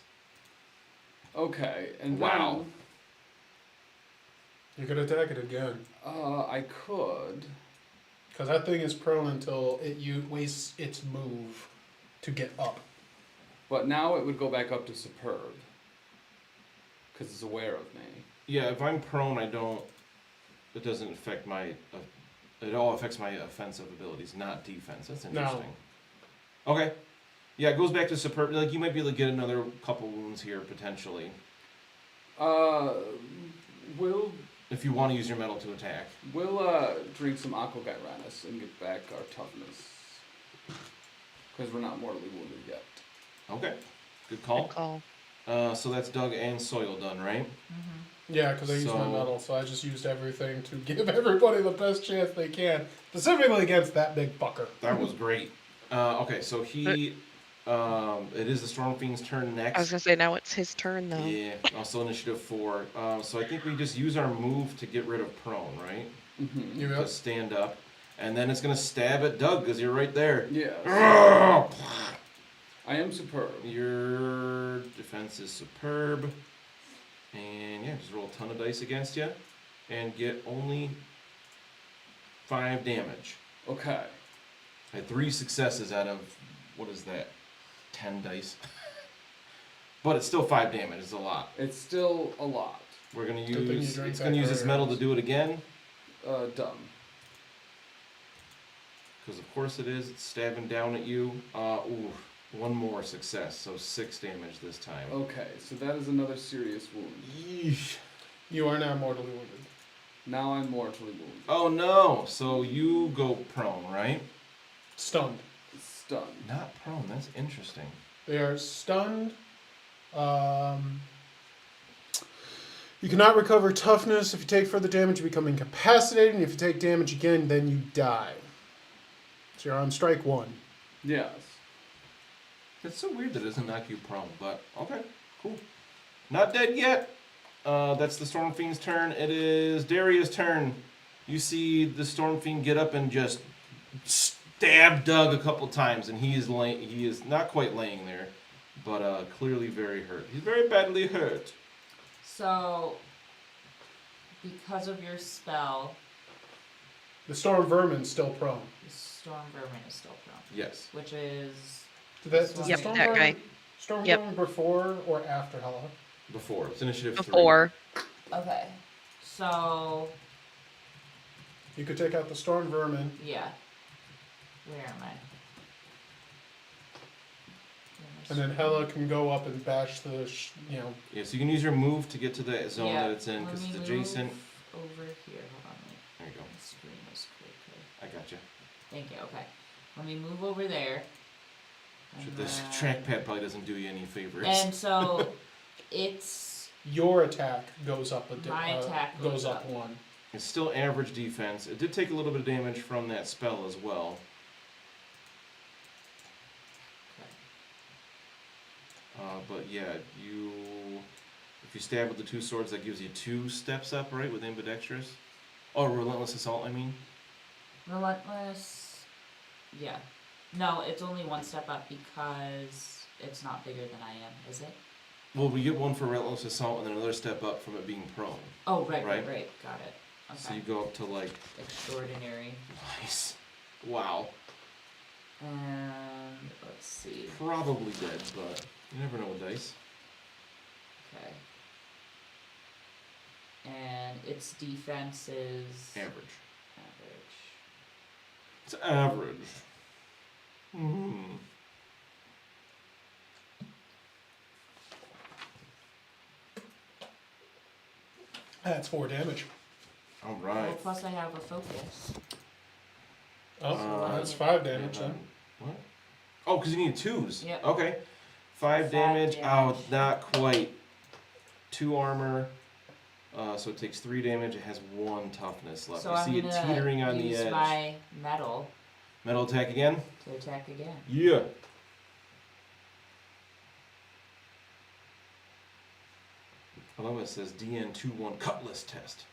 [SPEAKER 1] Okay, and
[SPEAKER 2] Wow.
[SPEAKER 1] then
[SPEAKER 4] You could attack it again.
[SPEAKER 1] I could.
[SPEAKER 4] Because that thing is prone until it wastes its move to get up.
[SPEAKER 1] But now it would go back up to superb. Because it's aware of me.
[SPEAKER 2] Yeah, if I'm prone, it doesn't affect my. It all affects my offensive abilities, not defense. That's interesting. Okay. Yeah, it goes back to superb. Like you might be able to get another couple wounds here potentially,
[SPEAKER 1] We'll
[SPEAKER 2] if you want to use your metal to attack.
[SPEAKER 1] drink some Aquagyranus and get back our toughness. Because we're not mortally wounded yet.
[SPEAKER 2] Okay. Good call.
[SPEAKER 8] Good call.
[SPEAKER 2] So that's Doug and Soil done, right?
[SPEAKER 4] Yeah, because I used my
[SPEAKER 2] So-
[SPEAKER 4] metal, so I just used everything to give everybody the best chance they can, specifically against that big fucker.
[SPEAKER 2] That was great. Okay, so he, it is the Storm Fiend's turn next.
[SPEAKER 8] I was gonna say now it's his turn though.
[SPEAKER 2] Yeah, also initiative 4. So I think we just use our move to get rid of prone, right?
[SPEAKER 1] Mm-hmm.
[SPEAKER 4] You
[SPEAKER 2] To
[SPEAKER 4] up?
[SPEAKER 2] stand up. And then it's going to stab at Doug because you're right there.
[SPEAKER 1] Yes. I am superb.
[SPEAKER 2] Your defense is superb. And yeah, just roll a ton of dice against you. And get only 5 damage.
[SPEAKER 1] Okay.
[SPEAKER 2] I had 3 successes out of, what is that, 10 dice? But it's still 5 damage. It's a lot.
[SPEAKER 1] It's still a lot.
[SPEAKER 2] We're going to
[SPEAKER 4] Good thing you
[SPEAKER 2] use,
[SPEAKER 4] drank
[SPEAKER 2] it's
[SPEAKER 4] that
[SPEAKER 2] going to use its metal to
[SPEAKER 4] earlier.
[SPEAKER 2] do it again.
[SPEAKER 1] Dumb.
[SPEAKER 2] Because of course it is. It's stabbing down at you. Ooh, 1 more success. So 6 damage this time.
[SPEAKER 1] Okay, so that is another serious wound.
[SPEAKER 2] Yeesh.
[SPEAKER 4] You are now mortally wounded.
[SPEAKER 1] Now I'm mortally wounded.
[SPEAKER 2] Oh no! So you go prone, right?
[SPEAKER 4] Stunned.
[SPEAKER 1] Stunned.
[SPEAKER 2] Not prone. That's interesting.
[SPEAKER 4] They are stunned. You cannot recover toughness. If you take further damage, you become incapacitated. And if you take damage again, then you die. So you're on strike 1.
[SPEAKER 1] Yes.
[SPEAKER 2] It's so weird that it doesn't knock you prone, but okay, cool. Not dead yet. That's the Storm Fiend's turn. It is Daria's turn. You see the Storm Fiend get up and just stab Doug a couple times, and he is not quite laying there, but clearly very hurt. He's very badly hurt.
[SPEAKER 3] So, because of your spell,
[SPEAKER 4] The storm vermin's still prone.
[SPEAKER 3] the storm vermin is still prone,
[SPEAKER 2] Yes.
[SPEAKER 3] which is
[SPEAKER 4] Does
[SPEAKER 3] Yep,
[SPEAKER 4] the storm
[SPEAKER 8] that
[SPEAKER 4] vermin,
[SPEAKER 8] guy.
[SPEAKER 4] storm
[SPEAKER 8] Yep.
[SPEAKER 4] vermin before or after Hella?
[SPEAKER 2] Before. It's initiative 3.
[SPEAKER 8] Before.
[SPEAKER 3] okay. So
[SPEAKER 4] You could take out the storm vermin.
[SPEAKER 3] yeah, where am I?
[SPEAKER 4] And then Hella can go up and bash the,
[SPEAKER 2] Yeah, so you can use your move to get to the zone
[SPEAKER 3] Yeah,
[SPEAKER 2] that it's in, because
[SPEAKER 3] let
[SPEAKER 2] it's
[SPEAKER 3] me
[SPEAKER 2] adjacent.
[SPEAKER 3] move over here. Hold on,
[SPEAKER 2] There you go.
[SPEAKER 3] my screen is quicker.
[SPEAKER 2] I got you.
[SPEAKER 3] Thank you. Okay, let me move over there. And
[SPEAKER 2] This
[SPEAKER 3] then-
[SPEAKER 2] trackpad probably doesn't do you any favors.
[SPEAKER 3] And so it's
[SPEAKER 4] your attack goes up
[SPEAKER 3] My attack
[SPEAKER 4] goes
[SPEAKER 3] goes
[SPEAKER 4] up
[SPEAKER 3] up.
[SPEAKER 4] 1.
[SPEAKER 2] It's still average defense. It did take a little bit of damage from that spell as well. But yeah, if you stab with the 2 swords, that gives you 2 steps up, right, with ambidextrous? Oh, relentless assault, I mean.
[SPEAKER 3] relentless. Yeah, no, it's only 1 step up because it's not bigger than I am, is it?
[SPEAKER 2] Well, we get 1 for relentless assault and then another step up from it being prone.
[SPEAKER 3] Oh, right. Got it. Okay.
[SPEAKER 2] So you go up to like.
[SPEAKER 3] Extraordinary.
[SPEAKER 2] Nice. Wow.
[SPEAKER 3] And let's see.
[SPEAKER 2] Probably dead, but you never know with dice.
[SPEAKER 3] Okay. And its defense is
[SPEAKER 2] Average.
[SPEAKER 3] average.
[SPEAKER 2] It's average. Hmm.
[SPEAKER 4] That's 4 damage.
[SPEAKER 2] All
[SPEAKER 3] Well,
[SPEAKER 2] right.
[SPEAKER 3] plus I have a focus.
[SPEAKER 4] Oh,
[SPEAKER 2] Uh,
[SPEAKER 4] that's 5 damage
[SPEAKER 2] And
[SPEAKER 4] then.
[SPEAKER 2] then- What? Oh, because you need 2s.
[SPEAKER 3] Yep.
[SPEAKER 2] Okay. 5 damage.
[SPEAKER 3] damage.
[SPEAKER 2] Oh, not quite. 2 armor. So it takes 3 damage. It has 1 toughness left.
[SPEAKER 3] So
[SPEAKER 2] you
[SPEAKER 3] I'm
[SPEAKER 2] see it
[SPEAKER 3] gonna
[SPEAKER 2] teetering on the
[SPEAKER 3] use
[SPEAKER 2] edge.
[SPEAKER 3] my metal
[SPEAKER 2] Metal attack again?
[SPEAKER 3] to attack again.
[SPEAKER 2] Yeah. I love it. It says DN21 Cutlass test.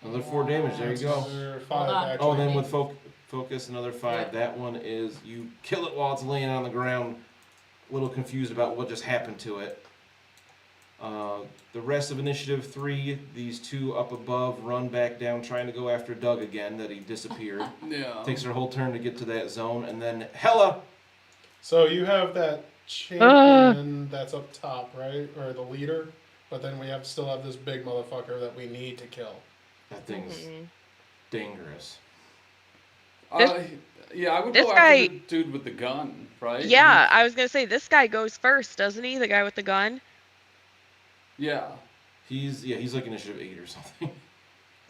[SPEAKER 2] Another 4 damage. There you go.
[SPEAKER 4] Another 5
[SPEAKER 3] Hold on.
[SPEAKER 4] actually.
[SPEAKER 2] Oh, then with focus, another 5.
[SPEAKER 3] Yep.
[SPEAKER 2] That one is you kill it while it's laying on the ground. A little confused about what just happened to it. The rest of initiative 3, these 2 up above run back down, trying to go after Doug again. That he disappeared.
[SPEAKER 1] Yeah.
[SPEAKER 2] Takes her whole turn to get to that zone, and then Hella.
[SPEAKER 4] So you have that champion that's up top, right? Or the leader. But then we still have this big motherfucker that we need to kill.
[SPEAKER 2] That thing's dangerous.
[SPEAKER 1] Yeah, I would
[SPEAKER 8] this
[SPEAKER 1] go
[SPEAKER 8] guy-
[SPEAKER 1] after the dude with the gun, right?
[SPEAKER 8] Yeah, I was gonna say this guy goes first, doesn't he? The guy with the gun.
[SPEAKER 1] Yeah.
[SPEAKER 2] He's like initiative 8 or something.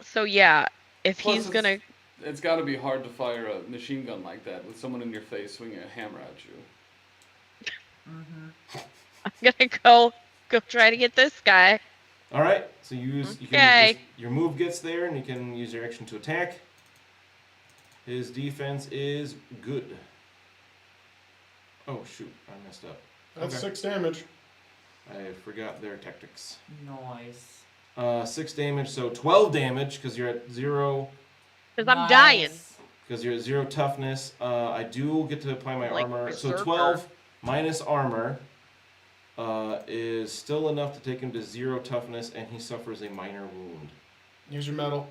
[SPEAKER 8] So yeah, if
[SPEAKER 1] Plus
[SPEAKER 8] he's
[SPEAKER 1] it's-
[SPEAKER 8] gonna,
[SPEAKER 1] It's got to be hard to fire a machine gun like that with someone in your face swinging a hammer at you.
[SPEAKER 8] I'm gonna go try to get this guy.
[SPEAKER 2] All right, so you
[SPEAKER 8] Okay.
[SPEAKER 2] can your move gets there, and you can use your action to attack. His defense is good. Oh shoot, I messed up.
[SPEAKER 4] That's
[SPEAKER 2] Okay.
[SPEAKER 4] 6 damage.
[SPEAKER 2] I forgot their tactics.
[SPEAKER 3] Noise.
[SPEAKER 2] 6 damage, so 12 damage because you're at 0.
[SPEAKER 8] Because I'm dying.
[SPEAKER 2] Because you're at 0 toughness. I do get to apply my
[SPEAKER 8] Like
[SPEAKER 2] armor. So
[SPEAKER 8] berserker.
[SPEAKER 2] 12 minus armor. is still enough to take him to 0 toughness, and he suffers a minor wound.
[SPEAKER 4] Use your metal.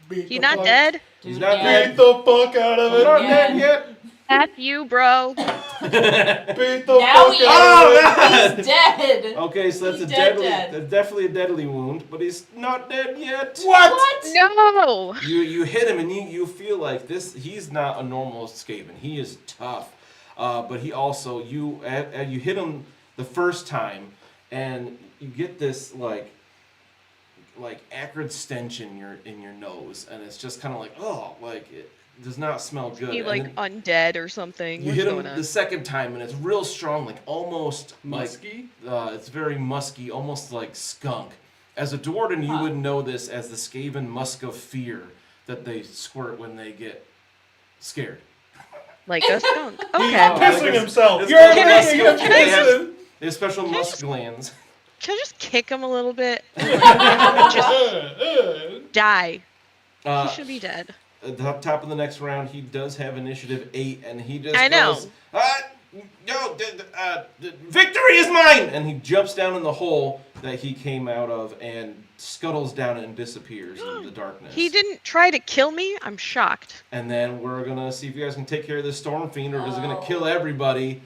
[SPEAKER 4] Beat
[SPEAKER 8] He
[SPEAKER 4] the
[SPEAKER 8] not
[SPEAKER 4] fuck-
[SPEAKER 8] dead?
[SPEAKER 2] He's not
[SPEAKER 4] Beat
[SPEAKER 2] dead.
[SPEAKER 4] the fuck out of it.
[SPEAKER 2] Not
[SPEAKER 3] Yeah.
[SPEAKER 2] dead yet.
[SPEAKER 8] That's you, bro.
[SPEAKER 4] Beat the
[SPEAKER 3] Now
[SPEAKER 4] fuck
[SPEAKER 3] he
[SPEAKER 4] out of it.
[SPEAKER 2] Oh,
[SPEAKER 3] He's dead.
[SPEAKER 2] Okay, so that's
[SPEAKER 3] He's
[SPEAKER 2] that's definitely a deadly wound, but he's not dead yet.
[SPEAKER 3] What?
[SPEAKER 8] No.
[SPEAKER 2] You hit him and you feel like this. He's not a normal Skaven. He is tough, but he also you hit him the first time, and you get this like acrid stench in your nose, and it's just kind of like it does not smell good.
[SPEAKER 8] He
[SPEAKER 2] And
[SPEAKER 8] like
[SPEAKER 2] then
[SPEAKER 8] undead or something.
[SPEAKER 2] you
[SPEAKER 8] What's
[SPEAKER 2] hit him
[SPEAKER 8] going on?
[SPEAKER 2] the second time, and it's real strong, like almost
[SPEAKER 1] Musky?
[SPEAKER 2] like it's very musky, almost like skunk. As a Dwarden, you would know this as the Skaven musk of fear that they squirt when they get scared.
[SPEAKER 8] Like a skunk.
[SPEAKER 4] He's
[SPEAKER 8] Okay.
[SPEAKER 4] pissing himself.
[SPEAKER 2] It's
[SPEAKER 4] You're
[SPEAKER 2] called musk
[SPEAKER 4] making him
[SPEAKER 2] of fear. They have
[SPEAKER 4] piss.
[SPEAKER 2] special musk glands.
[SPEAKER 8] Can I just kick him a little bit? Just die. He should be dead.
[SPEAKER 2] At the top of the next round, he does have initiative 8, and he just
[SPEAKER 8] I know.
[SPEAKER 2] goes, victory is mine! And he jumps down in the hole that he came out of and scuttles down and disappears in the darkness.
[SPEAKER 8] He didn't try to kill me? I'm shocked.
[SPEAKER 2] And then we're going to see if you guys can take care of this Storm Fiend, or is it going to kill everybody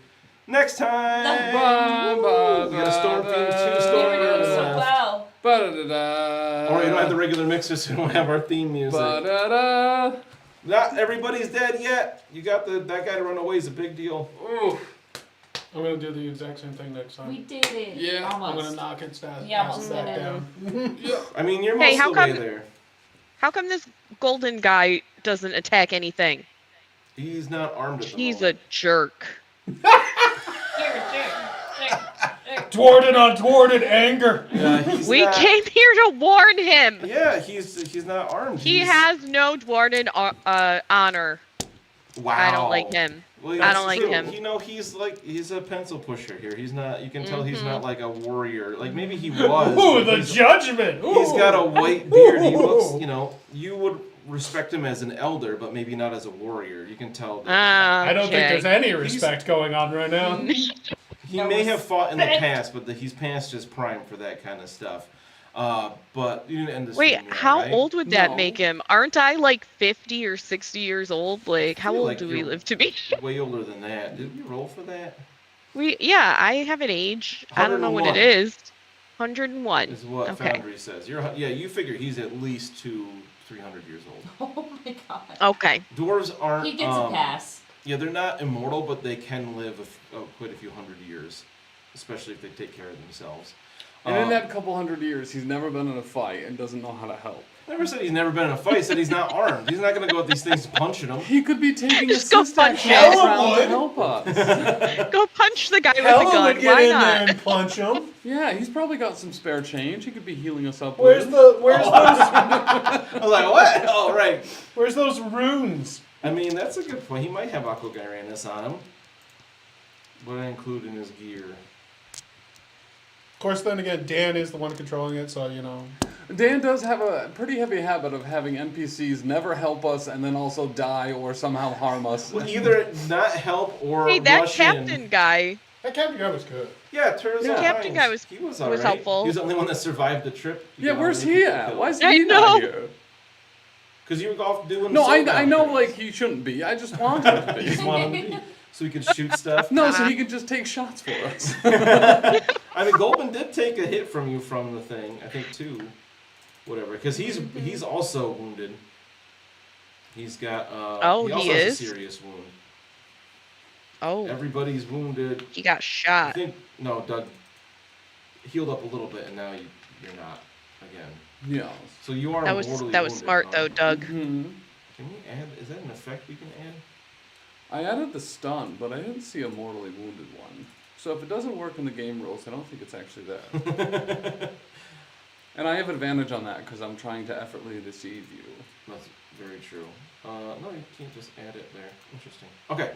[SPEAKER 2] next time?
[SPEAKER 1] Bye, bye,
[SPEAKER 2] We got a Storm Fiend, 2
[SPEAKER 3] We
[SPEAKER 2] Storm
[SPEAKER 3] were doing
[SPEAKER 2] Fiends
[SPEAKER 3] so
[SPEAKER 2] left.
[SPEAKER 3] well.
[SPEAKER 1] Ba-da-da-da.
[SPEAKER 2] Or we don't have the regular mixer, so we don't have our theme music.
[SPEAKER 1] Ba-da-da.
[SPEAKER 2] Not everybody's dead yet. You got that guy to run away is a big deal.
[SPEAKER 1] Ooh.
[SPEAKER 4] I'm gonna do the exact same thing next time.
[SPEAKER 3] We did it.
[SPEAKER 1] Yeah.
[SPEAKER 4] I'm
[SPEAKER 3] Almost.
[SPEAKER 4] gonna knock its fast
[SPEAKER 3] You almost
[SPEAKER 4] back
[SPEAKER 3] did it.
[SPEAKER 4] down.
[SPEAKER 2] I mean, you're
[SPEAKER 8] Hey,
[SPEAKER 2] most
[SPEAKER 8] how
[SPEAKER 2] of the way
[SPEAKER 8] come-
[SPEAKER 2] there.
[SPEAKER 8] How come this golden guy doesn't attack anything?
[SPEAKER 2] He's not armed at the
[SPEAKER 8] He's
[SPEAKER 2] moment.
[SPEAKER 8] a jerk.
[SPEAKER 4] Thwarted on thwarted anger.
[SPEAKER 2] Yeah, he's
[SPEAKER 8] We
[SPEAKER 2] not,
[SPEAKER 8] came here to warn him.
[SPEAKER 2] Yeah, he's not armed.
[SPEAKER 8] He
[SPEAKER 2] He's-
[SPEAKER 8] has no Dwarden honor.
[SPEAKER 2] Wow.
[SPEAKER 8] I don't like him.
[SPEAKER 2] Well,
[SPEAKER 8] I
[SPEAKER 2] that's
[SPEAKER 8] don't like
[SPEAKER 2] true.
[SPEAKER 8] him.
[SPEAKER 2] You know, he's a pencil pusher here. He's not. You can tell he's
[SPEAKER 8] Mm-hmm.
[SPEAKER 2] not like a warrior. Like maybe he was.
[SPEAKER 4] Ooh,
[SPEAKER 2] but
[SPEAKER 4] the
[SPEAKER 2] he's-
[SPEAKER 4] judgment. Ooh.
[SPEAKER 2] He's got a white beard. He looks. You know, you would respect him as an elder, but maybe not as a warrior. You can tell. That
[SPEAKER 4] I don't think there's any respect going on right now.
[SPEAKER 2] he may have fought in the past, but he's past his prime for that kind of stuff. But you didn't end the
[SPEAKER 8] Wait,
[SPEAKER 2] stream yet,
[SPEAKER 8] how
[SPEAKER 2] right?
[SPEAKER 8] old would that
[SPEAKER 1] No.
[SPEAKER 8] make him? Aren't I like 50 or 60 years old? Like, how
[SPEAKER 2] feel
[SPEAKER 8] old
[SPEAKER 2] like
[SPEAKER 8] do we
[SPEAKER 2] you're-
[SPEAKER 8] live to be?
[SPEAKER 2] Way older than that. Did we roll for that?
[SPEAKER 8] Yeah, I have an age. I don't know what it
[SPEAKER 2] 101.
[SPEAKER 8] is. 101.
[SPEAKER 2] Is what
[SPEAKER 8] Okay.
[SPEAKER 2] Foundry says. You figure he's at least 300 years old.
[SPEAKER 3] Oh my god.
[SPEAKER 8] Okay.
[SPEAKER 2] Dwarves aren't.
[SPEAKER 3] He gets a pass.
[SPEAKER 2] Yeah, they're not immortal, but they can live quite a few hundred years, especially if they take care of themselves.
[SPEAKER 1] And in that couple hundred years, he's never been in a fight and doesn't know how to help.
[SPEAKER 2] Never said he's never been in a fight. Said he's not armed. He's not going to go at these things punching them.
[SPEAKER 1] He could be taking
[SPEAKER 8] Just go
[SPEAKER 1] assist
[SPEAKER 8] punch
[SPEAKER 1] action
[SPEAKER 8] him.
[SPEAKER 1] around to help us.
[SPEAKER 8] Go punch the guy with the
[SPEAKER 4] Hella
[SPEAKER 8] gun.
[SPEAKER 4] would get
[SPEAKER 8] Why
[SPEAKER 4] in
[SPEAKER 8] not?
[SPEAKER 4] there and punch him.
[SPEAKER 1] Yeah, he's probably got some spare change. He could be healing us up
[SPEAKER 4] Where's
[SPEAKER 1] with.
[SPEAKER 4] those
[SPEAKER 2] I'm like, what? Oh, right.
[SPEAKER 4] where's those runes?
[SPEAKER 2] I mean, that's a good point. He might have Aqua Gyranus on him. What I include in his gear.
[SPEAKER 4] Of course, then again, Dan is the one controlling it, so you know.
[SPEAKER 1] Dan does have a pretty heavy habit of having NPCs never help us and then also die or somehow harm us.
[SPEAKER 2] Well, either not help or
[SPEAKER 8] Hey, that
[SPEAKER 2] rush
[SPEAKER 8] captain
[SPEAKER 2] in.
[SPEAKER 8] guy.
[SPEAKER 4] That captain guy was good.
[SPEAKER 2] Yeah, Turtles
[SPEAKER 1] Yeah.
[SPEAKER 2] All
[SPEAKER 8] Captain
[SPEAKER 2] Minds.
[SPEAKER 8] guy was-
[SPEAKER 2] He was,
[SPEAKER 8] was
[SPEAKER 2] alright.
[SPEAKER 8] helpful.
[SPEAKER 2] He was the only one that survived the trip.
[SPEAKER 1] Yeah, where's he at? Why is
[SPEAKER 8] I
[SPEAKER 1] he not
[SPEAKER 8] know.
[SPEAKER 1] here?
[SPEAKER 2] Because you were off doing.
[SPEAKER 1] No, I
[SPEAKER 2] Soulbound
[SPEAKER 1] know,
[SPEAKER 2] things.
[SPEAKER 1] like, he shouldn't be. I just want him to
[SPEAKER 2] You just
[SPEAKER 1] be.
[SPEAKER 2] want him to be, so he could shoot stuff.
[SPEAKER 1] No, so he could just take shots for us.
[SPEAKER 2] I mean, Goldman did take a hit from you from the thing. I think 2, whatever. Because he's also wounded. He's got.
[SPEAKER 8] Oh,
[SPEAKER 2] he also
[SPEAKER 8] he
[SPEAKER 2] has
[SPEAKER 8] is?
[SPEAKER 2] a serious wound.
[SPEAKER 8] Oh,
[SPEAKER 2] Everybody's wounded.
[SPEAKER 8] he got
[SPEAKER 2] I
[SPEAKER 8] shot.
[SPEAKER 2] think no, Doug healed up a little bit, and now you're not again.
[SPEAKER 1] Yeah.
[SPEAKER 2] So you are.
[SPEAKER 8] That was
[SPEAKER 2] mortally
[SPEAKER 8] that was
[SPEAKER 2] wounded,
[SPEAKER 8] smart though,
[SPEAKER 2] aren't you?
[SPEAKER 8] Doug.
[SPEAKER 1] Hmm.
[SPEAKER 2] Can we add? Is that an effect we can add?
[SPEAKER 1] I added the stun, but I didn't see a mortally wounded one. So if it doesn't work in the game rules, I don't think it's actually there. And I have advantage on that because I'm trying to effortlessly deceive you.
[SPEAKER 2] That's very true. No, you can't just add it there. Interesting. Okay.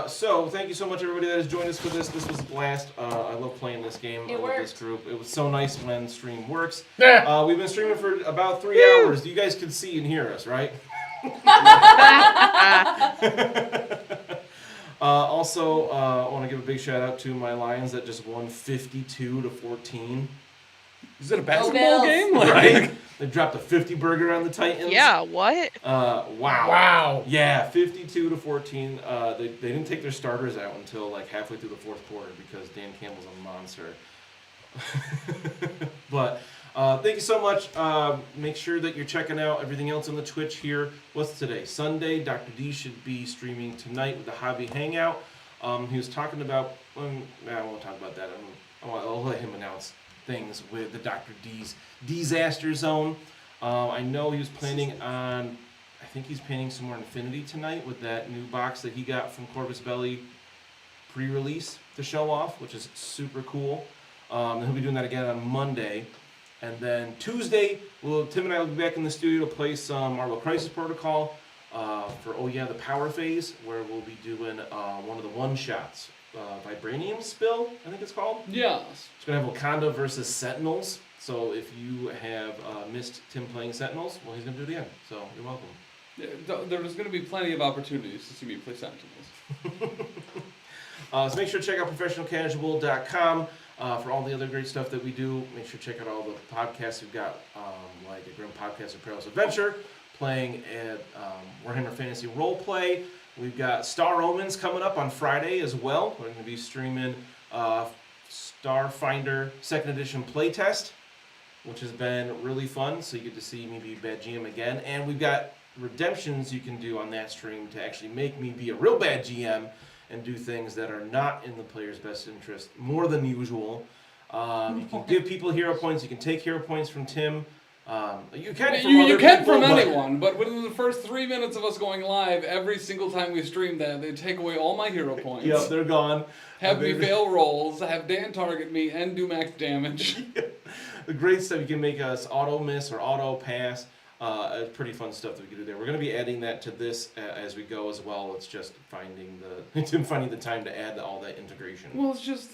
[SPEAKER 2] So thank you so much, everybody that has joined us for this. This was a blast. I love playing this game
[SPEAKER 3] It
[SPEAKER 2] with this
[SPEAKER 3] worked.
[SPEAKER 2] group. It was so nice when stream works.
[SPEAKER 4] Yeah.
[SPEAKER 2] We've been streaming for about 3 hours. You guys can see and hear us, right? Also, I want to give a big shout out to my Lions that just won 52-14.
[SPEAKER 1] Is it a
[SPEAKER 3] Bills.
[SPEAKER 1] basketball game?
[SPEAKER 2] Right? They dropped a 50 burger on the Titans.
[SPEAKER 8] Yeah, what?
[SPEAKER 2] Wow.
[SPEAKER 4] Wow.
[SPEAKER 2] Yeah, 52-14. They didn't take their starters out until like halfway through the fourth quarter because Dan Campbell's a monster. But thank you so much. Make sure that you're checking out everything else on the Twitch here. What's today? Sunday. Dr. D should be streaming tonight with the Hobby Hangout. He was talking about. I won't talk about that. I'll let him announce things with the Dr. D's Disaster Zone. I know he was planning on. I think he's painting some more Infinity tonight with that new box that he got from Corvus Belli pre-release to show off, which is super cool. And he'll be doing that again on Monday. And then Tuesday, Tim and I will be back in the studio to play some Marvel Crisis Protocol for the Power Phase, where we'll be doing one of the one-shots. Vibranium Spill, I think it's called.
[SPEAKER 1] Yes.
[SPEAKER 2] It's going to have Wakanda versus Sentinels. So if you have missed Tim playing Sentinels, well, he's going to do it again. So you're welcome.
[SPEAKER 1] Yeah, there's going to be plenty of opportunities to see me play Sentinels.
[SPEAKER 2] So make sure to check out professionalcasual.com for all the other great stuff that we do. Make sure to check out all the podcasts we've got, like a Grim Podcast of Perilous Adventure, playing at Warhammer Fantasy Roleplay. We've got Star Omens coming up on Friday as well. We're going to be streaming Starfinder 2nd Edition playtest, which has been really fun. So you get to see me be bad GM again. And we've got redemptions you can do on that stream to actually make me be a real bad GM and do things that are not in the player's best interest more than usual. You can give people hero points. You can take hero points from Tim. You can from
[SPEAKER 1] You can
[SPEAKER 2] people,
[SPEAKER 1] from
[SPEAKER 2] but-
[SPEAKER 1] anyone, but within the first 3 minutes of us going live, every single time we stream that, they take away all my hero points.
[SPEAKER 2] Yep, they're gone.
[SPEAKER 1] Have me fail rolls, have Dan target me, and do max damage.
[SPEAKER 2] The great stuff, you can make us auto miss or auto pass. Pretty fun stuff that we can do there. We're going to be adding that to this as we go as well. It's just finding the time to add all that integration.
[SPEAKER 1] Well, it's just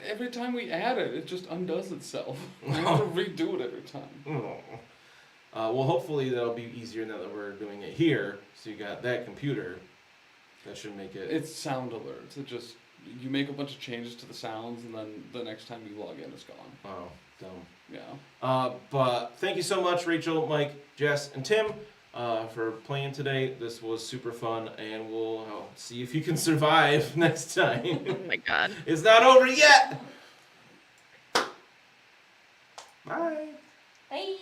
[SPEAKER 1] every time we add it, it just undoes itself. I have to redo it every time.
[SPEAKER 2] Well, hopefully that'll be easier now that we're doing it here. So you got that computer. That should make it.
[SPEAKER 1] It's sound alerts. It just you make a bunch of changes to the sounds, and then the next time you log in, it's gone.
[SPEAKER 2] Oh, dumb.
[SPEAKER 1] Yeah.
[SPEAKER 2] But thank you so much, Rachel, Mike, Jess, and Tim, for playing today. This was super fun, and we'll see if you can survive next time.
[SPEAKER 8] Oh my god.
[SPEAKER 2] It's not over yet. Bye.
[SPEAKER 3] Bye.